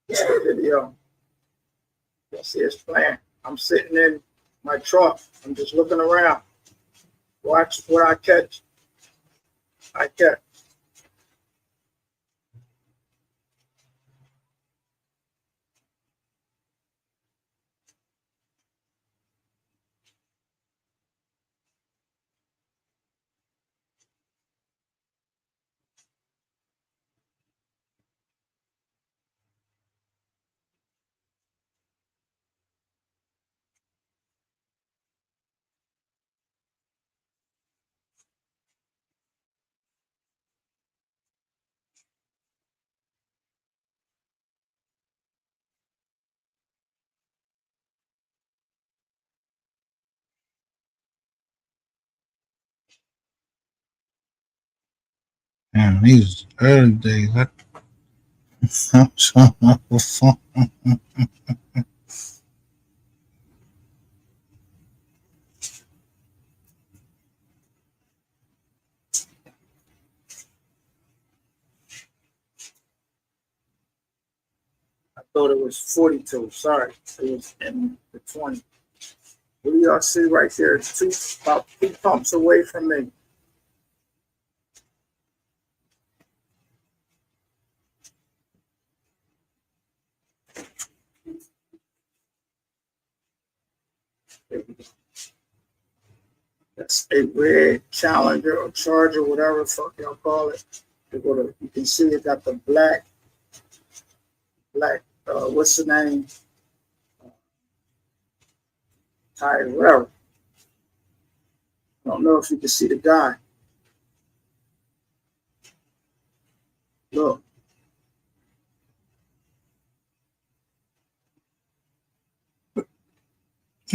This is the video. You see it's playing. I'm sitting in my truck. I'm just looking around. Watch what I catch. I catch. Man, these early days, I'm showing up for fun. I thought it was 42. Sorry, it was in the 20. What do y'all see right there? It's about 2 pumps away from me. That's a red Challenger or Charger, whatever the fuck y'all call it. You can see it got the black, what's the name? Tire, whatever. I don't know if you can see the guy. Look.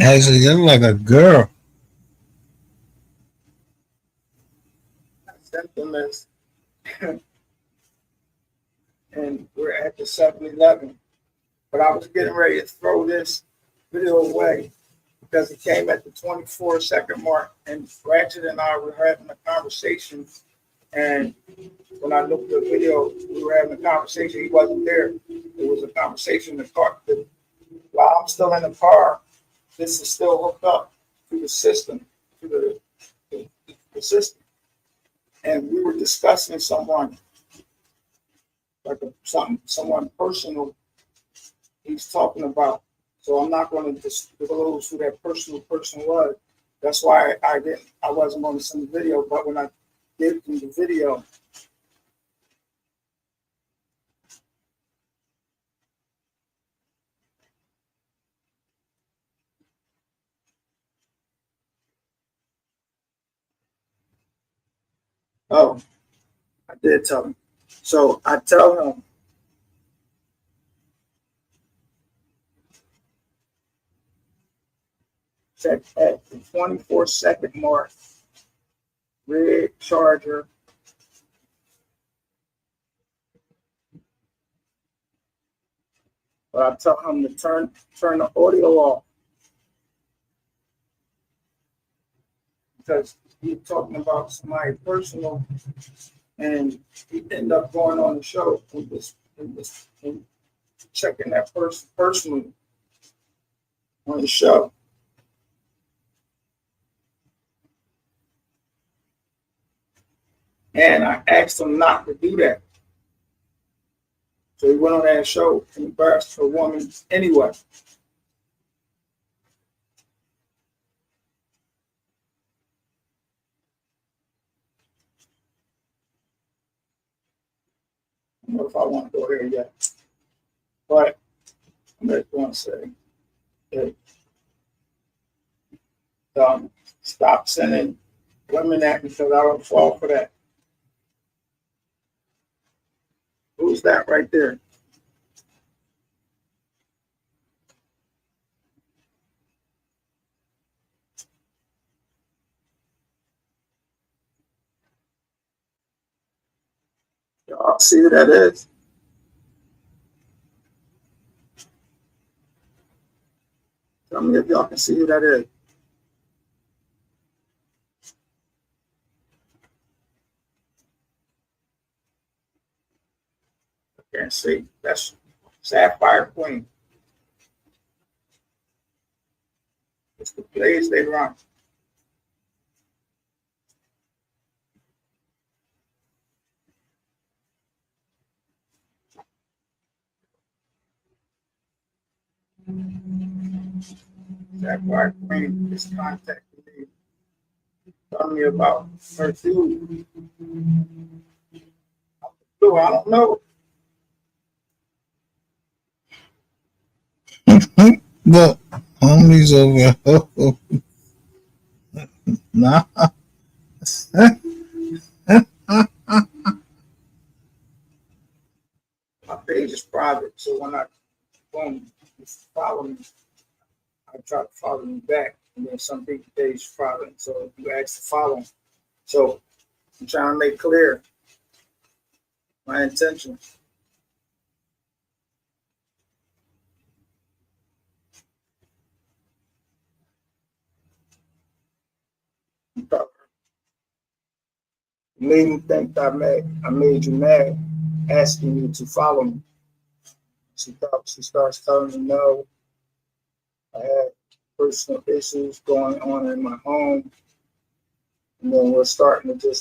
Actually, you look like a girl. Symptom is, and we're at the 7-Eleven. But I was getting ready to throw this video away because it came at the 24-second mark, and Ratchet and I were having a conversation. And when I looked at the video, we were having a conversation. He wasn't there. It was a conversation in the car. While I'm still in the car, this is still hooked up to the system, to the system. And we were discussing someone, someone personal he's talking about. So I'm not going to disclose who that person was. That's why I wasn't going to send the video, but when I did the video, oh, I did tell him. So I tell him, check at the 24-second mark, red Charger. But I tell him to turn the audio off because he's talking about somebody personal, and he ended up going on the show and checking that person personally on the show. And I asked him not to do that. So he went on that show and embarrassed a woman anyway. I don't know if I want to go there yet. But I'm just going to say, hey, stop sending women at me because I don't fall for that. Who's that right there? Y'all see who that is? Tell me if y'all can see who that is. I can't see. That's Sapphire Queen. It's the plays they run. Sapphire Queen is contacting me. Telling me about her dude. I don't know. Look, homies over here. Nah. My page is private, so when I follow me, I try to follow me back. And then some people page is private, so you ask to follow. So I'm trying to make clear my intention. You made me think I made you mad, asking you to follow me. She starts telling me no. I had personal issues going on in my home. And then we're starting to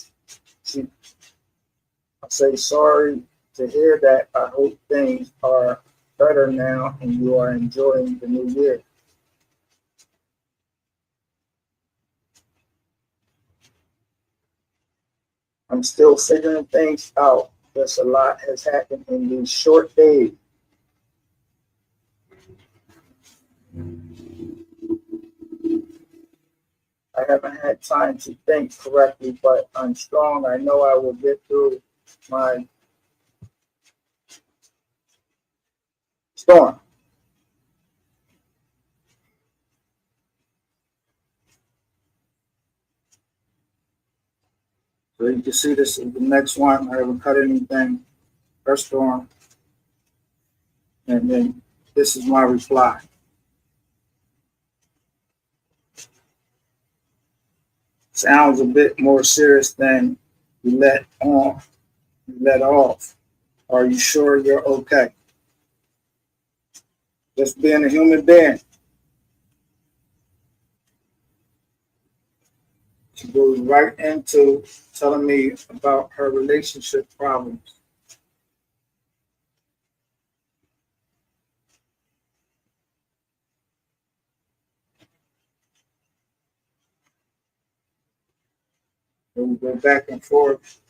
I say sorry to hear that. I hope things are better now and you are enjoying the new year. I'm still figuring things out. There's a lot has happened in these short days. I haven't had time to think correctly, but I'm strong. I know I will get through my storm. So you can see this is the next one. I haven't cut anything. Her storm. And then this is my reply. Sounds a bit more serious than you let off. Are you sure you're okay? Just being a human being. She goes right into telling me about her relationship problems. And we go back and forth.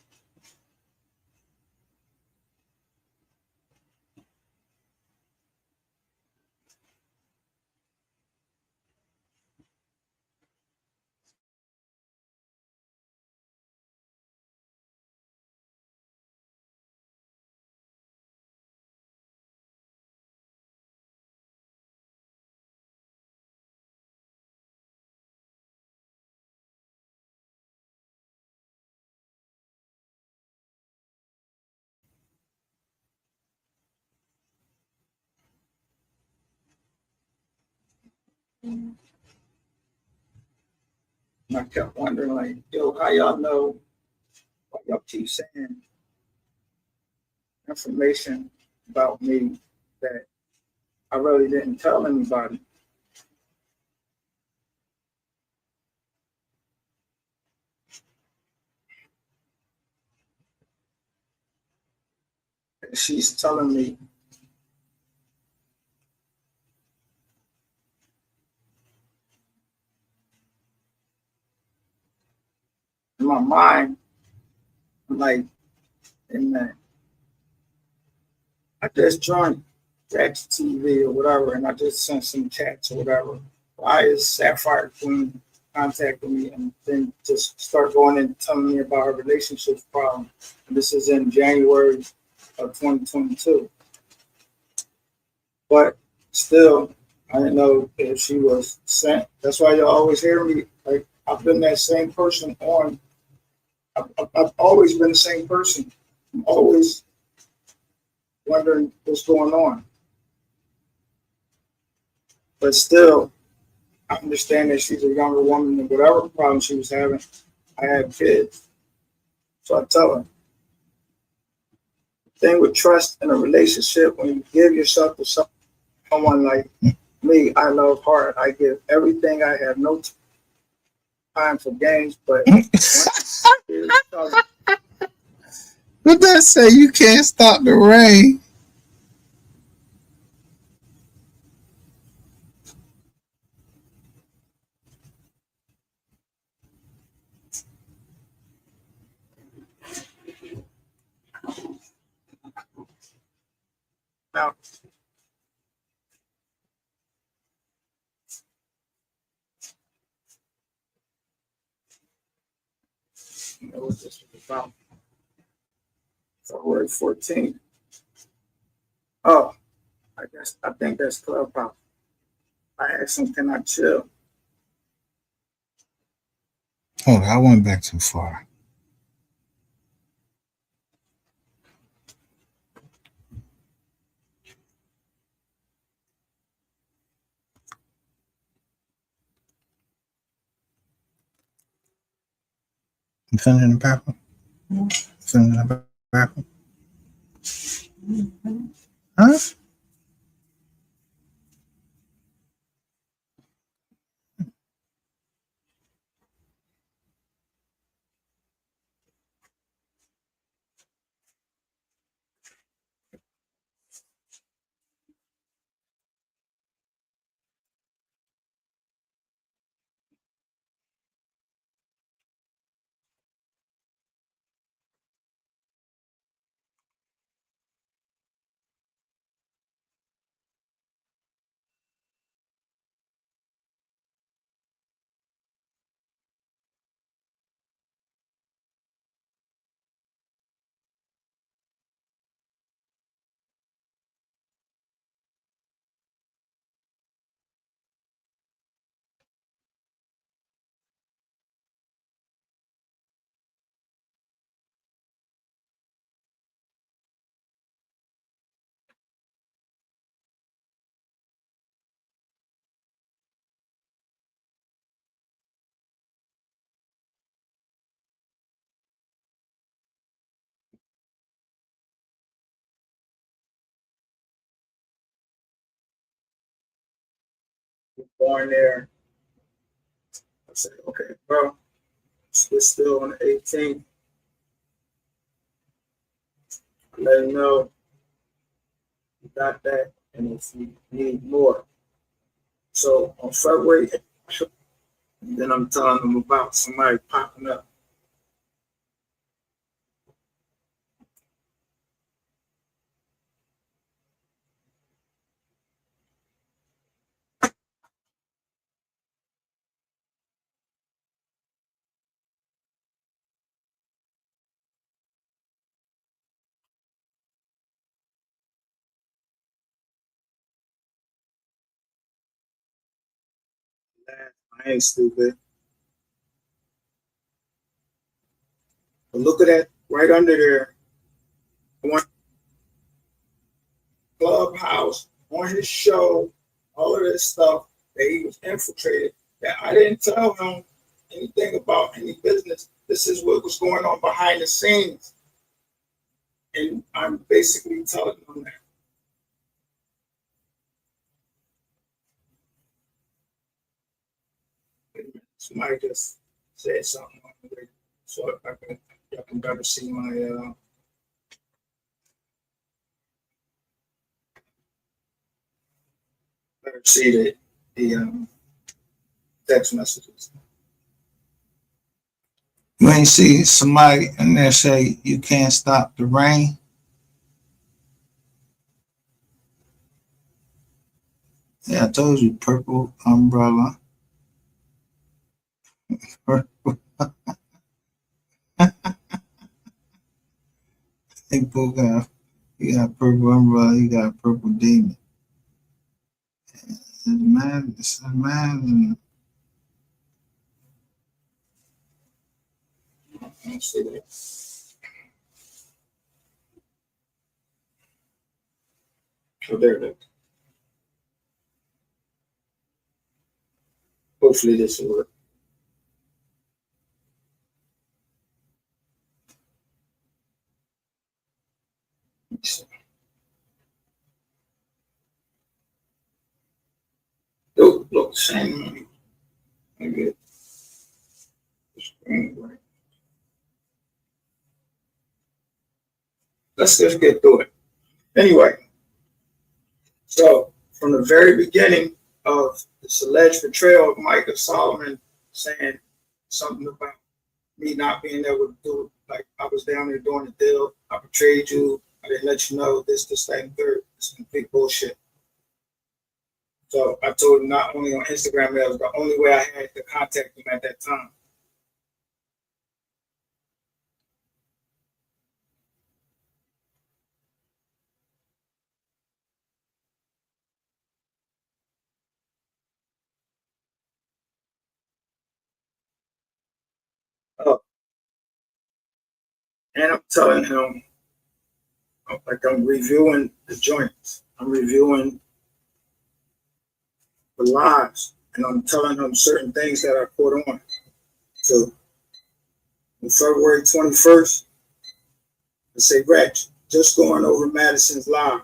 And I kept wondering, like, yo, how y'all know what y'all keep saying information about me that I really didn't tell anybody? And she's telling me in my mind, I'm like, man, I just joined Ratchet TV or whatever, and I just sent some chats or whatever. Why is Sapphire Queen contacting me and then just start going and telling me about her relationship problem? And this is in January of 2022. But still, I didn't know if she was sent. That's why you always hear me. Like, I've been that same person on. I've always been the same person. I'm always wondering what's going on. But still, I understand that she's a younger woman and whatever problem she was having, I had kids. So I tell her, the thing with trust in a relationship, when you give yourself to someone like me, I love hard. I give everything. I have no time for games, but what that say? You can't stop the rain. now, you know what this was about. February 14th. Oh, I think that's Clubhouse. I asked him, can I chill? Hold on, I went back too far. You feeling in the bathroom? Feeling in the bathroom? Huh? Born there. I said, okay, bro, we're still on the 18th. Let him know you got that, and if you need more. So on February, then I'm telling them about somebody popping up. I ain't stupid. But look at that right under there. One Clubhouse on his show, all of this stuff that he was infiltrated. That I didn't tell him anything about any business. This is what was going on behind the scenes. And I'm basically telling him that. Somebody just said something on the way, so y'all can better see my better see the text messages. You ain't see somebody in there say you can't stop the rain? Yeah, I told you, purple umbrella. Purple. He got purple umbrella, he got purple demon. It's man. I see that. Oh, there it is. Hopefully this will work. Look, same money. I get the screen right. Let's just get through it. Anyway, so from the very beginning of this alleged betrayal of Micah Solomon saying something about me not being able to do it, like I was down there doing the deal, I betrayed you, I didn't let you know this, that, and third. It's complete bullshit. So I told him not only on Instagram, that was the only way I had to contact him at that time. Oh, and I'm telling him, like I'm reviewing the joints, I'm reviewing the lives, and I'm telling him certain things that I put on. So on February 21st. I say, Ratchet, just going over Madison's live.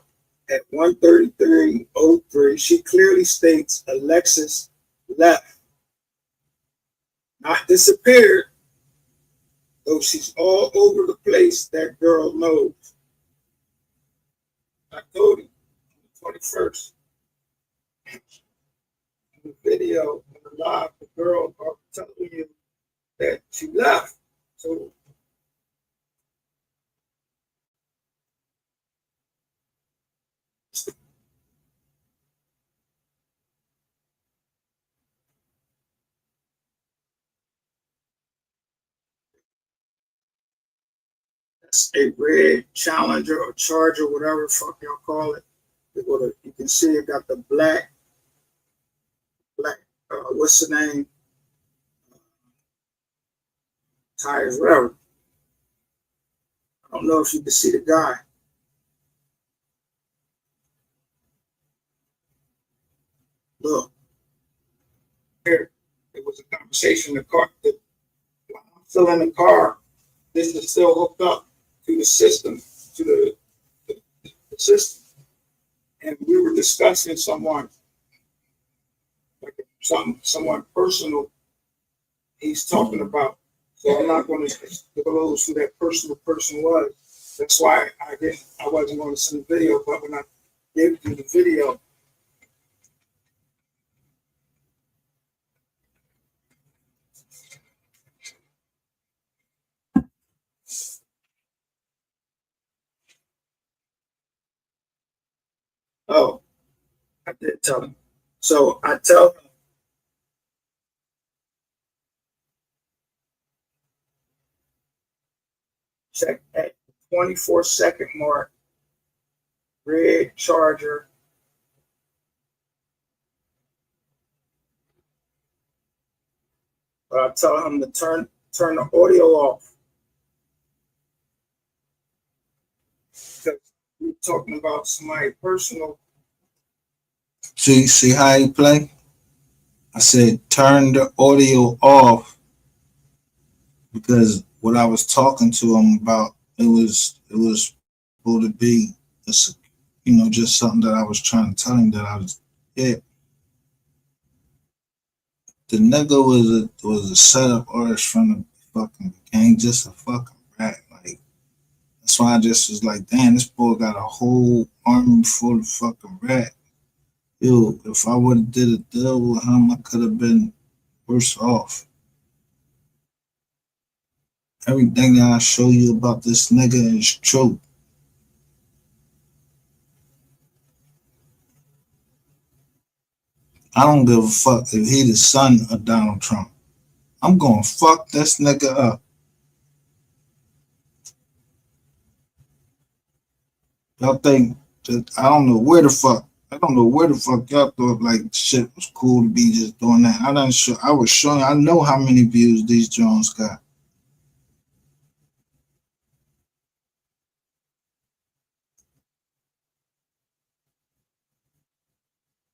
At 1:33:03, she clearly states Alexis left, not disappeared, though she's all over the place. That girl knows. I told you, 21st. In the video, in the live, the girl are telling you that she left. So that's a red Challenger or Charger, whatever the fuck y'all call it. You can see it got the black, what's the name? Tires, whatever. I don't know if you can see the guy. Look, here, it was a conversation in the car. While I'm still in the car, this is still hooked up to the system, to the system. And we were discussing someone, like someone personal he's talking about. So I'm not going to disclose who that personal person was. That's why I wasn't going to send the video, but when I gave you the video, oh, I did tell him. So I tell him, check at the 24-second mark, red Charger. But I tell him to turn the audio off. Because we're talking about somebody personal. See how he play? I said turn the audio off because what I was talking to him about, it was supposed to be, just something that I was trying to tell him that I was, yeah. The nigga was a setup artist from the fucking gang, just a fucking rat. Like, that's why I just was like, damn, this boy got a whole army full of fucking rat. Yo, if I would have did a deal with him, I could have been worse off. Everything that I show you about this nigga is true. I don't give a fuck if he the son of Donald Trump. I'm gonna fuck this nigga up. Y'all think that I don't know where the fuck y'all thought like shit was cool to be just doing that. I was showing, I know how many views these drones got.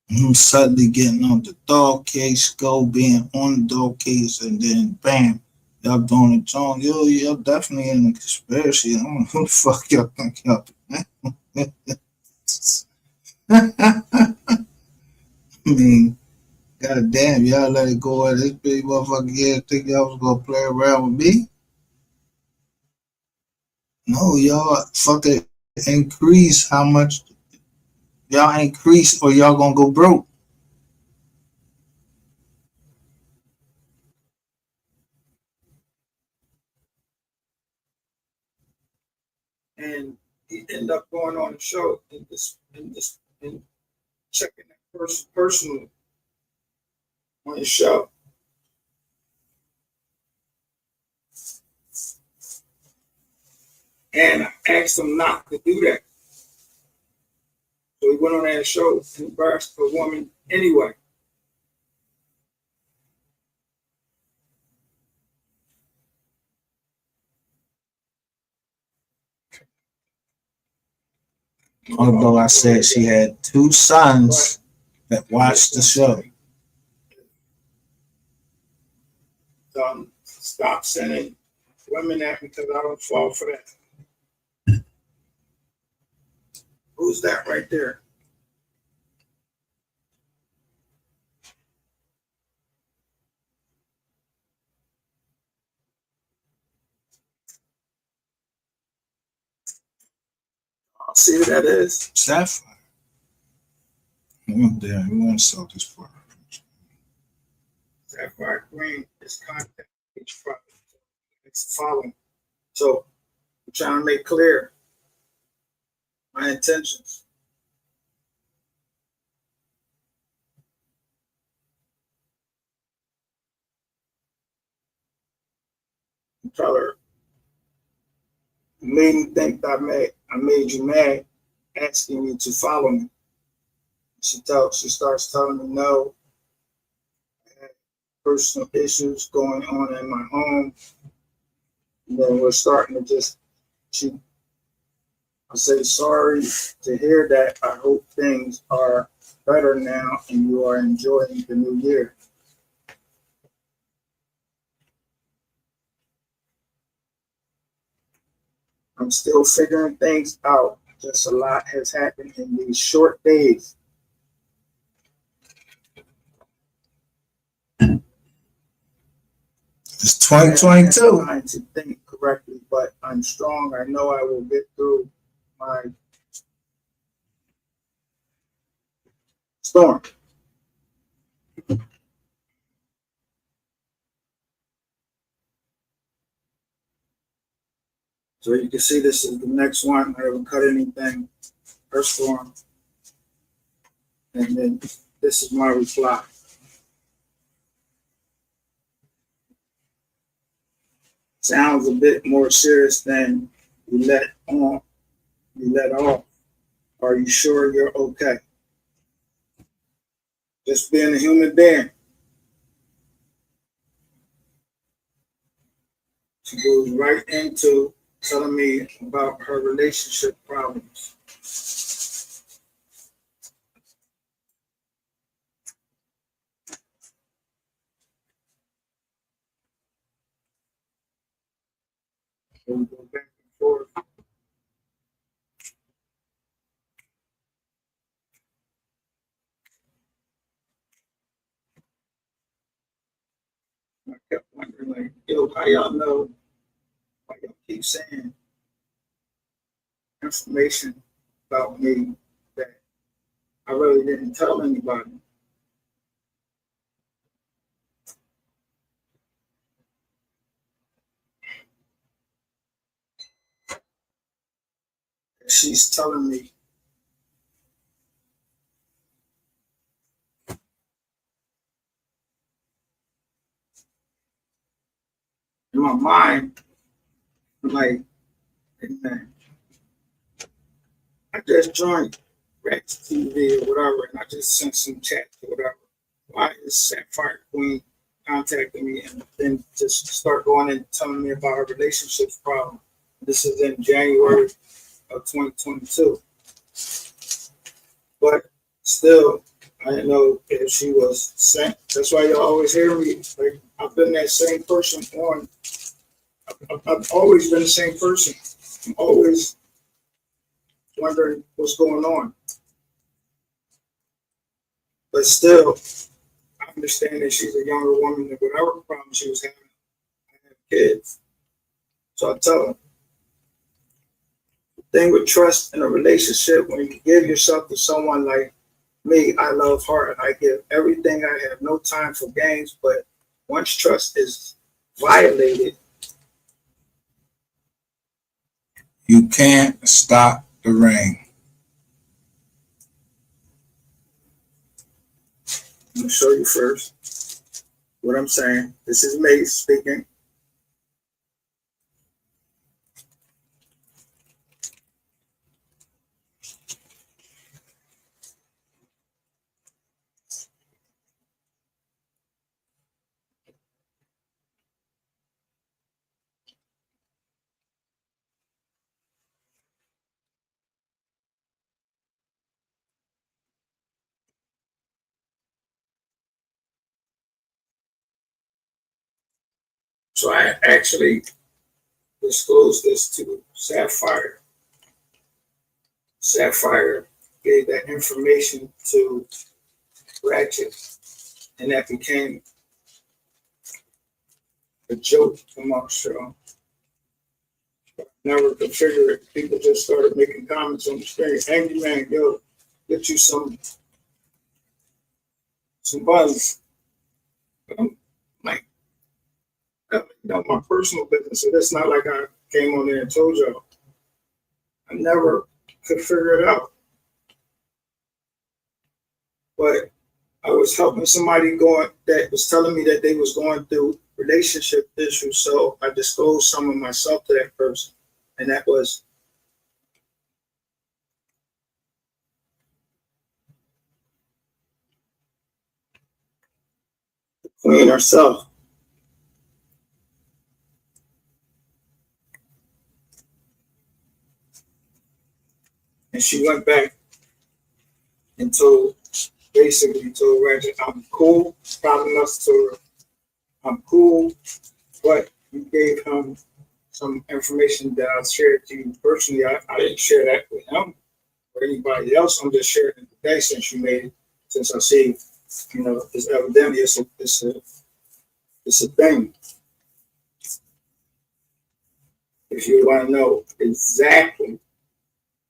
Him suddenly getting on the dog case, being on the dog case, and then bam, y'all doing it wrong. Yo, y'all definitely in a conspiracy. I don't know who the fuck y'all think y'all I mean, goddamn, y'all let it go at this big motherfucker here. Think y'all was gonna play around with me? No, y'all fucking increase how much y'all increase, or y'all gonna go broke. And he ended up going on the show and checking that person personally on the show. And I asked him not to do that. So he went on that show and embarrassed a woman anyway. Although I said she had 2 sons that watched the show. Stop sending women at me because I don't fall for that. Who's that right there? I'll see who that is. Sapphire. We want to sell this for her. Sapphire Green is contact each Friday. It's following. So I'm trying to make clear my intentions. Tell her, you made me think that I made you mad, asking me to follow me. She starts telling me no. I had personal issues going on in my home. And then we're starting to I say sorry to hear that. I hope things are better now and you are enjoying the new year. I'm still figuring things out. Just a lot has happened in these short days. It's 2022. I'm trying to think correctly, but I'm strong. I know I will get through my storm. So you can see this is the next one. I haven't cut anything. Her storm. And then this is my reply. Sounds a bit more serious than you let off. Are you sure you're okay? Just being a human being. She goes right into telling me about her relationship problems. So we go back and forth. I kept wondering, like, yo, how y'all know? Why y'all keep saying information about me that I really didn't tell anybody? She's telling me in my mind, like, hey, man, I just joined Rex TV or whatever, and I just sent some chat or whatever. Why is Sapphire Queen contacting me and then just start going and telling me about her relationships problem? This is in January of 2022. But still, I didn't know if she was sent. That's why y'all always hear me. Like, I've been that same person on. I've always been the same person. I'm always wondering what's going on. But still, I understand that she's a younger woman and whatever problem she was having, I have kids. So I tell her, the thing with trust in a relationship, when you give yourself to someone like me, I love her and I give everything. I have no time for games, but once trust is violated, You can't stop the rain. I'm gonna show you first what I'm saying. This is me speaking. So I actually disclosed this to Sapphire. Sapphire gave that information to Ratchet, and that became a joke amongst y'all. Never could figure it. People just started making comments on the screen. Angry man, yo, get you some buns. I'm like, my personal business. So that's not like I came on there and told y'all. I never could figure it out. But I was helping somebody that was telling me that they was going through relationship issues. So I disclosed some of myself to that person. And that was the queen herself. And she went back and basically told Ratchet, I'm cool. Probably must have told her, I'm cool, but you gave him some information that I shared to you personally. I didn't share that with him or anybody else. I'm just sharing it today since you made it. Since I see, it's evidently it's a thing. If you want to know exactly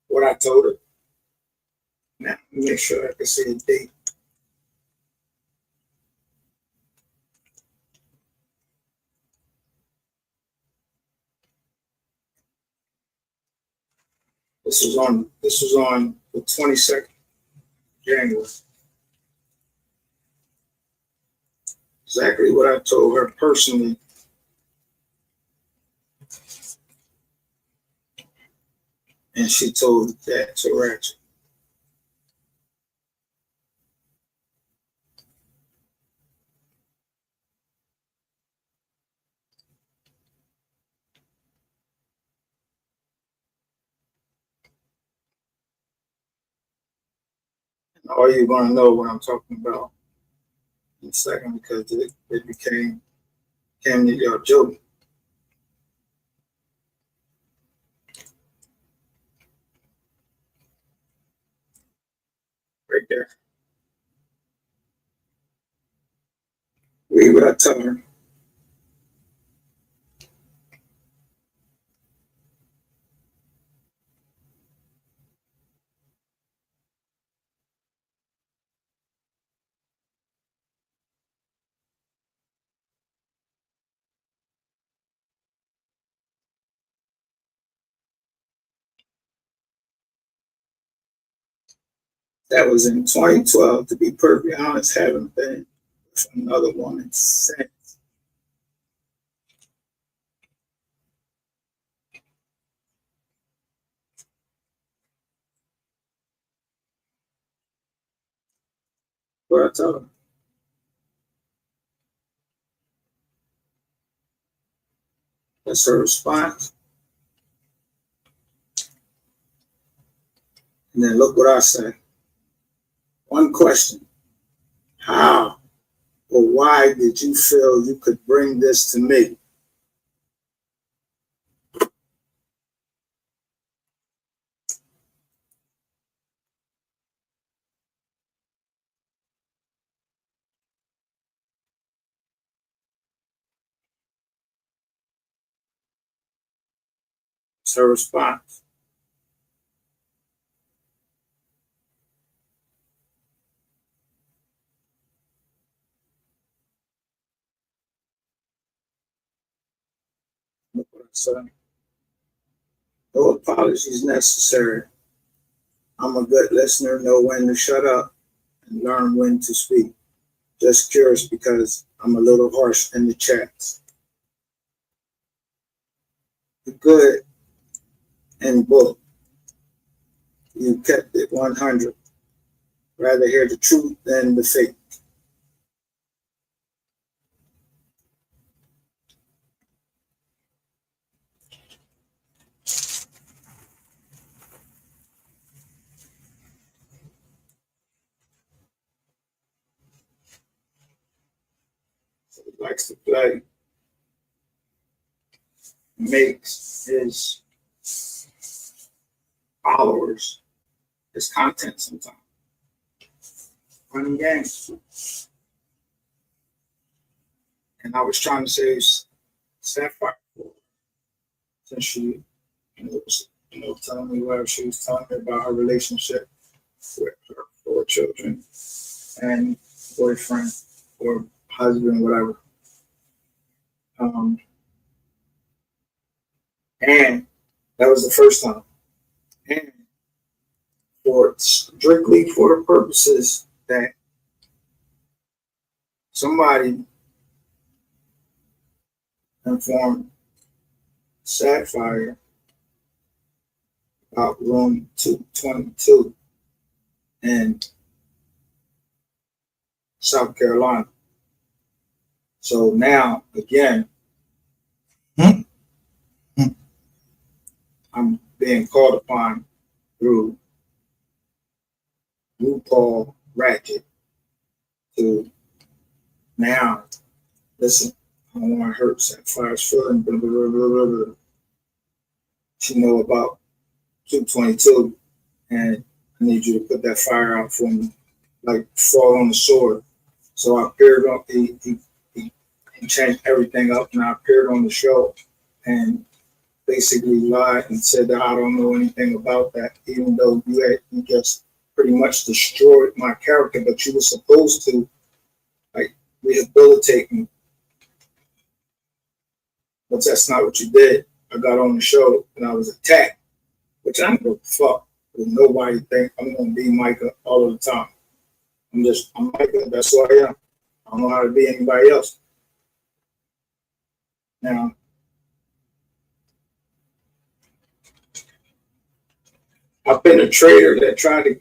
what I told her, now make sure I can see the date. This was on the 22nd of January. Exactly what I told her personally. And she told that to Ratchet. And all you're going to know what I'm talking about in a second because it became your joke. Right there. Read what I tell her. That was in 2012, to be perfectly honest, haven't been with another woman since. What I tell her. That's her response. And then look what I say. One question. How or why did you feel you could bring this to me? It's her response. Look what I said. No apologies necessary. I'm a good listener, know when to shut up and learn when to speak. Just curious because I'm a little harsh in the chats. The good and book. You kept it 100. Rather hear the truth than the fake. So he likes to play. makes his followers his content sometimes. Running games. And I was trying to say Sapphire since she was, telling me whatever she was telling me about her relationship with her 4 children and boyfriend or husband, whatever. And that was the first time. And strictly for the purposes that somebody informed Sapphire about room 222 in South Carolina. So now, again, I'm being called upon through RuPaul Ratchet to now, listen, I don't want to hurt Sapphire's feeling, blah, blah, blah, blah, blah. She know about 222, and I need you to put that fire out for me, like fall on the sword. So I appeared on, he changed everything up, and I appeared on the show and basically lied and said that I don't know anything about that, even though you just pretty much destroyed my character, but you were supposed to like rehabilitate me. But that's not what you did. I got on the show and I was attacked, which I don't give a fuck. Nobody think I'm gonna be Micah all of the time. I'm Micah, that's who I am. I don't know how to be anybody else. Now, I've been a traitor that tried to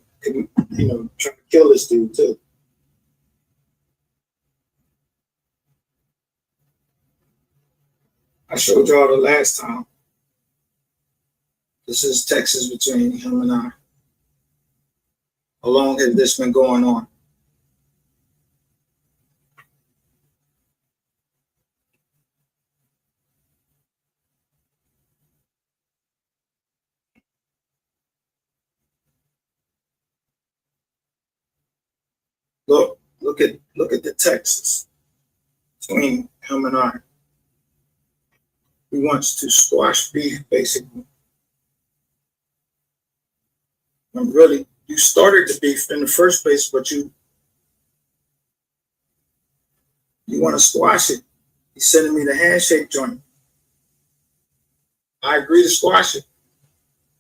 kill this dude too. I showed y'all the last time. This is Texas between him and I. How long has this been going on? Look at the Texas between him and I. He wants to squash beef, basically. And really, you started the beef in the first place, but you want to squash it. He's sending me the handshake joint. I agree to squash it.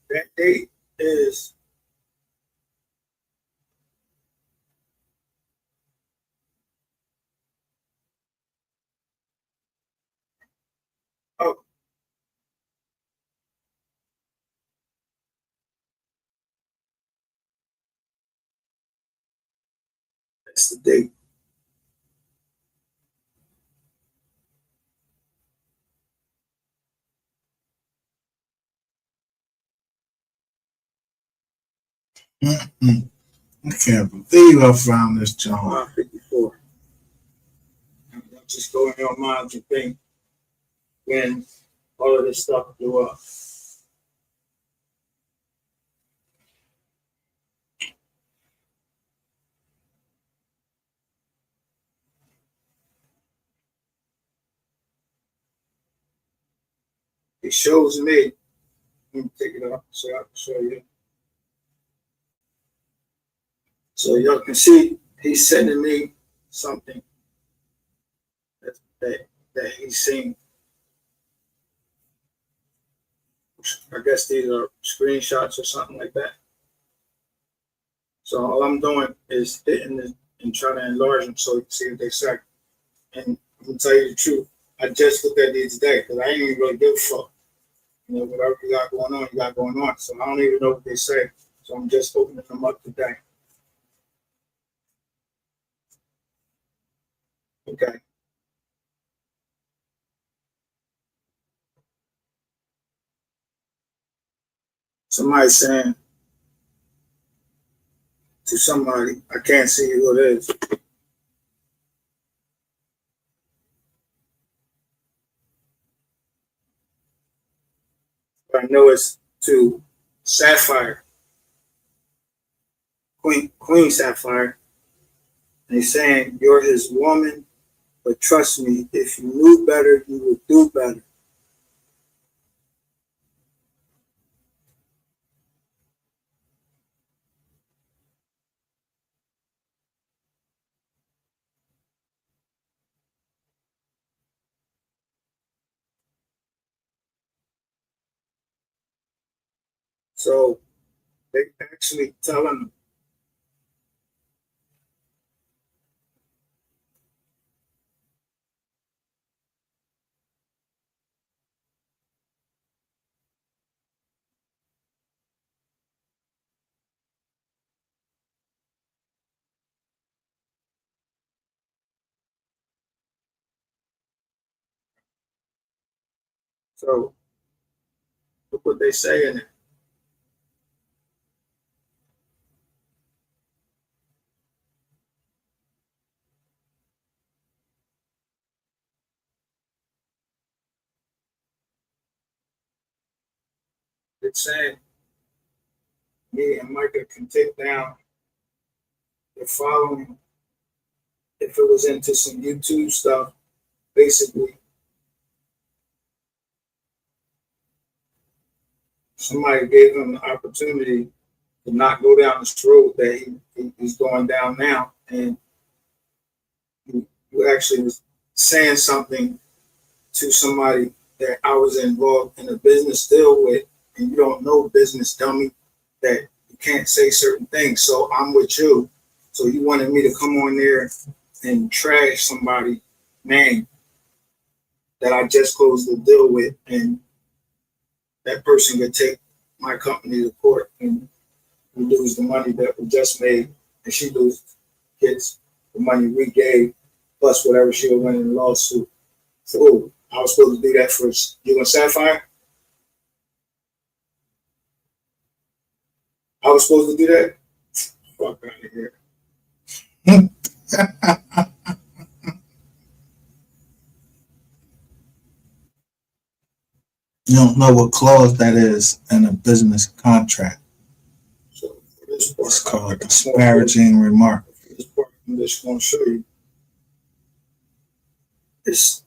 That date is that's the date. I can't believe I found this John 54. Don't just go in your mind to think when all of this stuff blew up. It shows me. Let me take it off so I can show you. So y'all can see he's sending me something that he's seen. I guess these are screenshots or something like that. So all I'm doing is hitting it and trying to enlarge them so you can see what they say. And I'm gonna tell you the truth. I just looked at these today because I ain't even really give a fuck. Whatever you got going on, you got going on. So I don't even know what they say. So I'm just opening them up today. Okay. Somebody saying to somebody, I can't see who it is. but I know it's to Sapphire, Queen Sapphire. And he's saying, you're his woman, but trust me, if you knew better, you would do better. So they actually telling him, so look what they say in it. It's saying me and Micah can take down the following if it was into some YouTube stuff, basically. Somebody gave him the opportunity to not go down this road that he's going down now. And you actually was saying something to somebody that I was involved in a business deal with, and you don't know business, dummy, that you can't say certain things. So I'm with you. So you wanted me to come on there and trash somebody name that I just closed the deal with, and that person could take my company to court and we lose the money that we just made, and she gets the money we gave plus whatever she'll win in the lawsuit. So I was supposed to do that for you and Sapphire. I was supposed to do that. Fuck out of here. You don't know what clause that is in a business contract. So for this part, It's called disparaging remark. For this part, I'm just going to show you. It's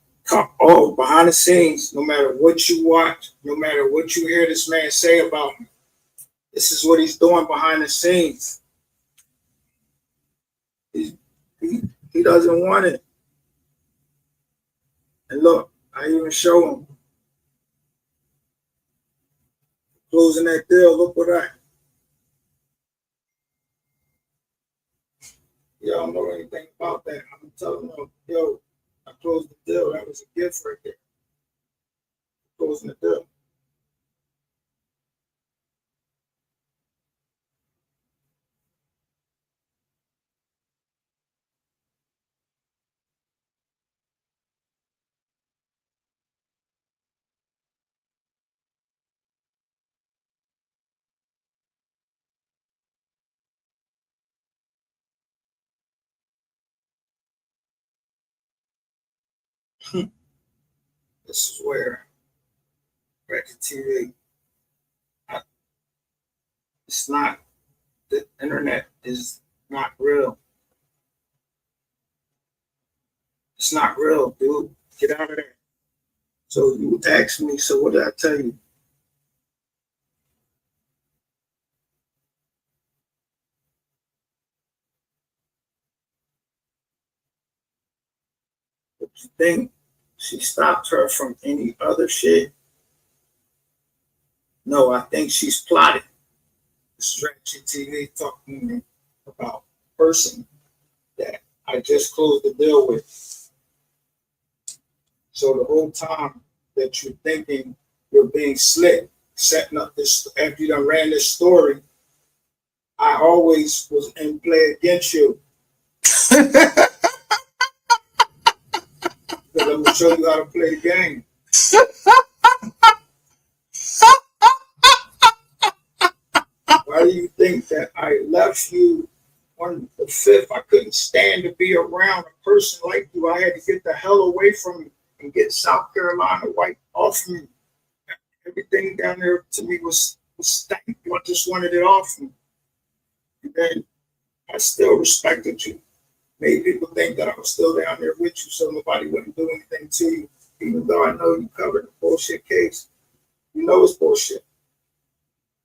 all behind the scenes. No matter what you watch, no matter what you hear this man say about me, this is what he's doing behind the scenes. He doesn't want it. And look, I even show him. Closing that deal, look what y'all don't know anything about that. I'm telling them, yo, I closed the deal. That was a gift right there. Closing the deal. This is where Ratchet TV, it's not, the internet is not real. It's not real, dude. Get out of there. So you asked me, so what did I tell you? But you think she stopped her from any other shit? No, I think she's plotted. This is Ratchet TV talking to me about a person that I just closed the deal with. So the whole time that you're thinking you're being slick, setting up this, after you done ran this story, I always was in play against you. Because I'm going to show you how to play the game. Why do you think that I left you on the 5th? I couldn't stand to be around a person like you. I had to get the hell away from you and get South Carolina white off me. everything down there to me was stank. I just wanted it off me. And then I still respected you. Made people think that I was still down there with you so nobody wouldn't do anything to you, even though I know you covered the bullshit case. You know it's bullshit.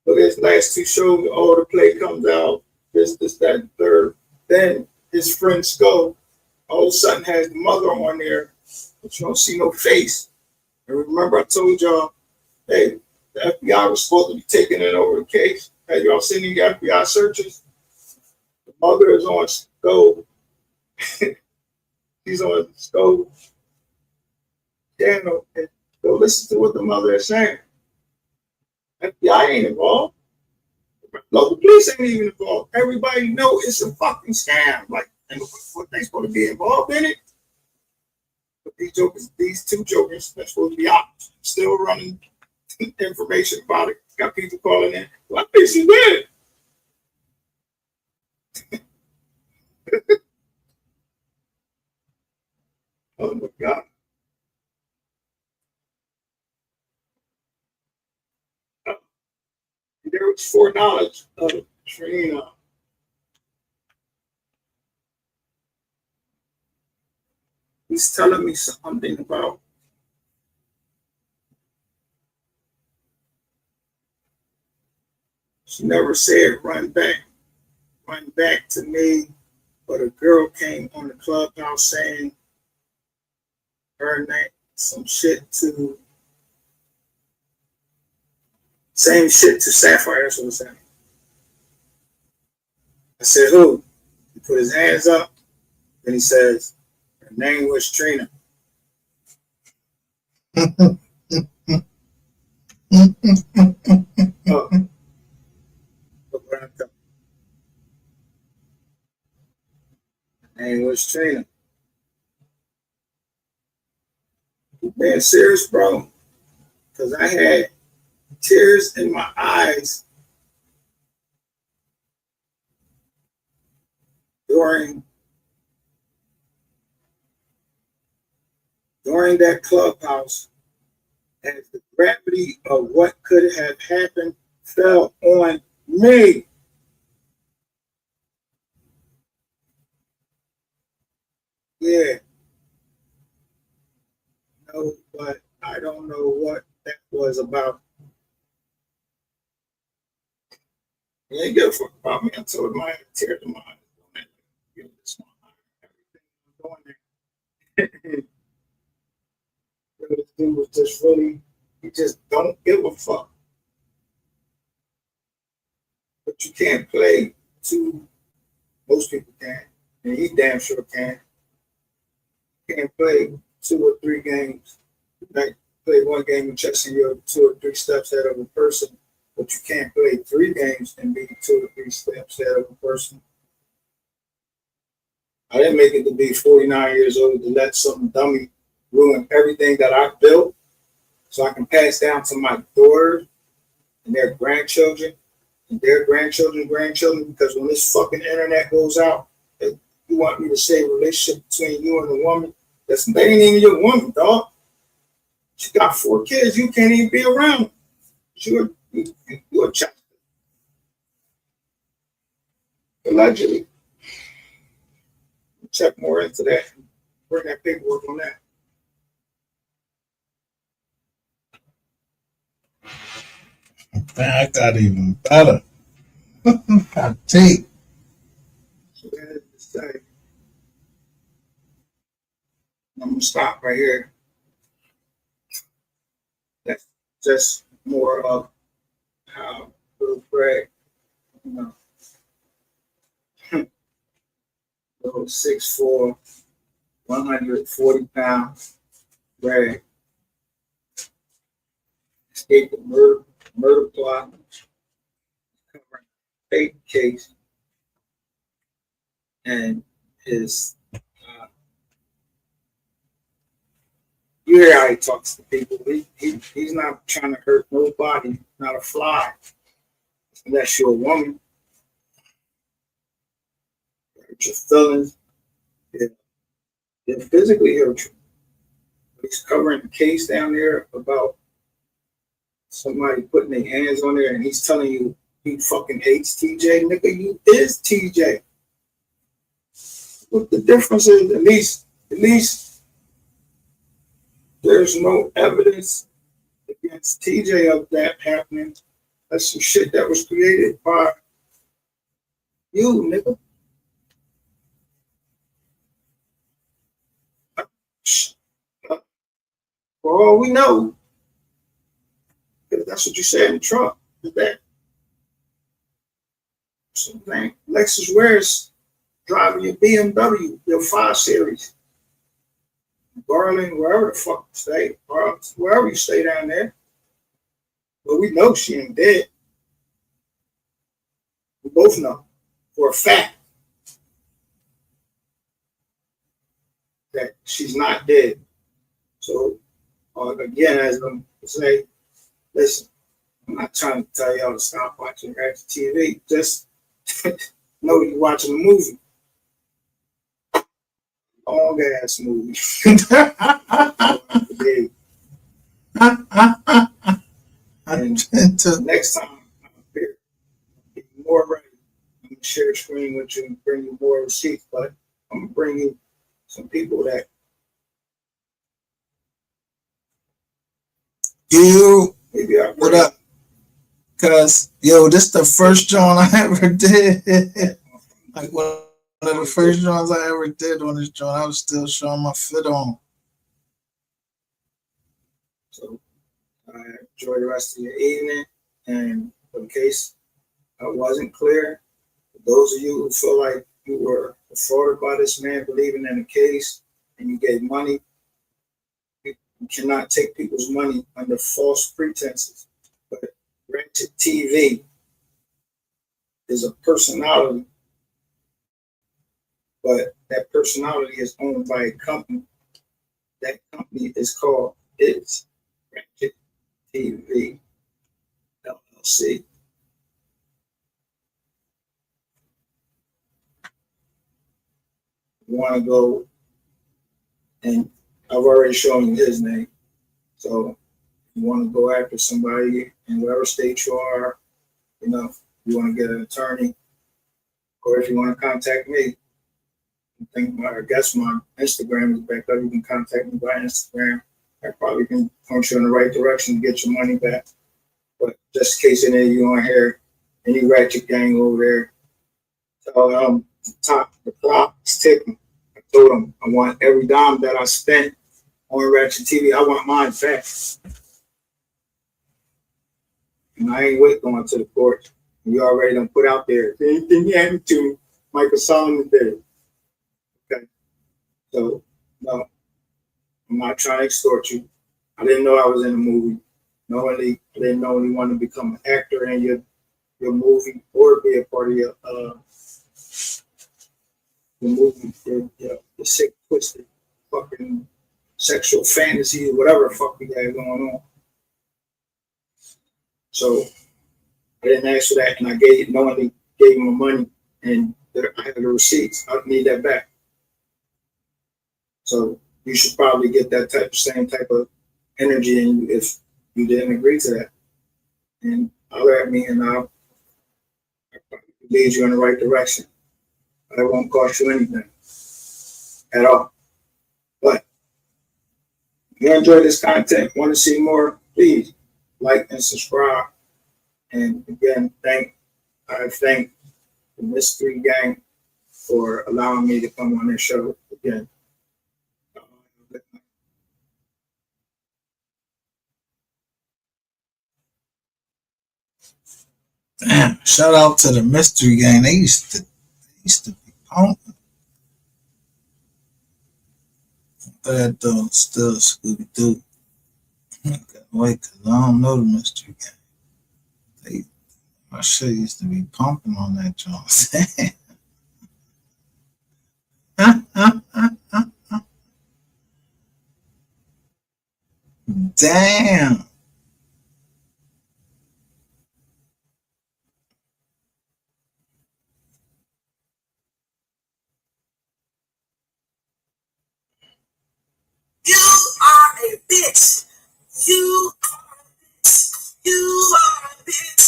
But his last two shows, all the play comes out, this, that, and third. Then his friend Skull all of a sudden has the mother on there, but you don't see no face. And remember I told y'all, hey, the FBI was supposed to be taking it over the case. Have y'all seen the FBI searches? The mother is on Skull. He's on Skull channel. And go listen to what the mother is saying. FBI ain't involved. Local police ain't even involved. Everybody know it's a fucking scam. Like, and what they supposed to be involved in it? But these two jokers, that's supposed to be out, still running information about it. Got people calling in. Well, I think she did. Oh my God. There was foreknowledge of Trina. He's telling me something about she never said run back to me, but a girl came on the clubhouse saying her name, some shit to same shit to Sapphire. That's what I'm saying. I said, who? He put his hands up. Then he says, her name was Trina. Oh. Look where I'm coming. Her name was Trina. You being serious, bro? Because I had tears in my eyes during that clubhouse as the gravity of what could have happened fell on me. Yeah. No, but I don't know what that was about. He ain't give a fuck about me. I told him I had to tear them out. This dude was just really, he just don't give a fuck. But you can't play two, most people can, and he damn sure can. You can't play 2 or 3 games. Like play one game of chess and you're 2 or 3 steps ahead of a person. But you can't play 3 games and be 2 or 3 steps ahead of a person. I didn't make it to be 49 years old to let some dummy ruin everything that I built so I can pass down to my daughters and their grandchildren and their grandchildren's grandchildren. Because when this fucking internet goes out, you want me to say a relationship between you and a woman, they ain't even your woman, dog. She got 4 kids. You can't even be around. You're a child. Allegedly. Check more into that. Bring that paperwork on that. Man, I got even better. I take. So that is to say, I'm gonna stop right here. That's just more of how little Greg, you know, little 6'4", 140 pounds, Greg, escaped the murder plot, covering fake case, and his. You hear how he talks to people. He's not trying to hurt nobody, not a fly, unless you're a woman. Hurt your feelings. They'll physically hurt you. He's covering the case down there about somebody putting their hands on there and he's telling you he fucking hates TJ, nigga, you is TJ. What the difference is, at least there's no evidence against TJ of that happening. That's some shit that was created by you, nigga. For all we know, because that's what you said in Trump, is that something Lexus Ware's driving your BMW, your 5 Series, Garland, wherever the fuck you stay, or wherever you stay down there. But we know she ain't dead. We both know for a fact that she's not dead. So, again, as I'm saying, listen, I'm not trying to tell y'all to stop watching Ratchet TV. Just know you're watching a movie. Long ass movie. And next time I'm here, be more ready. I'm gonna share the screen with you and bring you more receipts, but I'm gonna bring you some people that You, what up? Cause yo, this the first joint I ever did. Like one of the first joints I ever did on this joint, I was still showing my fit on. So enjoy the rest of your evening. And in case I wasn't clear, for those of you who feel like you were defrauded by this man believing in the case and you gave money, you cannot take people's money under false pretenses. But Ratchet TV is a personality, but that personality is owned by a company. That company is called Ratchet TV LLC. You want to go, and I've already shown you his name. So you want to go after somebody in whatever state you are, you know, you want to get an attorney, or if you want to contact me, I guess my Instagram is back up. You can contact me by Instagram. I probably can point you in the right direction to get your money back. But just in case any of you on here, any Ratchet gang over there, tell them the clock is ticking. I told them I want every dime that I spent on Ratchet TV. I want mine back. And I ain't wait going to the court. You already done put out there. If anything you happened to me, Michael Solomon did. Okay. So, no, I'm not trying to extort you. I didn't know I was in a movie. I didn't know you wanted to become an actor in your movie or be a part of your movie, your sick, twisted, fucking sexual fantasy or whatever the fuck we got going on. So I didn't ask for that, and I knowingly gave him my money, and I had the receipts. I need that back. So you should probably get that same type of energy in you if you didn't agree to that. And holler at me, and I'll lead you in the right direction. That won't cost you anything at all. But if you enjoy this content, want to see more, please like and subscribe. And again, I thank the Mystery Gang for allowing me to come on their show again. Damn, shout out to the Mystery Gang. They used to be pumping. That don't still Scooby Doo. Wait, cause I don't know the Mystery Gang. My shit used to be pumping on that joint. Damn. You are a bitch. You are a bitch. You are a bitch.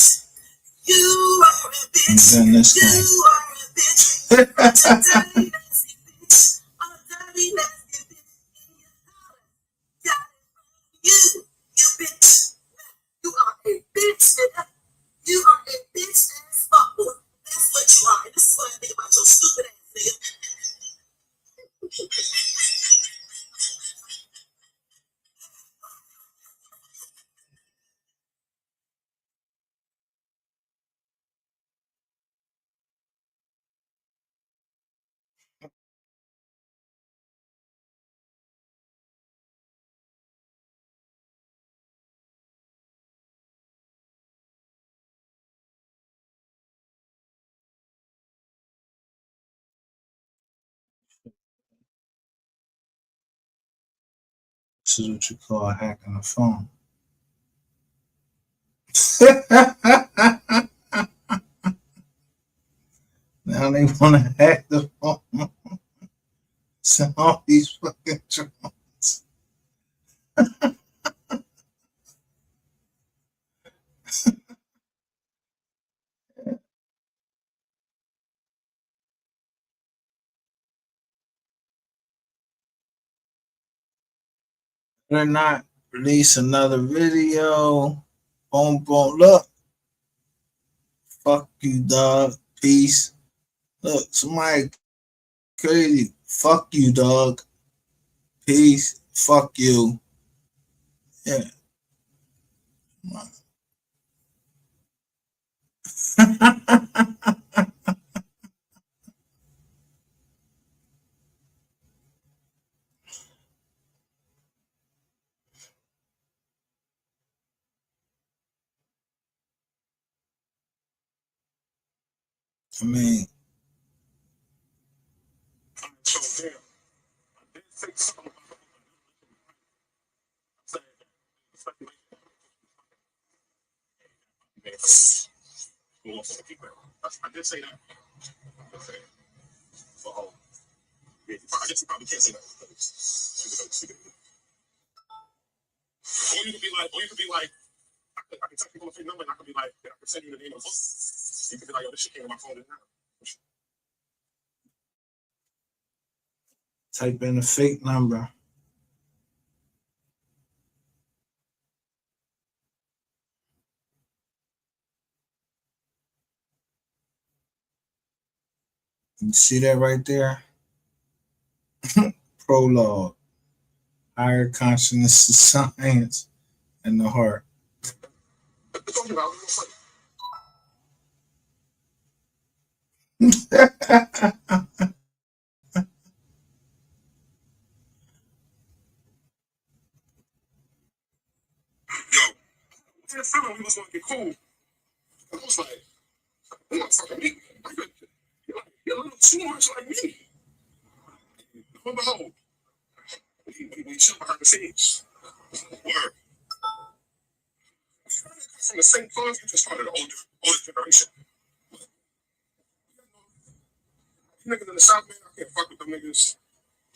You are a bitch. And then this You thing. are a bitch. You're a dirty, nasty bitch. A dirty, nasty bitch. You bitch. You are a bitch, nigga. You are a bitch ass fucker. That's what you are. This is what I think about your stupid ass nigga. This is what you call hacking the phone. Now they want to hack the phone. So all these fucking drones. They're not release another video. Boom, boom. Look. Fuck you, dog. Peace. Look, somebody crazy. Fuck you, dog. Peace. Fuck you. Yeah. I mean, So damn, I did say something about speculation. I did say that. Okay. So, yeah, I guess you probably can't say that. Or you could be like, I can text people a fake number and I could be like, I can send you the name of the book. You could be like, yo, this shit came on my phone now. type in a fake number. You see that right there? Prologue. Higher consciousness is science and the heart. I was feeling we was gonna get cool. I was like, motherfucker, me. You're a little too much like me. Lo and behold, we chill behind the scenes. Word. From the same cause, you just started an older generation. Niggas in the South, man, I can't fuck with them niggas.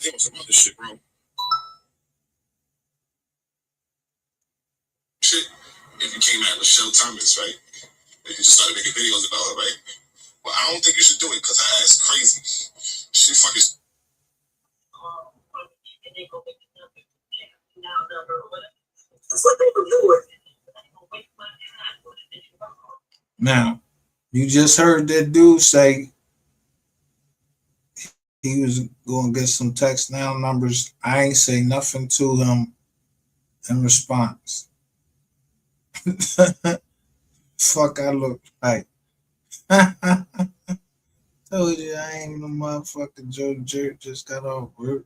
They want some other shit, bro. Shit, if you came at Michelle Thomas, right? And you just started making videos about her, right? Well, I don't think you should do it because her ass crazy. She fucking. That's what they were doing. Now, you just heard that dude say he was going to get some text now numbers. I ain't say nothing to him in response. Fuck, I look like. Told you I ain't no motherfucking Joe Jerk, just got off work.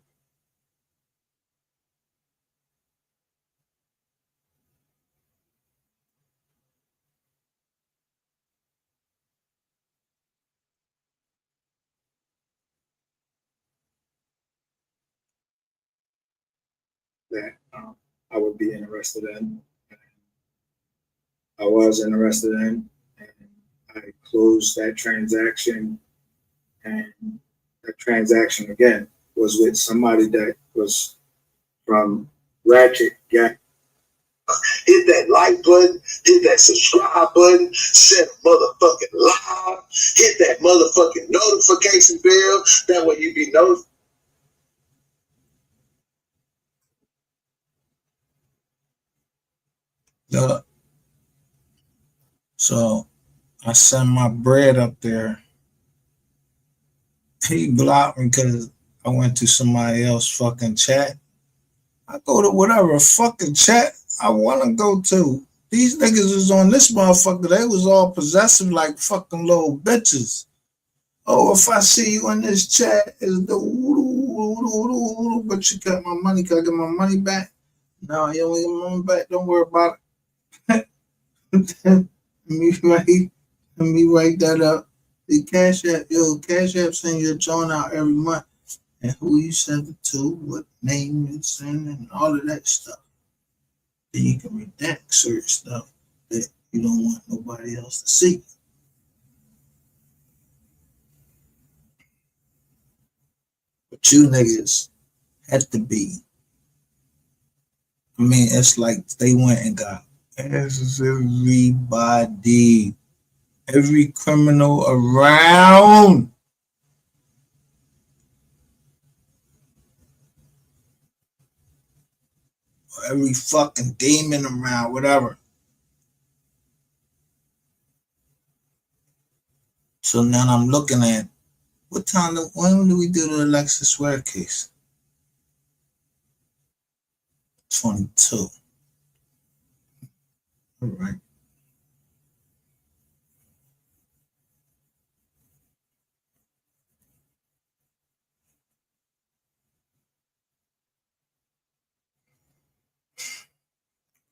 That I would be interested in. I was interested in, and I closed that transaction. And that transaction again was with somebody that was from Ratchet Gang. hit that like button, hit that subscribe button, share the motherfucking live, hit that motherfucking notification bell. That way you be notified. Look, so I sent my bread up there. He blocked me because I went to somebody else fucking chat. I go to whatever fucking chat I want to go to. These niggas was on this motherfucker. They was all possessive like fucking little bitches. Oh, if I see you in this chat, it's the but you got my money. Can I get my money back? No, you don't get my money back. Don't worry about it. Let me write that up. The Cash App, Cash App send your joint out every month. And who you send it to, what name you send, and all of that stuff. Then you can redact certain stuff that you don't want nobody else to see. But you niggas had to be. I mean, it's like they went and got everybody, every criminal around. Every fucking demon around, whatever. So now I'm looking at when do we do the Alexis Ware case? 22. All right.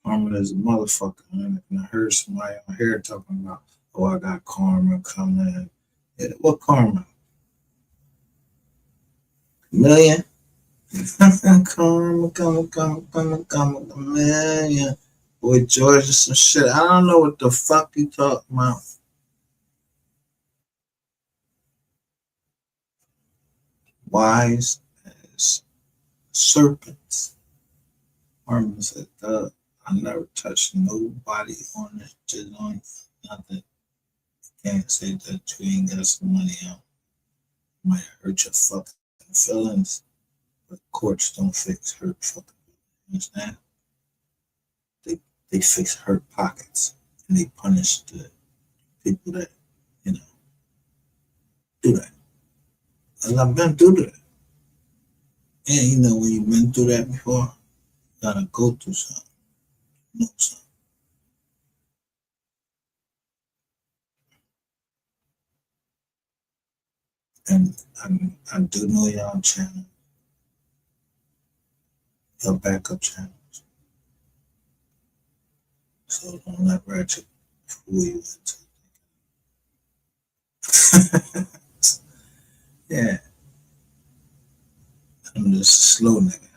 Karma is a motherfucker. And I heard somebody on here talking about, oh, I got karma coming. Yeah, what karma? Million? Karma, a million. Boy, George is some shit. I don't know what the fuck you talking about. Wise as serpents. Karma said, I never touched nobody on this shit on nothing. Can't say that you ain't got some money out. Might hurt your fucking feelings, but courts don't fix hurt fucking feelings. You understand? They fix hurt pockets and they punish the people that, do that. And I've been through that. And when you've been through that before, you gotta go through something. Know something. And I do know y'all channel, your backup channels. So don't let Ratchet fool you into it. Yeah. I'm just a slow nigga.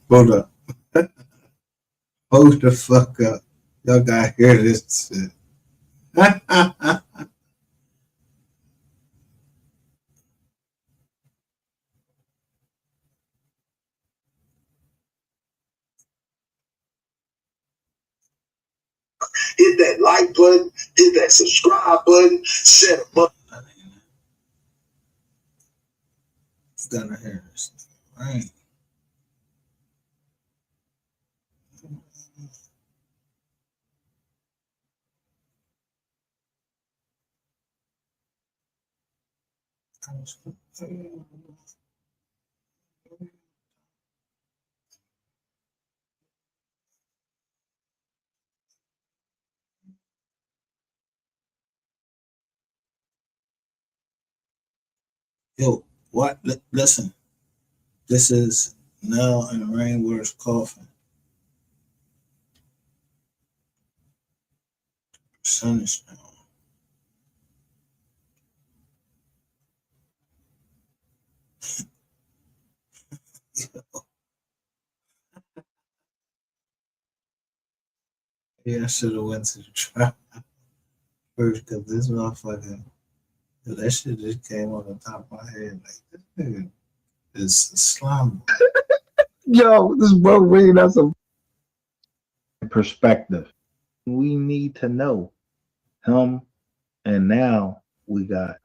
Hold up. Hold the fuck up. Y'all gotta hear this shit. Hit that like button, hit that subscribe button, set a button. Gotta hear this. Right. Yo, what? Listen. This is Nell and Rainwater's coffin. Sun is now. Yeah, I should have went to the trap first because this motherfucker, that shit just came on the top of my head. Like, this nigga is slime. Yo, this bro reading us a perspective. We need to know him, and now we got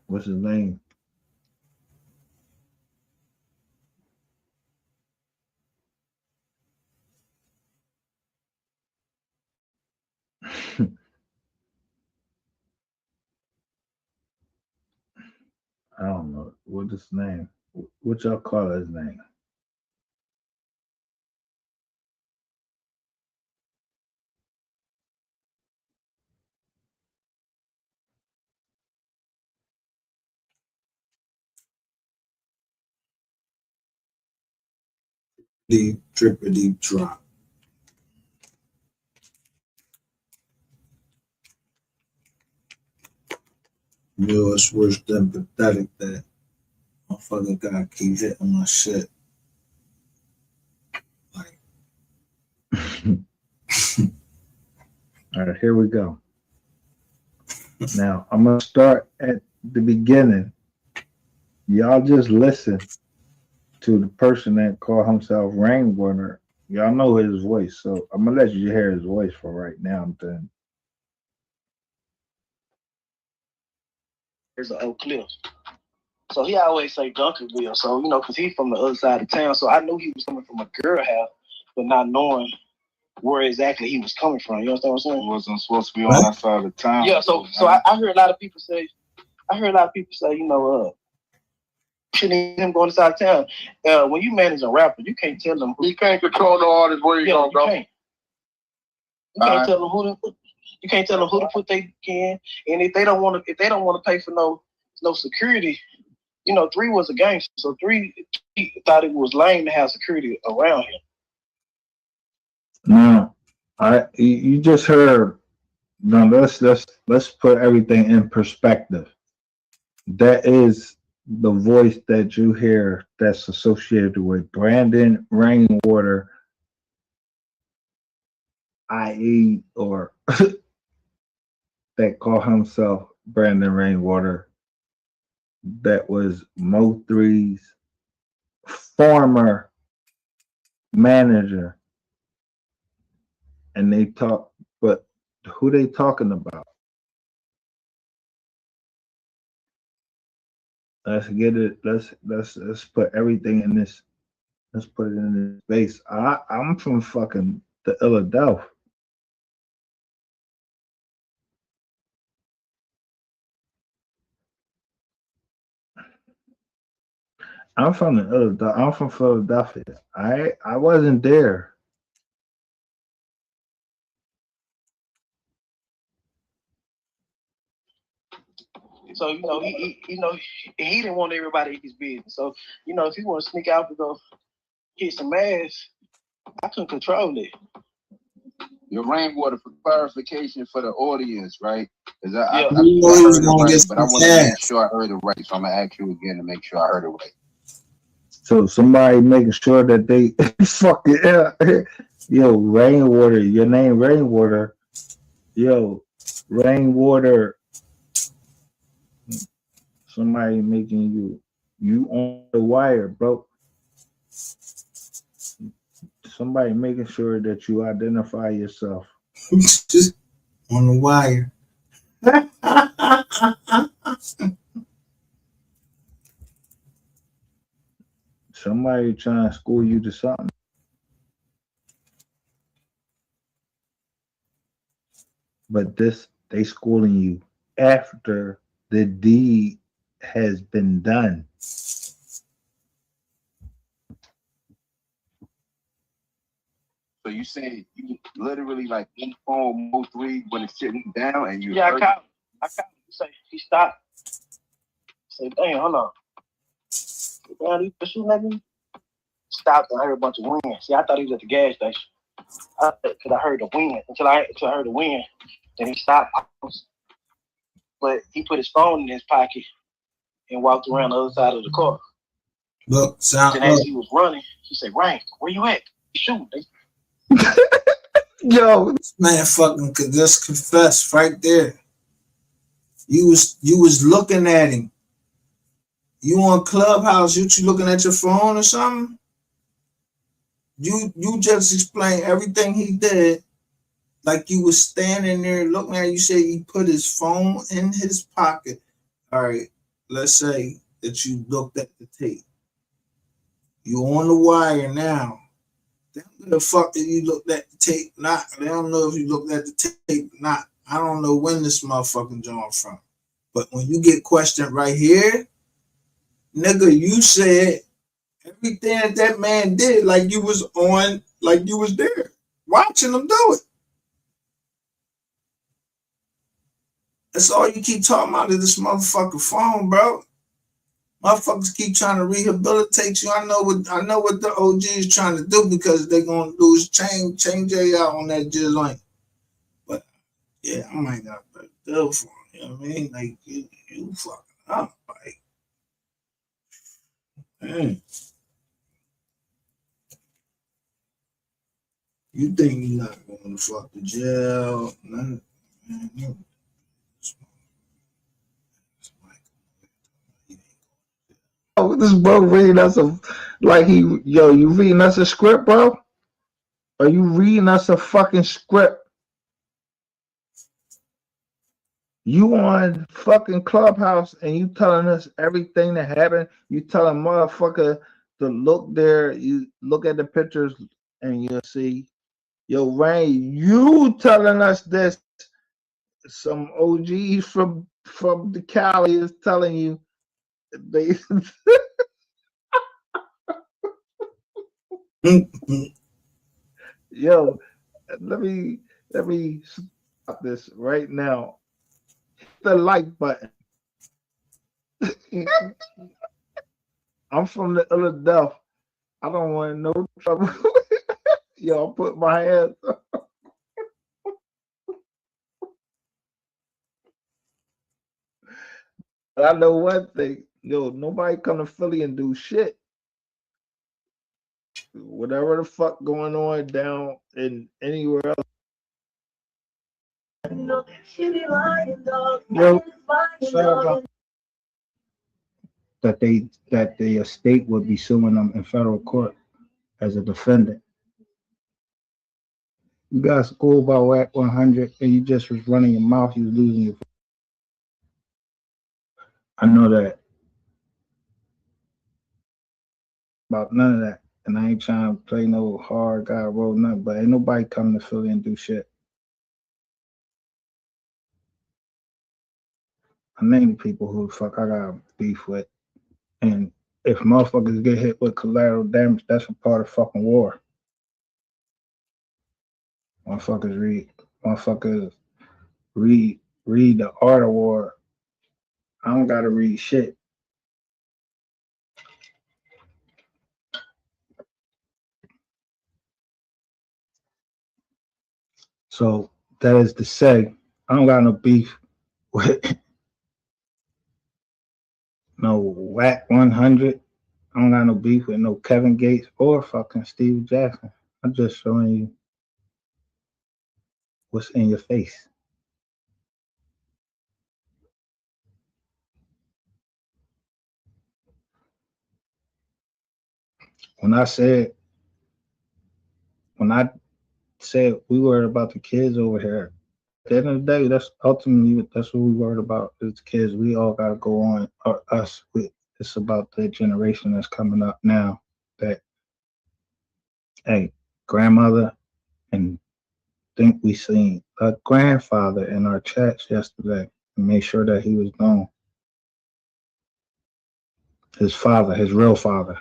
what's his name? I don't know. What's his name? What y'all call his name? Deep, drippity drop. Yo, it's worse than pathetic that motherfucker gotta keep hitting my shit. Like, all right, here we go. Now I'm gonna start at the beginning. Y'all just listen to the person that called himself Rainwater. Y'all know his voice, so I'm gonna let you hear his voice for right now. Then There's an Oak Cliff. So he always say Duncanville. So, because he's from the other side of town. So I knew he was coming from a girl house, but not knowing where exactly he was coming from. You understand what I'm saying? He wasn't supposed to be on that side of town. Yeah, so I heard a lot of people say, shouldn't him going inside town. When you manage a rapper, you can't tell them. You can't control the artist where he's gonna go. You can't tell them who to put. You can't tell them who to put they in, and if they don't want to pay for no security, 3 was a gangster, so 3 he thought it was lame to have security around him. now, you just heard. Now let's put everything in perspective. That is the voice that you hear that's associated with Brandon Rainwater, i.e., or that call himself Brandon Rainwater. That was Mo3's former manager, and they talk, but who they talking about? Let's get it. Let's put everything in this. Let's put it in this space. I'm from fucking the Philadelphia. I'm from the Philadelphia. I'm from Philadelphia. I wasn't there. So he didn't want everybody in his business. So if he want to sneak out to go hit some ass, I couldn't control it. Your rainwater, for clarification for the audience, right? Because I You know he was gonna get but I some want to make cash. sure I heard it right. So I'm gonna ask you again to make sure I heard it right. So somebody making sure that they fucking yo, Rainwater, your name Rainwater. Yo, Rainwater. Somebody making you on the wire, bro. Somebody making sure that you identify yourself. Just on the wire. Somebody trying to school you to something. But they schooling you after the deed has been done. So you saying you literally like in phone mode 3 when it's sitting down and you I heard called him. Say he stopped. Say, damn, hold on. Damn, he shooting at me. Stopped and I heard a bunch of wind. See, I thought he was at the gas station. Because I heard the wind. Until I heard the wind. Then he stopped. But he put his phone in his pocket and walked around the other side of the car. Look, And as he was running, he said, Rain, where you at? He's shooting. Yo, man, fucking could just confess right there. You was looking at him. You on Clubhouse? You looking at your phone or something? You just explained everything he did, like you was standing there looking at. You say he put his phone in his pocket. All right, let's say that you looked at the tape. You on the wire now. The fuck did you look at the tape? Not. I don't know if you looked at the tape. Not. I don't know when this motherfucking joint from. But when you get questioned right here, nigga, you said everything that man did like you was on, like you was there watching him do it. That's all you keep talking about is this motherfucking phone, bro. Motherfuckers keep trying to rehabilitate you. I know what the OG is trying to do because they're gonna do is change Jay out on that joint. But yeah, I might got a better deal for him. You know what I mean? Like you fucking up, like. Man. You think you're not going to fuck the jail? Man, oh, this bro reading us you reading us a script, bro? Are you reading us a fucking script? You on fucking Clubhouse and you telling us everything that happened. You telling motherfucker to look there. You look at the pictures and you'll see, yo, Rain, you telling us this. Some OGs from the Cali is telling you they. Yo, let me stop this right now. Hit the like button. I'm from the Philadelphia. I don't want no trouble. Yo, I'll put my hands up. But I know one thing. Yo, nobody come to Philly and do shit. Whatever the fuck going on down in anywhere else. Yo, that the estate would be suing them in federal court as a defendant. You got schooled by WAC 100 and you just was running your mouth, you was losing your. I know that about none of that. And I ain't trying to play no hard guy role, nothing, but ain't nobody coming to Philly and do shit. I name the people who the fuck I got beef with. And if motherfuckers get hit with collateral damage, that's a part of fucking war. Motherfuckers read the art of war. I don't gotta read shit. So that is to say, I don't got no beef with no WAC 100. I don't got no beef with no Kevin Gates or fucking Steve Jackson. I'm just showing you what's in your face. When I said we worried about the kids over here, at the end of the day, that's ultimately that's what we worried about is the kids. We all gotta go on, or us. It's about the generation that's coming up now. That, hey, grandmother, and think we seen a grandfather in our chats yesterday and made sure that he was known. His father, his real father.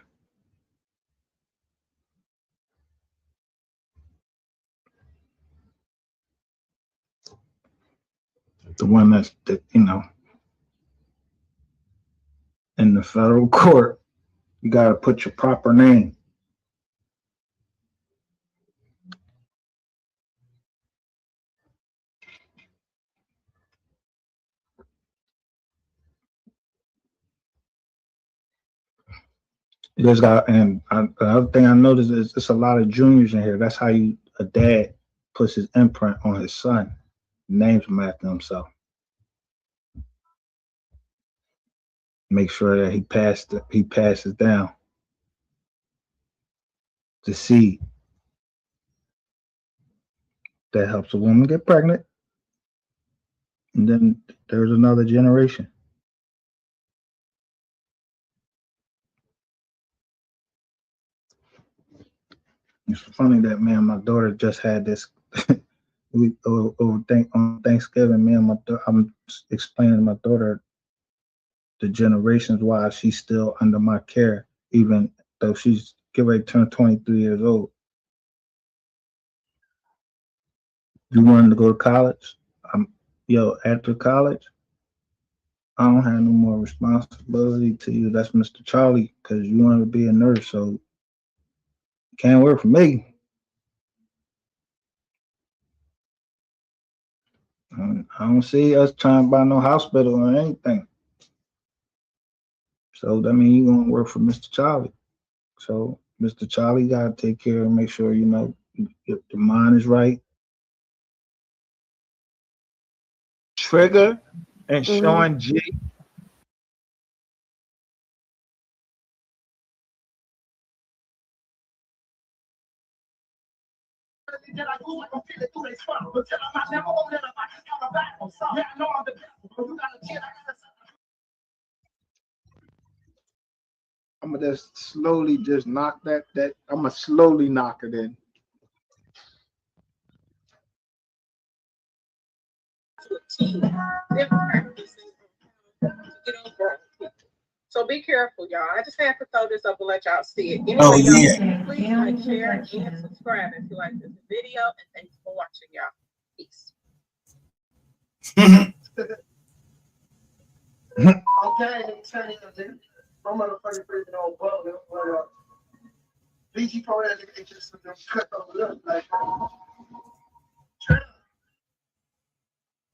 The one that's, you know, in the federal court, you got to put your proper name. You just got, and the other thing I noticed is it's a lot of juniors in here. That's how a dad puts his imprint on his son, names him after himself. Make sure that he passes down the seed that helps a woman get pregnant, and then there's another generation. It's funny that, man, my daughter just had this. On Thanksgiving, I'm explaining to my daughter the generations why she's still under my care, even though she's getting ready to turn 23 years old. You wanted to go to college? After college, I don't have no more responsibility to you. That's Mr. Charlie, because you wanted to be a nurse, so you can't work for me. I don't see us trying to buy no hospital or anything. So that means you're gonna work for Mr. Charlie. So Mr. Charlie gotta take care and make sure, you know, your mind is right. Trigger and Sean G. I'm gonna just slowly just knock that. I'm gonna slowly knock it in. So be careful, y'all. I just have to throw this up and let y'all see it. Oh, yeah. Please like, share, and subscribe if you like this video. And thanks for watching, y'all. Peace. Okay, I'm motherfucking freaking on bug. BG Pro has just cut over up like.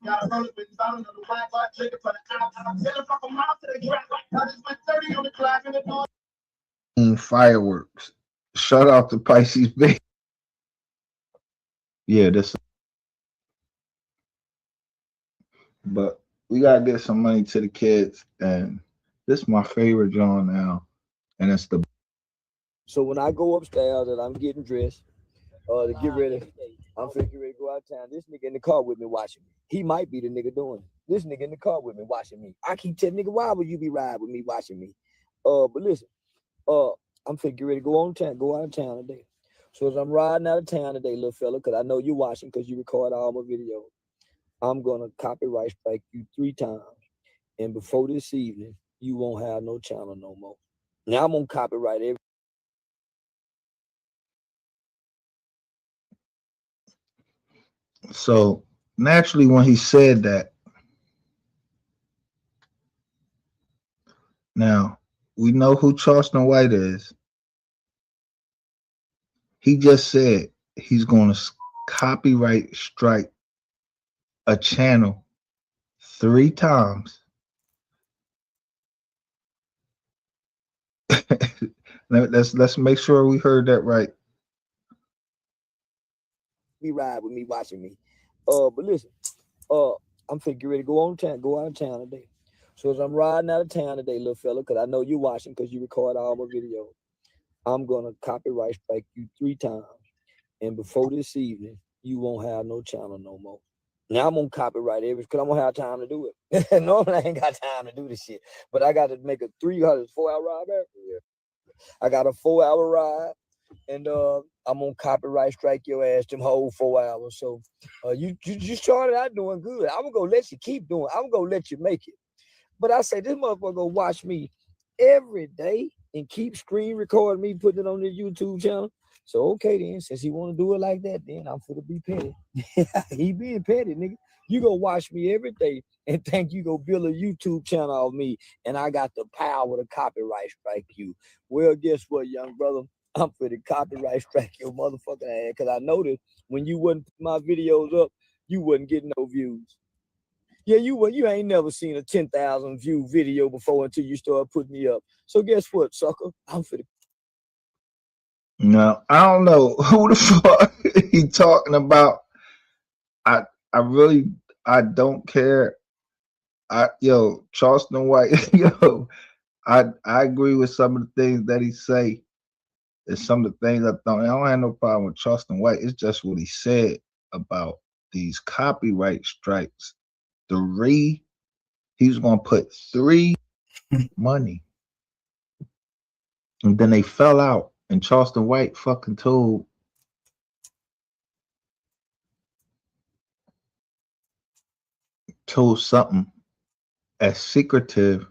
Y'all heard it, sounding on the black light, chicken for the out. I'm telling fuck a mouth to the track. I just went 30 on the clock and it's all. Fireworks. Shut off the Pisces Bay. Yeah, but we gotta get some money to the kids, and This is my favorite John now, and it's the. So when I go upstairs and I'm getting dressed, to get ready, I'm figuring ready to go out of town. This nigga in the car with me watching me. He might be the nigga doing it. This nigga in the car with me watching me. I keep telling nigga, why would you be riding with me watching me? But listen, I'm figuring ready to go out of town today. So as I'm riding out of town today, little fella, because I know you're watching because you record all my videos, I'm gonna copyright strike you 3 times. And before this evening, you won't have no channel no more. Now I'm gonna copyright every. So naturally, when he said that, now we know who Charleston White is. He just said he's going to copyright strike a channel 3 times. Let's make sure we heard that right. Be ride with me watching me. But listen, I'm figuring ready to go out of town today. So as I'm riding out of town today, little fella, because I know you're watching because you record all my videos, I'm gonna copyright strike you 3 times. And before this evening, you won't have no channel no more. Now I'm gonna copyright everything because I'm gonna have time to do it. Normally I ain't got time to do this shit, but I got to make a 4-hour ride back. Yeah. I got a 4-hour ride, and I'm gonna copyright strike your ass them whole 4 hours. So you started out doing good. I'm gonna let you keep doing. I'm gonna let you make it. But I say this motherfucker gonna watch me every day and keep screen recording me, putting it on the YouTube channel. So okay then, since he want to do it like that, then I'm finna be petty. He being petty, nigga. You gonna watch me every day and think you gonna build a YouTube channel of me, and I got the power to copyright strike you. Well, guess what, young brother? I'm finna copyright strike your motherfucking ass, because I noticed when you wouldn't put my videos up, you wouldn't get no views. Yeah, you ain't never seen a 10,000 view video before until you start putting me up. So guess what, sucker? I'm finna. No, I don't know who the fuck he talking about. I don't care. Charleston White, I agree with some of the things that he say. And some of the things I don't have no problem with Charleston White. It's just what he said about these copyright strikes. 3, he was gonna put 3 money. And then they fell out, and Charleston White fucking told something as secretive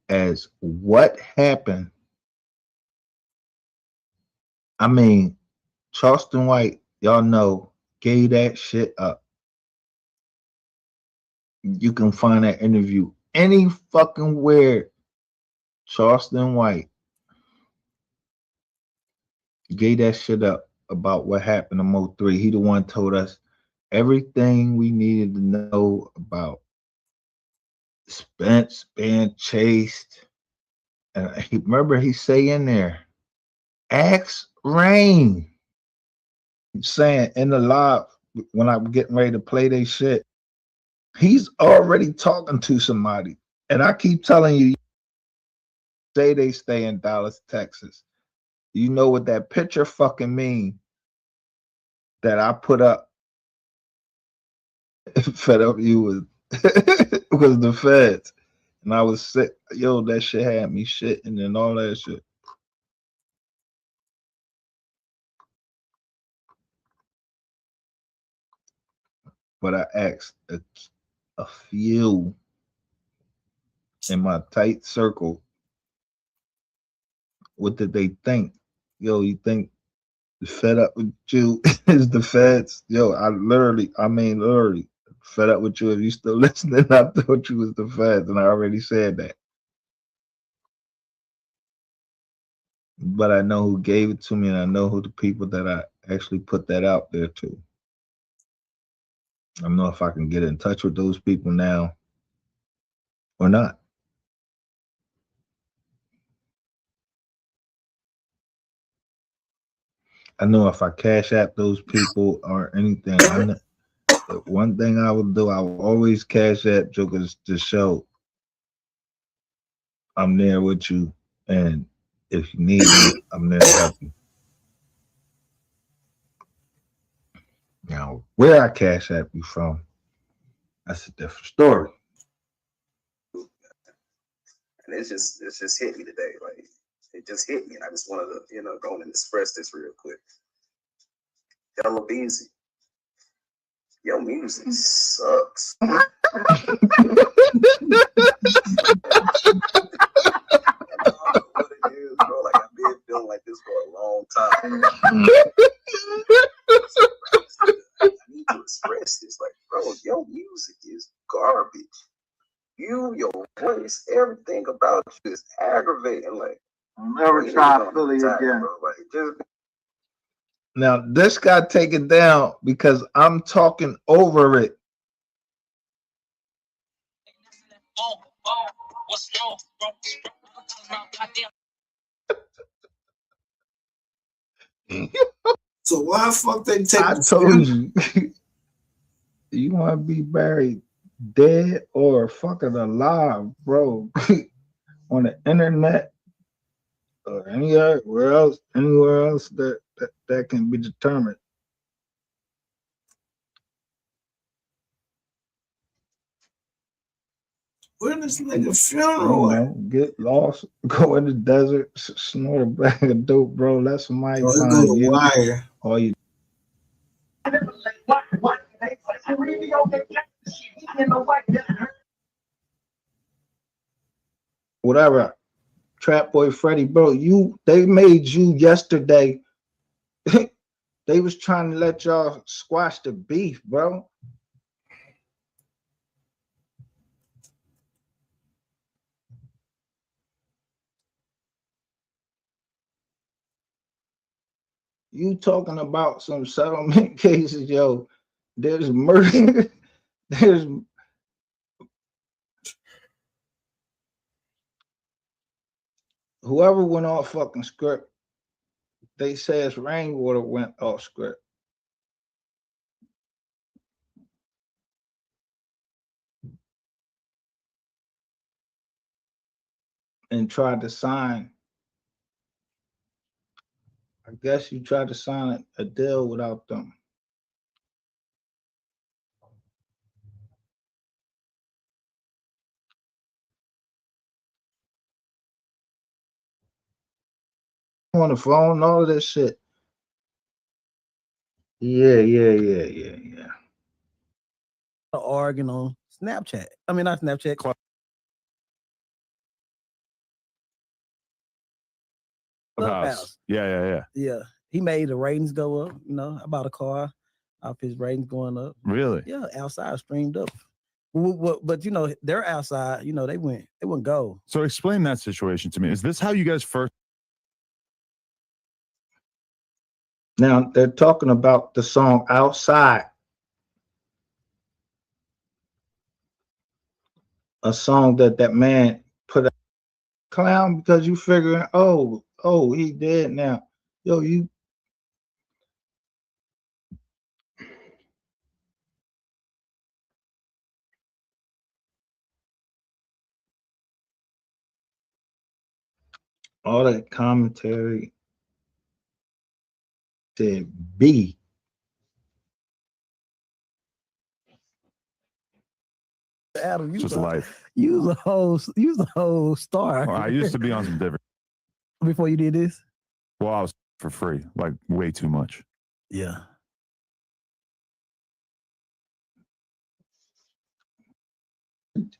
as what happened. I mean, Charleston White, y'all know, gave that shit up. You can find that interview any fucking where. Charleston White gave that shit up about what happened to Mo3. He the one told us everything we needed to know about Spence being chased. And he say in there, ask Rain. Saying in the live when I'm getting ready to play they shit, he's already talking to somebody. And I keep telling you, say they stay in Dallas, Texas. You know what that picture fucking mean that I put up? Fed up you was was the feds. And I was sick. Yo, that shit had me shitting and all that shit. But I asked a few in my tight circle, what did they think? Yo, you think fed up with you is the feds? Yo, I mean literally fed up with you. If you still listening, I thought you was the feds, and I already said that. But I know who gave it to me, and I know who the people that I actually put that out there to. I don't know if I can get in touch with those people now or not. I know if I cash app those people or anything, one thing I would do, I will always cash app jokers to show I'm there with you, and if you need me, I'm there to help you. Now, where I cash app you from, that's a different story. And it's just hit me today. Like, it just hit me, and I just wanted to, go and express this real quick. Yellow Beezy, your music sucks. I don't know what it is, bro. Like, I've been feeling like this for a long time. I need to express this. Like, bro, your music is garbage. Your voice, everything about you is aggravating. Like, never try Philly again. Bro. Like, just Now, this got taken down because I'm talking over it. So why the fuck they take? I told you, you want to be buried dead or fucking alive, bro, on the internet or anywhere else that can be determined. Where this nigga funeral at? Get lost, go in the desert, snort a bag of dope, bro. Let somebody find go to you. Wire. All you. Whatever. Trap Boy Freddy, bro, they made you yesterday. They was trying to let y'all squash the beef, bro. You talking about some settlement cases, yo. There's murder. There's whoever went off fucking script, they says Rainwater went off script. And tried to sign. I guess you tried to sign a deal without them. On the phone, all of this shit. Yeah. Arguing on Snapchat. I mean, not Snapchat. Clubhouse. Yeah. Yeah. He made the ratings go up. I bought a car off his ratings going up. Really? Yeah, outside streamed up. But they're outside. They wouldn't go. So explain that situation to me. Is this how you guys first? Now they're talking about the song Outside. A song that man put a clown because you figuring, oh, he dead now. Yo, you all that commentary said B. Adam, Just life. You was a whole star. Well, I used to be on some different. Before you did this? Well, I was for free, like way too much. Yeah.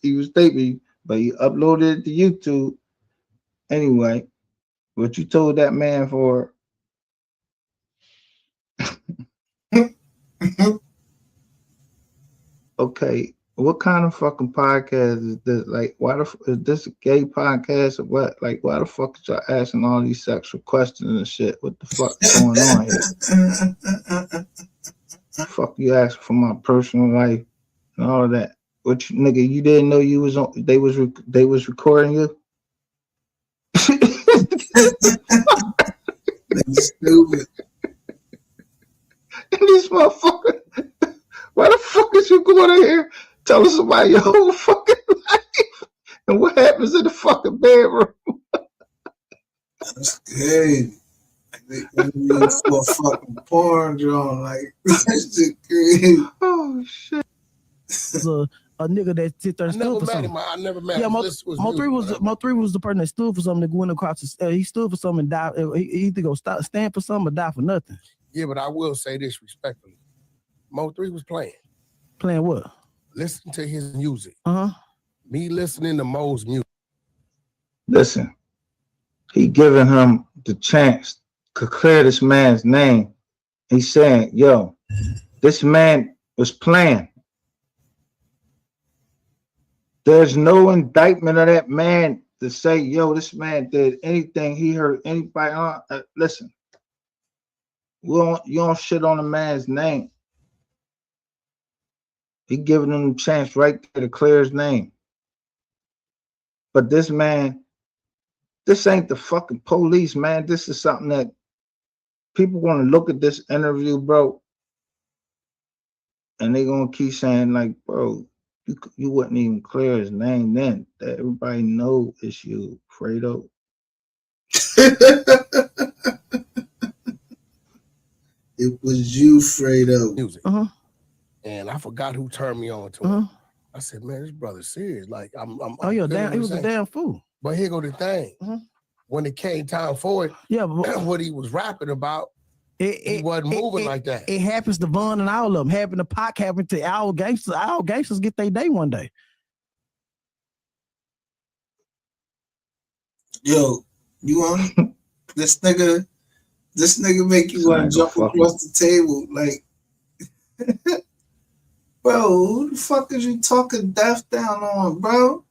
He was taping, but he uploaded it to YouTube. Anyway, what you told that man for? Okay, what kind of fucking podcast is this? Like, is this a gay podcast or what? Like, why the fuck is y'all asking all these sexual questions and shit? What the fuck is going on here? Fuck you asking for my personal life and all of that. What you nigga? You didn't know you was on? They was recording you. Stupid. And this motherfucker. Why the fuck is you going in here telling somebody your whole fucking life? And what happens in the fucking bedroom? That's crazy. They interviewed for a fucking porn drone. Like, that's shit crazy. Oh, shit. So a nigga that sit there and stood for something. I never met Yeah, him. Mo This was Mo3 music, was man. Mo3 was the person that stood for something that went across. He stood for something and died. He either go stand for something or die for nothing. Yeah, but I will say this respectfully. Mo3 was playing. Playing what? Listen to his music. Uh-huh. Me listening to Mo's music. Listen, he giving him the chance to clear this man's name. He's saying, yo, this man was playing. There's no indictment of that man to say, yo, this man did anything, he hurt anybody. Listen, you don't shit on a man's name. He giving him a chance right there to clear his name. But this man, this ain't the fucking police, man. This is something that people want to look at this interview, bro, and they gonna keep saying like, bro, you wouldn't even clear his name then. That everybody know it's you, Fredo. It was you, Fredo. Music. Uh-huh. And I forgot who turned me on to him. I said, man, this brother's serious. Like, I'm Oh, yeah, feeling damn, he the was a same. damn fool. But here go the thing. When it came time for it, yeah, but what he was rapping about, he wasn't moving like that. It happens to Von and all of them. Happened to Pac, happened to all gangsters. All gangsters get their day one day. Yo, you want this nigga make you want to jump across the table. Like, bro, who the fuck is you talking death down on, bro?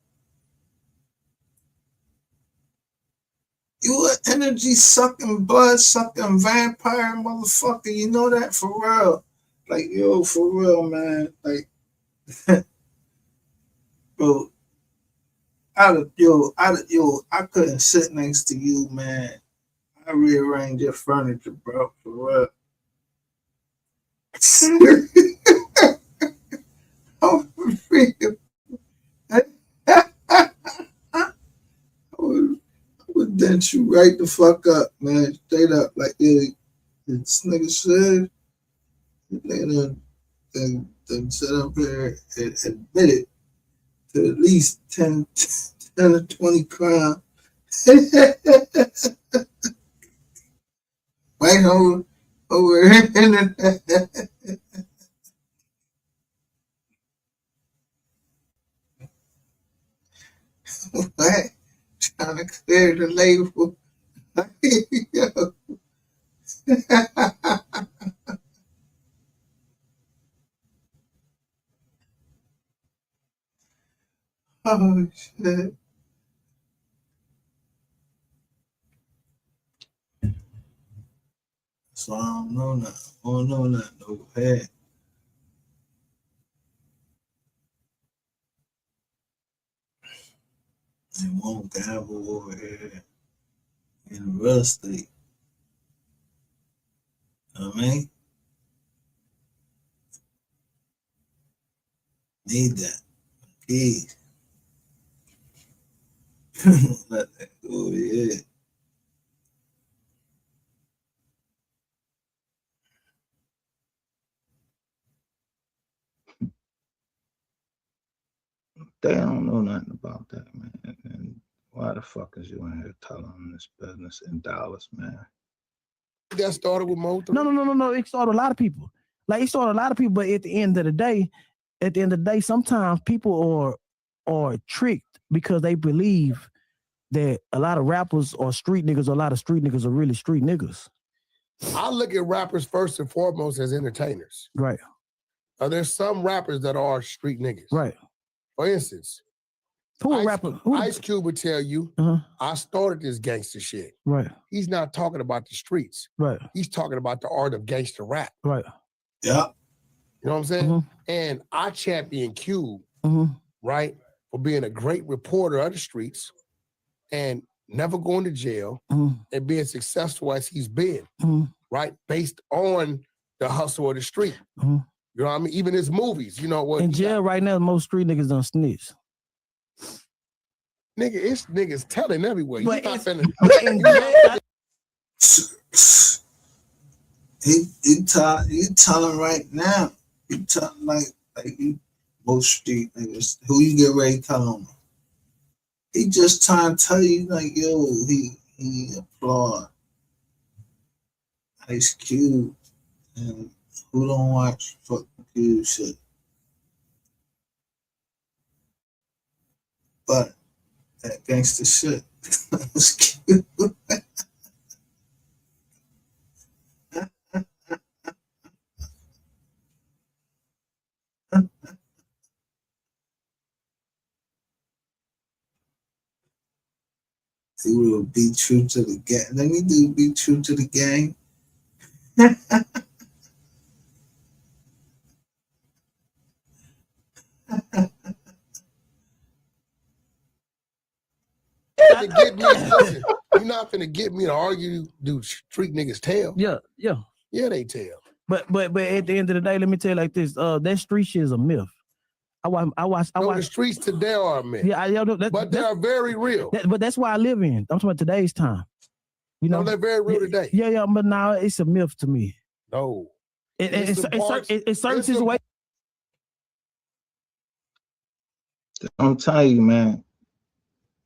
You an energy sucking, blood sucking vampire motherfucker. You know that for real. Like, yo, for real, man. Like, bro, I couldn't sit next to you, man. I rearranged your furniture, bro, for real. I would dent you right the fuck up, man. Straight up. Like, yeah, this nigga said, then sit up here and admit it to at least 10 or 20 crimes. Right over here. What? Trying to clear the label. Yo. Oh shit. So I don't know nothing. I don't know nothing. No head. They won't gamble over here in real estate. You know what I mean? Need that. Keys. Let that go, yeah. They don't know nothing about that, man. And why the fuck is you in here telling them this business in Dallas, man? That started with Mo. No. It started a lot of people. Like, it started a lot of people, but at the end of the day, sometimes people are tricked because they believe that a lot of rappers are street niggas, or a lot of street niggas are really street niggas. I look at rappers first and foremost as entertainers. Right. Now, there's some rappers that are street niggas. Right. For instance, Ice Cube would tell you, I started this gangster shit. Right. He's not talking about the streets. Right. He's talking about the art of gangster rap. Right. Yeah. You know what I'm saying? And I champion Cube, right, for being a great reporter of the streets and never going to jail and being successful as he's been, right, based on the hustle of the street. You know what I mean? Even his movies, you know what? In jail right now, most street niggas done snitch. Nigga, it's niggas telling everywhere. But You not it's- finna. but in He telling right now. He telling like you most street niggas who you get ready to tell on. He just trying to tell you like, yo, he applaud Ice Cube, and who don't watch fucking Cube shit. But that gangster shit was cute. He will be true to the game. Let me do be true to the game. Listen, you're not finna get me to argue, do street niggas tell. Yeah. Yeah, they tell. But at the end of the day, let me tell you like this: that street shit is a myth. I watch. The streets today are a myth. Yeah, but they are very real. But that's why I live in. I'm talking about today's time. You know, they're very real today. Yeah, but now it's a myth to me. No. It's certain situations. I'm telling you, man.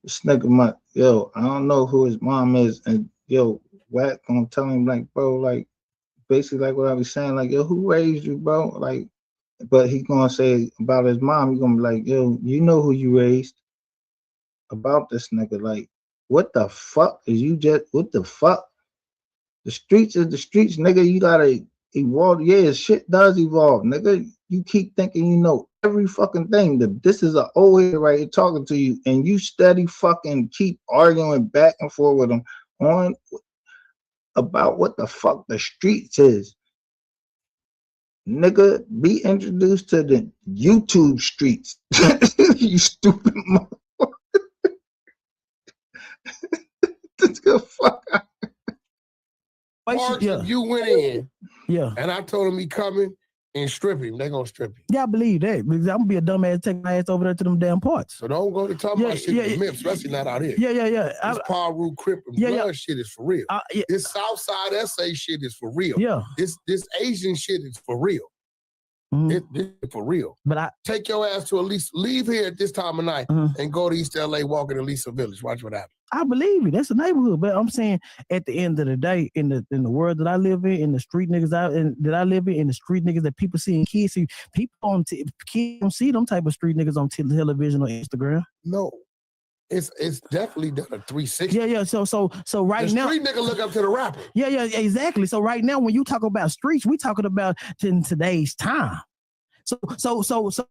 This nigga, I don't know who his mom is, and Wack gonna tell him like, bro, like, basically like what I was saying, like, yo, who raised you, bro? Like, but he gonna say about his mom, he gonna be like, yo, you know who you raised. About this nigga, like, what the fuck is you just? What the fuck? The streets is the streets, nigga. You gotta evolve. Yeah, shit does evolve, nigga. You keep thinking you know every fucking thing. This is an old head right here talking to you, and you steady fucking keep arguing back and forth with him on about what the fuck the streets is. Nigga, be introduced to the YouTube streets. You stupid motherfucker. Fuck out. Marks, if you went in, yeah, and I told him he coming and strip him, they gonna strip him. Yeah, I believe that. Because I'm gonna be a dumbass, take my ass over there to them damn parts. So don't go to talk about shit with Myth, especially not out here. Yeah. This Paul Root Crip and blood shit is for real. This Southside SA shit is for real. Yeah. This Asian shit is for real. This is for real. But I take your ass to at least leave here at this time of night and go to East LA, walk in Elisa Village. Watch what happens. I believe it. That's a neighborhood. But I'm saying at the end of the day, in the world that I live in the street niggas that I live in the street niggas that people see and kids see, people kids don't see them type of street niggas on television or Instagram. No. It's definitely done a 360. Yeah. So right now, the street nigga look up to the rapper. Yeah, exactly. So right now, when you talk about streets, we talking about in today's time. So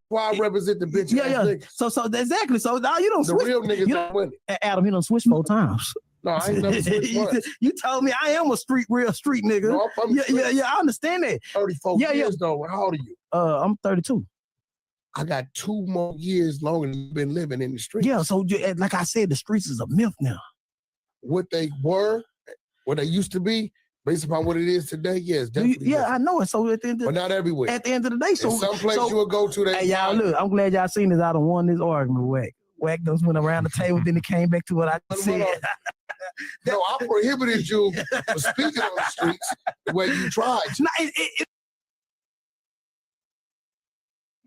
why I represent the bitch? Yeah. So exactly. So now you don't switch. The real niggas don't win it. Adam, he don't switch 4 times. No, I ain't never switched once. You told me I am a real street nigga. No, I'm yeah. I understand that. 34 years though. How old are you? I'm 32. I got 2 more years longer than you've been living in the streets. Yeah, so like I said, the streets is a myth now. What they were, what they used to be, based upon what it is today, yes, definitely. I know it. So at the end of, but not everywhere. At the end of the day, so in some place you will go to that. Hey, y'all, look, I'm glad y'all seen this. I done won this argument with Wack. Wack done went around the table, then he came back to what I said. No, I prohibited you from speaking on the streets the way you tried. No,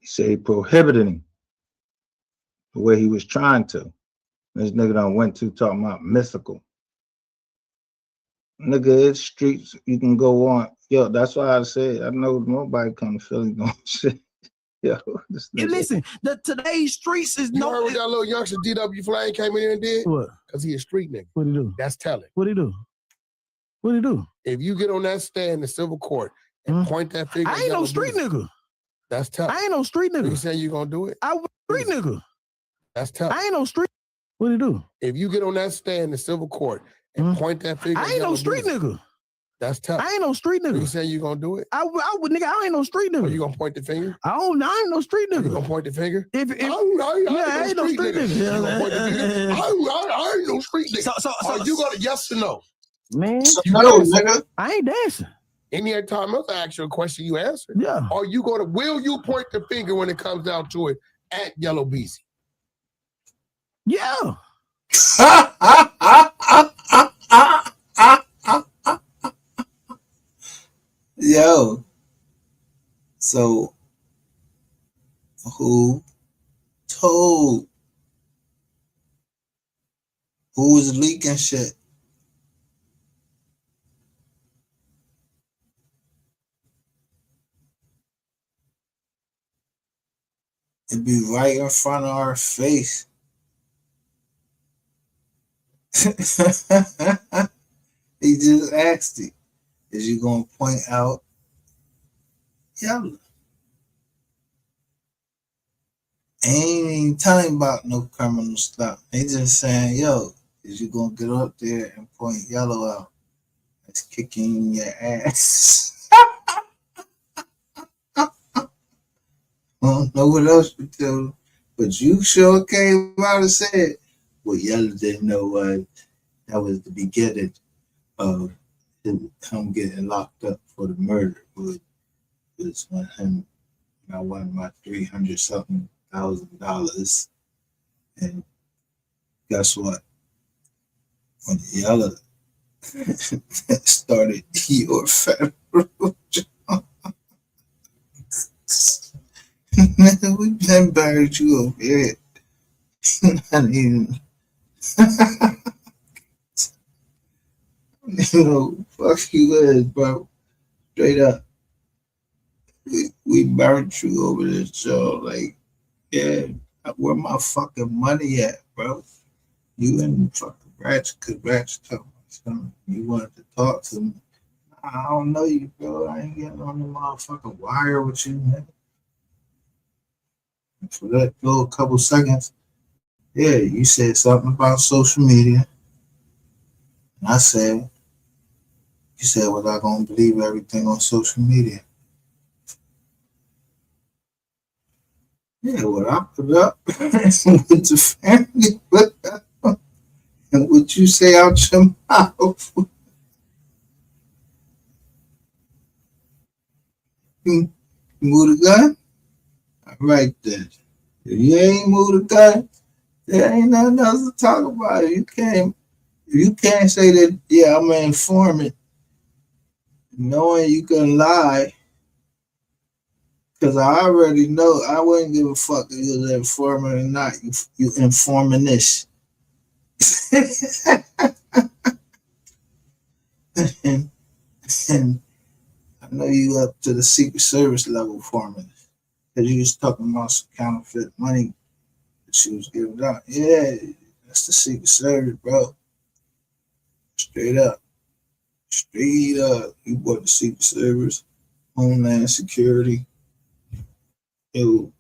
He said he prohibited him the way he was trying to. This nigga done went to talking about mythical. Nigga, it's streets you can go on. Yo, that's why I said I know nobody come to Philly gonna say, yo, this nigga. Listen, today's streets is you heard what that little youngster DW Flame came in here and did? What? Because he a street nigga. What he do? That's telling. What he do? What he do? If you get on that stand in civil court and point that finger, I ain't no street nigga. That's tough. I ain't no street nigga. You saying you gonna do it? I was street nigga. That's tough. I ain't no street. What he do? If you get on that stand in civil court and point that finger, I ain't no street nigga. That's tough. I ain't no street nigga. You saying you gonna do it? I would, nigga. I ain't no street nigga. Are you gonna point the finger? I ain't no street nigga. You gonna point the finger? I ain't no street nigga. You gonna point the finger? I ain't no street nigga. So are you gonna yes or no? Man, no, nigga. I ain't dancing. Any time else I ask you a question, you answer. Yeah. Are you gonna? Will you point the finger when it comes down to it at Yellow Beezy? Yeah. Yo, so who told? Who was leaking shit? It'd be right in front of our face. He just asked it. Is you gonna point out Yella? Ain't even telling about no criminal stuff. They just saying, yo, is you gonna get up there and point Yellow out? That's kicking your ass. I don't know what else to tell you, but you sure came out and said, well, Yellow didn't know what that was the beginning of him getting locked up for the murder. Was when him, I won my $300-something thousand, and guess what? When Yellow started your federal job, we been buried you over here. Not even, fuck you is, bro. Straight up. We buried you over this show. Like, yeah, where my fucking money at, bro? You and fucking Ratchet, cause Ratchet told me something. You wanted to talk to me. I don't know you, bro. I ain't getting on the motherfucking wire with you, nigga. For that little couple seconds, yeah, you said something about social media. And I said, you said, was I gonna believe everything on social media? Yeah, what I put up with the family put up, and what you say out your mouth. You move the gun? All right then. If you ain't move the gun, there ain't nothing else to talk about. You can't say that, yeah, I'm an informant, knowing you can lie. Because I already know I wouldn't give a fuck if you was an informant or not. You informing this. and I know you up to the Secret Service level forming this. Because you was talking about some counterfeit money that she was giving out. Yeah, that's the Secret Service, bro. Straight up. Straight up. You bought the Secret Service, Homeland Security. It was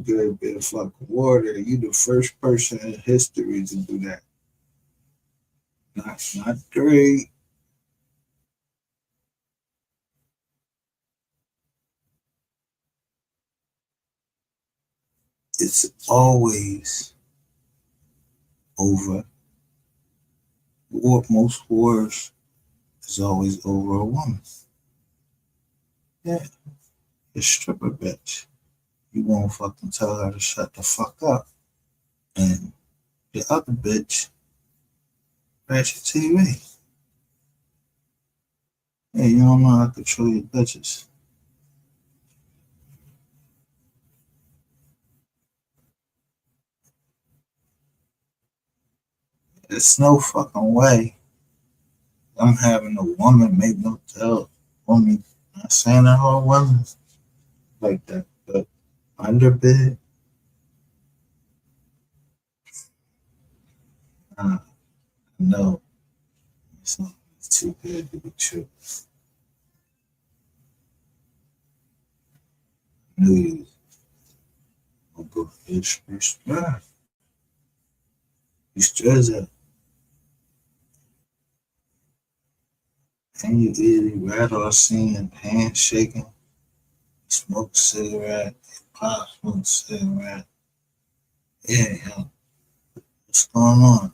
gonna be a fucking war there. You the first person in history to do that. Not great. It's always over. Most wars is always over a woman. Yeah. The stripper bitch. You won't fucking tell her to shut the fuck up. And the other bitch, Ratchet TV. Hey, you don't know how to control your bitches. There's no fucking way I'm having a woman make no tell woman. I'm not saying that all women like that, but underbid. No, it's not. It's too good to be true. I knew you was gonna go fish. You stress out. And you eating rattle scene, hands shaking, smoke a cigarette, pop smoke a cigarette. Yeah, yo. What's going on?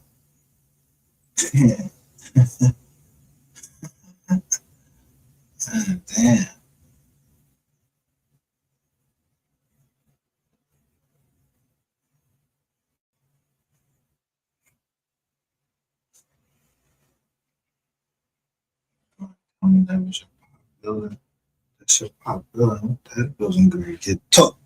Yeah. Damn. building. That was your pop building. That's your pop building. That building gonna get tough.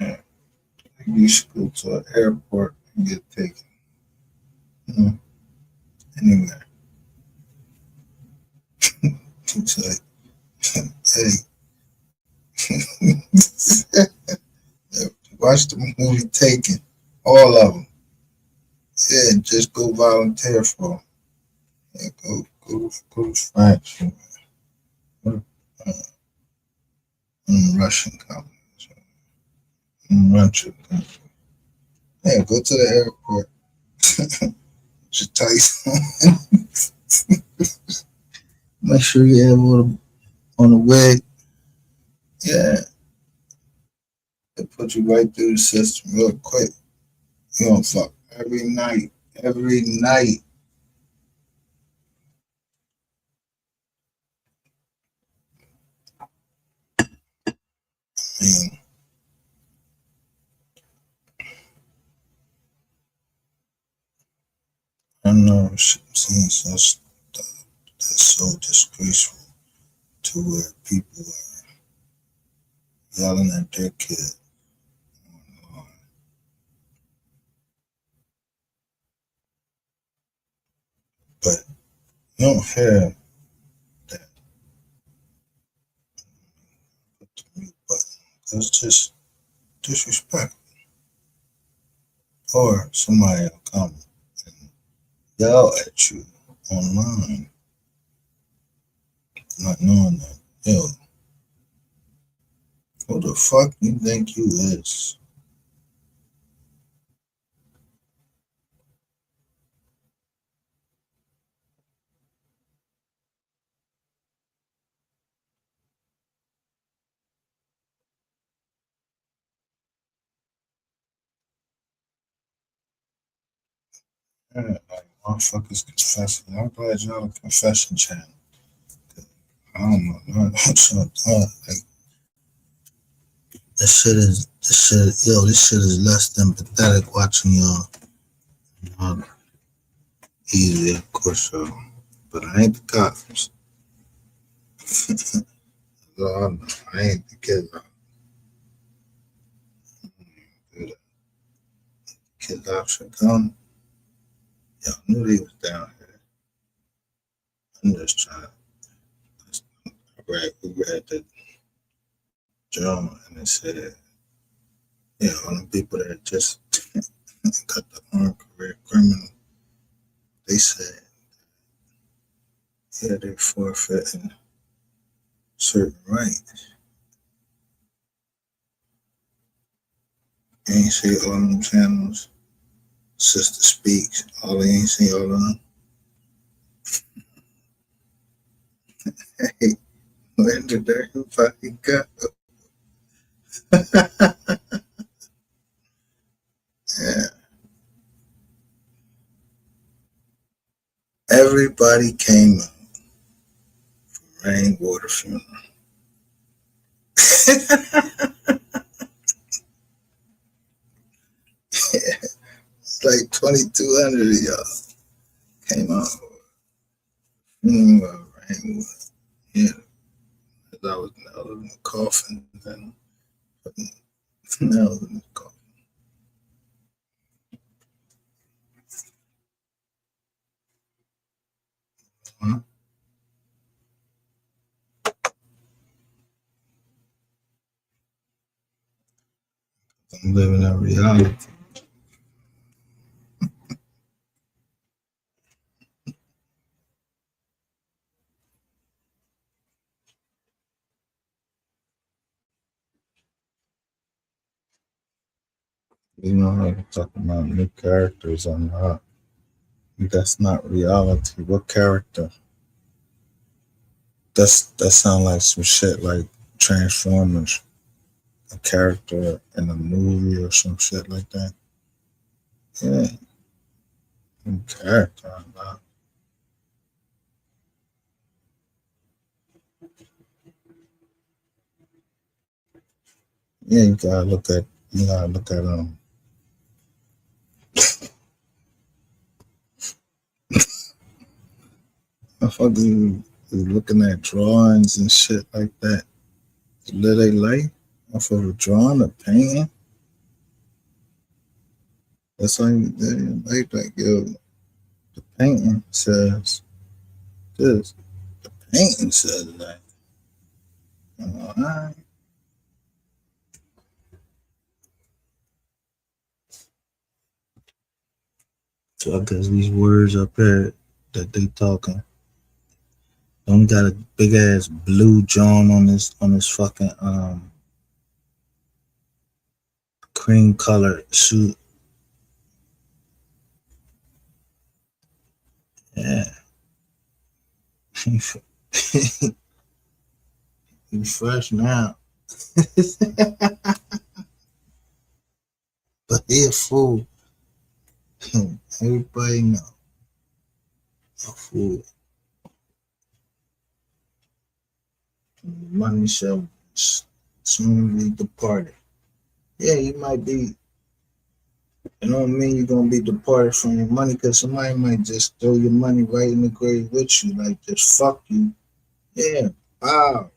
Yeah. You should go to an airport and get taken. Anywhere. It's like, hey. Watch the movie Taken. All of them. Yeah, just go volunteer for them. Yeah, go to France. Russian companies. Russia. Yeah, go to the airport. Just tell you something. Make sure you have on the way. Yeah. They put you right through the system real quick. You don't fuck every night. Every night. I know shit seems such that's so disgraceful to where people are yelling at their kid. But you don't hear that with the mute button. It's just disrespect. Or somebody will come and yell at you online, not knowing that, yo, who the fuck you think you is? Yeah, like motherfuckers confessing. I'm glad y'all a confession channel. I don't know. Like this shit is less than pathetic watching y'all. Easy, of course, so. But I ain't the cops. So I ain't the kid. Kid option come. Y'all knew they was down here. I'm just trying. We read the journal and it said, yeah, all the people that just got the armed career criminal, they said, yeah, they forfeiting certain rights. You ain't see all them channels. Sister Speaks, all they ain't see all of them. Hey, where did everybody go? Yeah. Everybody came out for Rainwater funeral. Yeah. It's like 2,200 of y'all came out for Rainwater. Yeah. I was nailed in the coffin and putting nails in the coffin. Huh? I'm living in reality. You know how I'm talking about new characters or not. That's not reality. What character? That sound like some shit like Transformers. A character in a movie or some shit like that. Yeah. New character or not. Yeah, you gotta look at Motherfuckers is looking at drawings and shit like that. Live their life off of a drawing, a painting. That's how you like yo. The painting says this. The painting says that. All right. So I guess these words up here that they talking. Don't got a big ass blue John on this fucking cream colored suit. Yeah. He's fresh now. But he a fool. Everybody know. A fool. Money shall soon be departed. Yeah, you might be. It don't mean you're gonna be departed from your money, because somebody might just throw your money right in the grave with you, like just fuck you. Yeah, wow.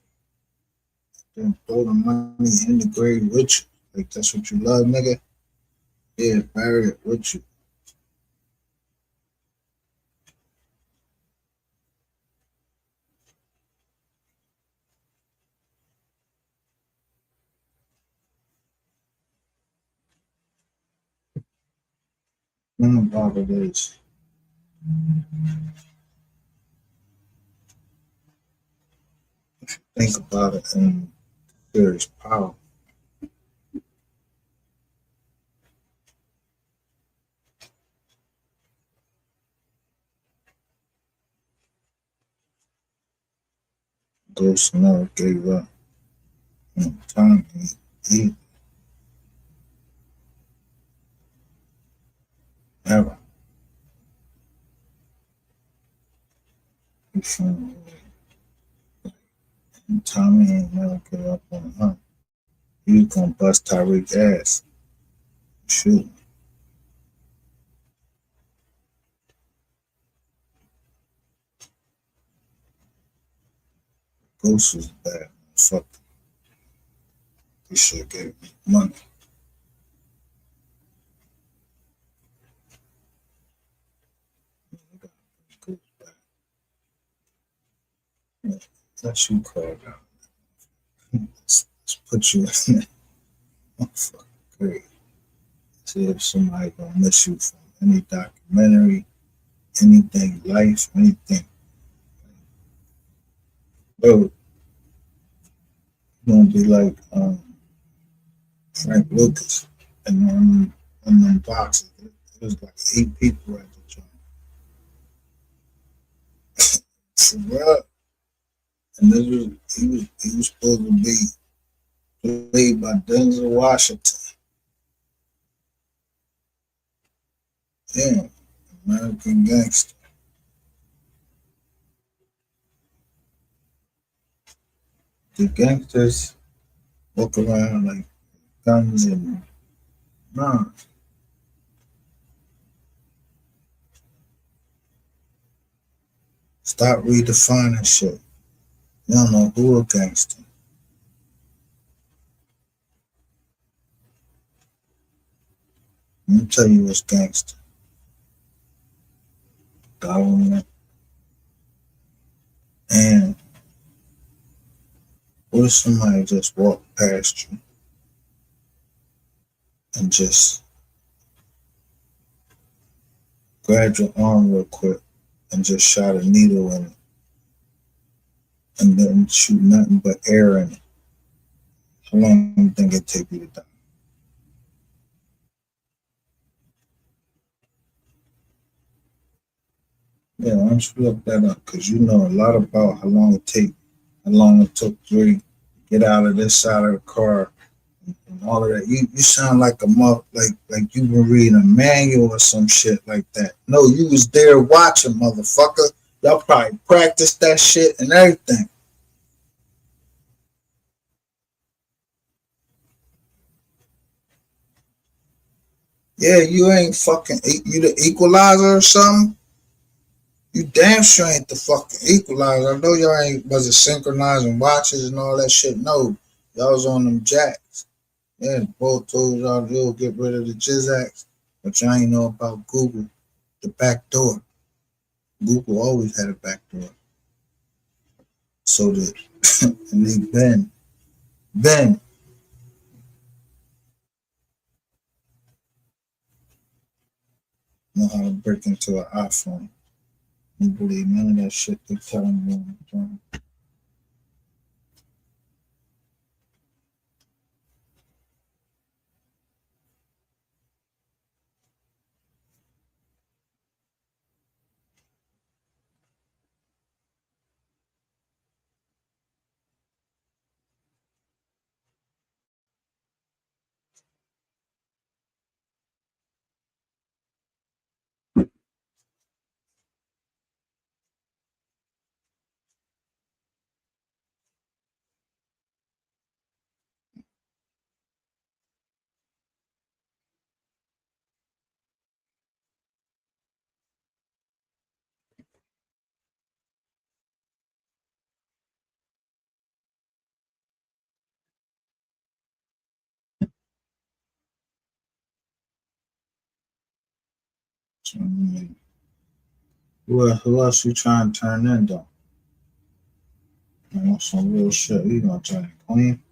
Then throw the money in the grave with you. Like that's what you love, nigga. Yeah, bury it with you. Think about it is. Think about it, and there is power. Ghost never gave up. Time he never. Tommy ain't never give up on her. He was gonna bust Tyreek's ass. Shoot. Ghost was bad. Fuck. He should have gave me money. Let you call out. Let's put you in there. Fuck, great. See if somebody gonna miss you from any documentary, anything, life, anything. Bro, gonna be like Frank Lucas and on them boxes. It was like 8 people at the joint. For real. And this was he was supposed to be played by Denzel Washington. Yeah, American Gangster. The gangsters walk around like guns and knives. Stop redefining shit. You don't know who a gangster. Let me tell you what's gangster. Government. And what if somebody just walked past you and just grabbed your arm real quick and just shot a needle in it and then shoot nothing but air in it? How long do you think it'd take you to die? Yeah, why don't you look that up? Because you know a lot about how long it took Dre to get out of this side of the car and all of that. You sound like a like you were reading a manual or some shit like that. No, you was there watching, motherfucker. Y'all probably practiced that shit and everything. Yeah, you ain't fucking, you the equalizer or something? You damn sure ain't the fucking Equalizer. I know y'all ain't wasn't synchronizing watches and all that shit. No, y'all was on them jacks. Yeah, both told y'all to get rid of the Jizax, but y'all ain't know about Google, the back door. Google always had a back door. So did and they Ben know how to break into an iPhone. You believe none of that shit they telling you on the phone. So, who else you trying to turn in though? You know, some real shit. You gonna turn in Queen?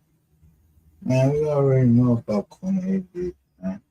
Man, we already know about Queen AB, man.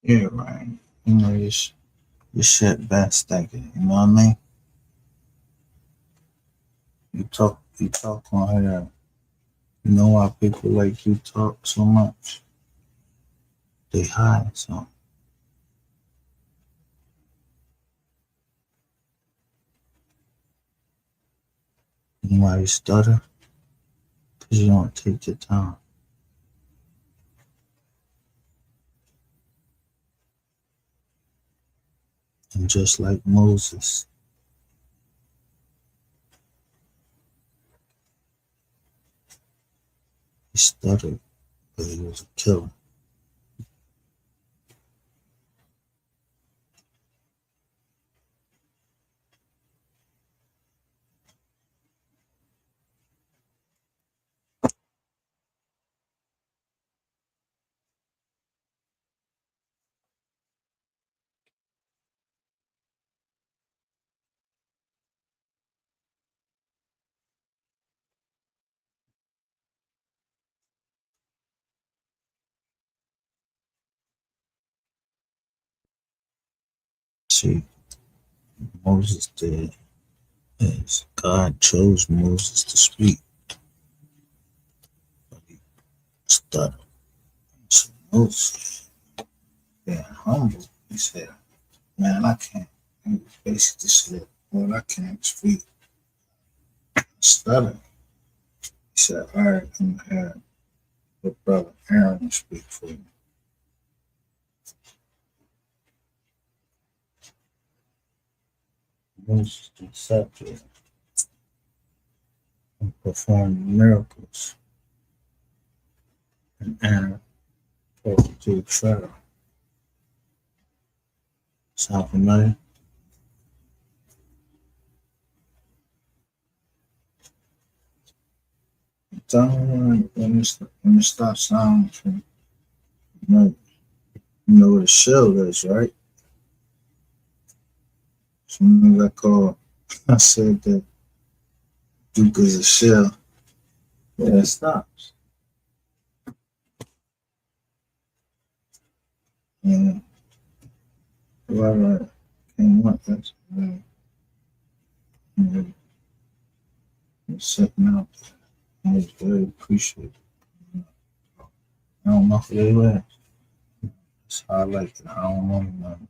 Yeah, right. You know, your shit been stinking. You know what I mean? You talk on here. You know why people like you talk so much? They hide something. You know why you stutter? Because you don't take your time. And just like Moses, he stuttered, but he was a killer. See, Moses did is God chose Moses to speak, but he stuttered. So Moses, being humble, he said, man, I can't. He basically said, well, I can't speak. Stutter. He said, all right, I'm going to have your brother Aaron speak for you. Moses accepted and performed miracles. And Aaron spoke to Pharaoh. Sound familiar? Tell me when it stops sounding from you know what a shell is, right? So when I said that Duke is a shell, yeah, it stops. Yeah. Whoever came up with that. Yeah. Sitting out. I was very appreciative. I don't know who they were. It's highlighted. I don't know them.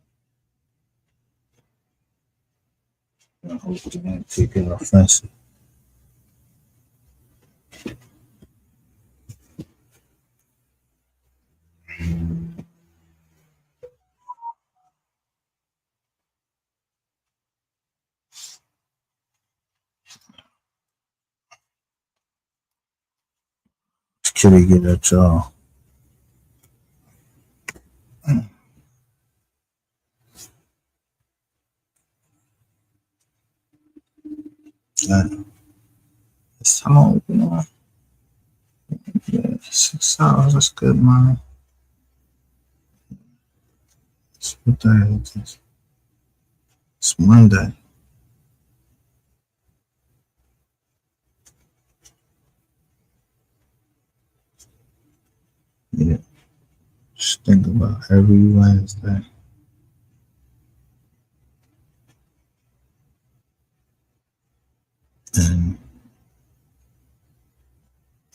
I hope they didn't take it offensive. Kitty get at y'all. Yeah. It's home, you know. Yeah, 6 hours, that's good, man. What day is this? It's Monday. Yeah. Just think about every Wednesday. And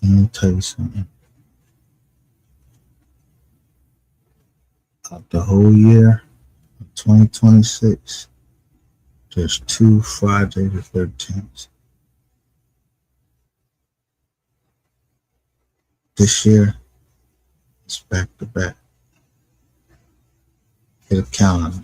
let me tell you something. Out the whole year of 2026, there's 2 Friday the 13th. This year, it's back to back. Get a calendar.